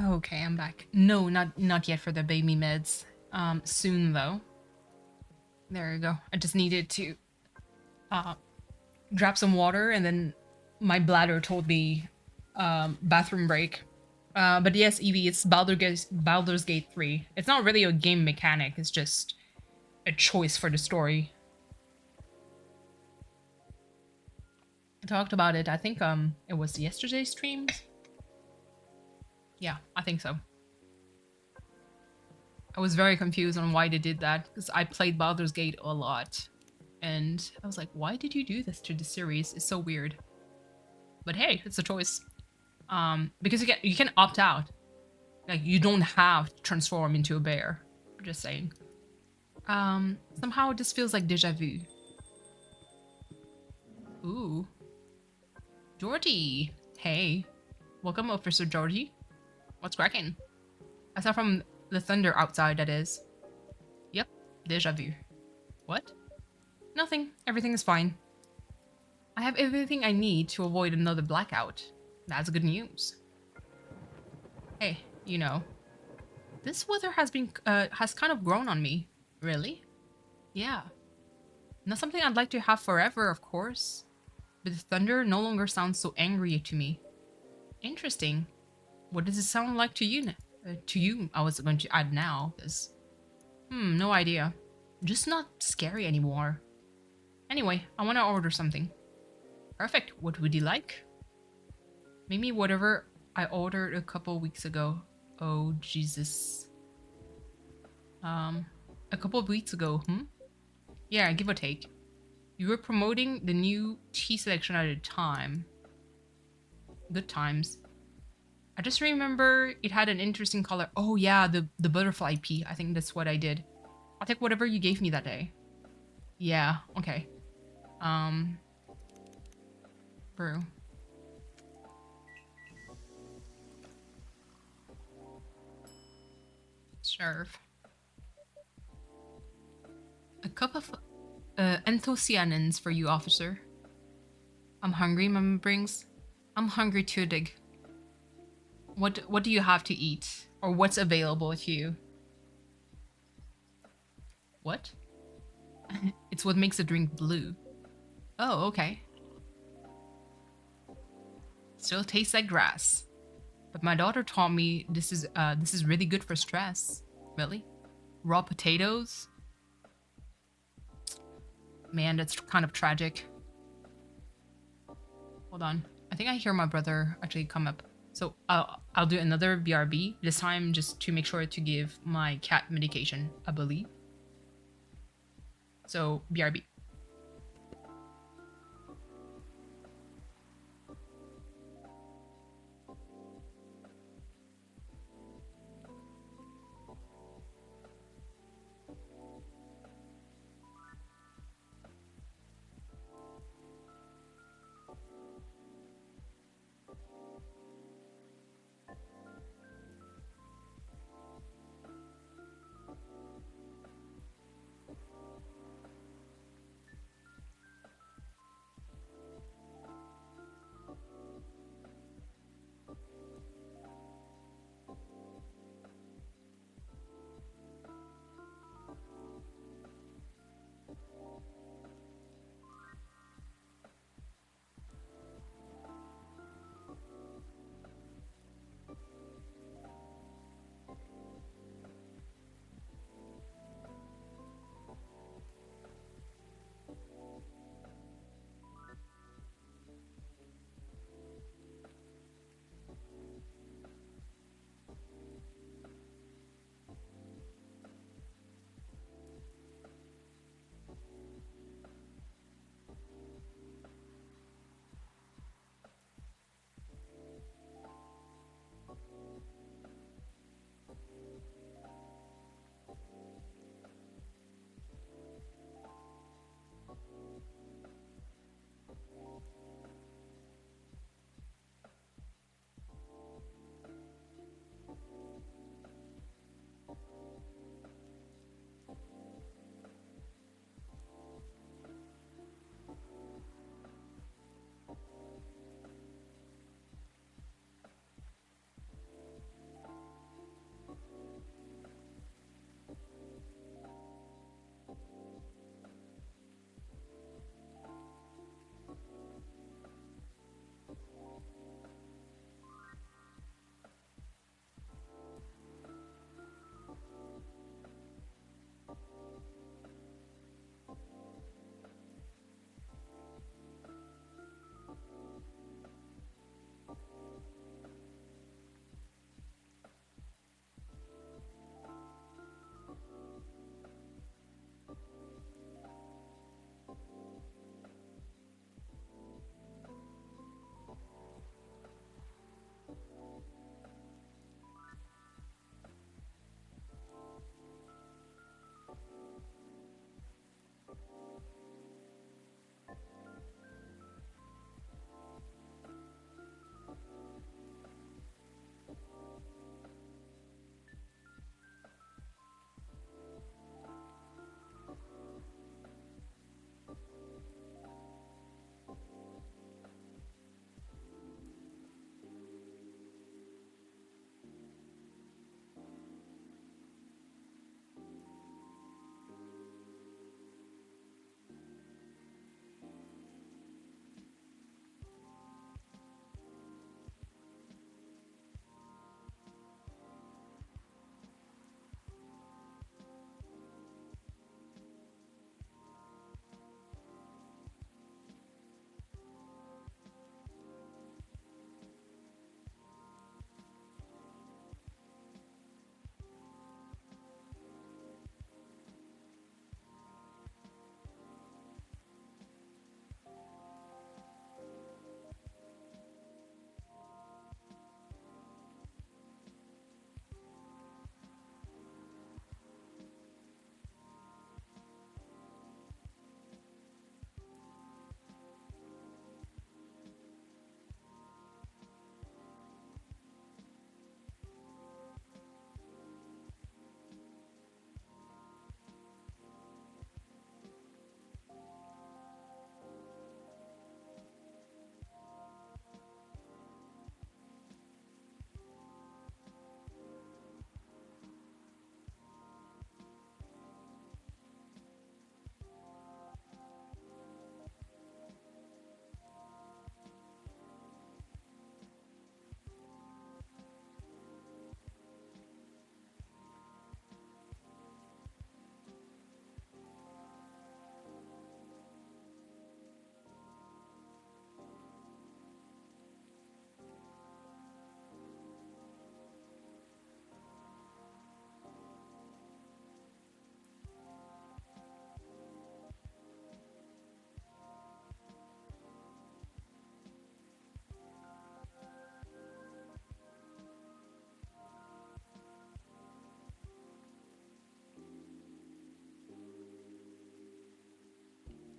Okay, I'm back. No, not yet for the baby meds. Soon though. There you go. I just needed to grab some water, and then my bladder told me bathroom break. But yes, Evie, it's Baldur's Gate 3. It's not really a game mechanic, it's just a choice for the story. I talked about it, I think it was yesterday's streams. Yeah, I think so. I was very confused on why they did that, because I played Baldur's Gate a lot. And I was like, why did you do this to the series? It's so weird. But hey, it's a choice. Because you can opt out. Like, you don't have to transform into a bear. Just saying. Somehow this feels like deja vu. Ooh. Georgie. Hey. Welcome, Officer Georgie. What's cracking? Aside from the thunder outside, that is. Yep. Deja vu. What? Nothing. Everything is fine. I have everything I need to avoid another blackout. That's good news. Hey, you know, this weather has kind of grown on me. Really? Yeah. Not something I'd like to have forever, of course. But the thunder no longer sounds so angry to me. Interesting. What does it sound like to you? I was going to add now, because... no idea. Just not scary anymore. Anyway, I want to order something. Perfect. What would you like? Maybe whatever I ordered a couple weeks ago. Oh, Jesus. A couple of weeks ago, Yeah, give or take. You were promoting the new tea selection at a time. Good times. I just remember it had an interesting color. Oh yeah, the butterfly pea. I think that's what I did. I'll take whatever you gave me that day. Yeah, okay. Brew. Serve. A cup of anthocyanins for you, officer. I'm hungry, Mama Brings. I'm hungry too, Dig. What do you have to eat? Or what's available to you? What? It's what makes a drink blue. Oh, okay. Still tastes like grass. But my daughter taught me this is really good for stress. Really? Raw potatoes? Man, that's kind of tragic. Hold on. I think I hear my brother actually come up. So I'll do another BRB, this time just to make sure to give my cat medication, I believe. So BRB.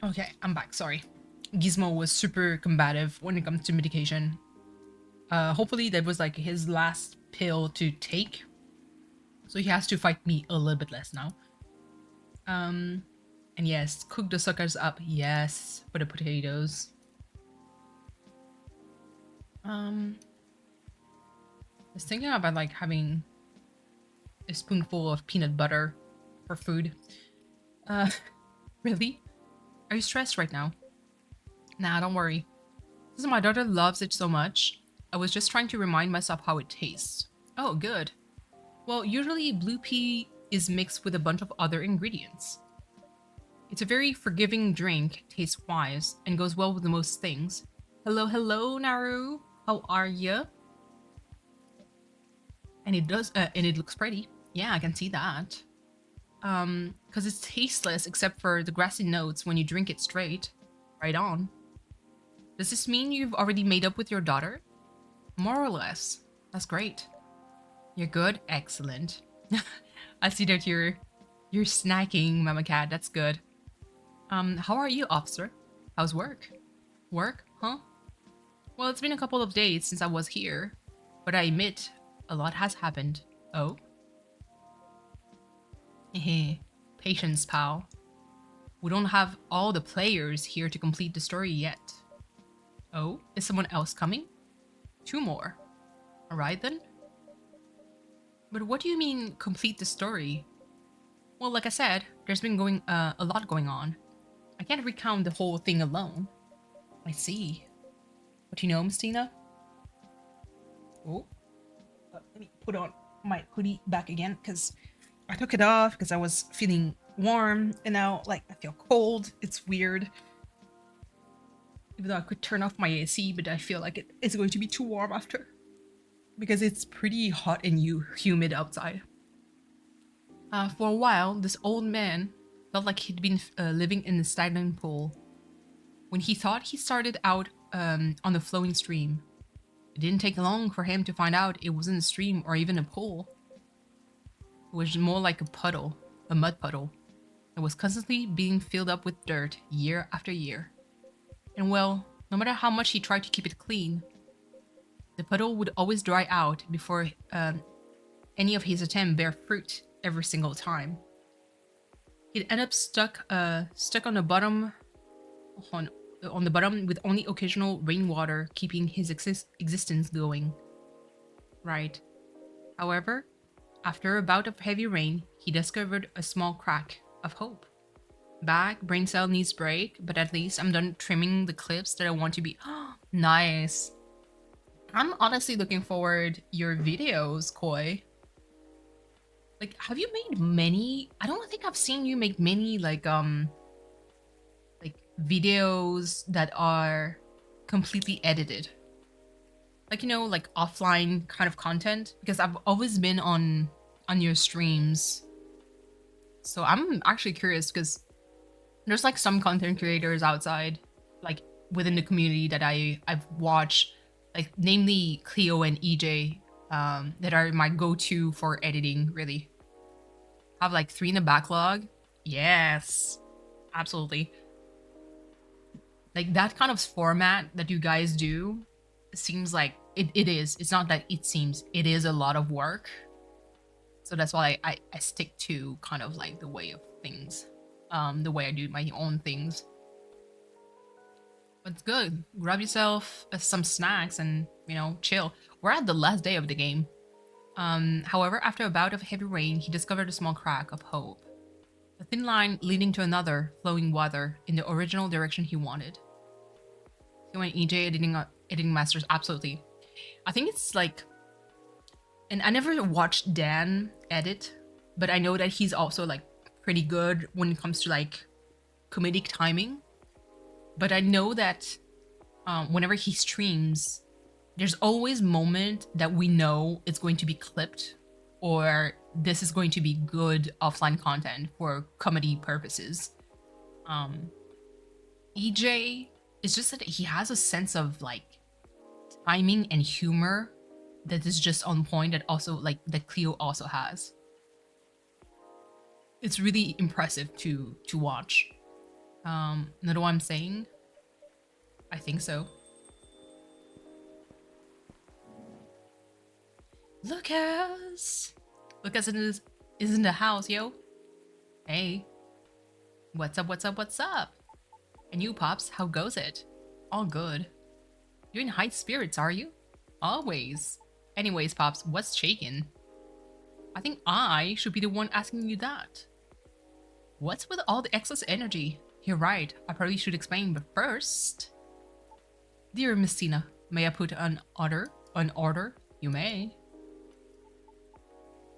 Okay, I'm back. Sorry. Gizmo was super combative when it comes to medication. Hopefully that was like his last pill to take. So he has to fight me a little bit less now. Um, and yes, cook the suckers up. Yes, for the potatoes. I was thinking about like having a spoonful of peanut butter for food. Uh, really? Are you stressed right now? Nah, don't worry. Since my daughter loves it so much, I was just trying to remind myself how it tastes. Oh, good. Well, usually blue pea is mixed with a bunch of other ingredients. It's a very forgiving drink, taste-wise, and goes well with most things. Hello, hello, Naru. How are you? And it looks pretty. Yeah, I can see that. Because it's tasteless except for the grassy notes when you drink it straight. Right on. Does this mean you've already made up with your daughter? More or less. That's great. You're good? Excellent. I see that you're snacking, Mama Cat. That's good. How are you, officer? How's work? Work? Huh? Well, it's been a couple of days since I was here, but I admit a lot has happened. Oh? Hehe. Patience, pal. We don't have all the players here to complete the story yet. Oh? Is someone else coming? 2 more. Alright then. But what do you mean, complete the story? Well, like I said, there's been a lot going on. I can't recount the whole thing alone. I see. But you know, Mistina? Oh. Let me put on my hoodie back again, because I took it off because I was feeling warm, and now, like, I feel cold. It's weird. Even though I could turn off my AC, but I feel like it's going to be too warm after. Because it's pretty hot and humid outside. For a while, this old man felt like he'd been living in a stagnant pool. When he thought he started out on the flowing stream, it didn't take long for him to find out it wasn't a stream or even a pool. It was more like a puddle, a mud puddle, that was constantly being filled up with dirt year after year. And well, no matter how much he tried to keep it clean, the puddle would always dry out before any of his attempt bear fruit every single time. He'd end up stuck on the bottom, on the bottom with only occasional rainwater keeping his existence going. Right. However, after a bout of heavy rain, he discovered a small crack of hope. Back, brain cell needs break, but at least I'm done trimming the clips that I want to be. Nice. I'm honestly looking forward your videos, Koi. Like, have you made many? I don't think I've seen you make many like videos that are completely edited. Like, you know, like offline kind of content, because I've always been on your streams. So I'm actually curious because there's like some content creators outside, like within the community that I've watched, like namely Cleo and EJ, that are my go-to for editing, really. I have like 3 in the backlog. Yes, absolutely. Like that kind of format that you guys do seems like it is. It's not that it seems, it is a lot of work. So that's why I stick to kind of like the way of things, the way I do my own things. But it's good. Grab yourself some snacks and, you know, chill. We're at the last day of the game. However, after a bout of heavy rain, he discovered a small crack of hope. A thin line leading to another flowing water in the original direction he wanted. So when EJ editing masters, absolutely. I think it's like, and I never watched Dan edit, but I know that he's also like pretty good when it comes to like comedic timing. But I know that whenever he streams, there's always moment that we know it's going to be clipped, or this is going to be good offline content for comedy purposes. EJ is just that he has a sense of like timing and humor that is just on point, that also like that Cleo also has. It's really impressive to watch. Know what I'm saying? I think so. Lucas! Lucas is in the house, yo. Hey. What's up, what's up, what's up? And you, Pops, how goes it? All good. You're in high spirits, are you? Always. Anyways, Pops, what's shaking? I think I should be the one asking you that. What's with all the excess energy? You're right, I probably should explain, but first... Dear Miss Tina, may I put an order? An order? You may.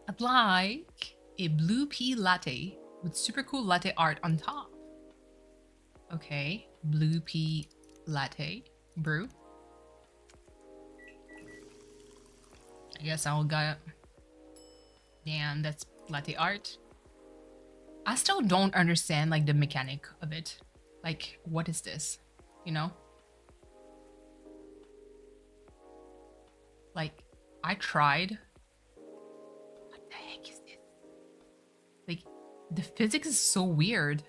I'd like a blue pea latte with super cool latte art on top. Okay, blue pea latte brew. I guess I'll get... Damn, that's latte art. I still don't understand like the mechanic of it. Like, what is this? You know? Like, I tried. What the heck is this? Like, the physics is so weird.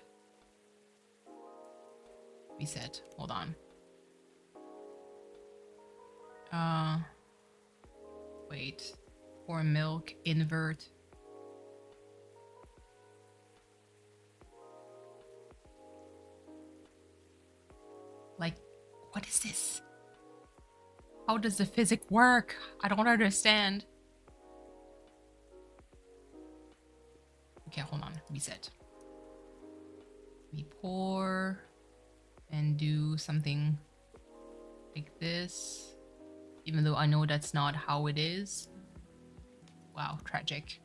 Reset. Hold on. Wait. Pour milk, invert. Like, what is this? How does the physics work? I don't understand. Okay, hold on. Reset. We pour and do something like this. Even though I know that's not how it is. Wow, tragic.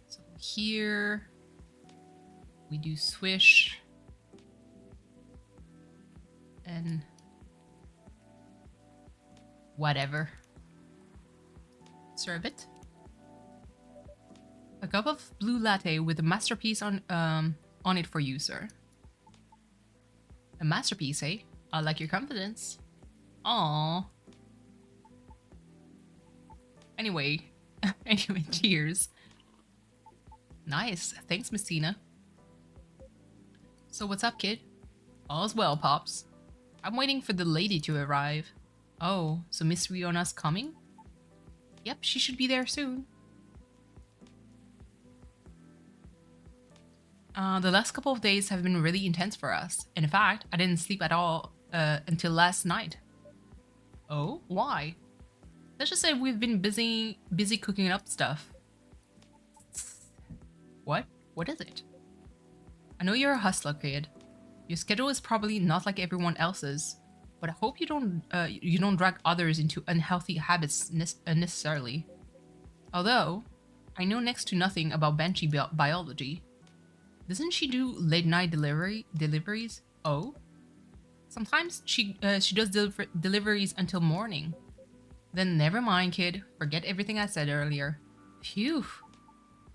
So here we do swish. And whatever. Serve it. A cup of blue latte with a masterpiece on it for you, sir. A masterpiece, eh? I like your confidence. Aww. Anyway, cheers. Nice. Thanks, Miss Tina. So what's up, kid? All's well, Pops. I'm waiting for the lady to arrive. Oh, so Miss Riona's coming? Yep, she should be there soon. The last couple of days have been really intense for us. In fact, I didn't sleep at all until last night. Oh, why? Let's just say we've been busy cooking up stuff. What? What is it? I know you're a hustler, kid. Your schedule is probably not like everyone else's, but I hope you don't drag others into unhealthy habits unnecessarily. Although, I know next to nothing about Banshee biology. Doesn't she do late night deliveries? Oh, sometimes she does deliveries until morning. Then never mind, kid. Forget everything I said earlier. Phew.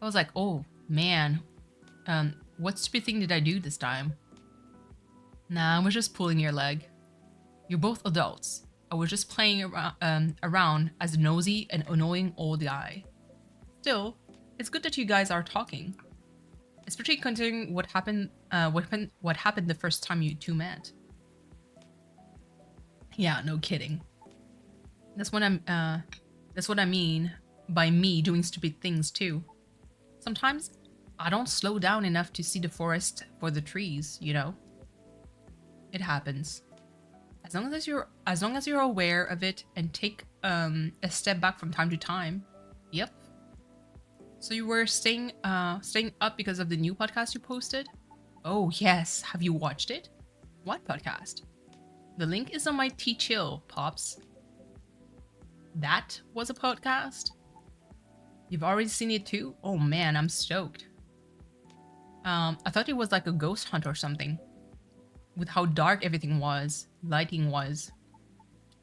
I was like, oh man, what stupid thing did I do this time? Nah, I was just pulling your leg. You're both adults. I was just playing around as a nosy and annoying old guy. Still, it's good that you guys are talking. Especially considering what happened the first time you two met. Yeah, no kidding. That's what I mean by me doing stupid things too. Sometimes I don't slow down enough to see the forest for the trees, you know? It happens. As long as you're aware of it and take a step back from time to time. Yep. So you were staying up because of the new podcast you posted? Oh yes, have you watched it? What podcast? The link is on my T-Chill, Pops. That was a podcast? You've already seen it too? Oh man, I'm stoked. I thought it was like a ghost hunt or something. With how dark everything was, lighting was.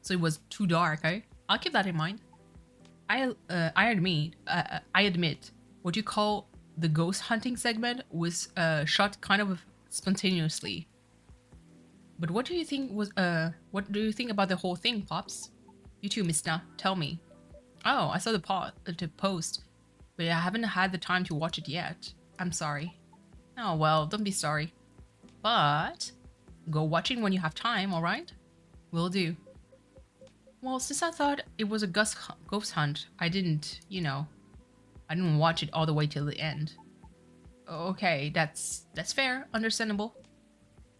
So it was too dark, eh? I'll keep that in mind. I admit, what you call the ghost hunting segment was shot kind of spontaneously. But what do you think about the whole thing, Pops? You too, Mister. Tell me. Oh, I saw the post, but I haven't had the time to watch it yet. I'm sorry. Oh well, don't be sorry. But go watching when you have time, alright? Will do. Well, since I thought it was a ghost hunt, I didn't watch it all the way till the end. Okay, that's fair, understandable.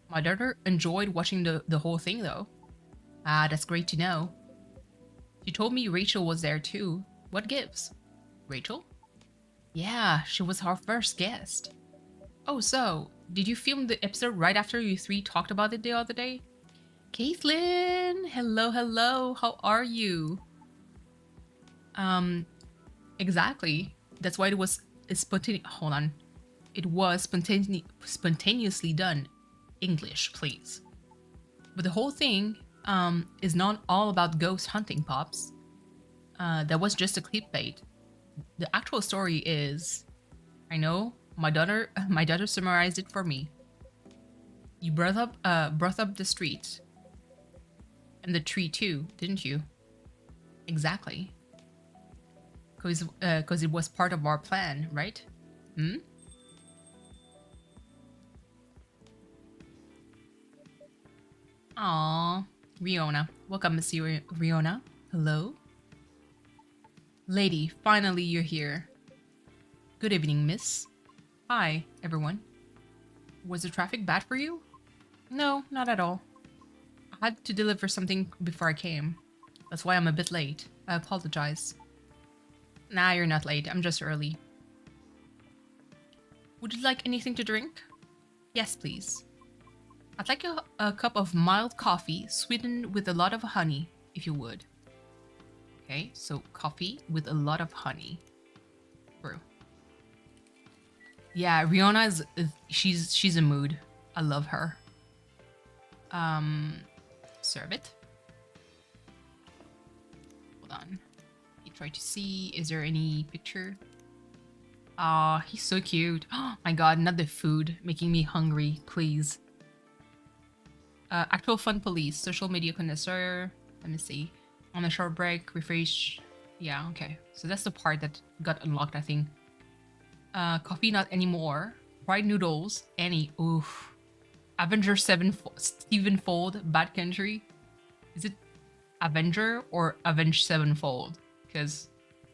My daughter enjoyed watching the whole thing though. Ah, that's great to know. She told me Rachel was there too. What gives? Rachel? Yeah, she was our first guest. Oh, so, did you film the episode right after you three talked about it the other day? Caitlin! Hello, hello, how are you? Exactly. That's why it was hold on. It was spontaneously done. English, please. But the whole thing is not all about ghost hunting, Pops. That was just a clickbait. The actual story is, I know, my daughter summarized it for me. You brought up the street. And the tree too, didn't you? Exactly. Because it was part of our plan, right? Hmm? Aww. Riona. Welcome, Miss Riona. Hello? Lady, finally you're here. Good evening, miss. Hi, everyone. Was the traffic bad for you? No, not at all. I had to deliver something before I came. That's why I'm a bit late. I apologize. Nah, you're not late. I'm just early. Would you like anything to drink? Yes, please. I'd like a cup of mild coffee sweetened with a lot of honey, if you would. Okay, so coffee with a lot of honey. Brew. Yeah, Riona is she's a mood. I love her. Serve it. Hold on. You try to see, is there any picture? Ah, he's so cute. Oh my god, not the food making me hungry, please. Actual fun police, social media connoisseur. Let me see. On a short break, refresh. Yeah, okay. So that's the part that got unlocked, I think. Coffee not anymore. Fried noodles. Annie. Oof. Avenger Sevenfold. Bad Country. Is it Avenger or Avenge Sevenfold? Because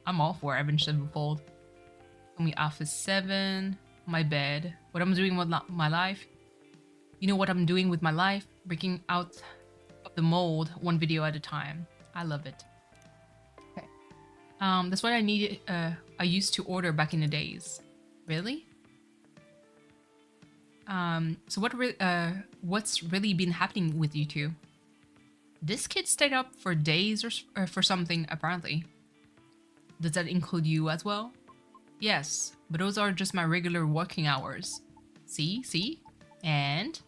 I'm all for Avenge Sevenfold. Me Office 7. My bed. What I'm doing with my life. You know what I'm doing with my life? Breaking out of the mold one video at a time. I love it. Okay. That's what I needed. I used to order back in the days. Really? So what's really been happening with you two? This kid stayed up for days or for something, apparently. Does that include you as well? Yes, but those are just my regular working hours. See? And?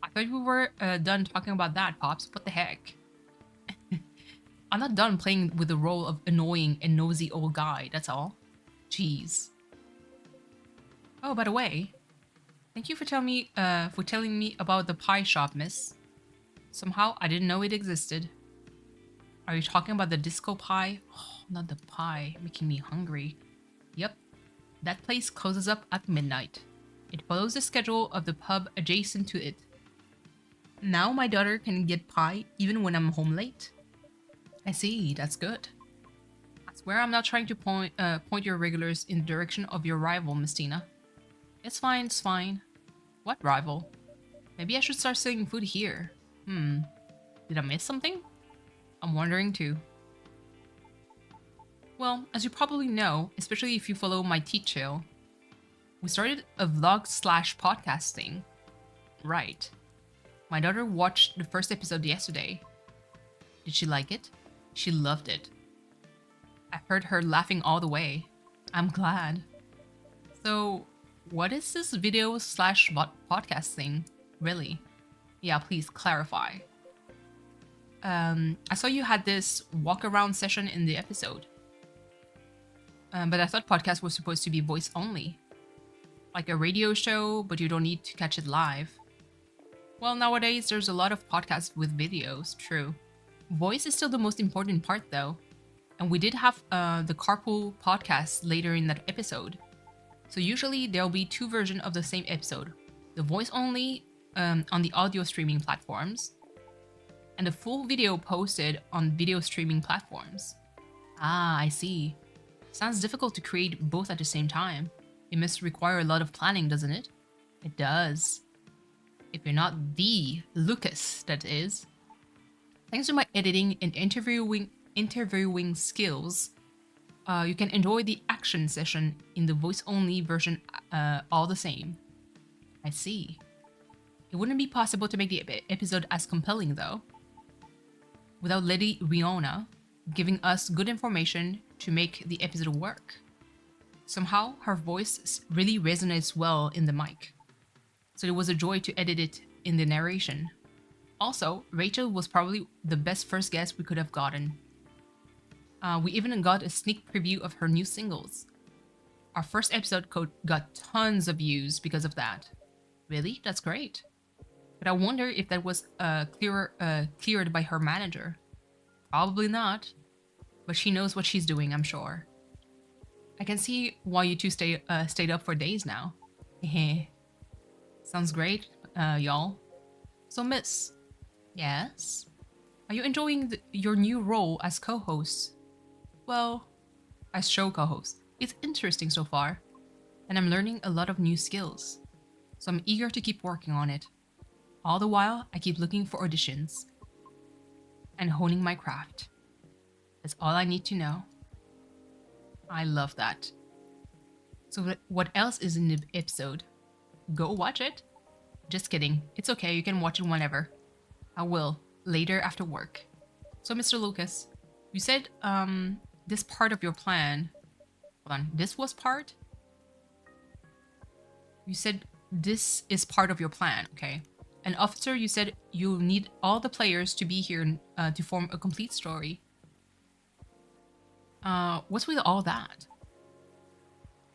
I thought we were done talking about that, Pops. What the heck? I'm not done playing with the role of annoying and nosy old guy, that's all. Jeez. Oh, by the way, thank you for telling me about the pie shop, miss. Somehow I didn't know it existed. Are you talking about the disco pie? Oh, not the pie, making me hungry. Yep, that place closes up at midnight. It follows the schedule of the pub adjacent to it. Now my daughter can get pie even when I'm home late. I see, that's good. I swear I'm not trying to point your regulars in the direction of your rival, Miss Tina. It's fine, it's fine. What rival? Maybe I should start selling food here. Did I miss something? I'm wondering too. Well, as you probably know, especially if you follow my teach channel, we started a vlog/podcast thing. Right. My daughter watched the first episode yesterday. Did she like it? She loved it. I heard her laughing all the way. I'm glad. So, what is this video/podcast thing, really? Yeah, please clarify. I saw you had this walk-around session in the episode. But I thought podcast was supposed to be voice only. Like a radio show, but you don't need to catch it live. Well, nowadays, there's a lot of podcasts with videos, true. Voice is still the most important part, though. And we did have the carpool podcast later in that episode. So usually, there'll be two versions of the same episode. The voice only on the audio streaming platforms, and the full video posted on video streaming platforms. Ah, I see. Sounds difficult to create both at the same time. It must require a lot of planning, doesn't it? It does. If you're not the Lucas, that is. Thanks to my editing and interviewing skills, you can enjoy the action session in the voice-only version all the same. I see. It wouldn't be possible to make the episode as compelling, though, without Lady Riona giving us good information to make the episode work. Somehow, her voice really resonates well in the mic, so it was a joy to edit it in the narration. Also, Rachel was probably the best first guest we could have gotten. We even got a sneak preview of her new singles. Our first episode got tons of views because of that. Really? That's great. But I wonder if that was cleared by her manager. Probably not. But she knows what she's doing, I'm sure. I can see why you two stayed up for days now. Hehe. Sounds great, y'all. So, Miss. Yes? Are you enjoying your new role as co-host? Well, as show co-host. It's interesting so far, and I'm learning a lot of new skills. So I'm eager to keep working on it. All the while, I keep looking for auditions and honing my craft. That's all I need to know. I love that. So what else is in the episode? Go watch it? Just kidding. It's okay, you can watch it whenever. I will, later after work. So Mr. Lucas, you said this part of your plan... Hold on, this was part? You said this is part of your plan, okay. An officer, you said you need all the players to be here to form a complete story. What's with all that?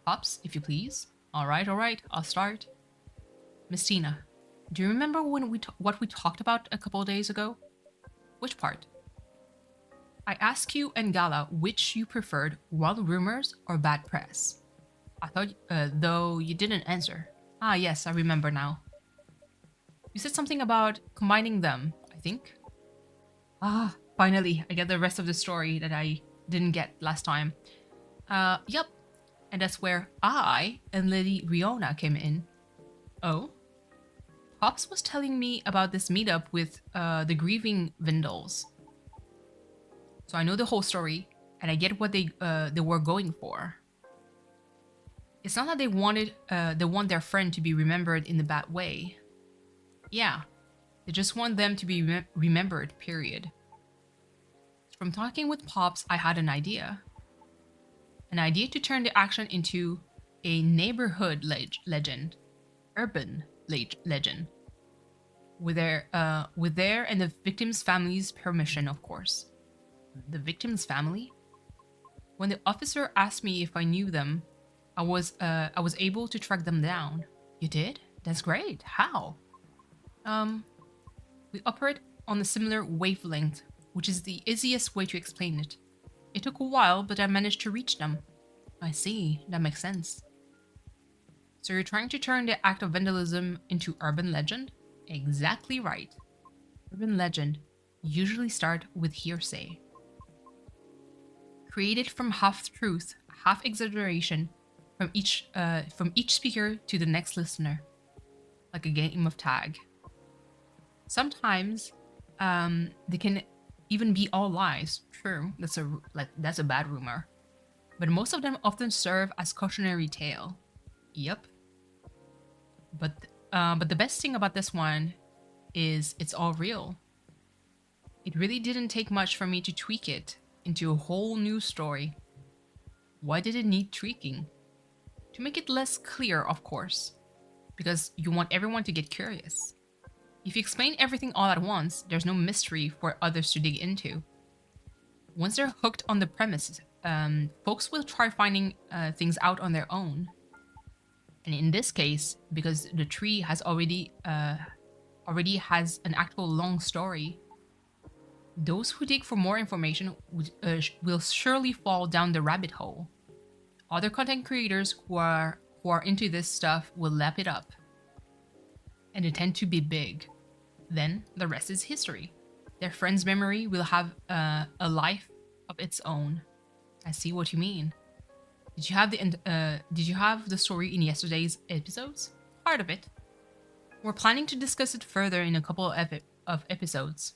Pops, if you please. Alright, I'll start. Miss Tina, do you remember when what we talked about a couple of days ago? Which part? I asked you and Gala which you preferred, wild rumors or bad press. I thought, though you didn't answer. Ah, yes, I remember now. You said something about combining them, I think. Ah, finally, I get the rest of the story that I didn't get last time. Yep. And that's where I and Lady Riona came in. Oh? Pops was telling me about this meetup with the grieving Vindals. So I know the whole story, and I get what they were going for. It's not that they want their friend to be remembered in a bad way. Yeah, they just want them to be remembered, period. From talking with Pops, I had an idea. An idea to turn the action into a neighborhood legend. Urban legend. With their and the victim's family's permission, of course. The victim's family? When the officer asked me if I knew them, I was able to track them down. You did? That's great. How? We operate on a similar wavelength, which is the easiest way to explain it. It took a while, but I managed to reach them. I see. That makes sense. So you're trying to turn the act of vandalism into urban legend? Exactly right. Urban legend usually start with hearsay. Created from half truth, half exaggeration from each speaker to the next listener, like a game of tag. Sometimes they can even be all lies. True, that's a bad rumor, but most of them often serve as cautionary tale. Yep. But the best thing about this one is it's all real. It really didn't take much for me to tweak it into a whole new story. Why did it need tweaking? To make it less clear, of course, because you want everyone to get curious. If you explain everything all at once, there's no mystery for others to dig into. Once they're hooked on the premise, folks will try finding things out on their own. And in this case, because the tree has already has an actual long story, those who dig for more information will surely fall down the rabbit hole. Other content creators who are into this stuff will lap it up. and they tend to be big. Then the rest is history. Their friend's memory will have a life of its own. I see what you mean. Did you have the story in yesterday's episodes? Part of it. We're planning to discuss it further in a couple of episodes,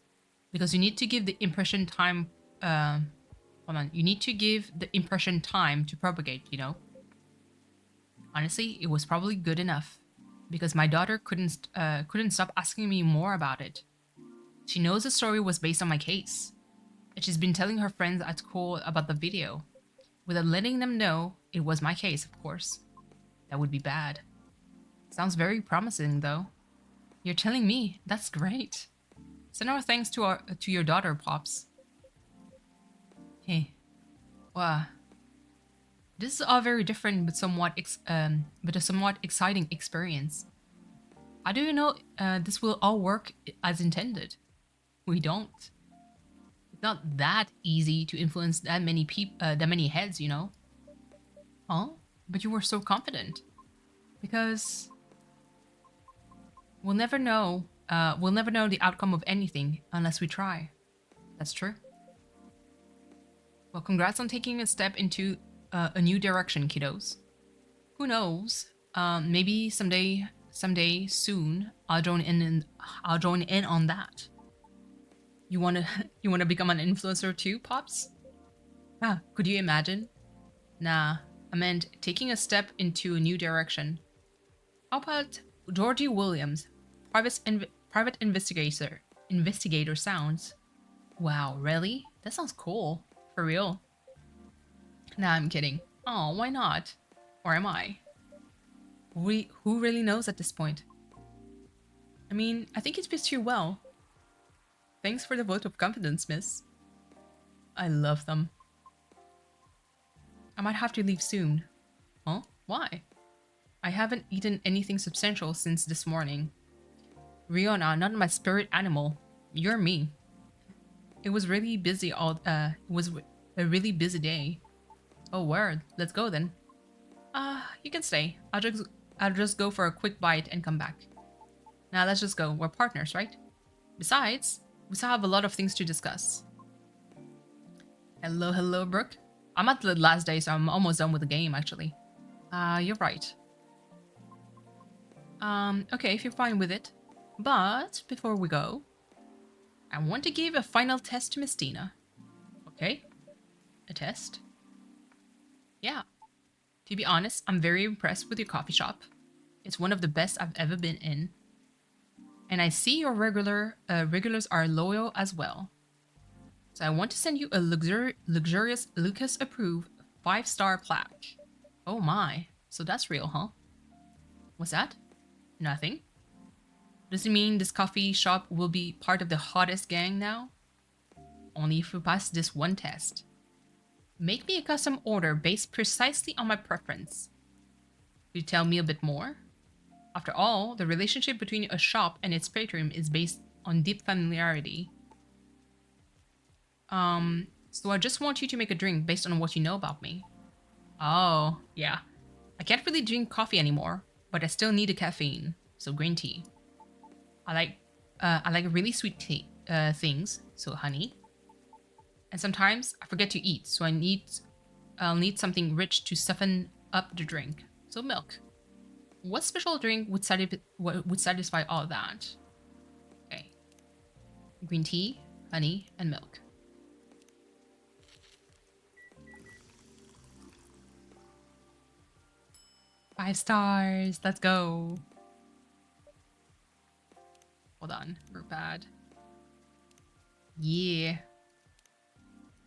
because you need to give the impression time. Hold on. You need to give the impression time to propagate. You know. Honestly, it was probably good enough, because my daughter couldn't stop asking me more about it. She knows the story was based on my case, and she's been telling her friends at school about the video, without letting them know it was my case, of course. That would be bad. Sounds very promising, though. You're telling me? That's great. Send our thanks to your daughter, Pops. Hey. Wow. This is all very different, but a somewhat exciting experience. How do you know this will all work as intended? We don't. It's not that easy to influence that many heads, you know. Huh? But you were so confident. Because we'll never know. We'll never know the outcome of anything unless we try. That's true. Well, congrats on taking a step into a new direction, kiddos. Who knows? Maybe someday soon, I'll join in on that. You wanna become an influencer too, Pops? Ah, could you imagine? Nah, I meant taking a step into a new direction. How about Georgie Williams, private investigator sounds? Wow, really? That sounds cool. For real. Nah, I'm kidding. Oh, why not? Or am I? Who really knows at this point? I mean, I think it fits you well. Thanks for the vote of confidence, miss. I love them. I might have to leave soon. Huh? Why? I haven't eaten anything substantial since this morning. Rihanna, not my spirit animal. You're me. It was really busy it was a really busy day. Oh, word. Let's go then. You can stay. I'll just go for a quick bite and come back. Now let's just go. We're partners, right? Besides, we still have a lot of things to discuss. Hello, Brooke. I'm at the last day, so I'm almost done with the game, actually. You're right. Okay, if you're fine with it. But before we go, I want to give a final test to Miss Tina. Okay? A test? Yeah. To be honest, I'm very impressed with your coffee shop. It's one of the best I've ever been in. And I see your regulars are loyal as well. So I want to send you a luxurious Lucas-approved 5-star plaque. Oh my. So that's real, huh? What's that? Nothing? Does it mean this coffee shop will be part of the hottest gang now? Only if we pass this one test. Make me a custom order based precisely on my preference. Could you tell me a bit more? After all, the relationship between a shop and its patron is based on deep familiarity. So I just want you to make a drink based on what you know about me. Oh, yeah. I can't really drink coffee anymore, but I still need a caffeine, so green tea. I like really sweet tea, things, so honey. And sometimes I forget to eat, so I'll need something rich to soften up the drink, so milk. What special drink would satisfy all that? Okay. Green tea, honey, and milk. Five stars. Let's go. Hold on. We're bad. Yeah.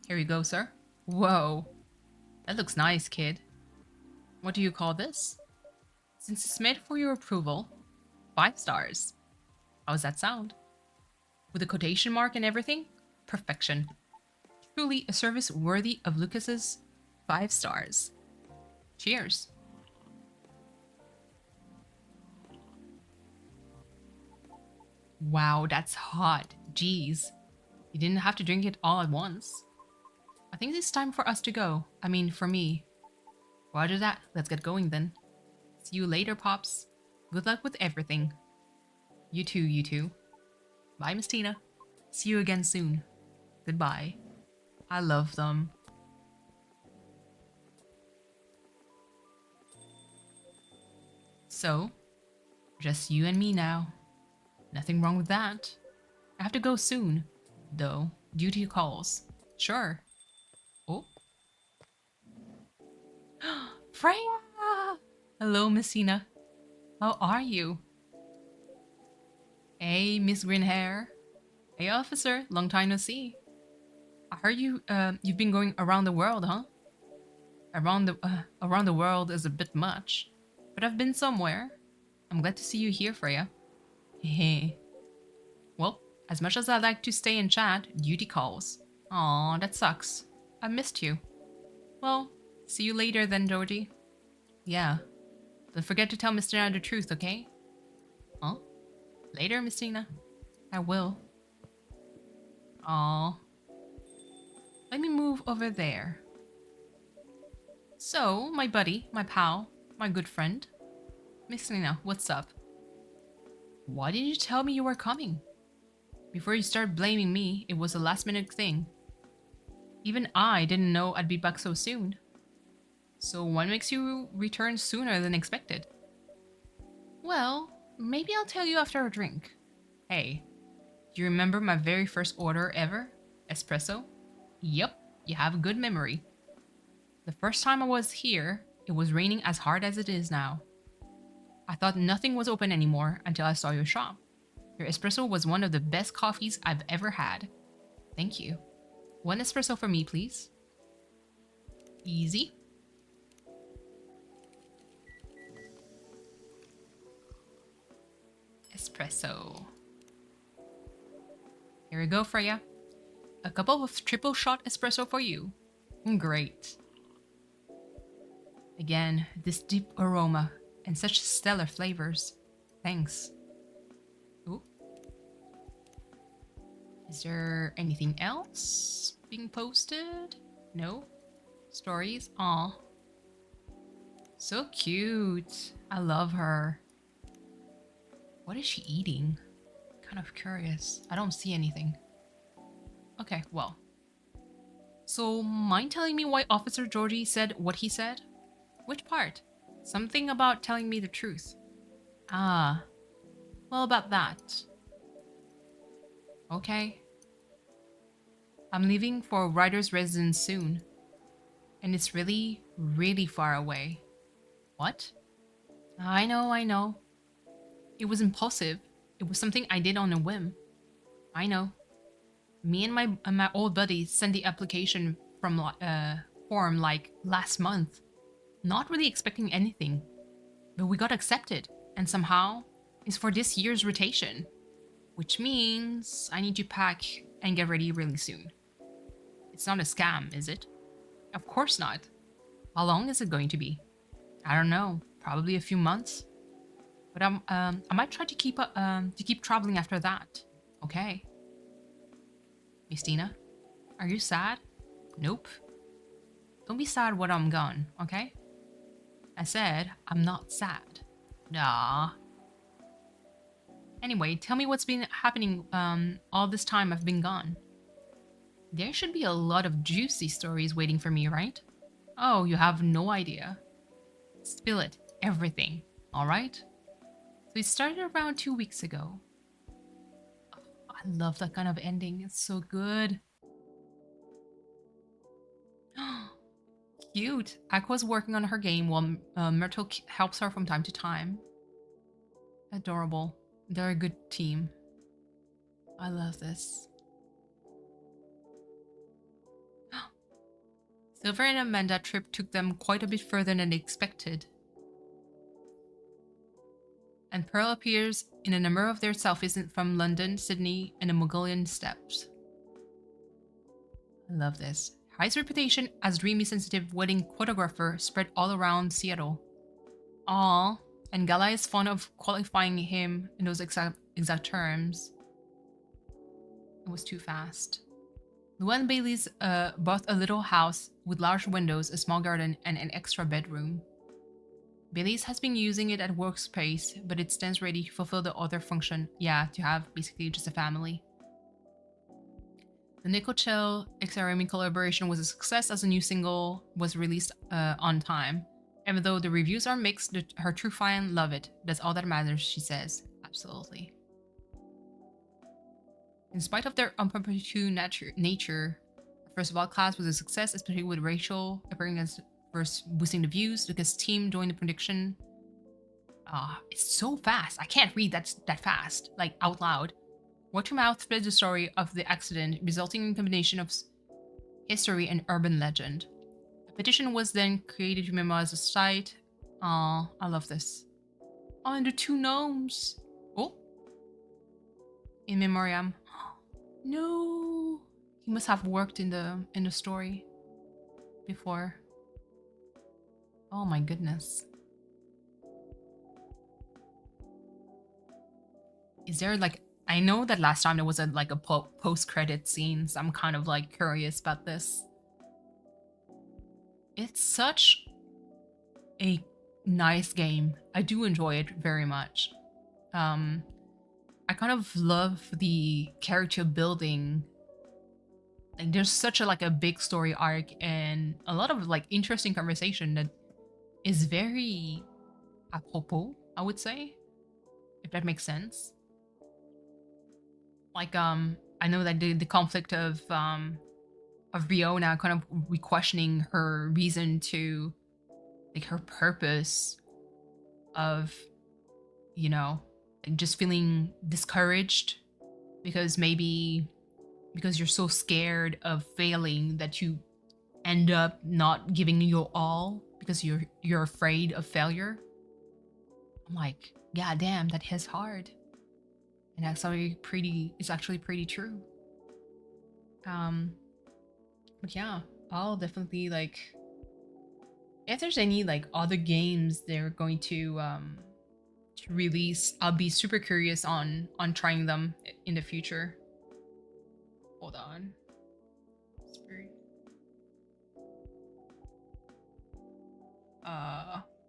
Here you go, sir. Whoa. That looks nice, kid. What do you call this? Since it's made for your approval, 5 stars. How does that sound? With a quotation mark and everything? Perfection. Truly a service worthy of Lucas's 5 stars. Cheers. Wow, that's hot. Jeez. You didn't have to drink it all at once. I think it's time for us to go. I mean, for me. Roger that. Let's get going then. See you later, Pops. Good luck with everything. You too, you two. Bye, Miss Tina. See you again soon. Goodbye. I love them. So, just you and me now. Nothing wrong with that. I have to go soon, though. Duty calls. Sure. Oh. Freya! Hello, Messina. How are you? Hey, Miss Greenhair. Hey, officer. Long time no see. I heard you've been going around the world, huh? Around the world is a bit much, but I've been somewhere. I'm glad to see you here, Freya. Hehe. Well, as much as I'd like to stay and chat, duty calls. Aw, that sucks. I missed you. Well, see you later then, Georgie. Yeah. Don't forget to tell Miss Tina the truth, okay? Huh? Later, Miss Tina. I will. Aw. Let me move over there. So, my buddy, my pal, my good friend. Miss Tina, what's up? Why didn't you tell me you were coming? Before you start blaming me, it was a last-minute thing. Even I didn't know I'd be back so soon. So what makes you return sooner than expected? Well, maybe I'll tell you after a drink. Hey, do you remember my very first order ever? Espresso? Yep, you have a good memory. The first time I was here, it was raining as hard as it is now. I thought nothing was open anymore until I saw your shop. Your espresso was one of the best coffees I've ever had. Thank you. One espresso for me, please. Easy. Espresso. Here we go, Freya. A cup of triple shot espresso for you. Great. Again, this deep aroma and such stellar flavors. Thanks. Ooh. Is there anything else being posted? No? Stories? Aw. So cute. I love her. What is she eating? Kind of curious. I don't see anything. Okay, well. So, mind telling me why Officer Georgie said what he said? Which part? Something about telling me the truth. Ah. Well, about that. Okay. I'm leaving for Ryder's residence soon. And it's really, really far away. What? I know. It was impulsive. It was something I did on a whim. I know. Me and my old buddy sent the application form like last month. Not really expecting anything. But we got accepted. And somehow, it's for this year's rotation. Which means I need to pack and get ready really soon. It's not a scam, is it? Of course not. How long is it going to be? I don't know. Probably a few months. But I might try to keep traveling after that. Okay. Miss Tina, are you sad? Nope. Don't be sad when I'm gone, okay? I said I'm not sad. Nah. Anyway, tell me what's been happening all this time I've been gone. There should be a lot of juicy stories waiting for me, right? Oh, you have no idea. Spill it. Everything. Alright? So it started around 2 weeks ago. Oh, I love that kind of ending. It's so good. Cute. Aqua's working on her game while Myrtle helps her from time to time. Adorable. They're a good team. I love this. Silver and Amanda trip took them quite a bit further than they expected. And Pearl appears in a number of their selfies from London, Sydney, and the Mongolian steppes. I love this. High's reputation as dreamy, sensitive wedding photographer spread all around Seattle. Aww, and Gala is fond of qualifying him in those exact terms. It was too fast. Llewellyn Bailey's bought a little house with large windows, a small garden, and an extra bedroom. Billy's has been using it at workspace, but it stands ready to fulfill the other function. Yeah, to have basically just a family. The Nickel Shell XRM collaboration was a success as a new single was released on time. Even though the reviews are mixed, her true fans love it. That's all that matters, she says. Absolutely. In spite of their unpropitious nature, First of All class was a success, especially with Rachel appearing as first boosting the views because team joined the prediction. It's so fast. I can't read that fast, like out loud. Word to mouth spread the story of the accident, resulting in a combination of history and urban legend. A petition was then created to memorialize the site. Aw, I love this. Oh, and the two gnomes. Oh. In memoriam. No. He must have worked in the story before. Oh my goodness. Is there like, I know that last time there was a post-credit scene, so I'm kind of like curious about this. It's such a nice game. I do enjoy it very much. I kind of love the character building. Like there's such a big story arc and a lot of like interesting conversation that is very apropos, I would say, if that makes sense. Like I know that the conflict of Riona kind of re-questioning her reason to, like, her purpose of, you know, like just feeling discouraged because maybe because you're so scared of failing that you end up not giving your all because you're afraid of failure. I'm like, yeah, damn, that hits hard. And it's actually pretty true. But yeah, I'll definitely like, if there's any like other games they're going to release, I'll be super curious on trying them in the future. Hold on. Spirit.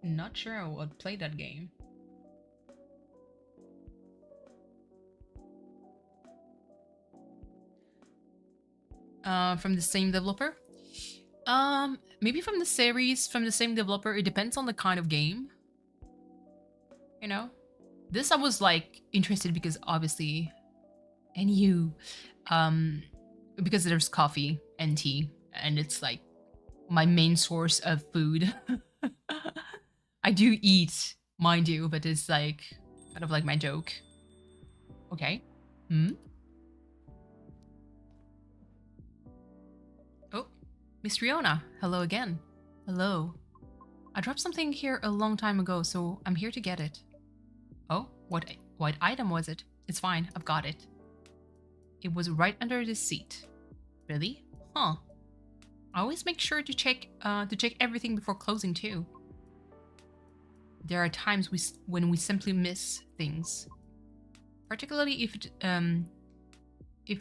Not sure I would play that game. From the same developer? Maybe from the series, from the same developer. It depends on the kind of game. You know? This I was like interested because obviously, and you, because there's coffee and tea, and it's like my main source of food. I do eat, mind you, but it's like kind of like my joke. Okay. Oh, Miss Riona, hello again. Hello. I dropped something here a long time ago, so I'm here to get it. Oh, what item was it? It's fine, I've got it. It was right under this seat. Really? Huh. I always make sure to check everything before closing too. There are times when we simply miss things, particularly if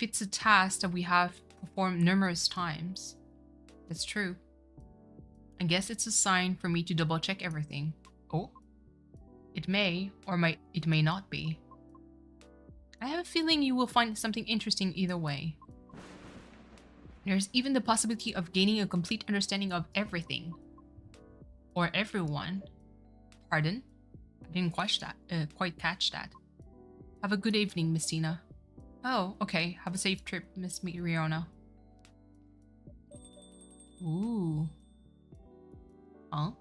it's a task that we have performed numerous times. That's true. I guess it's a sign for me to double check everything. Oh, it may or it may not be. I have a feeling you will find something interesting either way. There's even the possibility of gaining a complete understanding of everything. Or everyone. Pardon? I didn't quite catch that. Have a good evening, Miss Tina. Oh, okay. Have a safe trip, Miss Riona. Ooh. Huh?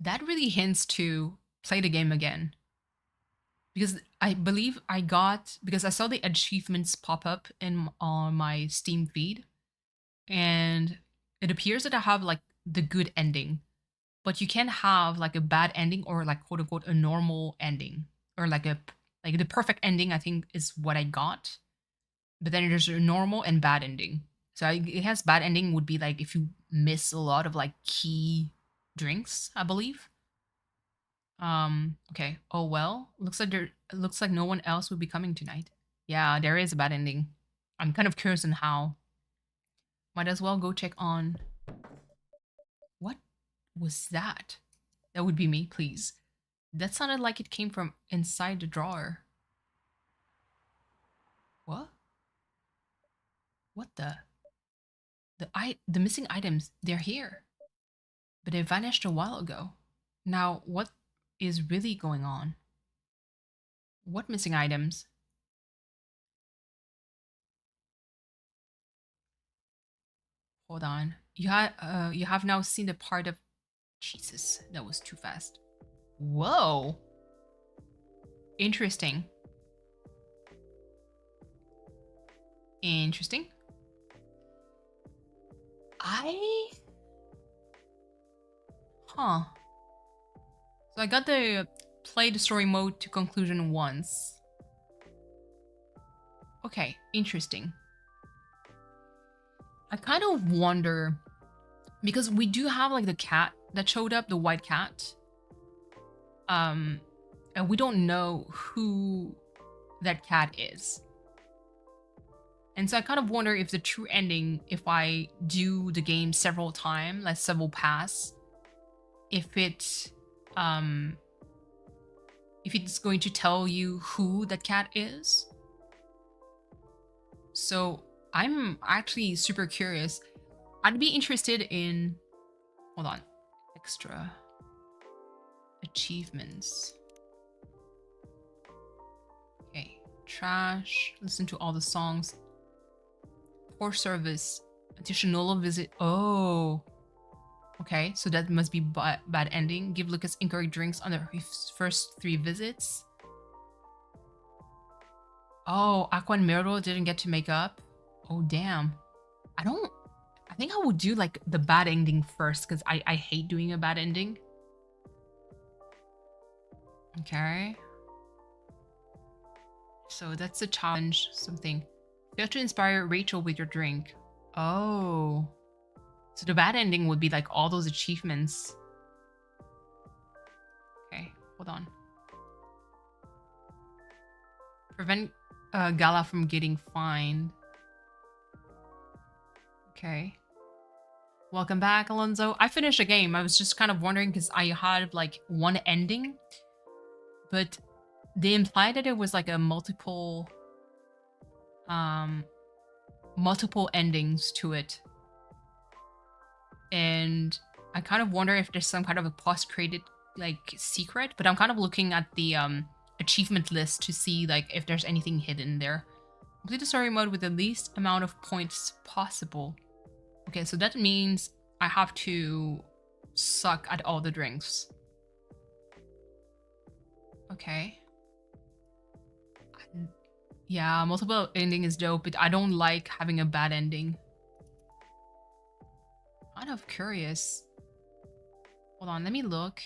That really hints to play the game again. Because I believe because I saw the achievements pop up on my Steam feed, and it appears that I have like the good ending, but you can have like a bad ending or like quote unquote a normal ending or like the perfect ending. I think is what I got, but then there's a normal and bad ending. So it has bad ending would be like if you miss a lot of like key drinks, I believe. Okay. Oh well. Looks like no one else will be coming tonight. Yeah, there is a bad ending. I'm kind of curious on how. Might as well go check on. was that? That would be me, please. That sounded like it came from inside the drawer. What? What the missing items, they're here. But they vanished a while ago. Now, what is really going on? What missing items? Hold on. You have now seen the part of Jesus, that was too fast. Whoa. Interesting. Interesting. Huh. So I got the play the story mode to conclusion once. Okay, interesting. I kind of wonder, because we do have like the cat that showed up, the white cat. And we don't know who that cat is. And so I kind of wonder if the true ending, if I do the game several times, like several pass, if it's going to tell you who that cat is. So I'm actually super curious. I'd be interested in, hold on, extra achievements. Okay, trash, listen to all the songs. Poor service, additional visit. Oh, okay, so that must be bad ending. Give Lucas incorrect drinks on the first 3 visits. Oh, Aqua and Myrtle didn't get to make up. Oh, damn. I think I would do like the bad ending first, because I hate doing a bad ending. Okay. So that's a challenge, something. You have to inspire Rachel with your drink. Oh. So the bad ending would be like all those achievements. Okay, hold on. Prevent Gala from getting fined. Okay. Welcome back, Alonso. I finished the game. I was just kind of wondering because I had like one ending, but they implied that it was like a multiple endings to it. And I kind of wonder if there's some kind of a post-created like secret, but I'm kind of looking at the achievement list to see like if there's anything hidden there. Complete the story mode with the least amount of points possible. Okay, so that means I have to suck at all the drinks. Okay. Yeah, multiple ending is dope, but I don't like having a bad ending. Kind of curious. Hold on, let me look.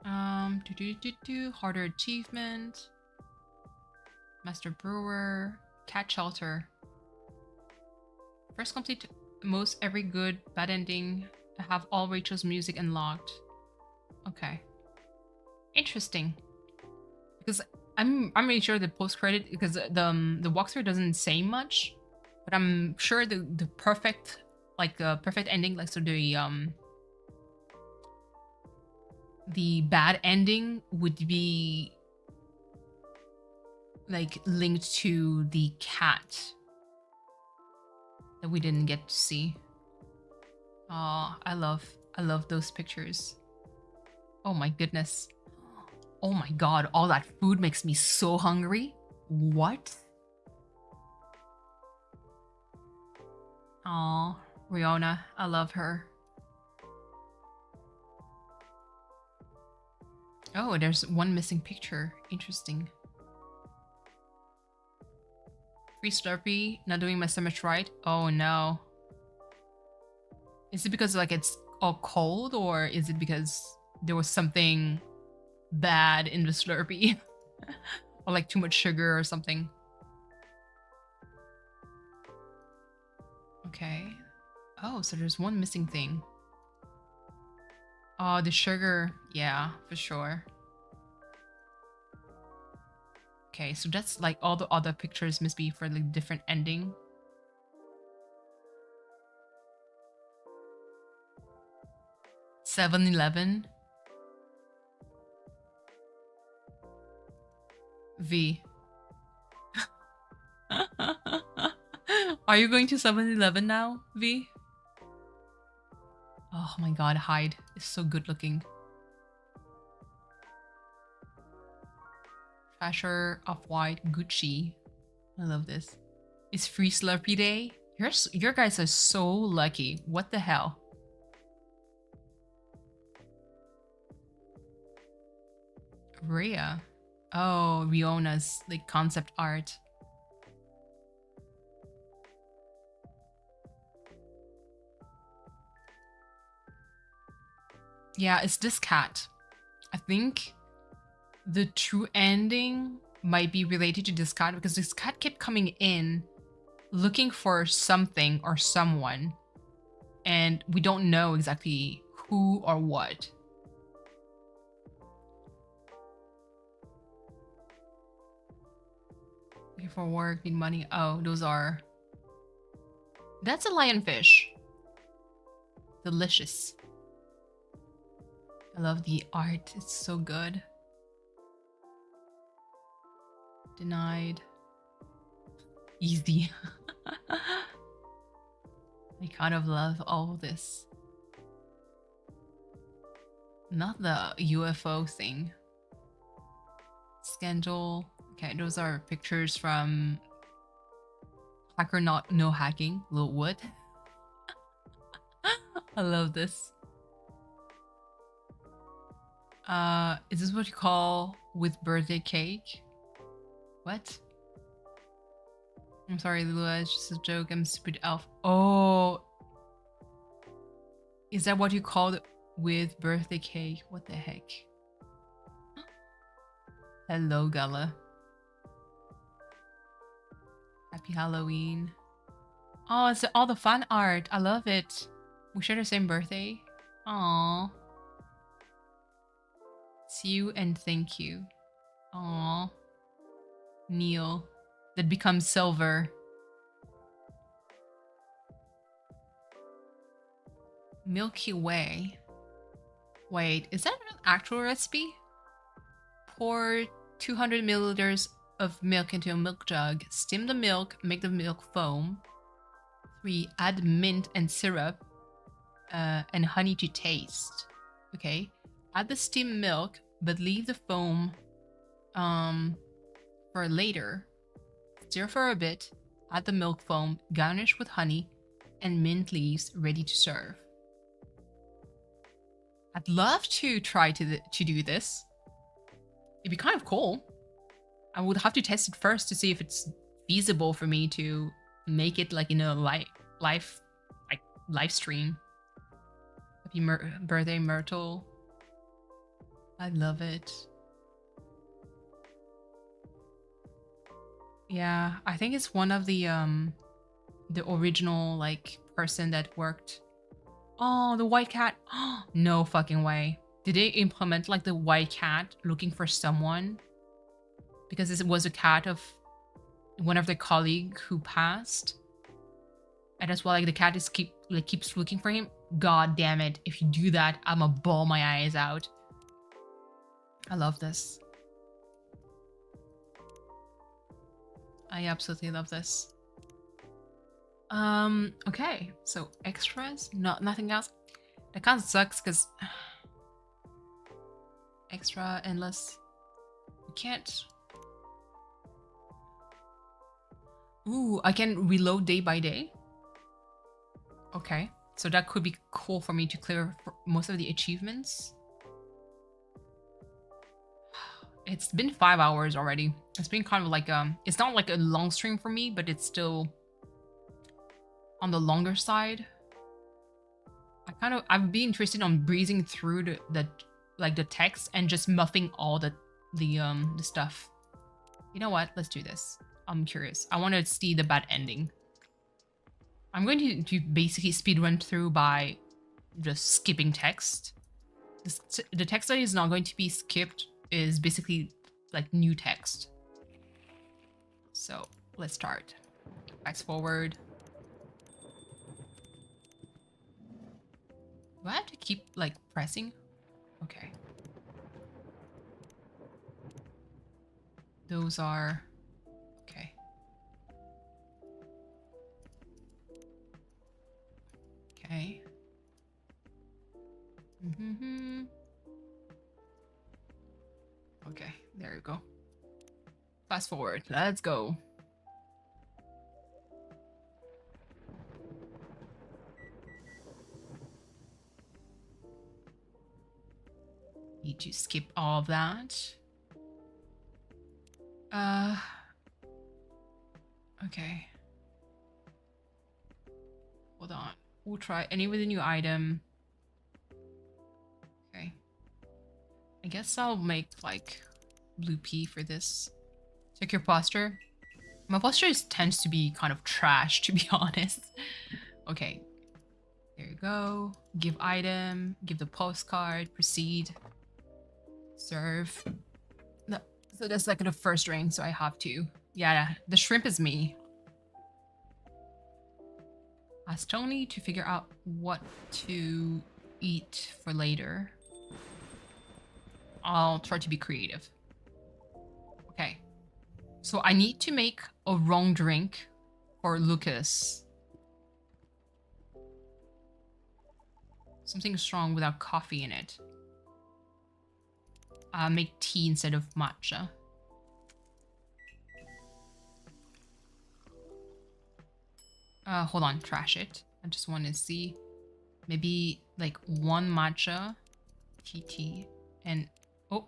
Harder achievement. Master Brewer. Cat Shelter. First complete most every good bad ending. Have all Rachel's music unlocked. Okay. Interesting. Because I'm really sure the post credit, because the walkthrough doesn't say much, but I'm sure the perfect perfect ending, like so the bad ending would be like linked to the cat that we didn't get to see. Oh, I love those pictures. Oh my goodness. Oh my god, all that food makes me so hungry. What? Oh, Riona, I love her. Oh, there's one missing picture. Interesting. Free Slurpee, not doing my sandwich right. Oh no. Is it because like it's all cold, or is it because there was something bad in the Slurpee? Or like too much sugar or something? Okay. Oh, so there's one missing thing. Oh, the sugar. Yeah, for sure. Okay, so that's like all the other pictures must be for like different ending. 7-Eleven. V. Are you going to 7-Eleven now, V? Oh my god, Hyde is so good looking. Treasure of White Gucci. I love this. It's free Slurpee Day. Your guys are so lucky. What the hell? Rhea. Oh, Riona's like concept art. Yeah, it's this cat. I think the true ending might be related to this cat because this cat kept coming in looking for something or someone, and we don't know exactly who or what. Looking for work, need money. Oh, those are... That's a lionfish. Delicious. I love the art. It's so good. Denied. Easy. I kind of love all this. Not the UFO thing. Scandal. Okay, those are pictures from Hacker Not No Hacking, Lilwood. I love this. Is this what you call with birthday cake? What? I'm sorry, Lua, it's just a joke. I'm stupid elf. Oh. Is that what you called with birthday cake? What the heck? Hello, Gala. Happy Halloween. Oh, it's all the fun art. I love it. We share the same birthday. Aww. See you and thank you. Aww. Neil. That becomes silver. Milky Way. Wait, is that an actual recipe? Pour 200 milliliters of milk into a milk jug. Steam the milk, make the milk foam. 3. Add mint and syrup and honey to taste. Okay. Add the steamed milk, but leave the foam for later. Stir for a bit, add the milk foam, garnish with honey and mint leaves, ready to serve. I'd love to try to do this. It'd be kind of cool. I would have to test it first to see if it's feasible for me to make it like in a live stream. Happy birthday, Myrtle. I love it. Yeah, I think it's one of the original like person that worked. Oh, the white cat. No fucking way. Did they implement like the white cat looking for someone? Because it was a cat of one of their colleague who passed. And that's why like the cat is keeps looking for him. God damn it. If you do that, I'ma bawl my eyes out. I love this. I absolutely love this. Okay, so extras, nothing else. That kind of sucks because extra endless. We can't. Ooh, I can reload day by day. Okay, so that could be cool for me to clear most of the achievements. It's been 5 hours already. It's been kind of like it's not like a long stream for me, but it's still on the longer side. I've been interested on breezing through the text and just muffing all the stuff. You know what? Let's do this. I'm curious. I want to see the bad ending. I'm going to basically speedrun through by just skipping text. The text that is not going to be skipped is basically like new text. So let's start. Fast forward. Do I have to keep like pressing? Okay. Those are okay. Okay. Mm-hmm. Okay, there you go. Fast forward. Let's go. Need to skip all of that. Uh. Okay. Hold on. We'll try any with a new item. Okay. I guess I'll make like blue pea for this. Check your posture. My posture tends to be kind of trash, to be honest. Okay. There you go. Give item. Give the postcard. Proceed. Serve. No. So that's like the first ring, so I have to. Yeah, the shrimp is me. Ask Tony to figure out what to eat for later. I'll try to be creative. Okay. So I need to make a wrong drink for Lucas. Something strong without coffee in it. Make tea instead of matcha. Hold on, trash it. I just want to see. Maybe like one matcha, tea, and oh,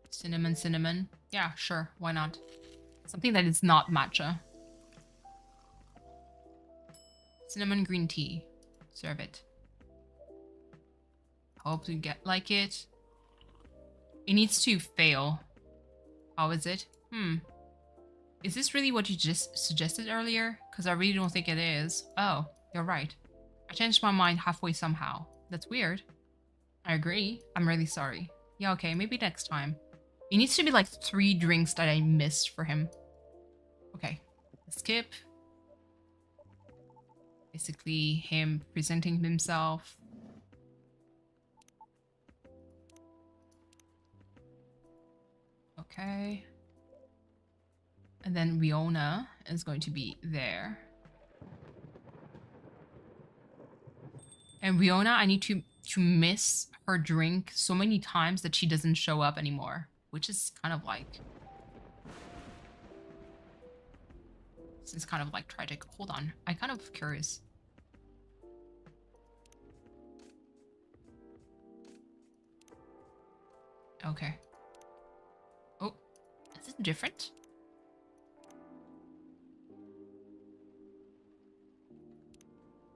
cinnamon. Yeah, sure, why not? Something that is not matcha. Cinnamon green tea. Serve it. Hope you like it. It needs to fail. How is it? Is this really what you just suggested earlier? Because I really don't think it is. Oh, you're right. I changed my mind halfway somehow. That's weird. I agree. I'm really sorry. Yeah, okay, maybe next time. It needs to be like 3 drinks that I missed for him. Okay, skip. Basically him presenting himself. Okay. And then Riona is going to be there. And Riona, I need to miss her drink so many times that she doesn't show up anymore. Which is kind of like... This is kind of like tragic. Hold on. I'm kind of curious. Okay. Oh, is it different?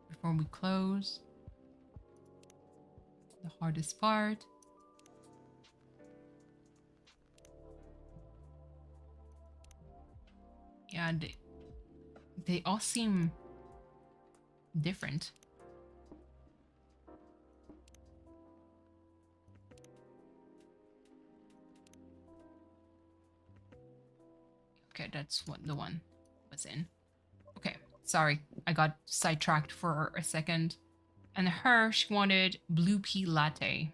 Before we close. The hardest part. Yeah, they all seem different. Okay, that's what the one was in. Okay, sorry, I got sidetracked for a second. And her, she wanted blue pea latte.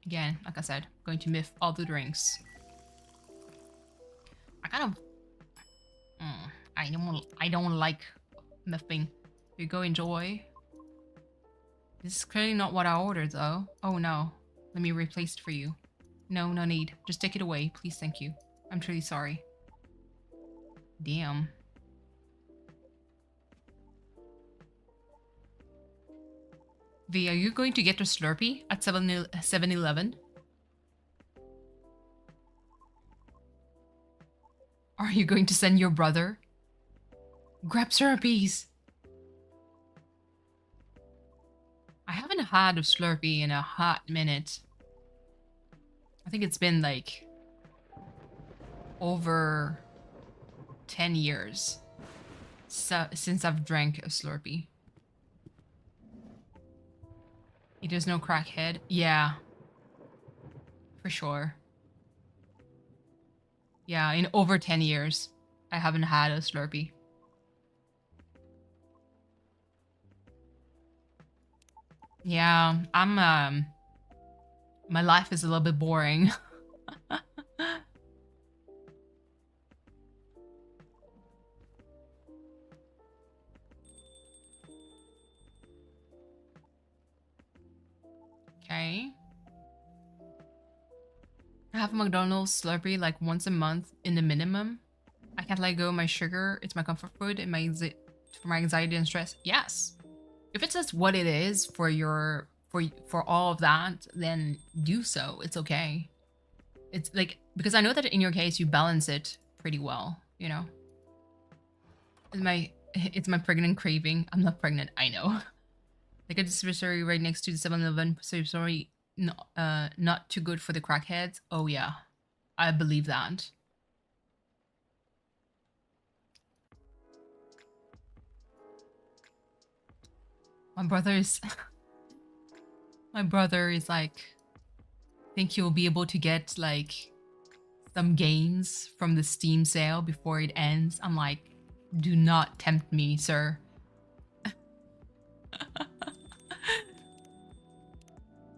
Again, like I said, going to miff all the drinks. I kind of... I don't like miffing. You go enjoy. This is clearly not what I ordered though. Oh no. Let me replace it for you. No, no need. Just take it away, please, thank you. I'm truly sorry. Damn. V, are you going to get a Slurpee at 7-Eleven? Are you going to send your brother? Grab Slurpees! I haven't had a Slurpee in a hot minute. I think it's been like over 10 years since I've drank a Slurpee. There's no crackhead? Yeah. For sure. Yeah, in over 10 years, I haven't had a Slurpee. Yeah, my life is a little bit boring. Okay. I have a McDonald's Slurpee like once a month in the minimum. I can't let go of my sugar. It's my comfort food and for my anxiety and stress. Yes. If it's just what it is for your for all of that, then do so. It's okay. It's like because I know that in your case you balance it pretty well, you know. It's my pregnant craving. I'm not pregnant, I know. Like a dispensary right next to the 7-Eleven. So sorry, not too good for the crackheads. Oh yeah, I believe that. My brother is my brother is like think he'll be able to get like some gains from the Steam sale before it ends. I'm like, do not tempt me, sir.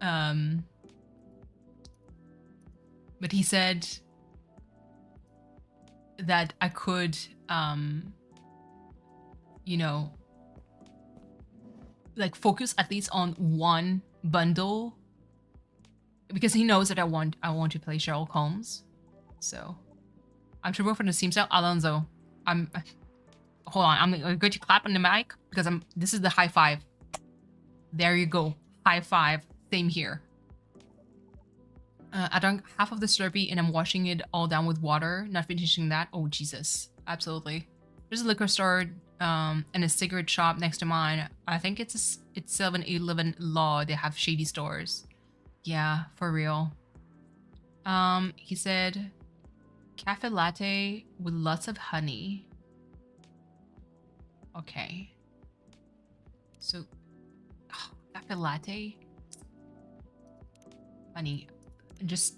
um but he said that I could you know, like focus at least on one bundle because he knows that I want to play Sherlock Holmes. So I'm sure from the Steam sale. Alonso, I'm hold on. I'm going to clap on the mic because this is the high five. There you go. High five. Same here. I drank half of the Slurpee and I'm washing it all down with water. Not finishing that. Oh Jesus, absolutely. There's a liquor store and a cigarette shop next to mine. I think it's 7-Eleven law. They have shady stores. Yeah, for real. He said cafe latte with lots of honey. Okay. So cafe latte, honey. Just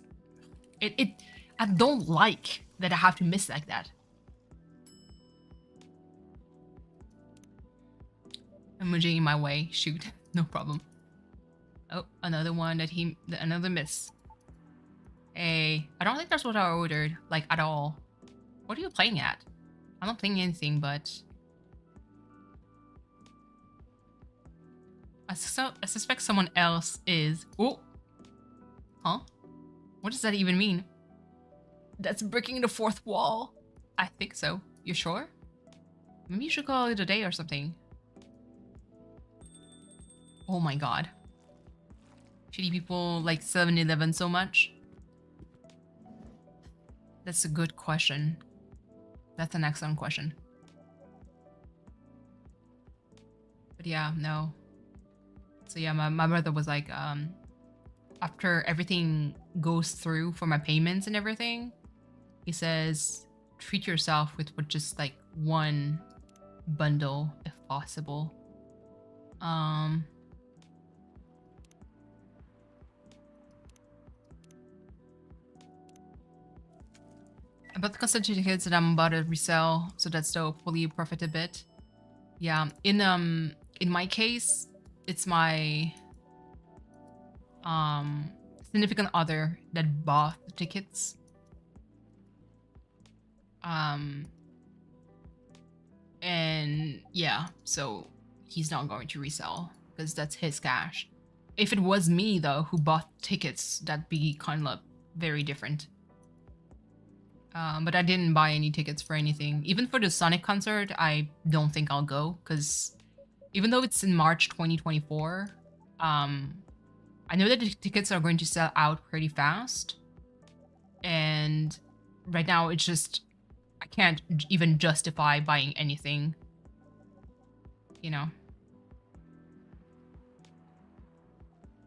it I don't like that I have to miss like that. Emoji in my way. Shoot. No problem. Oh, another one that another miss. Hey, I don't think that's what I ordered, like at all. What are you playing at? I'm not playing anything, but I suspect someone else is. Oh, huh? What does that even mean? That's breaking the fourth wall. I think so. You sure? Maybe you should call it a day or something. Oh my god. Shitty people like 7-Eleven so much? That's a good question. That's an excellent question. But yeah, no. So yeah, my brother was like, after everything goes through for my payments and everything, he says, treat yourself with just like one bundle if possible. About the custom tickets that I'm about to resell, so that's to hopefully profit a bit. Yeah, in my case, it's my significant other that bought the tickets. And yeah, so he's not going to resell because that's his cash. If it was me though who bought tickets, that'd be kind of very different. But I didn't buy any tickets for anything. Even for the Sonic concert, I don't think I'll go because even though it's in March 2024, I know that the tickets are going to sell out pretty fast. And right now it's just, I can't even justify buying anything, you know?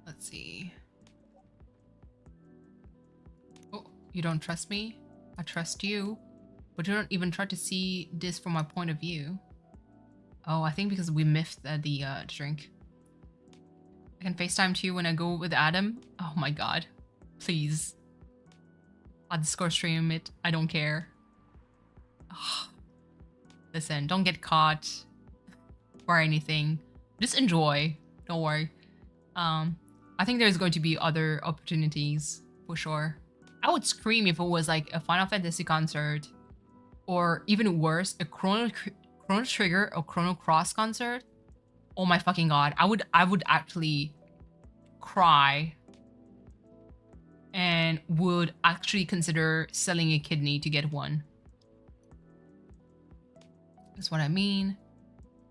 Let's see. Oh, you don't trust me? I trust you, but you don't even try to see this from my point of view. Oh, I think because we missed the drink. I can FaceTime to you when I go with Adam. Oh my god. Please. I'll Discord stream it. I don't care. Oh. Listen, don't get caught or anything. Just enjoy. Don't worry. I think there's going to be other opportunities for sure. I would scream if it was like a Final Fantasy concert, or even worse, a Chrono Trigger or Chrono Cross concert. Oh my fucking god! I would actually cry, and would actually consider selling a kidney to get one. That's what I mean.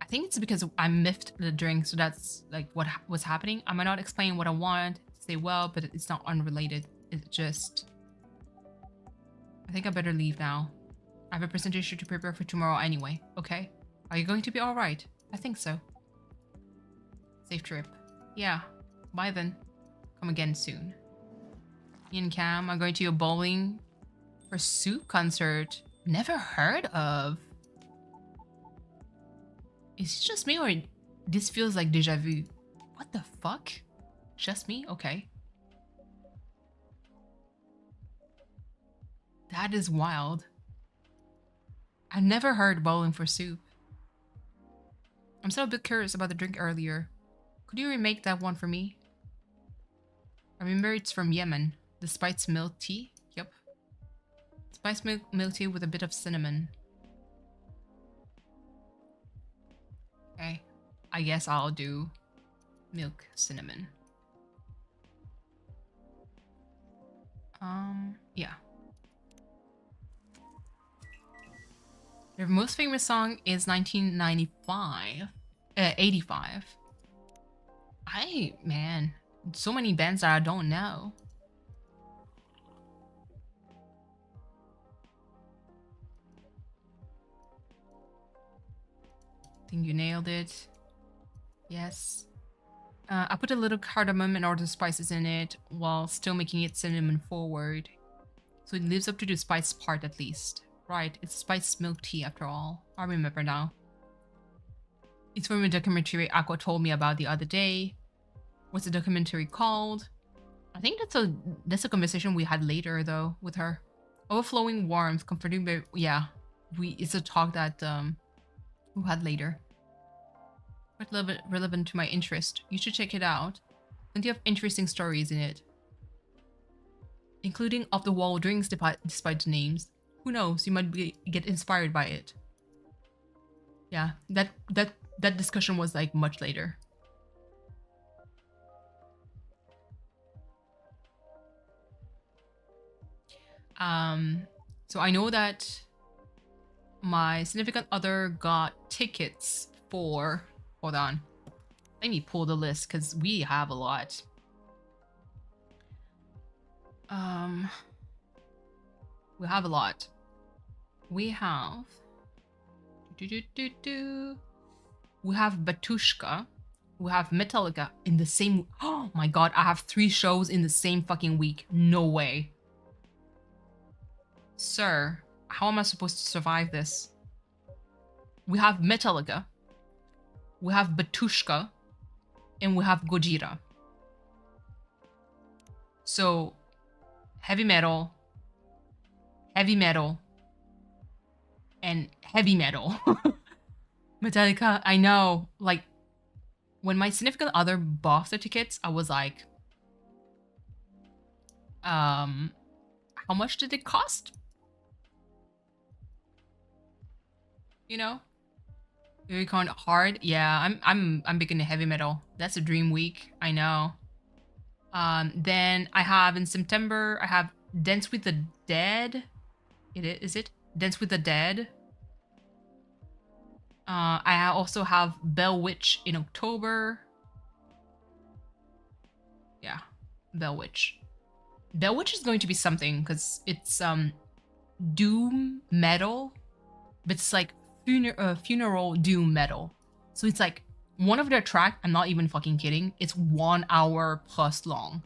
I think it's because I miffed the drink, so that's like what was happening. I might not explain what I want to say well, but it's not unrelated. It's just... I think I better leave now. I have a presentation to prepare for tomorrow anyway, okay? Are you going to be alright? I think so. Safe trip. Yeah, bye then. Come again soon. Me and Cam are going to a Bowling for Soup concert. Never heard of. Is it just me, or this feels like deja vu? What the fuck? Just me? Okay. That is wild. I've never heard Bowling for Soup. I'm still a bit curious about the drink earlier. Could you remake that one for me? I remember it's from Yemen. The spiced milk tea? Yep. Spiced milk tea with a bit of cinnamon. Okay. I guess I'll do milk cinnamon. Yeah. Their most famous song is 85. Man, so many bands that I don't know. I think you nailed it. Yes. I put a little cardamom and other spices in it while still making it cinnamon forward. So it lives up to the spice part at least. Right, it's spiced milk tea after all. I remember now. It's from a documentary Aqua told me about the other day. What's the documentary called? I think that's a conversation we had later though with her. Overflowing warmth, comforting, but yeah, it's a talk that we had later. Quite a little bit relevant to my interest. You should check it out. Plenty of interesting stories in it, including off-the-wall drinks despite the names. Who knows? You might get inspired by it. Yeah, that discussion was like much later. So I know that my significant other got tickets for... Hold on. Let me pull the list because we have a lot. We have a lot. We have... We have Batushka. We have Metallica in the same... Oh my god, I have 3 shows in the same fucking week. No way. Sir, how am I supposed to survive this? We have Metallica. We have Batushka. And we have Gojira. So, heavy metal, and heavy metal. Metallica, I know. Like, when my significant other bought the tickets, I was like, how much did it cost? You know? Very kind of hard. Yeah, I'm big into heavy metal. That's a dream week. I know. Then I have in September, I have Dance with the Dead. Is it? Dance with the Dead. I also have Bell Witch in October. Yeah, Bell Witch. Bell Witch is going to be something because it's doom metal, but it's like funeral doom metal. So it's like one of their tracks, I'm not even fucking kidding, it's 1 hour plus long.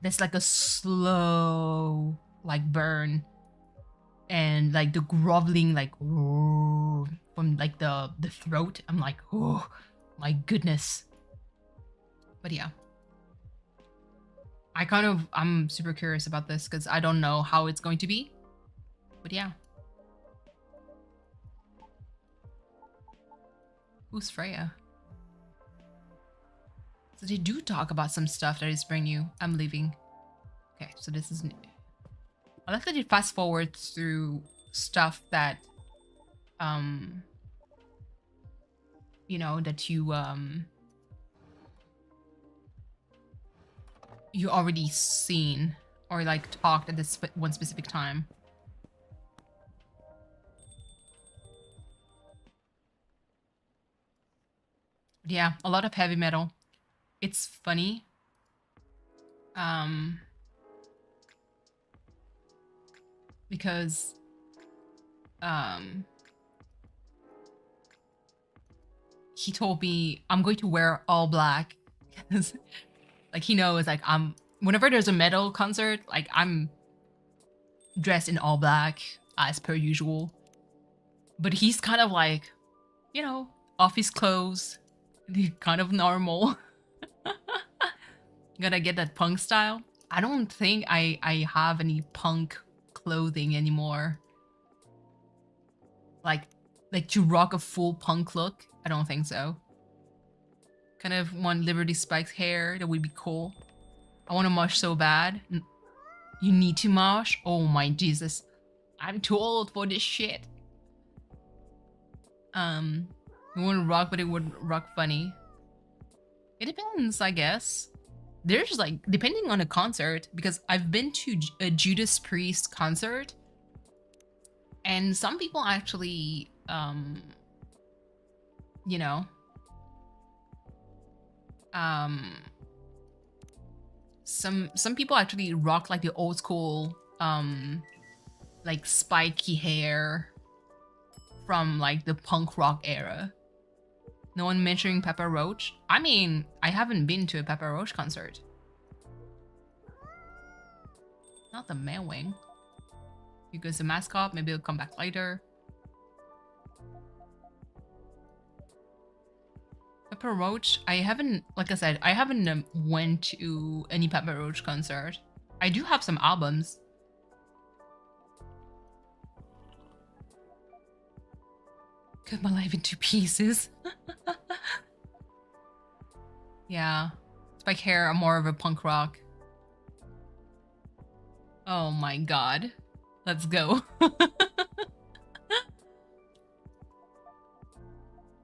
That's like a slow like burn, and like the groveling like from like the throat. I'm like, oh my goodness. But yeah, I'm super curious about this because I don't know how it's going to be. But yeah. Who's Freya? So they do talk about some stuff that is brand new. I'm leaving. Okay, so this is new. I like that you fast forward through stuff that, you know, that you already seen or like talked at this one specific time. But yeah, a lot of heavy metal. It's funny. Because he told me I'm going to wear all black because like he knows like whenever there's a metal concert, like I'm dressed in all black as per usual. But he's kind of like, you know, office clothes, kind of normal. Gotta get that punk style. I don't think I have any punk clothing anymore. Like to rock a full punk look, I don't think so. Kind of want Liberty Spikes hair, that would be cool. I want to mosh so bad. You need to mosh? Oh my Jesus. I'm too old for this shit. We wouldn't rock, but it would rock funny. It depends, I guess. There's like, depending on a concert, because I've been to a Judas Priest concert, and some people actually, you know, some people actually rock like the old school, like spiky hair from like the punk rock era. No one mentioning Pepper Roach. I mean, I haven't been to a Pepper Roach concert. Not the Man Wing. Because the mascot, maybe it'll come back later. Pepper Roach, I haven't, like I said, I haven't went to any Pepper Roach concert. I do have some albums. Cut my life into pieces. Yeah. Spike hair, I'm more of a punk rock. Oh my god. Let's go.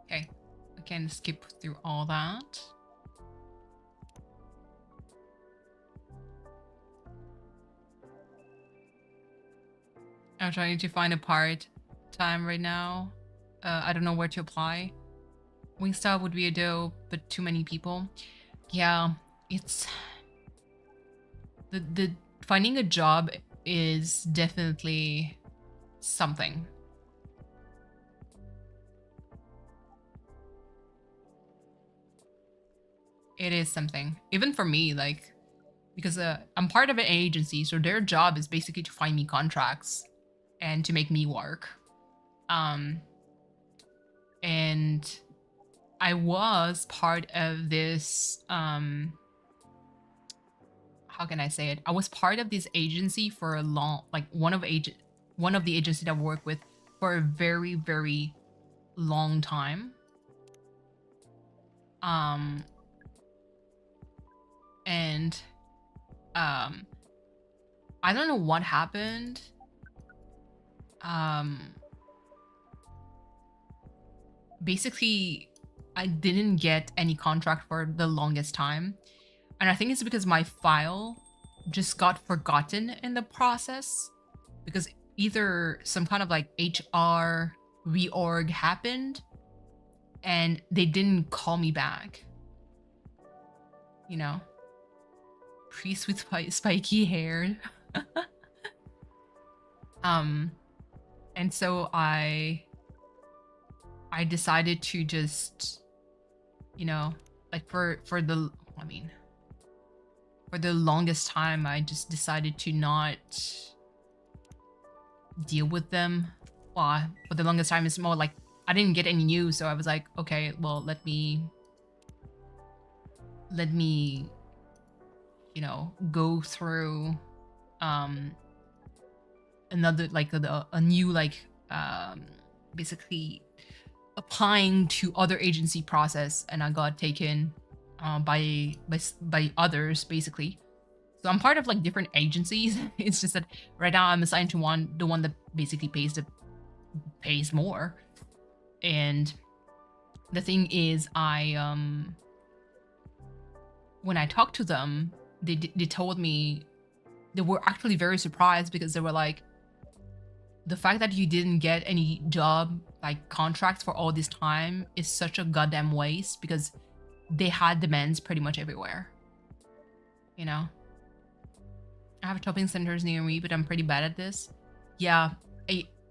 Okay. I can skip through all that. I'm trying to find a part-time right now. I don't know where to apply. Wingstop would be a dope, but too many people. Yeah, it's... The finding a job is definitely something. It is something. Even for me, like, because I'm part of an agency, so their job is basically to find me contracts and to make me work. And I was part of this, how can I say it? I was part of this agency for a long, like one of the agencies that I work with for a very, very long time. And I don't know what happened. Basically, I didn't get any contract for the longest time. And I think it's because my file just got forgotten in the process. Because either some kind of like HR reorg happened and they didn't call me back. You know? Priest with spiky hair. And so I decided to just, you know, like for the longest time, I just decided to not deal with them. Well, for the longest time, it's more like I didn't get any news, so I was like, okay, well, let me, you know, go through another, like a new, like basically applying to other agency process, and I got taken by others basically. So I'm part of like different agencies. It's just that right now I'm assigned to the one that basically pays more. And the thing is, when I talked to them, they told me they were actually very surprised because they were like, the fact that you didn't get any job like contracts for all this time is such a goddamn waste, because they had demands pretty much everywhere. You know? I have shopping centers near me, but I'm pretty bad at this. Yeah,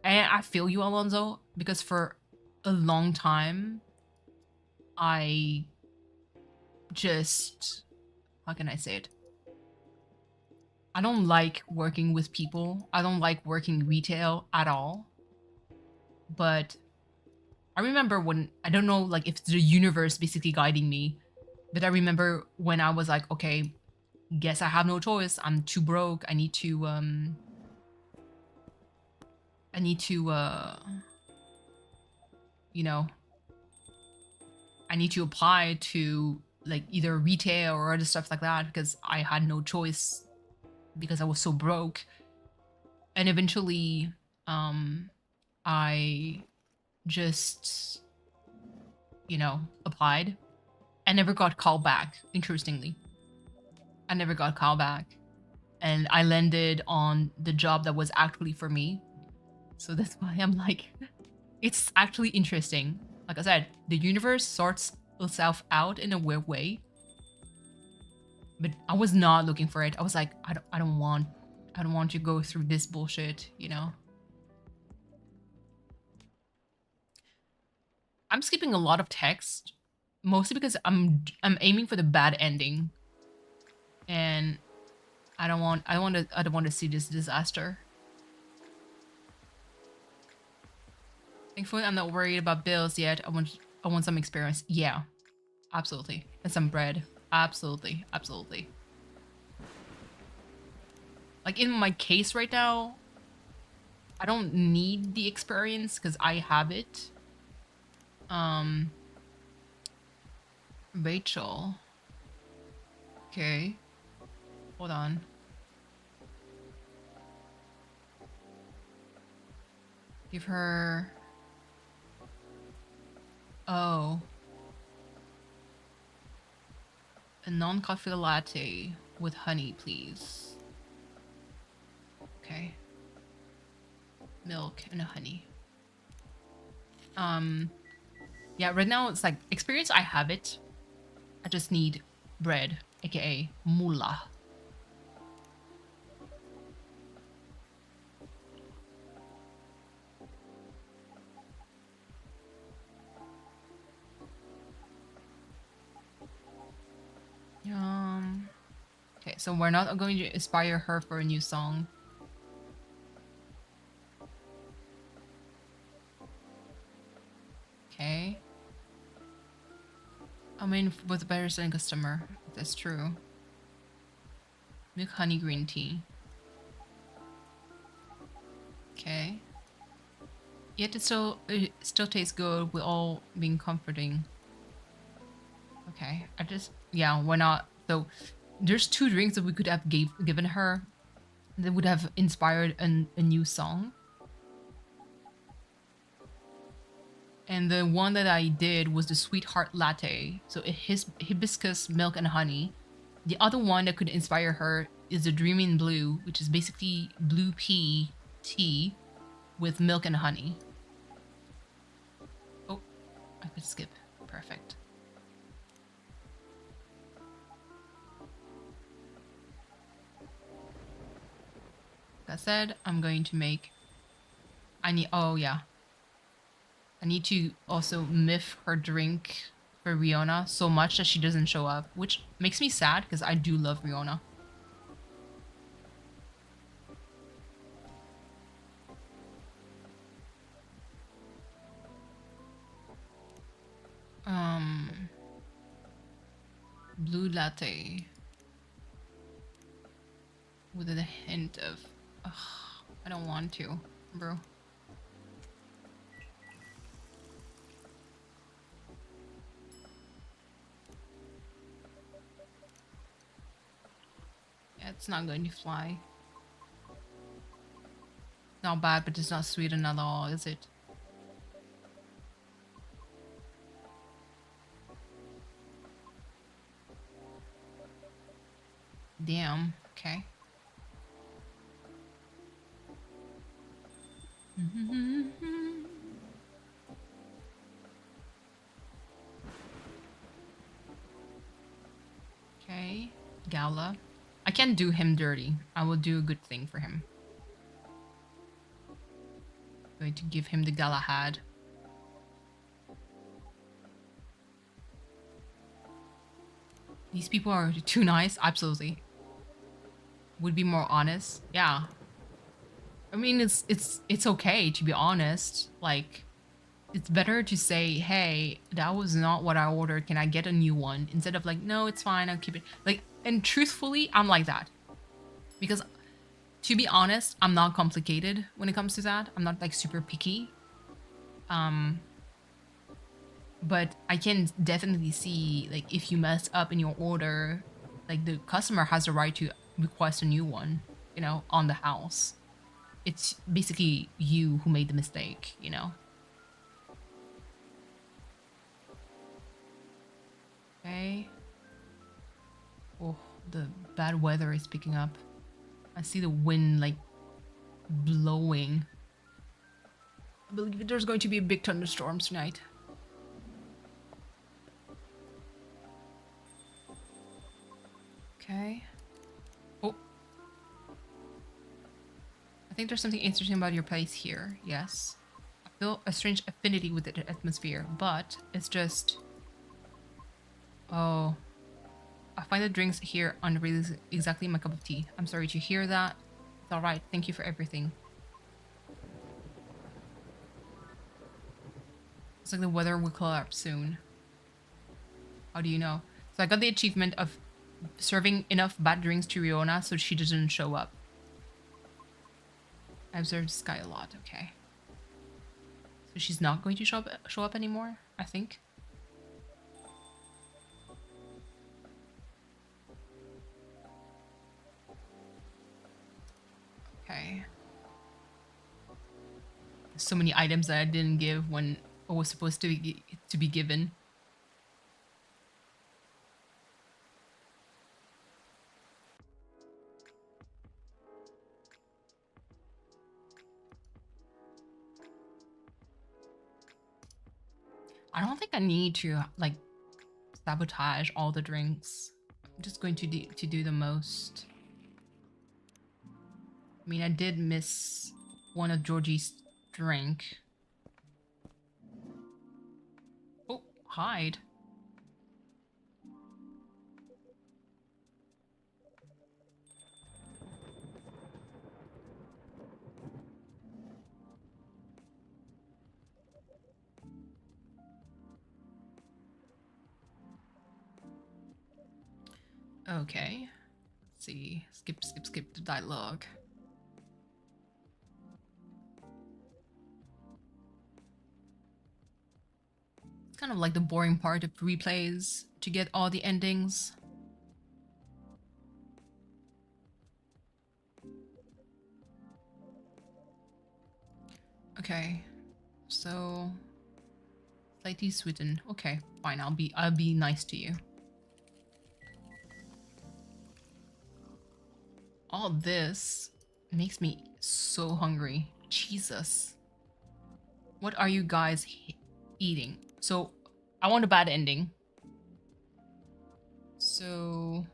I feel you, Alonso, because for a long time, I just, how can I say it? I don't like working with people. I don't like working retail at all. But I remember when, I don't know like if it's the universe basically guiding me, but I remember when I was like, okay, guess I have no choice. I'm too broke. I need to you know, I need to apply to like either retail or other stuff like that, because I had no choice because I was so broke. And eventually I just, applied. I never got called back, interestingly. I never got called back. And I landed on the job that was actually for me. So that's why I'm like, it's actually interesting. Like I said, the universe sorts itself out in a weird way. But I was not looking for it. I was like, I don't want to go through this bullshit, you know? I'm skipping a lot of text, mostly because I'm aiming for the bad ending. And I don't want to see this disaster. Thankfully, I'm not worried about bills yet. I want some experience. Yeah, absolutely. And some bread. Absolutely, absolutely. Like in my case right now, I don't need the experience because I have it. Rachel. Okay. Hold on. Give her... Oh. A non-coffee latte with honey, please. Okay. Milk and honey. Yeah, right now it's like experience, I have it. I just need bread, aka mullah. Okay, so we're not going to inspire her for a new song. Okay. I mean, with better selling customer, that's true. Milk, honey, green tea. Okay. Yet it still tastes good with all being comforting. Okay, yeah, why not? So there's 2 drinks that we could have given her that would have inspired a new song. And the one that I did was the Sweetheart Latte. So hibiscus, milk, and honey. The other one that could inspire her is the Dreaming Blue, which is basically blue pea tea with milk and honey. Oh, I could skip. Perfect. That said, I'm going to make... oh yeah. I need to also miff her drink for Riona so much that she doesn't show up, which makes me sad because I do love Riona. Blue latte with a hint of... Ugh, I don't want to, bro. It's not going to fly. Not bad, but it's not sweet at all, is it? Damn. Okay. Okay. Gala. I can't do him dirty. I will do a good thing for him. Going to give him the Galahad. These people are too nice. Absolutely. Would be more honest. Yeah. I mean, it's okay to be honest. Like, it's better to say, hey, that was not what I ordered. Can I get a new one? Instead of like, no, it's fine. I'll keep it. Like, and truthfully, I'm like that. Because to be honest, I'm not complicated when it comes to that. I'm not like super picky. But I can definitely see like if you mess up in your order, like the customer has the right to request a new one, you know, on the house. It's basically you who made the mistake, you know. Okay. Oh, the bad weather is picking up. I see the wind like blowing. I believe there's going to be a big thunderstorm tonight. Okay. Oh. I think there's something interesting about your place here. Yes. I feel a strange affinity with the atmosphere, but it's just... Oh. I find the drinks here aren't really exactly my cup of tea. I'm sorry to hear that. It's alright. Thank you for everything. It's like the weather will collapse soon. How do you know? So I got the achievement of serving enough bad drinks to Riona so she doesn't show up. I observed the sky a lot. Okay. So she's not going to show up anymore, I think. Okay. So many items that I didn't give when it was supposed to be given. I don't think I need to like sabotage all the drinks. I'm just going to do the most. I mean, I did miss one of Georgie's drink. Oh, hide. Okay. Let's see. Skip the dialogue. It's kind of like the boring part of replays to get all the endings. Okay. So slightly sweetened. Okay, fine. I'll be nice to you. All this makes me so hungry. Jesus. What are you guys eating? So, I want a bad ending. So...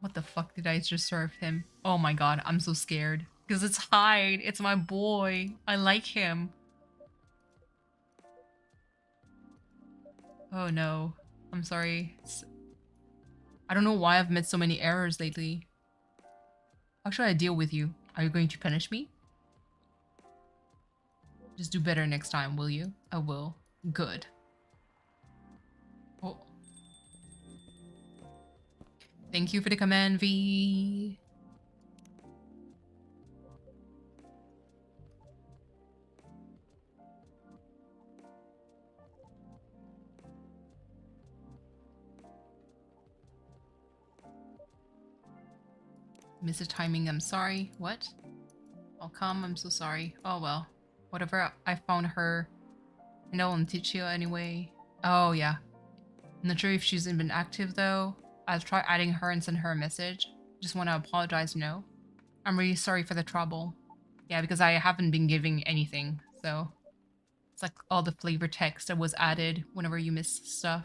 What the fuck did I just serve him? Oh my god, I'm so scared. Because it's Hyde. It's my boy. I like him. Oh no. I'm sorry. I don't know why I've made so many errors lately. How should I deal with you? Are you going to punish me? Just do better next time, will you? I will. Good. Oh. Thank you for the command, V. Miss the timing, I'm sorry. What? I'll come, I'm so sorry. Oh well. Whatever, I found her. And I'll teach you anyway. Oh yeah. I'm not sure if she's been active though. I'll try adding her and send her a message. Just want to apologize, no? I'm really sorry for the trouble. Yeah, because I haven't been giving anything, so... It's like all the flavor text that was added whenever you miss stuff.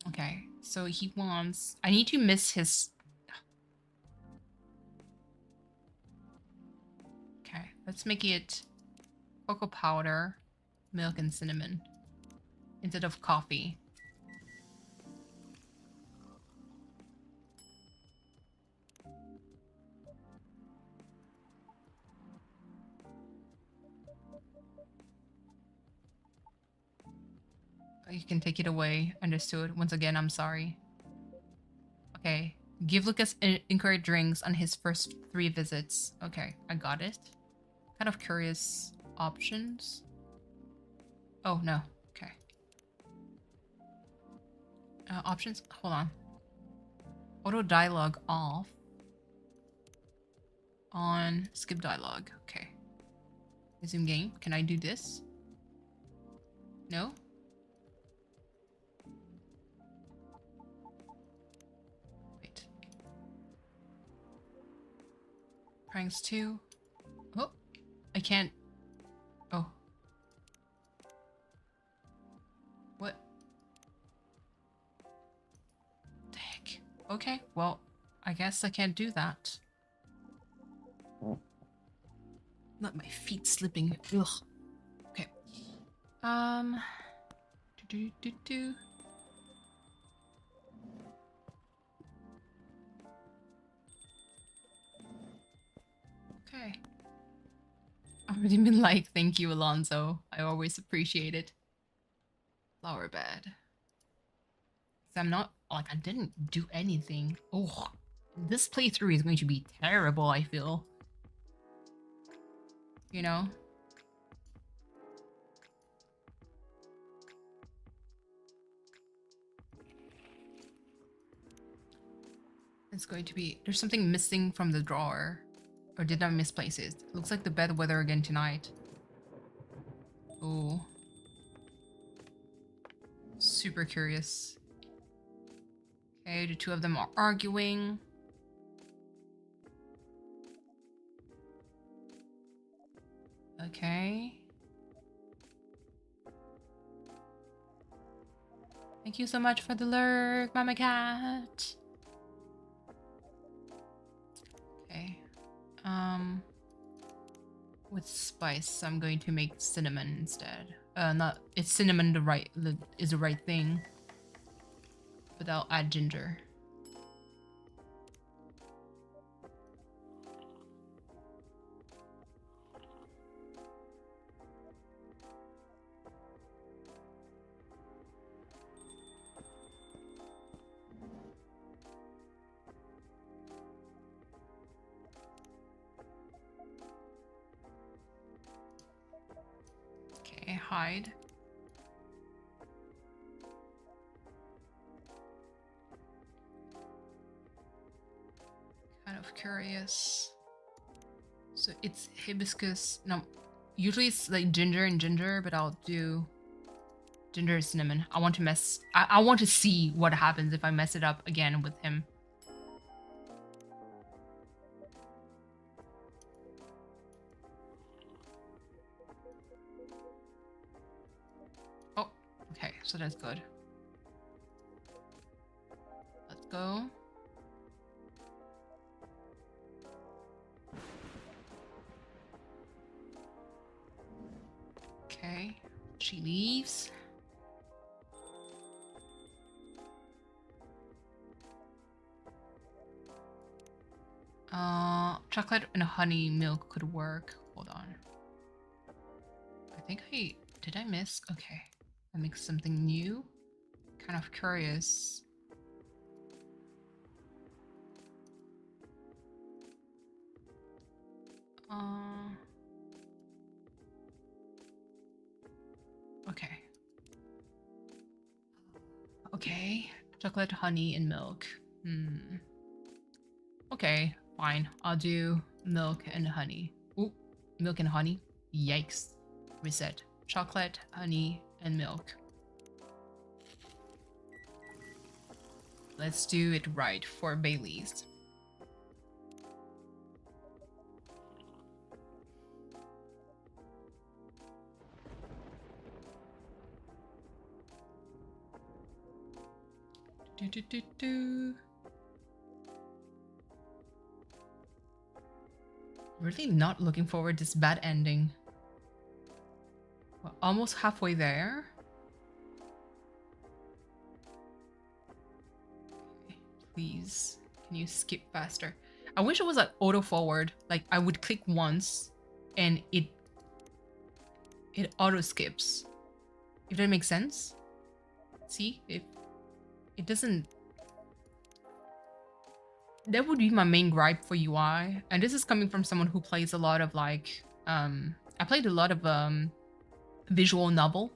Okay, so he wants... I need to miss his... Okay, let's make it cocoa powder, milk, and cinnamon instead of coffee. You can take it away. Understood. Once again, I'm sorry. Okay. Give Lucas inquiry drinks on his first 3 visits. Okay, I got it. Kind of curious options. Oh, no. Okay. Options? Hold on. Auto dialogue off. On. Skip dialogue. Okay. Resume game. Can I do this? No? Wait. Pranks 2. Oh. I can't. Oh. What? The heck? Okay, well, I guess I can't do that. Not my feet slipping. Ugh. Okay. Do. Okay. I've already been like, thank you, Alonso. I always appreciate it. Flower bed. So I'm not, like, I didn't do anything. Oh, this playthrough is going to be terrible, I feel. You know? It's going to be... There's something missing from the drawer. Or did I misplace it? Looks like the bad weather again tonight. Oh. Super curious. Okay, the 2 of them are arguing. Okay. Thank you so much for the lurk, Mama Cat. Okay. With spice, I'm going to make cinnamon instead. Not it's cinnamon is the right thing. But I'll add ginger. Okay, hide. Kind of curious. So it's hibiscus. No, usually it's like ginger and ginger, but I'll do ginger and cinnamon. I want to mess. I want to see what happens if I mess it up again with him. Oh, okay, so that's good. Let's go. Okay, she leaves. Chocolate and honey milk could work. Hold on. I think did I miss? Okay, I mixed something new. Kind of curious. Okay. Okay. Chocolate, honey, and milk. Okay, fine. I'll do milk and honey. Ooh, milk and honey. Yikes. Reset. Chocolate, honey, and milk. Let's do it right for Bailey's. Really not looking forward to this bad ending. We're almost halfway there. Okay, please, can you skip faster? I wish it was like auto forward. Like I would click once and it auto skips. If that makes sense. See, if it doesn't. That would be my main gripe for UI, and this is coming from someone who plays a lot of like I played a lot of visual novel,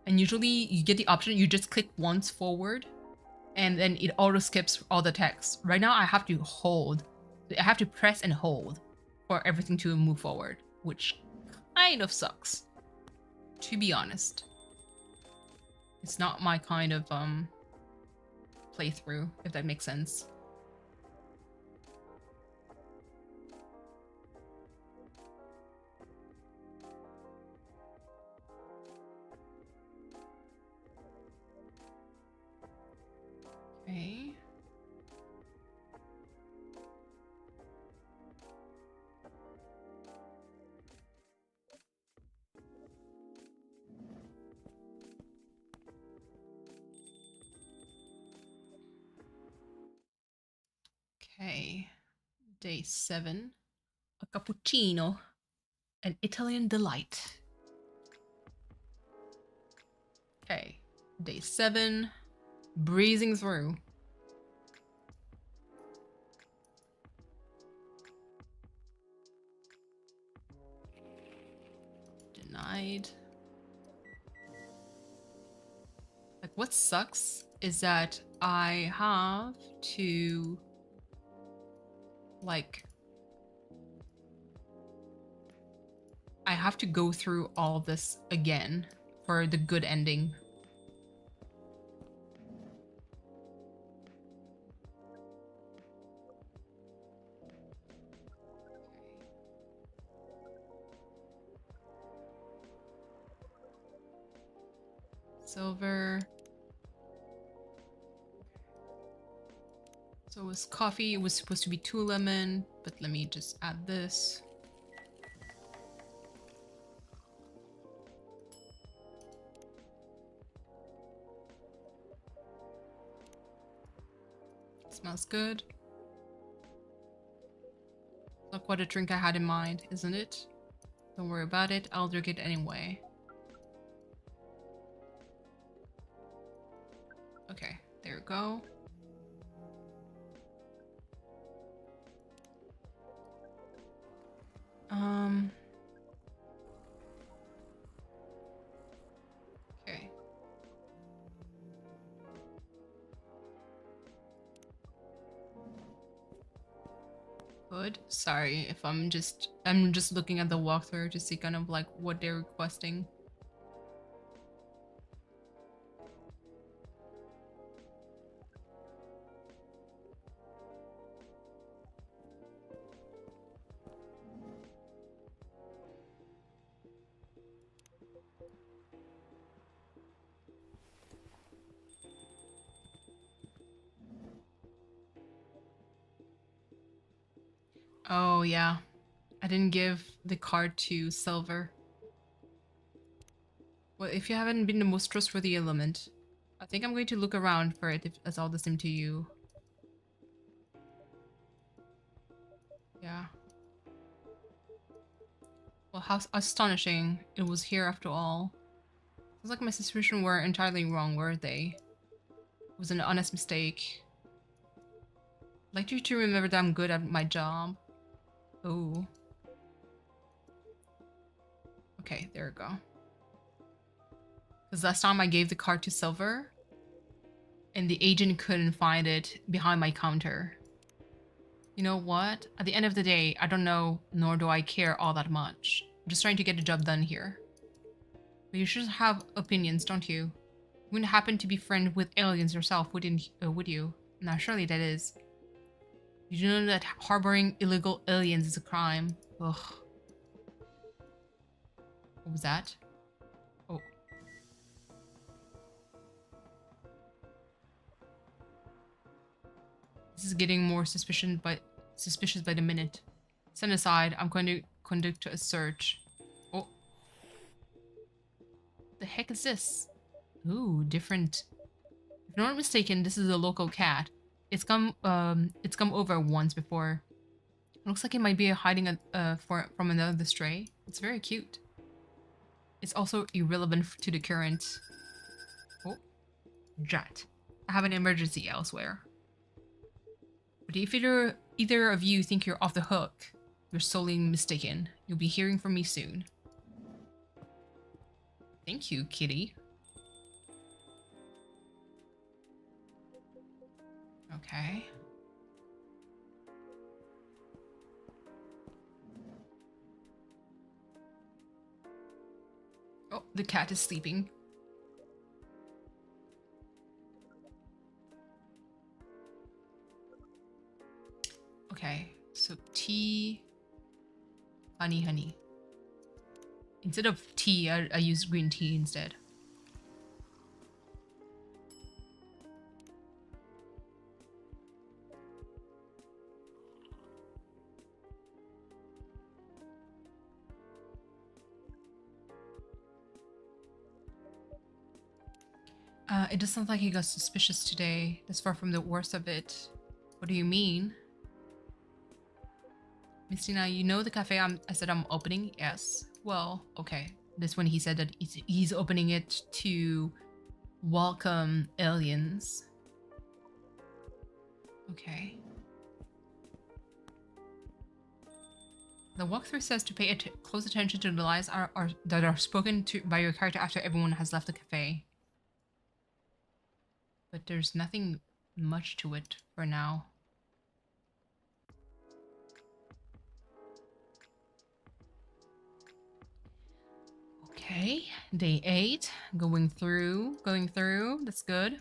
and usually you get the option, you just click once forward and then it auto skips all the text. Right now I have to press and hold for everything to move forward, which kind of sucks, to be honest. It's not my kind of playthrough, if that makes sense. Okay. Okay. Day 7. A cappuccino. An Italian delight. Okay. Day 7. Breezing through. Denied. Like, what sucks is that I have to, like, I have to go through all of this again for the good ending. Silver. So it was coffee. It was supposed to be 2 lemon, but let me just add this. Smells good. Look what a drink I had in mind, isn't it? Don't worry about it. I'll drink it anyway. Okay, there we go. Okay. Good. Sorry if I'm just looking at the walkthrough to see kind of like what they're requesting. Oh yeah, I didn't give the card to Silver. Well, if you haven't been the most trustworthy element, I think I'm going to look around for it if it's all the same to you. Yeah. Well, how astonishing it was here after all. Sounds like my suspicions were entirely wrong, were they? It was an honest mistake. I'd like you to remember that I'm good at my job. Oh. Okay, there we go. Because last time I gave the card to Silver, and the agent couldn't find it behind my counter. You know what? At the end of the day, I don't know, nor do I care all that much. I'm just trying to get the job done here. But you should have opinions, don't you? You wouldn't happen to be friends with aliens yourself, would you? Now, surely that is. You do know that harboring illegal aliens is a crime. Ugh. What was that? Oh. This is getting more suspicious by the minute. Stand aside. I'm going to conduct a search. Oh. What the heck is this? Ooh, different. If I'm not mistaken, this is a local cat. It's come over once before. It looks like it might be hiding from another stray. It's very cute. It's also irrelevant to the current. Oh, Jat. I have an emergency elsewhere. But if either of you think you're off the hook, you're sorely mistaken. You'll be hearing from me soon. Thank you, kitty. Okay. Oh, the cat is sleeping. Okay, so tea, honey. Instead of tea, I use green tea instead. It does sound like he got suspicious today. That's far from the worst of it. What do you mean? Mistina, you know the cafe I said I'm opening? Yes. Well, okay. This one he said that he's opening it to welcome aliens. Okay. The walkthrough says to pay close attention to the lies that are spoken to by your character after everyone has left the cafe. But there's nothing much to it for now. Okay, day 8. Going through. That's good.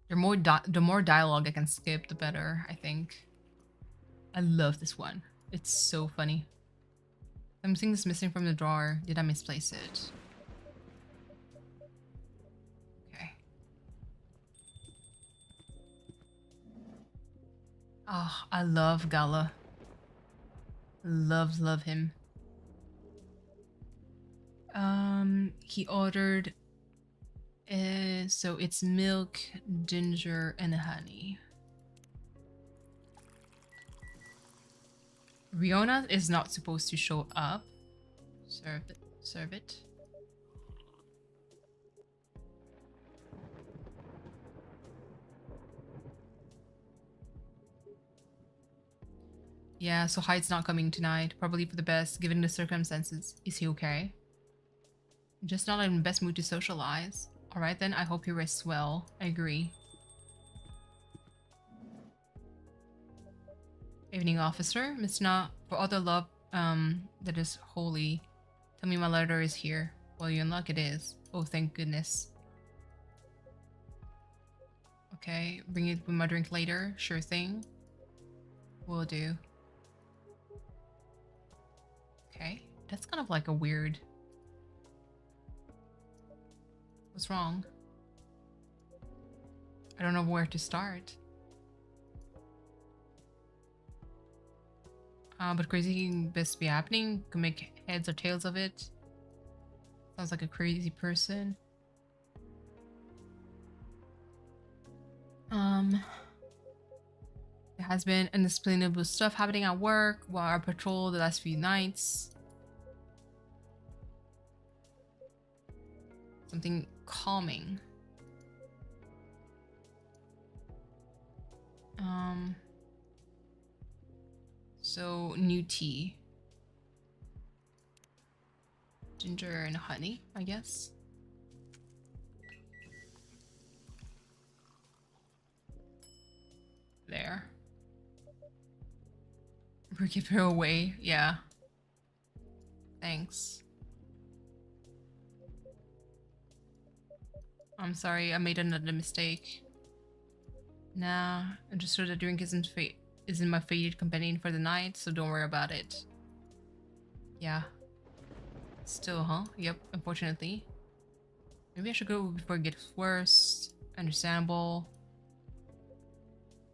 The more dialogue I can skip, the better, I think. I love this one. It's so funny. Something is missing from the drawer. Did I misplace it? Okay. Oh, I love Gala. Love him. He ordered so it's milk, ginger, and honey. Riona is not supposed to show up. Serve it. Yeah, so Hyde's not coming tonight. Probably for the best, given the circumstances. Is he okay? Just not in the best mood to socialize. Alright then, I hope he rests well. I agree. Evening, officer. Miss Na, for all the love that is holy, tell me my letter is here. Well, you're in luck it is. Oh, thank goodness. Okay, bring it with my drink later. Sure thing. Will do. Okay, that's kind of like a weird... What's wrong? I don't know where to start. But crazy can best be happening. Can make heads or tails of it. Sounds like a crazy person. There has been unexplainable stuff happening at work while I patrol the last few nights. Something calming. So new tea. Ginger and honey, I guess. There. Give her away. Yeah. Thanks. I'm sorry, I made another mistake. Nah, I'm just sure the drink isn't my fated companion for the night, so don't worry about it. Yeah. Still, huh? Yep, unfortunately. Maybe I should go before it gets worse. Understandable.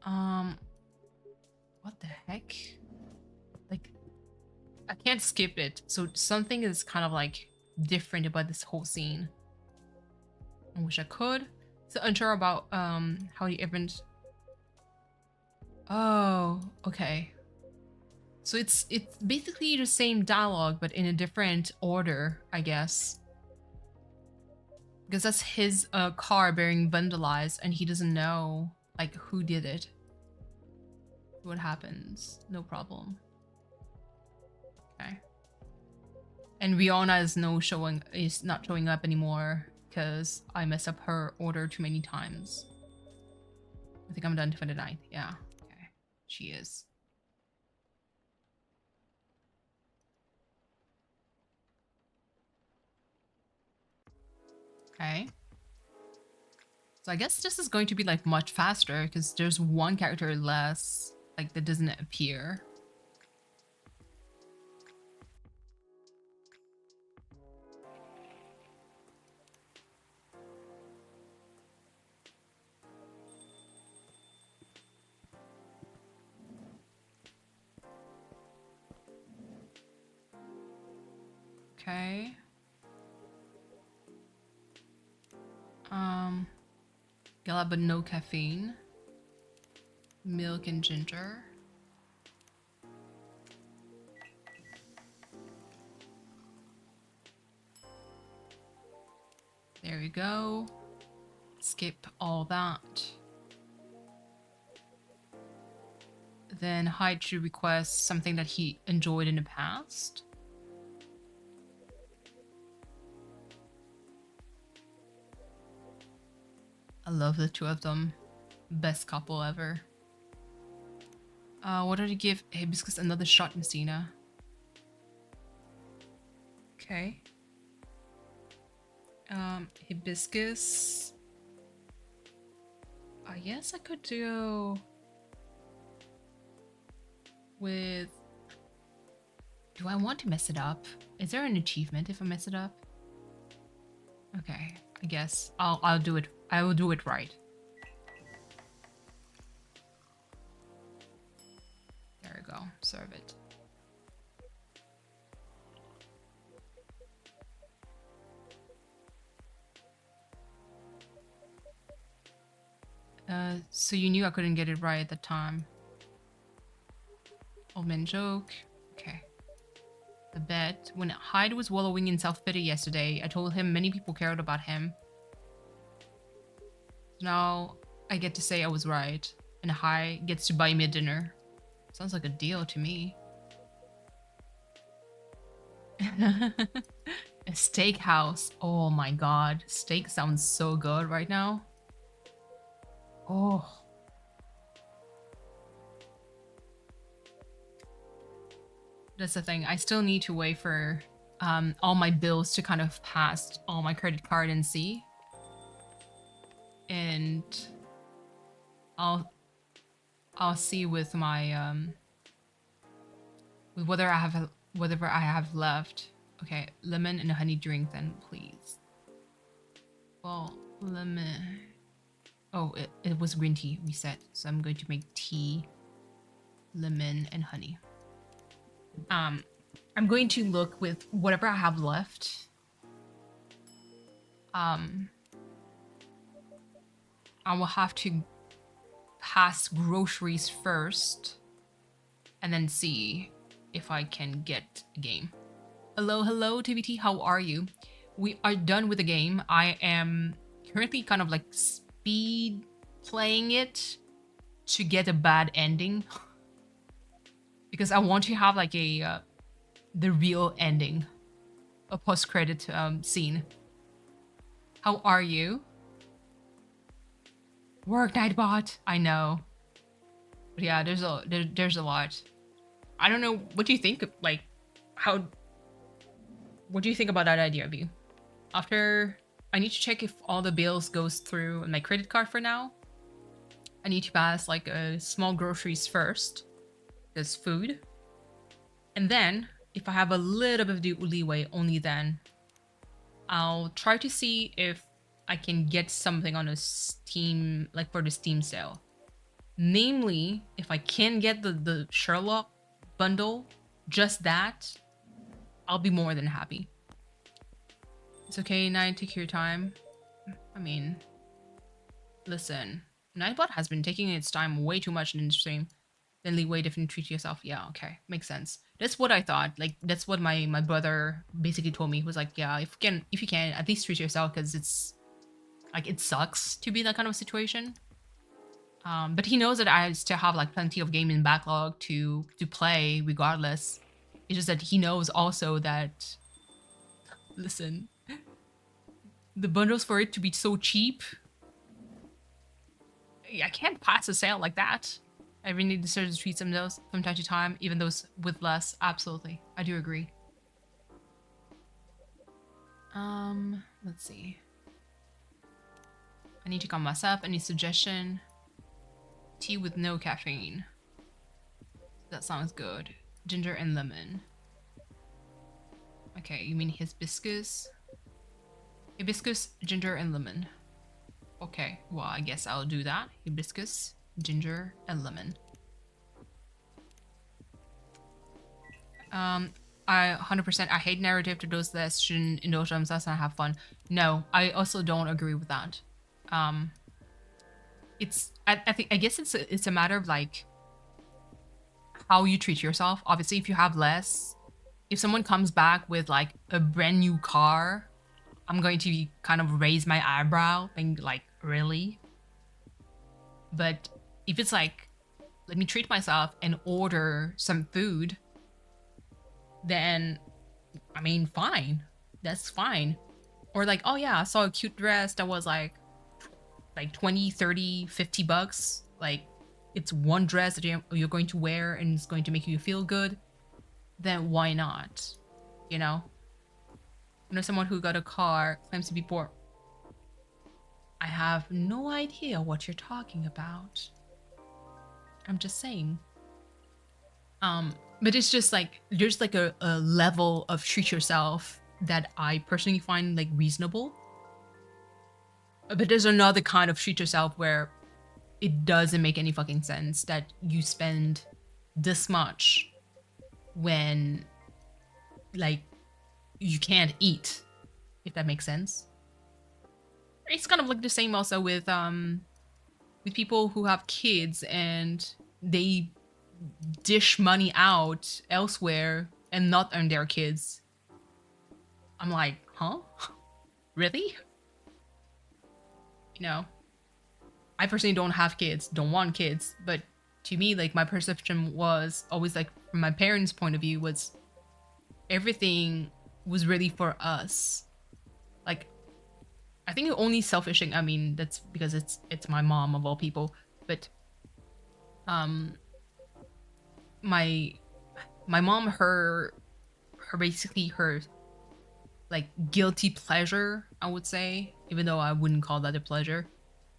What the heck? Like, I can't skip it, so something is kind of like different about this whole scene. I wish I could. So unsure about how the event. Oh, okay. So it's basically the same dialogue but in a different order, I guess. Because that's his car being vandalized and he doesn't know like who did it. What happens? No problem. Okay. And Rihanna is not showing up anymore because I messed up her order too many times. I think I'm done for the night. Yeah. Okay. She is. Okay. So I guess this is going to be like much faster because there's one character less like that doesn't appear. Okay. Gala but no caffeine. Milk and ginger. There we go. Skip all that. Then Hyde should request something that he enjoyed in the past. I love the two of them. Best couple ever. What did he give Hibiscus another shot, Messina? Okay. Hibiscus. I guess I could go with... Do I want to mess it up? Is there an achievement if I mess it up? Okay, I guess I'll do it. I will do it right. There we go. Serve it. So you knew I couldn't get it right at the time. Old man joke. Okay. The bet. When Hyde was wallowing in self-pity yesterday, I told him many people cared about him. Now I get to say I was right, and Hyde gets to buy me a dinner. Sounds like a deal to me. A steakhouse. Oh my god. Steak sounds so good right now. Oh. That's the thing. I still need to wait for all my bills to kind of pass all my credit card and see. And I'll see with my with whatever I have left. Okay, lemon and a honey drink then, please. Well, lemon. Oh, it was green tea we said, so I'm going to make tea, lemon, and honey. I'm going to look with whatever I have left. I will have to pass groceries first and then see if I can get a game. Hello, TBT, how are you? We are done with the game. I am currently kind of like speed playing it to get a bad ending. Because I want to have like a the real ending, a post-credit scene. How are you? Work Nightbot. I know, but yeah, there's a lot. I don't know. What do you think? Like, how? What do you think about that idea, of you? After I need to check if all the bills goes through my credit card for now. I need to pass like a small groceries first, there's food, and then if I have a little bit of leeway, only then I'll try to see if I can get something on a Steam, like for the Steam sale. Namely, if I can get the Sherlock bundle, just that, I'll be more than happy. It's okay, Nine, take your time. I mean, listen, Nightbot has been taking its time way too much in the stream. Then leeway, definitely treat yourself. Yeah, okay, makes sense. That's what I thought. Like, that's what my brother basically told me. He was like, yeah, if you can, at least treat yourself, because it's like, it sucks to be in that kind of situation. But he knows that I still have like plenty of gaming backlog to play regardless. It's just that he knows also that, listen, the bundles for it to be so cheap, I can't pass a sale like that. I really deserve to treat some of those from time to time, even those with less. Absolutely, I do agree. Let's see. I need to calm myself. Any suggestion? Tea with no caffeine. That sounds good. Ginger and lemon. Okay, you mean hibiscus? Hibiscus, ginger, and lemon. Okay, well, I guess I'll do that. Hibiscus, ginger, and lemon. I 100%, I hate narrative to those that shouldn't indulge themselves and have fun. No, I also don't agree with that. I guess it's a matter of like how you treat yourself. Obviously, if you have less, if someone comes back with like a brand new car, I'm going to kind of raise my eyebrow and like, really? But if it's like, let me treat myself and order some food, then I mean, fine, that's fine. Or like, oh yeah, I saw a cute dress that was like 20, 30, 50 bucks. Like, it's one dress that you're going to wear and it's going to make you feel good. Then why not? You know? I know someone who got a car, claims to be poor. I have no idea what you're talking about. I'm just saying. But it's just like, there's like a level of treat yourself that I personally find like reasonable. But there's another kind of treat yourself where it doesn't make any fucking sense that you spend this much when like you can't eat, if that makes sense. It's kind of like the same also with people who have kids and they dish money out elsewhere and not on their kids. I'm like, huh? Really? You know, I personally don't have kids, don't want kids, but to me, like, my perception was always like, from my parents' point of view, was everything was really for us. Like, I think the only selfish thing, I mean, that's because it's my mom of all people, but my mom, her basically her like guilty pleasure, I would say, even though I wouldn't call that a pleasure,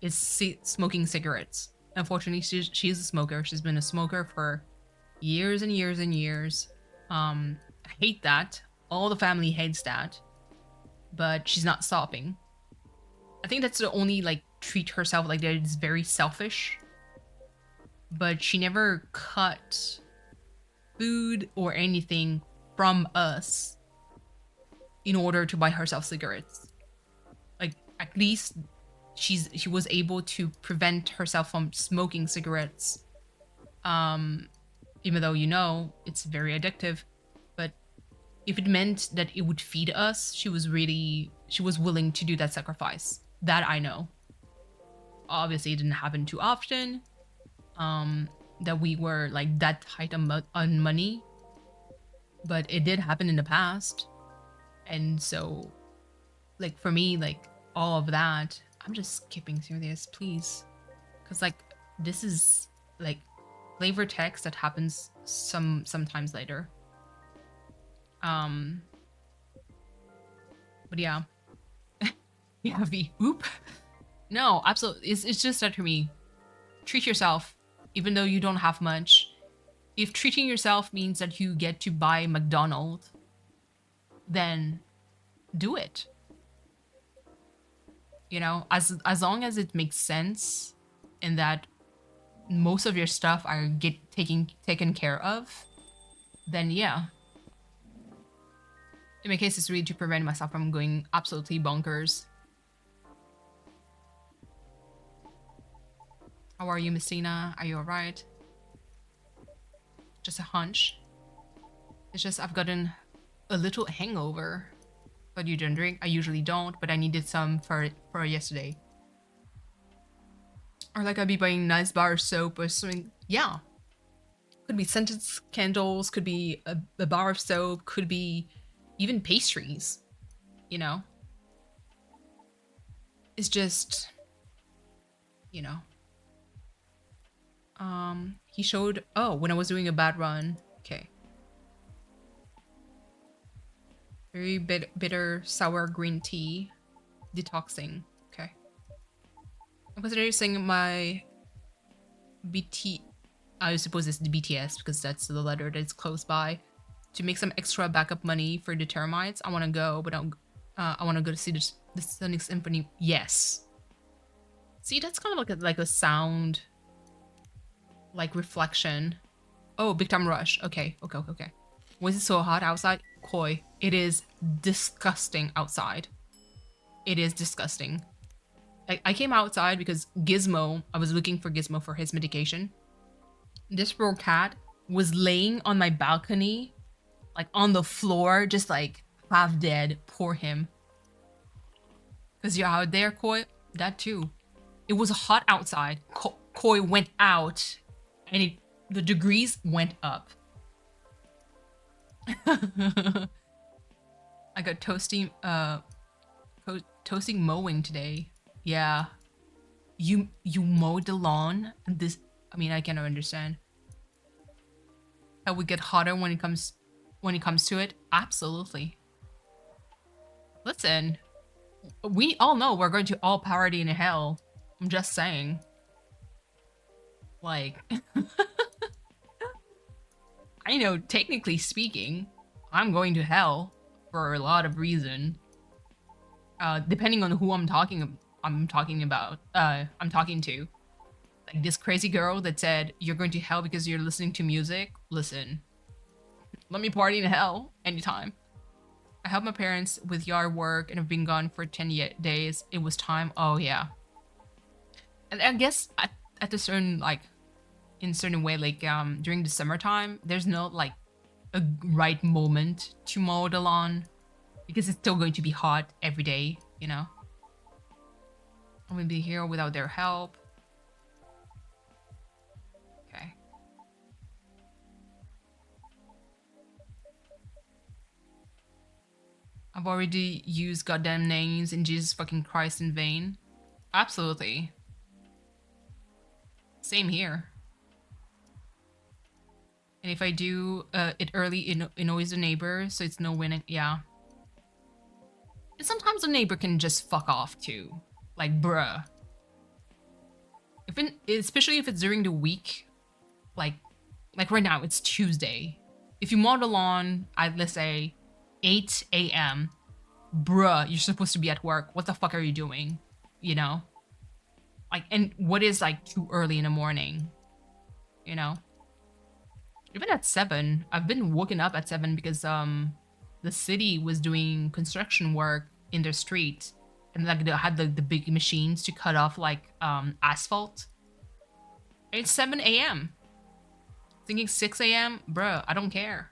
is smoking cigarettes. Unfortunately, she's a smoker. She's been a smoker for years and years and years. I hate that. All the family hates that. But she's not stopping. I think that's the only like treat herself like that is very selfish. But she never cut food or anything from us in order to buy herself cigarettes. Like, at least she was able to prevent herself from smoking cigarettes. Even though, you know, it's very addictive. But if it meant that it would feed us, she was willing to do that sacrifice. That I know. Obviously, it didn't happen too often. That we were like that tight on money. But it did happen in the past. And so, like, for me, like, all of that, I'm just skipping through this, please. Because, like, this is, like, flavor text that happens sometimes later. But yeah. Yeah, V. Oop. No, absolutely. It's just that to me, treat yourself, even though you don't have much. If treating yourself means that you get to buy McDonald's, then do it. You know, as long as it makes sense and that most of your stuff are taken care of, then yeah. In my case, it's really to prevent myself from going absolutely bonkers. How are you, Messina? Are you alright? Just a hunch. It's just I've gotten a little hangover. But you don't drink? I usually don't, but I needed some for yesterday. Or like I'd be buying nice bar of soap or something. Yeah. Could be scented candles, could be a bar of soap, could be even pastries, you know? It's just, you know. He showed, oh, when I was doing a bad run. Okay. Very bitter, sour green tea. Detoxing. Okay. I'm considering my BT... I suppose it's the BTS because that's the letter that's close by. To make some extra backup money for the termites. I want to go, but I want to go to see the Sonic Symphony. Yes. See, that's kind of like a sound... like reflection. Oh, Big Time Rush. Okay. Was it so hot outside? Koi. It is disgusting outside. It is disgusting. I came outside because Gizmo, I was looking for Gizmo for his medication. This poor cat was laying on my balcony, like on the floor, just like half dead. Poor him. Because you're out there, Koi. That too. It was hot outside. Koi went out and the degrees went up. I got toasting mowing today. Yeah. You mowed the lawn? This, I mean, I cannot understand. How we get hotter when it comes to it? Absolutely. Listen, we all know we're going to all party in hell. I'm just saying. Like, I know, technically speaking, I'm going to hell for a lot of reason. Depending on who I'm talking to. Like this crazy girl that said, you're going to hell because you're listening to music. Listen, let me party in hell anytime. I helped my parents with yard work and have been gone for 10 days. It was time. Oh, yeah. And I guess at a certain, like, in certain way, like, during the summertime, there's no, like, a right moment to mow the lawn because it's still going to be hot every day, you know? I'm gonna be here without their help. Okay. I've already used goddamn names in Jesus fucking Christ in vain. Absolutely. Same here. And if I do it early, it annoys the neighbor, so it's no winning. Yeah. And sometimes the neighbor can just fuck off too. Like, bruh. Especially if it's during the week. Like right now, it's Tuesday. If you mow the lawn at, let's say, 8 a.m., bruh, you're supposed to be at work. What the fuck are you doing? You know? Like, and what is, like, too early in the morning? You know? Even at 7, I've been woken up at 7 because, the city was doing construction work in their street. And, like, they had the big machines to cut off, like, asphalt. And it's 7 a.m. Thinking 6 a.m.? Bruh, I don't care.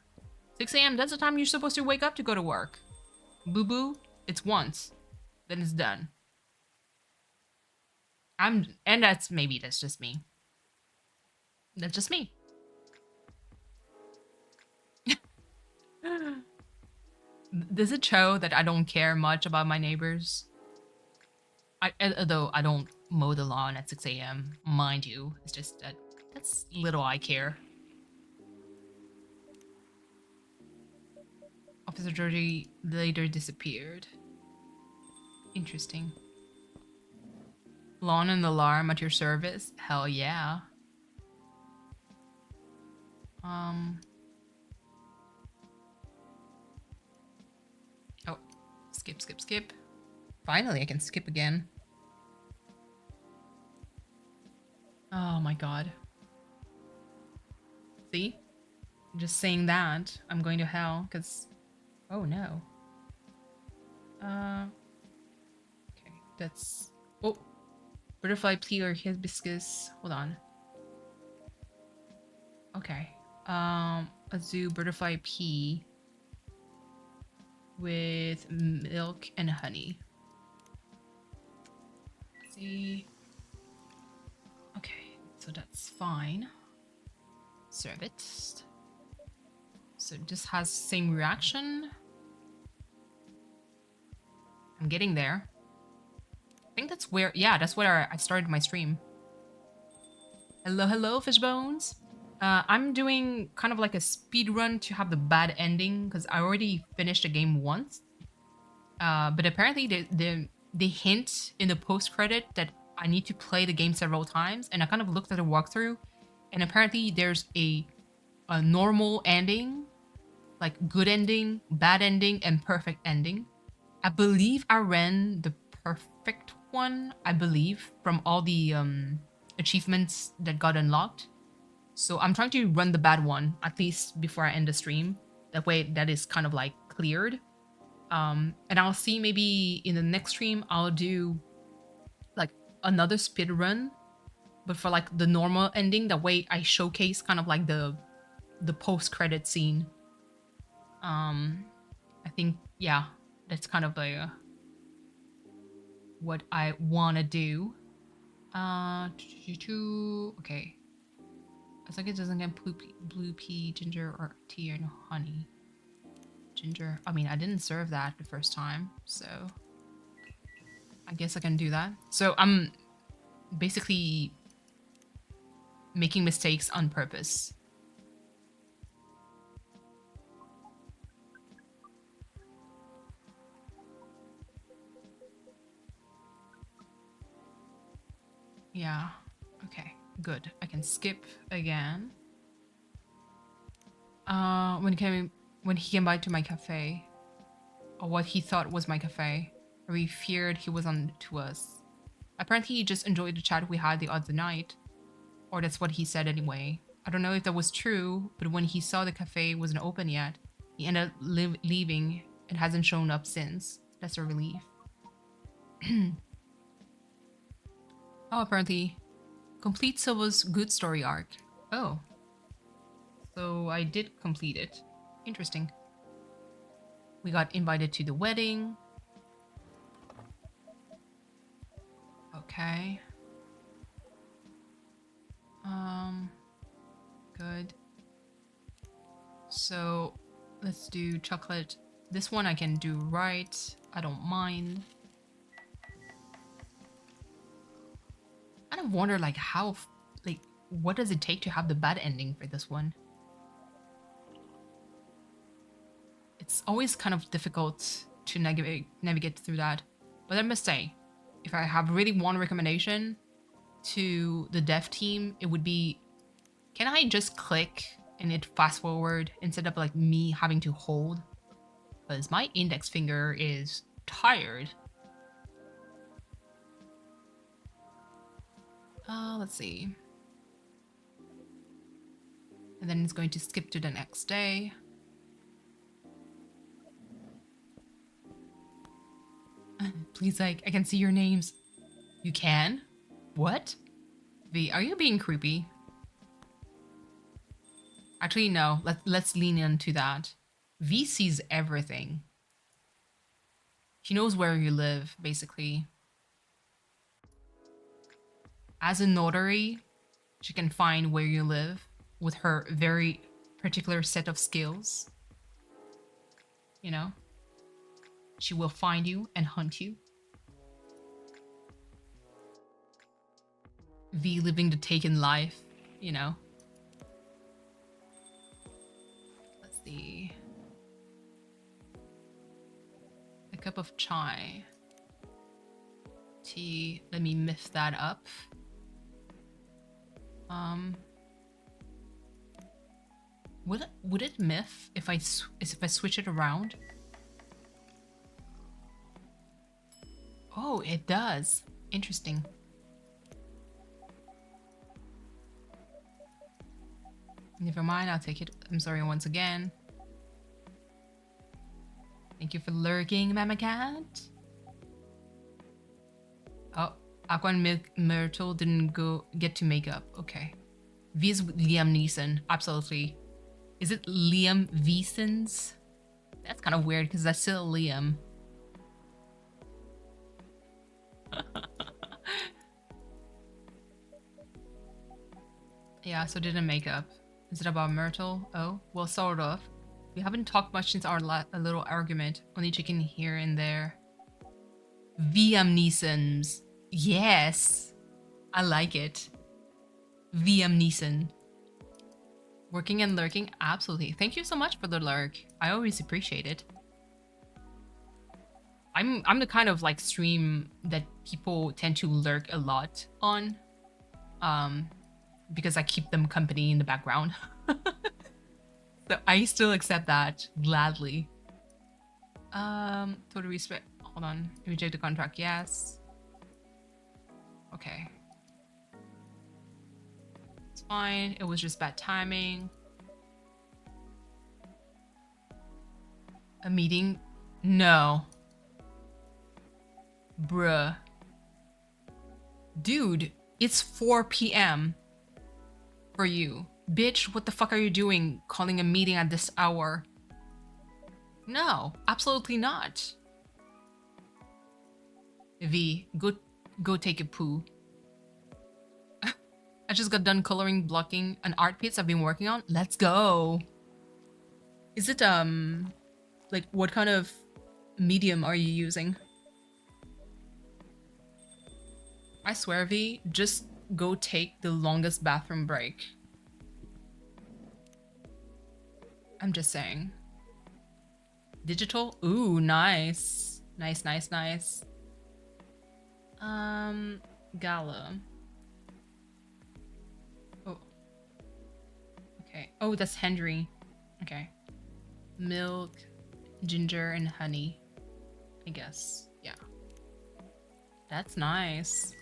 6 a.m., that's the time you're supposed to wake up to go to work. Boo-boo, it's once. Then it's done. And that's just me. That's just me. Does it show that I don't care much about my neighbors? Although I don't mow the lawn at 6 a.m., mind you. It's just that That's little I care. Officer Georgie later disappeared. Interesting. Lawn and alarm at your service? Hell yeah. Oh, skip. Finally, I can skip again. Oh my god. See? Just saying that, I'm going to hell, because... Oh no. Okay, that's... Oh! Butterfly pea or hibiscus. Hold on. Okay. A zoo butterfly pea with milk and honey. Let's see. Okay, so that's fine. Serve it. So it just has same reaction. I'm getting there. I think that's where, yeah, that's where I started my stream. Hello, Fishbones. I'm doing kind of like a speed run to have the bad ending because I already finished the game once. But apparently they hint in the post credit that I need to play the game several times, and I kind of looked at the walkthrough, and apparently there's a normal ending, like good ending, bad ending, and perfect ending. I believe I ran the perfect one, I believe, from all the achievements that got unlocked. So I'm trying to run the bad one, at least before I end the stream. That way that is kind of like cleared. And I'll see maybe in the next stream, I'll do like another speed run, but for like the normal ending. That way I showcase kind of like the post-credit scene. I think, yeah, that's kind of like what I want to do. Okay. As long as it doesn't get blue pea, ginger, or tea and honey. Ginger. I mean, I didn't serve that the first time, so I guess I can do that. So I'm basically making mistakes on purpose. Yeah. Okay. Good. I can skip again. When he came by to my cafe, or what he thought was my cafe, or he feared he was on to us. Apparently, he just enjoyed the chat we had the other night, or that's what he said anyway. I don't know if that was true, but when he saw the cafe wasn't open yet, he ended up leaving and hasn't shown up since. That's a relief. Oh, apparently. Complete Silva's good story arc. Oh. So I did complete it. Interesting. We got invited to the wedding. Okay. Good. So let's do chocolate. This one I can do right. I don't mind. I kind of wonder like how, like, what does it take to have the bad ending for this one? It's always kind of difficult to navigate through that. But I must say, if I have really one recommendation to the dev team, it would be, can I just click and it fast forward instead of like me having to hold? Because my index finger is tired. Let's see. And then it's going to skip to the next day. Please, like, I can see your names. You can? What? V, are you being creepy? Actually, no. Let's lean into that. V sees everything. She knows where you live, basically. As a notary, she can find where you live with her very particular set of skills. You know? She will find you and hunt you. V living the taken life. you know. Let's see. A cup of chai. Tea. Let me mix that up. Would it miff if I switch it around? Oh, it does. Interesting. Never mind, I'll take it. I'm sorry once again. Thank you for lurking, Mama Cat. Oh, Aqua and Myrtle didn't get to make up. Okay. V is Liam Neeson. Absolutely. Is it Liam Neeson's? That's kind of weird because that's still Liam. Yeah, so didn't make up. Is it about Myrtle? Oh, well, sort of. We haven't talked much since our little argument. Only chicken here and there. Liam Neeson's. Yes. I like it. Liam Neeson. Working and lurking? Absolutely. Thank you so much for the lurk. I always appreciate it. I'm the kind of like stream that people tend to lurk a lot on. Because I keep them company in the background. So I still accept that gladly. Total respect. Hold on. Reject the contract. Yes. Okay. It's fine. It was just bad timing. A meeting? No. Bruh. Dude, it's 4 p.m. for you. Bitch, what the fuck are you doing calling a meeting at this hour? No, absolutely not. V, go take a poo. I just got done coloring, blocking an art piece I've been working on. Let's go. Is it, like, what kind of medium are you using? I swear, V, just go take the longest bathroom break. I'm just saying. Digital? Ooh, nice. Nice, nice, nice. Gala. Oh. Okay. Oh, that's Henry. Okay. Milk, ginger, and honey. I guess. Yeah. That's nice.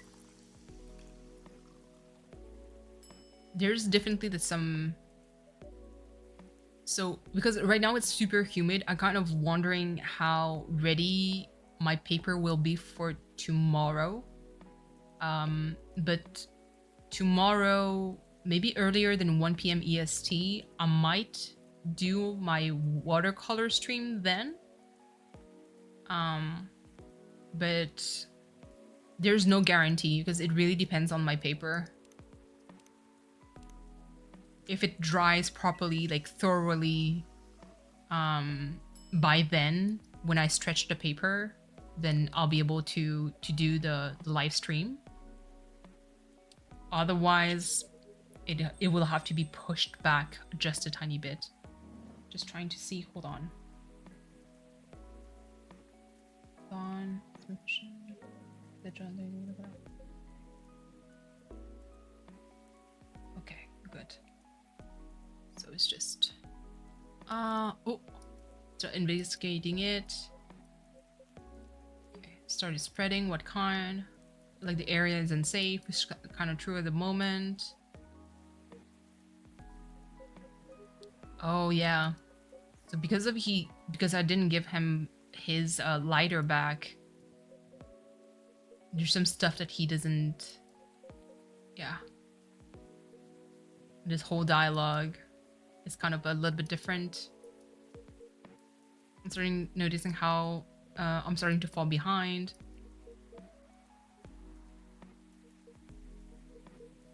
There's definitely some... So, because right now it's super humid, I'm kind of wondering how ready my paper will be for tomorrow. But tomorrow, maybe earlier than 1 p.m. EST, I might do my watercolor stream then. But there's no guarantee because it really depends on my paper. If it dries properly, like thoroughly, by then, when I stretch the paper, then I'll be able to do the live stream. Otherwise, it will have to be pushed back just a tiny bit. Just trying to see, hold on. Okay, good. So it's just oh, start investigating it. Okay, started spreading. What kind? Like the area is unsafe, which is kind of true at the moment. Oh yeah. So because I didn't give him his lighter back, there's some stuff that he doesn't. Yeah. This whole dialogue is kind of a little bit different. I'm starting noticing how I'm starting to fall behind.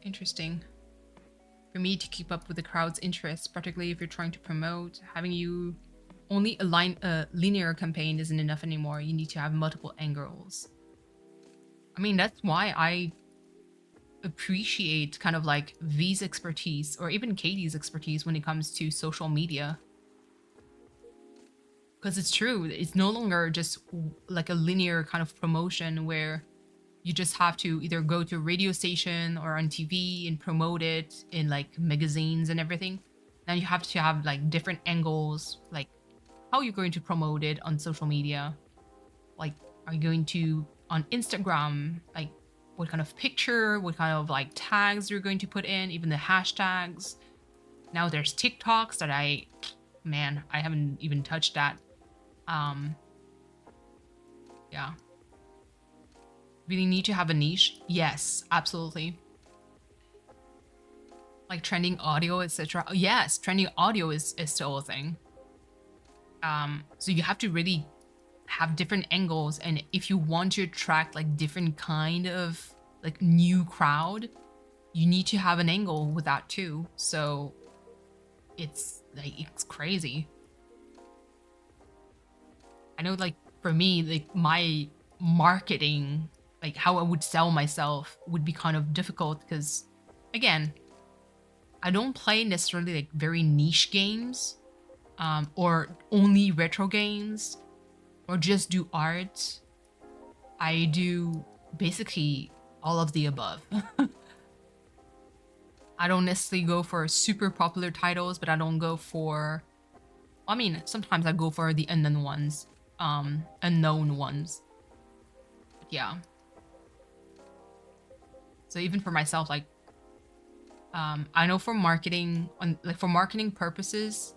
Interesting. For me to keep up with the crowd's interest, particularly if you're trying to promote, having you only align a linear campaign isn't enough anymore. You need to have multiple angles. I mean, that's why I appreciate kind of like V's expertise or even Katie's expertise when it comes to social media. Because it's true, it's no longer just like a linear kind of promotion where you just have to either go to a radio station or on TV and promote it in like magazines and everything. Now you have to have like different angles, like how you're going to promote it on social media. Like, are you going to on Instagram, like what kind of picture, what kind of like tags you're going to put in, even the hashtags. Now there's TikToks that I haven't even touched that. Yeah. Really need to have a niche? Yes, absolutely. Like trending audio, etc. Yes, trending audio is still a thing. So you have to really have different angles, and if you want to attract like different kind of like new crowd, you need to have an angle with that too. So it's like, it's crazy. I know, like for me, like my marketing, like how I would sell myself would be kind of difficult because again, I don't play necessarily like very niche games, or only retro games, or just do art. I do basically all of the above. I don't necessarily go for super popular titles, but I don't go for, I mean, sometimes I go for the unknown ones. But yeah. So even for myself, like, I know for marketing, for marketing purposes,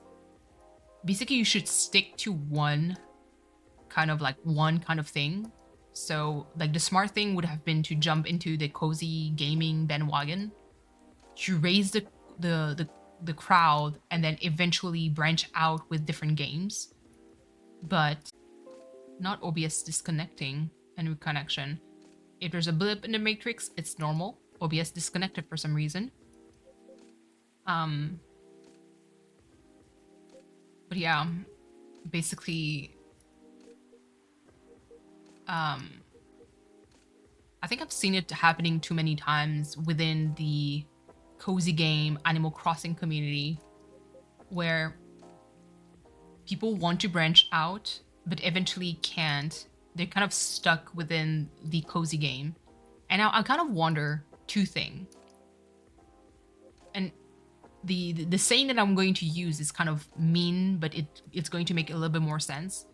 basically you should stick to one kind of thing. So like the smart thing would have been to jump into the cozy gaming bandwagon, to raise the crowd, and then eventually branch out with different games. But not OBS disconnecting and reconnection. If there's a blip in the matrix, it's normal. OBS disconnected for some reason. But yeah, basically, I think I've seen it happening too many times within the cozy game Animal Crossing community, where people want to branch out, but eventually can't. They're kind of stuck within the cozy game. And now I kind of wonder two things. And the saying that I'm going to use is kind of mean, but it's going to make a little bit more sense.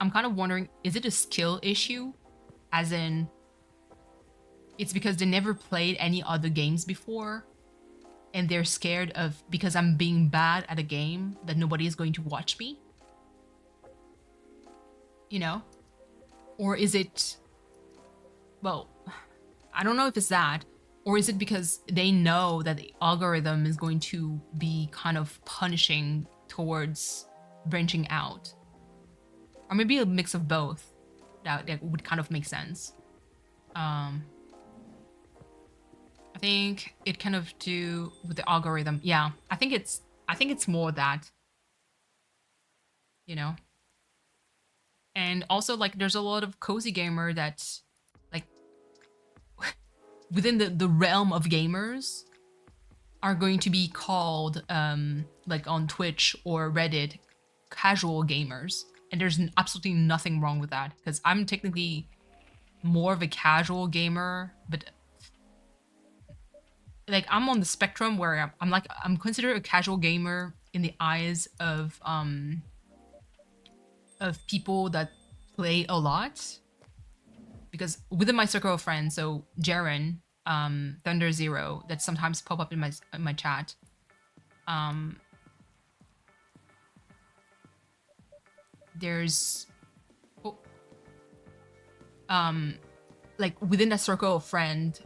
I'm kind of wondering, is it a skill issue? As in, it's because they never played any other games before, and they're scared of, because I'm being bad at a game, that nobody is going to watch me? You know? Or is it, well, I don't know if it's that, or is it because they know that the algorithm is going to be kind of punishing towards branching out? Or maybe a mix of both. That would kind of make sense. I think it kind of do with the algorithm. Yeah, I think it's more that, you know. And also, like, there's a lot of cozy gamer that, like, within the realm of gamers, are going to be called, like on Twitch or Reddit, casual gamers. And there's absolutely nothing wrong with that, because I'm technically more of a casual gamer, but like I'm on the spectrum where I'm considered a casual gamer in the eyes of people that play a lot, because within my circle of friends, so Jaren, Thunder Zero, that sometimes pop up in my chat, there's like within that circle of friend,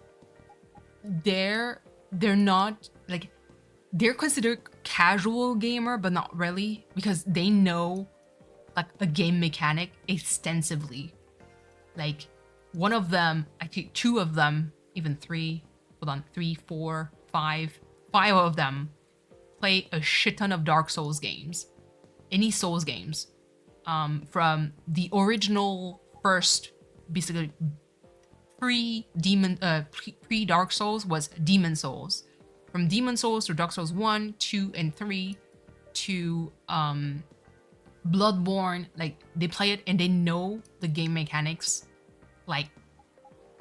they're not like, they're considered casual gamer, but not really, because they know like a game mechanic extensively. Like one of them, I think two of them, even three, hold on, 3, 4, 5 of them play a shit ton of Dark Souls games, any Souls games, from the original first, basically pre Dark Souls was Demon Souls. From Demon Souls to Dark Souls 1, 2, and 3 to Bloodborne, like they play it and they know the game mechanics like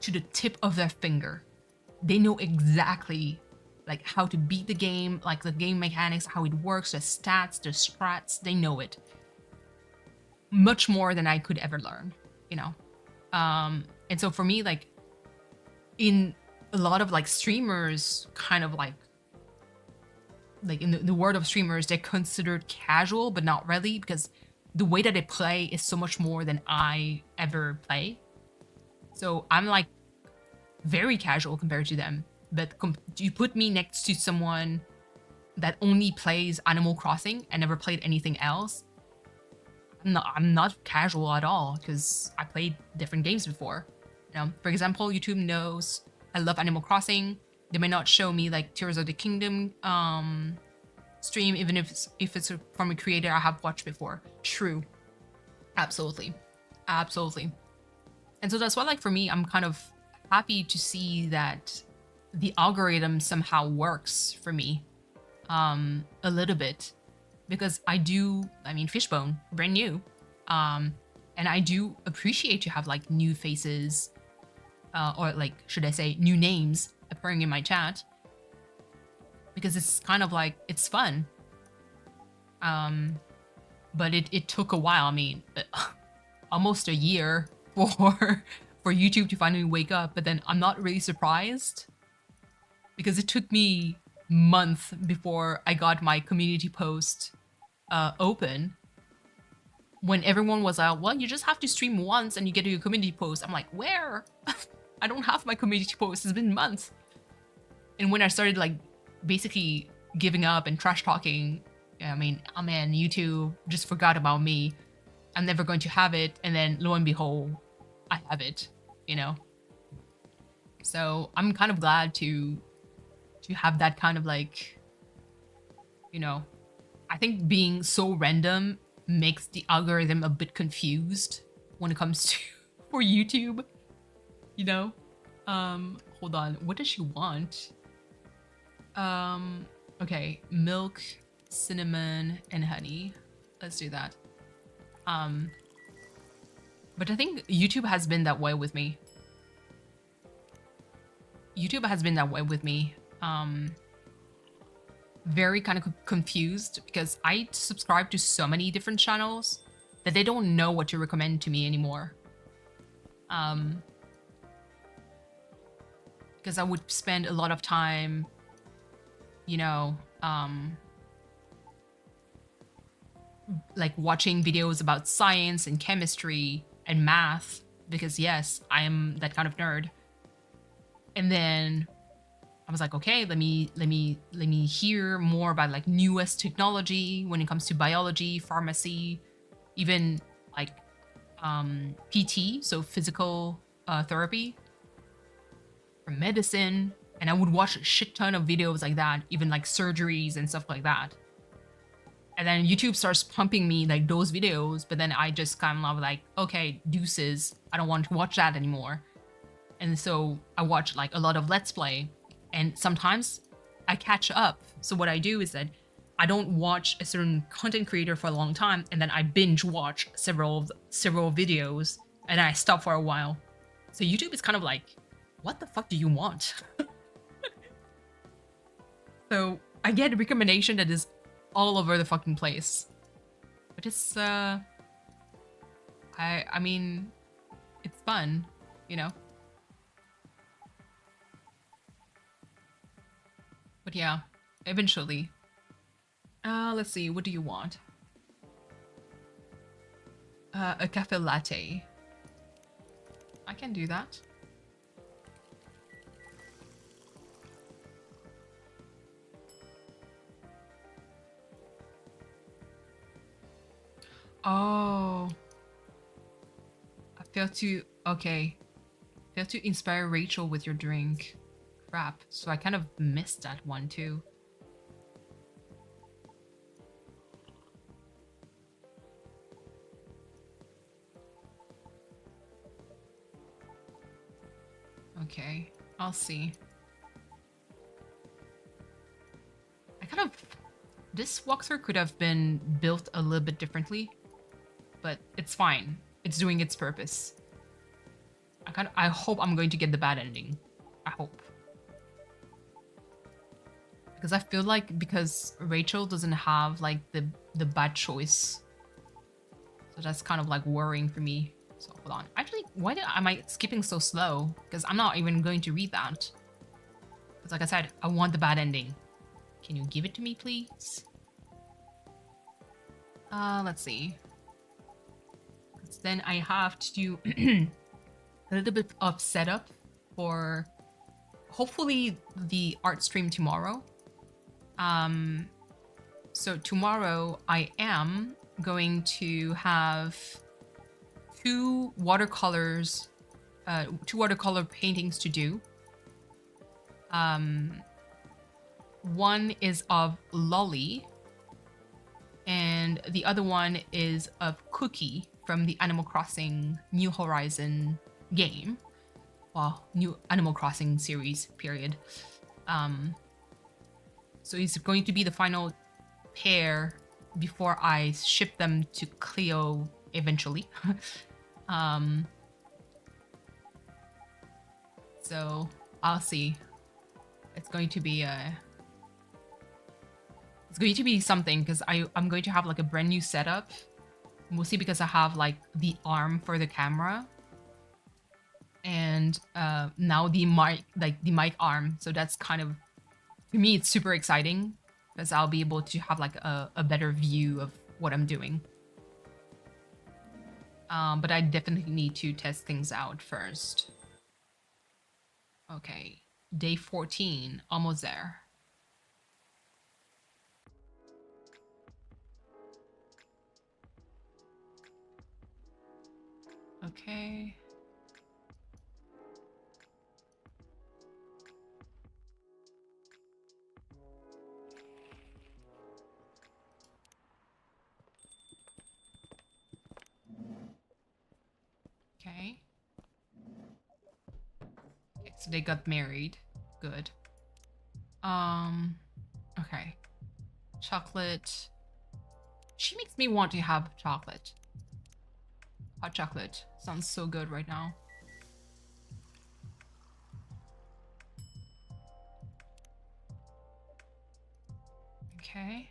to the tip of their finger. They know exactly like how to beat the game, like the game mechanics, how it works, the stats, the strats, they know it. Much more than I could ever learn, you know. And so for me, like in a lot of like streamers, kind of like in the world of streamers, they're considered casual, but not really, because the way that they play is so much more than I ever play. So I'm like very casual compared to them. But you put me next to someone that only plays Animal Crossing and never played anything else, I'm not casual at all, because I played different games before. You know, for example, YouTube knows I love Animal Crossing. They may not show me like Tears of the Kingdom stream, even if it's from a creator I have watched before. True, absolutely. And so that's why, like, for me, I'm kind of happy to see that the algorithm somehow works for me a little bit, because I mean, Fishbone, brand new, and I do appreciate to have like new faces, or like, should I say, new names appearing in my chat, because it's kind of like, it's fun. But it took a while. I mean, almost a year for YouTube to finally wake up. But then I'm not really surprised, because it took me months before I got my community post open. When everyone was like, well, you just have to stream once and you get your community post. I'm like, where? I don't have my community post. It's been months. And when I started like basically giving up and trash talking, I mean, oh man, YouTube just forgot about me. I'm never going to have it. And then lo and behold, I have it, you know? So I'm kind of glad to have that kind of like, you know, I think being so random makes the algorithm a bit confused when it comes to for YouTube, you know? Hold on, what does she want? Okay, milk, cinnamon, and honey. Let's do that. But I think YouTube has been that way with me. Very kind of confused, because I subscribe to so many different channels that they don't know what to recommend to me anymore. Because I would spend a lot of time, you know, like watching videos about science and chemistry and math, because yes, I am that kind of nerd. And then I was like, okay, let me hear more about like newest technology when it comes to biology, pharmacy, even like PT, so physical therapy, for medicine. And I would watch a shit ton of videos like that, even like surgeries and stuff like that. And then YouTube starts pumping me like those videos, but then I just kind of like, okay, deuces, I don't want to watch that anymore. And so I watch like a lot of Let's Play, and sometimes I catch up. So what I do is that I don't watch a certain content creator for a long time, and then I binge watch several videos, and I stop for a while. So YouTube is kind of like, what the fuck do you want? So I get a recommendation that is all over the fucking place. But it's I mean, it's fun, you know? But yeah, eventually. Let's see, what do you want? A cafe latte. I can do that. Oh. I failed to... Okay. Failed to inspire Rachel with your drink. Crap. So I kind of missed that one too. Okay, I'll see. This walkthrough could have been built a little bit differently, but it's fine. It's doing its purpose. I hope I'm going to get the bad ending. I hope. Because I feel like because Rachel doesn't have like the bad choice. So that's kind of like worrying for me. So hold on. Actually, am I skipping so slow? Because I'm not even going to read that. Because like I said, I want the bad ending. Can you give it to me, please? Let's see. Then I have to do a little bit of setup for hopefully the art stream tomorrow. So tomorrow I am going to have two watercolor paintings to do. One is of Lolly, and the other one is of Cookie from the Animal Crossing New Horizon game. Well, new Animal Crossing series, period. So it's going to be the final pair before I ship them to Cleo eventually. So I'll see. It's going to be something because I'm going to have like a brand new setup. Mostly because I have like the arm for the camera. And now the mic arm. So that's kind of, for me, it's super exciting because I'll be able to have like a better view of what I'm doing. But I definitely need to test things out first. Okay, day 14, almost there. Okay. Okay. Okay, so they got married. Good. Okay. Chocolate. She makes me want to have chocolate. Hot chocolate. Sounds so good right now. Okay.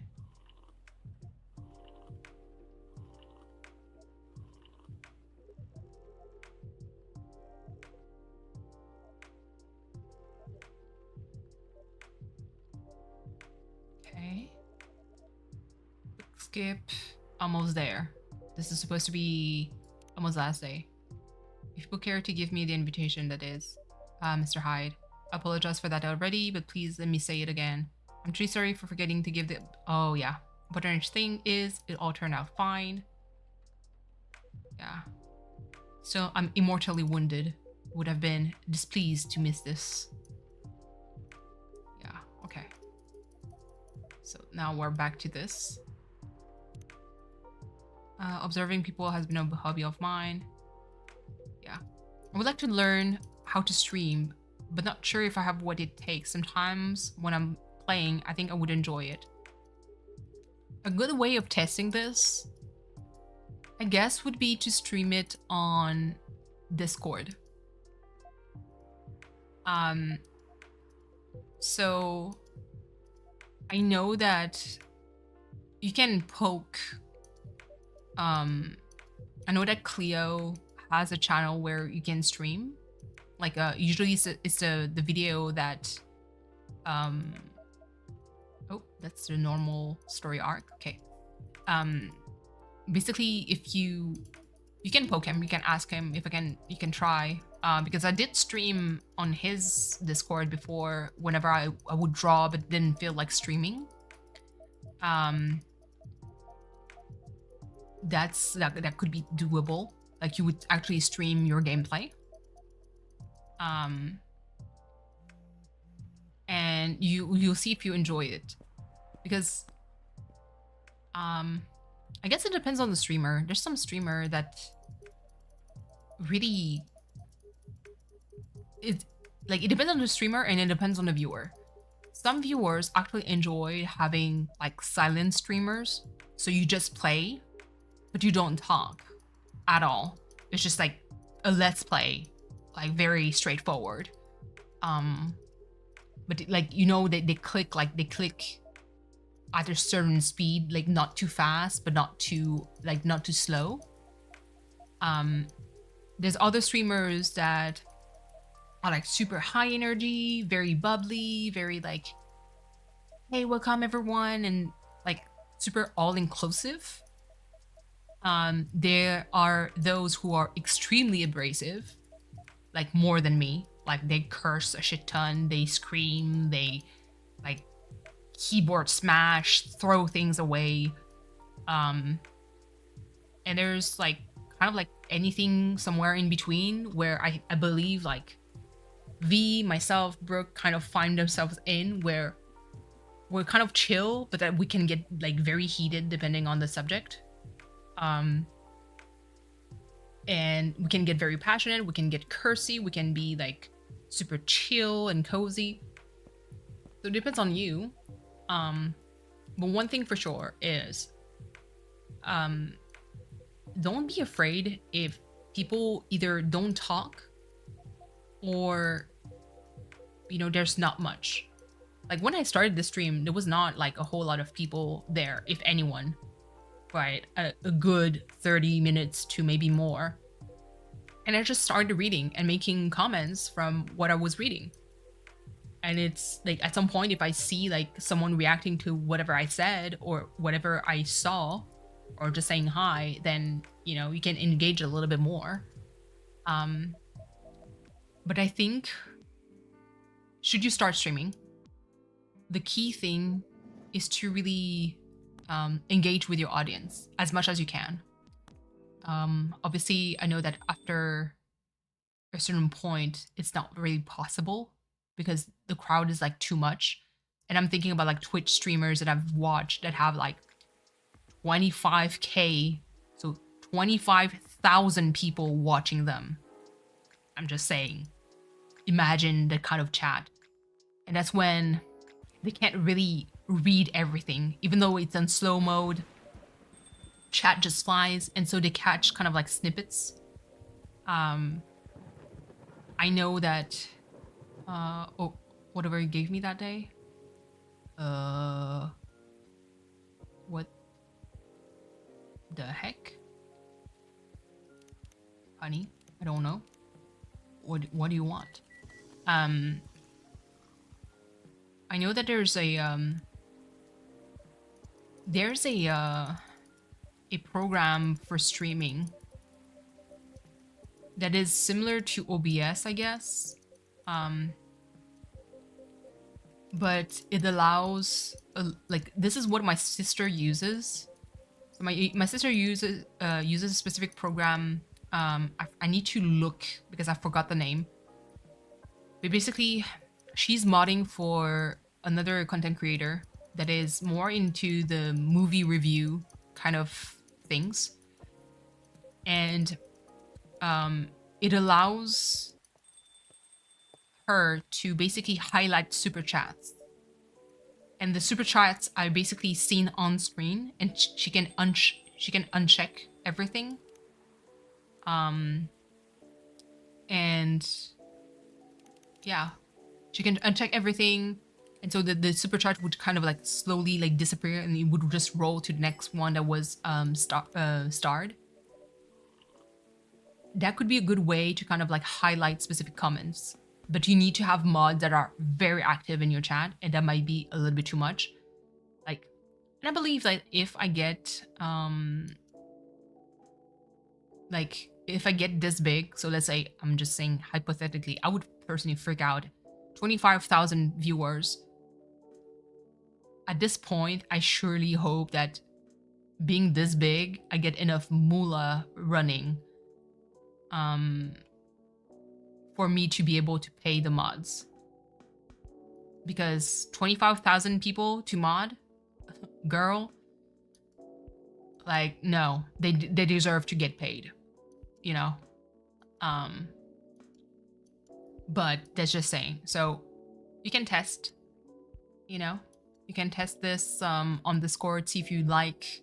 Okay. Skip. Almost there. This is supposed to be almost last day. If you care to give me the invitation, that is. Mr. Hyde. I apologize for that already, but please let me say it again. I'm truly sorry for forgetting to give the... Oh, yeah. But the nice thing is, it all turned out fine. Yeah. So I'm immortally wounded. Would have been displeased to miss this. Yeah, okay. So now we're back to this. Observing people has been a hobby of mine. Yeah. I would like to learn how to stream, but not sure if I have what it takes. Sometimes when I'm playing, I think I would enjoy it. A good way of testing this, I guess, would be to stream it on Discord. So I know that you can poke. I know that Cleo has a channel where you can stream. Like usually it's the video that oh, that's the normal story arc. Okay. Basically if you can poke him, you can ask him if you can try. Because I did stream on his Discord before whenever I would draw but didn't feel like streaming. That could be doable. Like you would actually stream your gameplay. And you'll see if you enjoy it. Because I guess it depends on the streamer. There's some streamer that really like it depends on the streamer and it depends on the viewer. Some viewers actually enjoy having like silent streamers, so you just play, but you don't talk at all. It's just like a let's play, like very straightforward. But like they click at a certain speed, like not too fast, but not too slow. There's other streamers that are like super high energy, very bubbly, very like, hey, welcome everyone, and like super all inclusive. There are those who are extremely abrasive, like more than me. Like they curse a shit ton, they scream, they like keyboard smash, throw things away. And there's like kind of like anything somewhere in between where I believe like V, myself, Brooke kind of find themselves in, where we're kind of chill, but that we can get like very heated depending on the subject. And we can get very passionate, we can get cursy, we can be like super chill and cozy. So it depends on you. But one thing for sure is don't be afraid if people either don't talk or there's not much. Like when I started this stream, there was not like a whole lot of people there, if anyone, right? A good 30 minutes to maybe more. And I just started reading and making comments from what I was reading. And it's like at some point, if I see like someone reacting to whatever I said or whatever I saw, or just saying hi, then you can engage a little bit more. But I think, should you start streaming, the key thing is to really engage with your audience as much as you can. Obviously, I know that after a certain point, it's not really possible because the crowd is like too much. And I'm thinking about like Twitch streamers that I've watched that have like 25K, so 25,000 people watching them. I'm just saying, imagine that kind of chat. And that's when they can't really read everything, even though it's on slow mode. Chat just flies, and so they catch kind of like snippets. I know that whatever you gave me that day, what the heck, honey? I don't know. What do you want? I know that there's a program for streaming that is similar to OBS, I guess. But it allows like, this is what my sister uses. So my sister uses a specific program. I need to look because I forgot the name. But basically, she's modding for another content creator that is more into the movie review kind of things. And it allows her to basically highlight super chats. And the super chats are basically seen on screen, and she can uncheck everything. And yeah, she can uncheck everything, and so the super chat would kind of like slowly like disappear, and it would just roll to the next one that was starred. That could be a good way to kind of like highlight specific comments, but you need to have mods that are very active in your chat, and that might be a little bit too much. Like, and I believe that if I get like, if I get this big, so let's say, I'm just saying hypothetically, I would personally freak out. 25,000 viewers. At this point, I surely hope that being this big, I get enough moolah running for me to be able to pay the mods. Because 25,000 people to mod, girl, like, no, they deserve to get paid, but that's just saying. So you can test, you know, you can test this on Discord, see if you like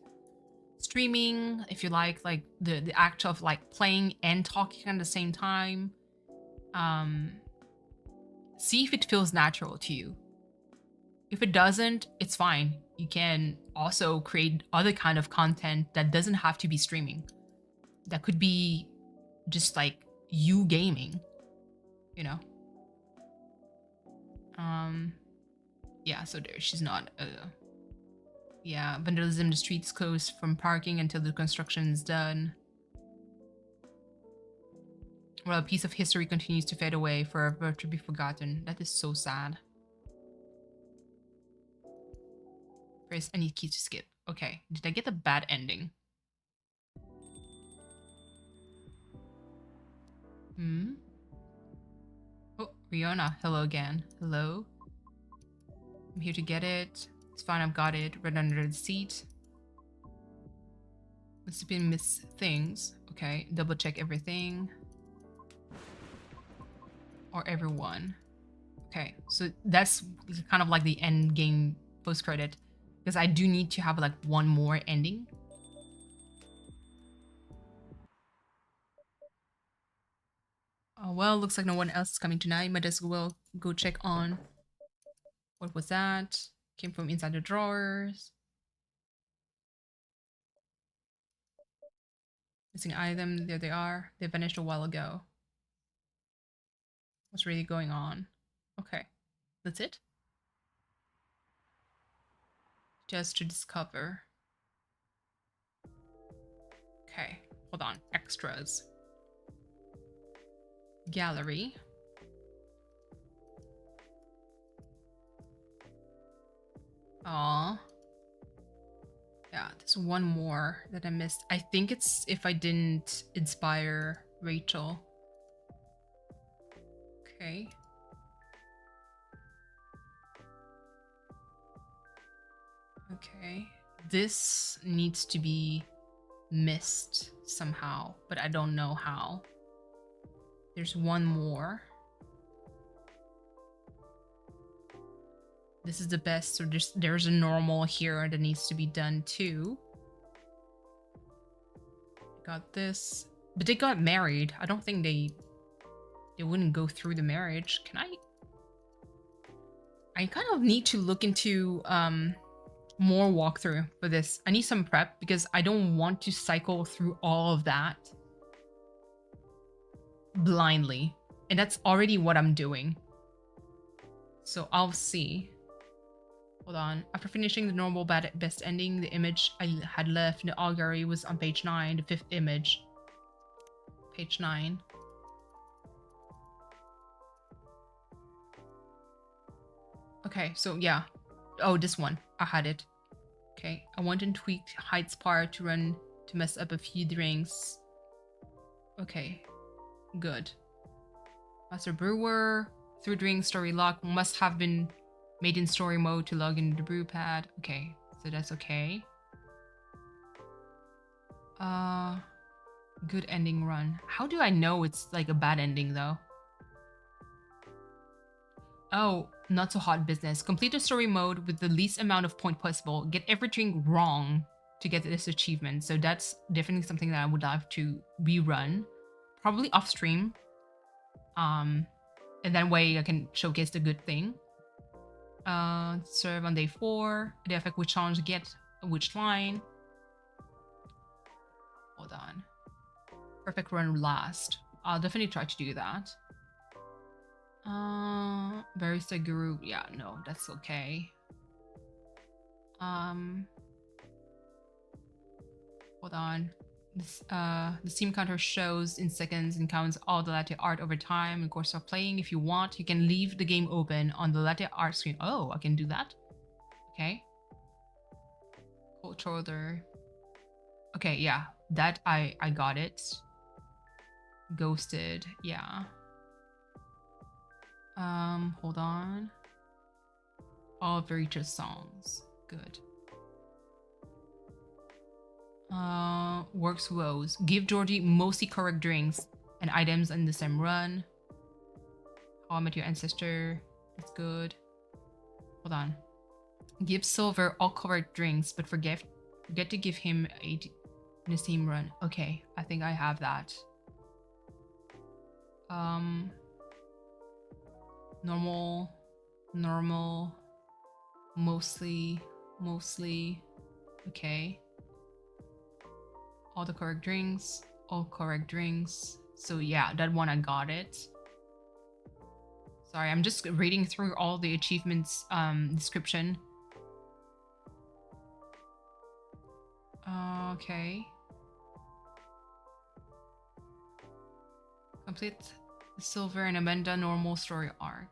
streaming, if you like the act of like playing and talking at the same time. See if it feels natural to you. If it doesn't, it's fine. You can also create other kind of content that doesn't have to be streaming. That could be just like you gaming, you know. Yeah, so there she's not yeah, vandalism, the streets closed from parking until the construction is done. Well, a piece of history continues to fade away, forever to be forgotten. That is so sad. Press any key to skip. Okay, did I get a bad ending? Oh, Riona, hello again. Hello. I'm here to get it. It's fine, I've got it. Right under the seat. Must have been miss things. Okay, double check everything. Or everyone. Okay, so that's kind of like the end game post credit. Because I do need to have like one more ending. Oh, well, looks like no one else is coming tonight. Might as well go check on. What was that? Came from inside the drawers. Missing item. There they are. They vanished a while ago. What's really going on? Okay. That's it? Just to discover. Okay. Hold on. Extras. Gallery. Aw. Yeah, there's one more that I missed. I think it's if I didn't inspire Rachel. Okay. Okay. This needs to be missed somehow, but I don't know how. There's one more. This is the best, so there's a normal here that needs to be done too. Got this. But they got married. I don't think they wouldn't go through the marriage. Can I kind of need to look into more walkthrough for this. I need some prep because I don't want to cycle through all of that blindly. And that's already what I'm doing. So I'll see. Hold on. After finishing the normal best ending, the image I had left in the augury was on page 9, the 5th image. Page 9. Okay, so yeah. Oh, this one. I had it. Okay. I want and tweaked Heights Par to run to mess up a few drinks. Okay. Good. Master Brewer. Through drink story lock must have been made in story mode to log into the brew pad. Okay, so that's okay. Good ending run. How do I know it's like a bad ending though? Oh, not so hot business. Complete the story mode with the least amount of point possible. Get everything wrong to get this achievement. So that's definitely something that I would love to rerun. Probably off stream. And that way I can showcase the good thing. Serve on day 4. The effect which challenge get which line. Hold on. Perfect run last. I'll definitely try to do that. Barista Guru. Yeah, no, that's okay. Hold on. This, the Steam counter shows in seconds and counts all the latte art over time in the course of playing. If you want, you can leave the game open on the latte art screen. Oh, I can do that? Okay. Controller. Okay, yeah. That I got it. Ghosted. Yeah. Hold on. All of Rita's songs. Good. Works woes. Give Georgie mostly correct drinks and items in the same run. How I Met Your Ancestor. That's good. Hold on. Give Silver all correct drinks, but forget to give him a in the same run. Okay, I think I have that. Normal, mostly. Okay. All correct drinks. So yeah, that one I got it. Sorry, I'm just reading through all the achievements description. Okay. Complete the Silver and Amanda normal story arc.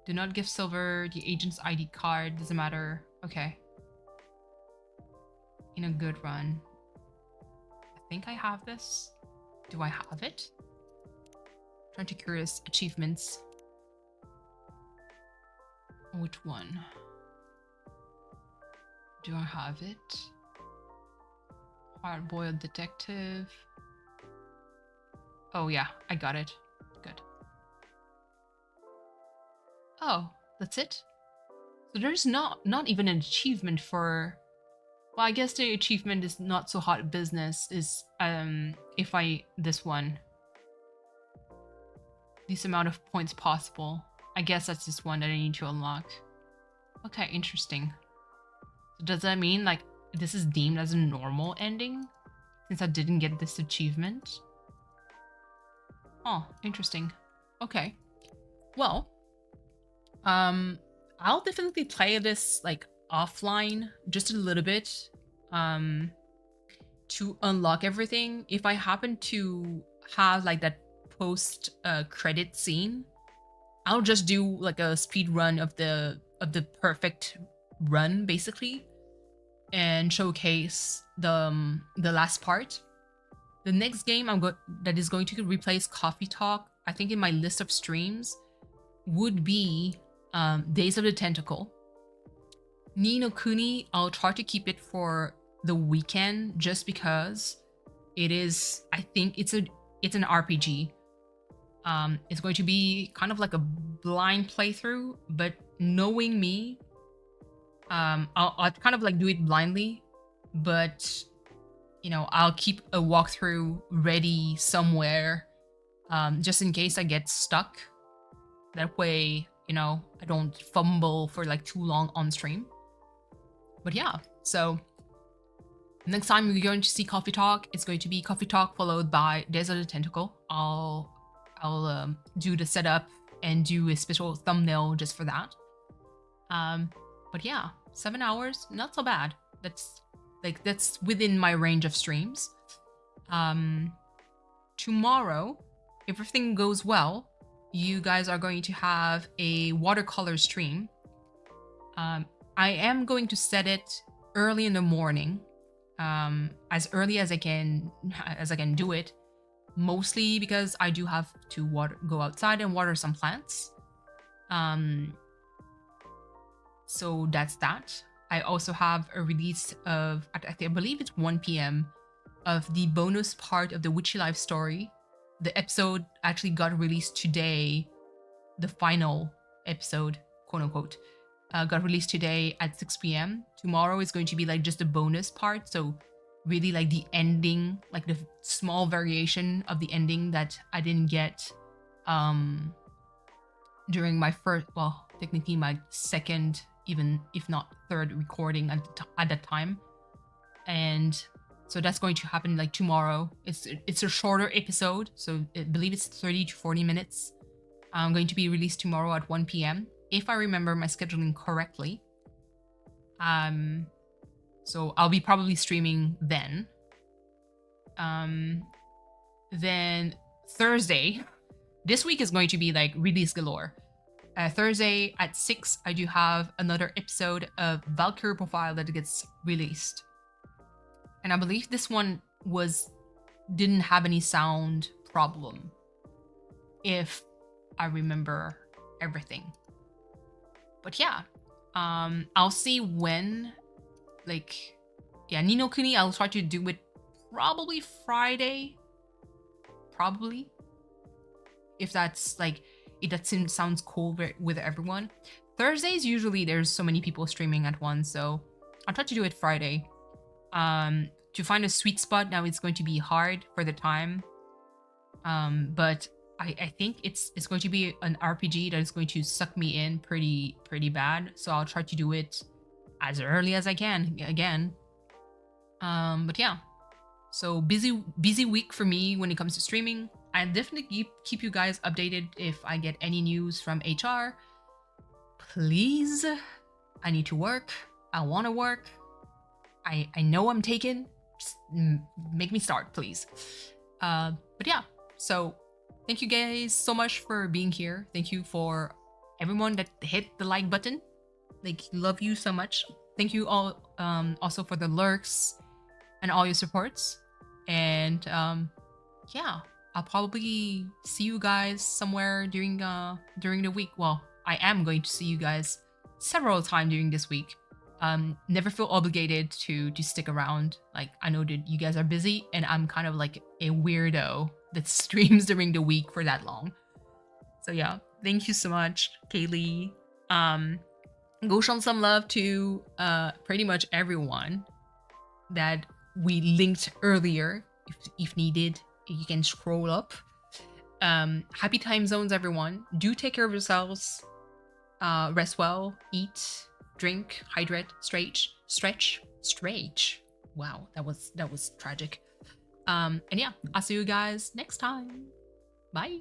Do not give Silver the agent's ID card. Doesn't matter. Okay. In a good run. I think I have this. Do I have it? Trying to curious achievements. Which one? Do I have it? Hard-boiled detective. Oh yeah, I got it. Good. Oh, that's it? So there's not even an achievement for... Well, I guess the achievement is not so hot business is if I... This one. Least amount of points possible. I guess that's this one that I need to unlock. Okay, interesting. So does that mean like this is deemed as a normal ending? Since I didn't get this achievement? Oh, interesting. Okay. Well, I'll definitely play this like offline just a little bit to unlock everything. If I happen to have like that post credit scene, I'll just do like a speed run of the perfect run basically and showcase the last part. The next game that is going to replace Coffee Talk, I think in my list of streams, would be Days of the Tentacle. Ni no Kuni, I'll try to keep it for the weekend just because it is, I think it's an RPG. It's going to be kind of like a blind playthrough, but knowing me, I'll kind of like do it blindly, but you know, I'll keep a walkthrough ready somewhere, just in case I get stuck. That way, you know, I don't fumble for like too long on stream. But yeah, so next time we're going to see Coffee Talk, it's going to be Coffee Talk followed by Days of the Tentacle. I'll do the setup and do a special thumbnail just for that. But yeah, 7 hours, not so bad. That's within my range of streams. Tomorrow, if everything goes well, you guys are going to have a watercolor stream. I am going to set it early in the morning, as early as I can do it. Mostly because I do have to go outside and water some plants. So that's that. I also have a release of, I believe it's 1 p.m. of the bonus part of the Witchy Life story. The episode actually got released today. The final episode, quote unquote, got released today at 6 p.m. Tomorrow is going to be like just a bonus part. So really like the ending, like the small variation of the ending that I didn't get during my first, well, technically my second, even if not third recording at that time. And so that's going to happen like tomorrow. It's a shorter episode, so I believe it's 30 to 40 minutes. I'm going to be released tomorrow at 1 p.m. if I remember my scheduling correctly. So I'll be probably streaming then. Then Thursday, this week is going to be like release galore. Thursday at 6, I do have another episode of Valkyrie Profile that gets released. And I believe this one didn't have any sound problem, if I remember everything. But yeah, I'll see when, like, yeah, Ni no Kuni, I'll try to do it probably Friday. Probably. If that's like, that sounds cool with everyone. Thursdays usually there's so many people streaming at once, so I'll try to do it Friday. To find a sweet spot now, it's going to be hard for the time. But I think it's going to be an RPG that is going to suck me in pretty bad. So I'll try to do it as early as I can again. But yeah, so busy week for me when it comes to streaming. I definitely keep you guys updated if I get any news from HR. Please, I need to work. I want to work. I know I'm taken. Just make me start, please. But yeah, so thank you guys so much for being here. Thank you for everyone that hit the like button. Like, love you so much. Thank you all also for the lurks and all your supports. And yeah, I'll probably see you guys somewhere during the week. Well, I am going to see you guys several times during this week. Never feel obligated to stick around. Like, I know that you guys are busy and I'm kind of like a weirdo that streams during the week for that long. So yeah, thank you so much, Kaylee. Go show some love to pretty much everyone that we linked earlier. If needed, you can scroll up. Happy time zones, everyone. Do take care of yourselves. Rest well, eat, drink, hydrate, stretch. Wow, that was tragic. And yeah, I'll see you guys next time. Bye.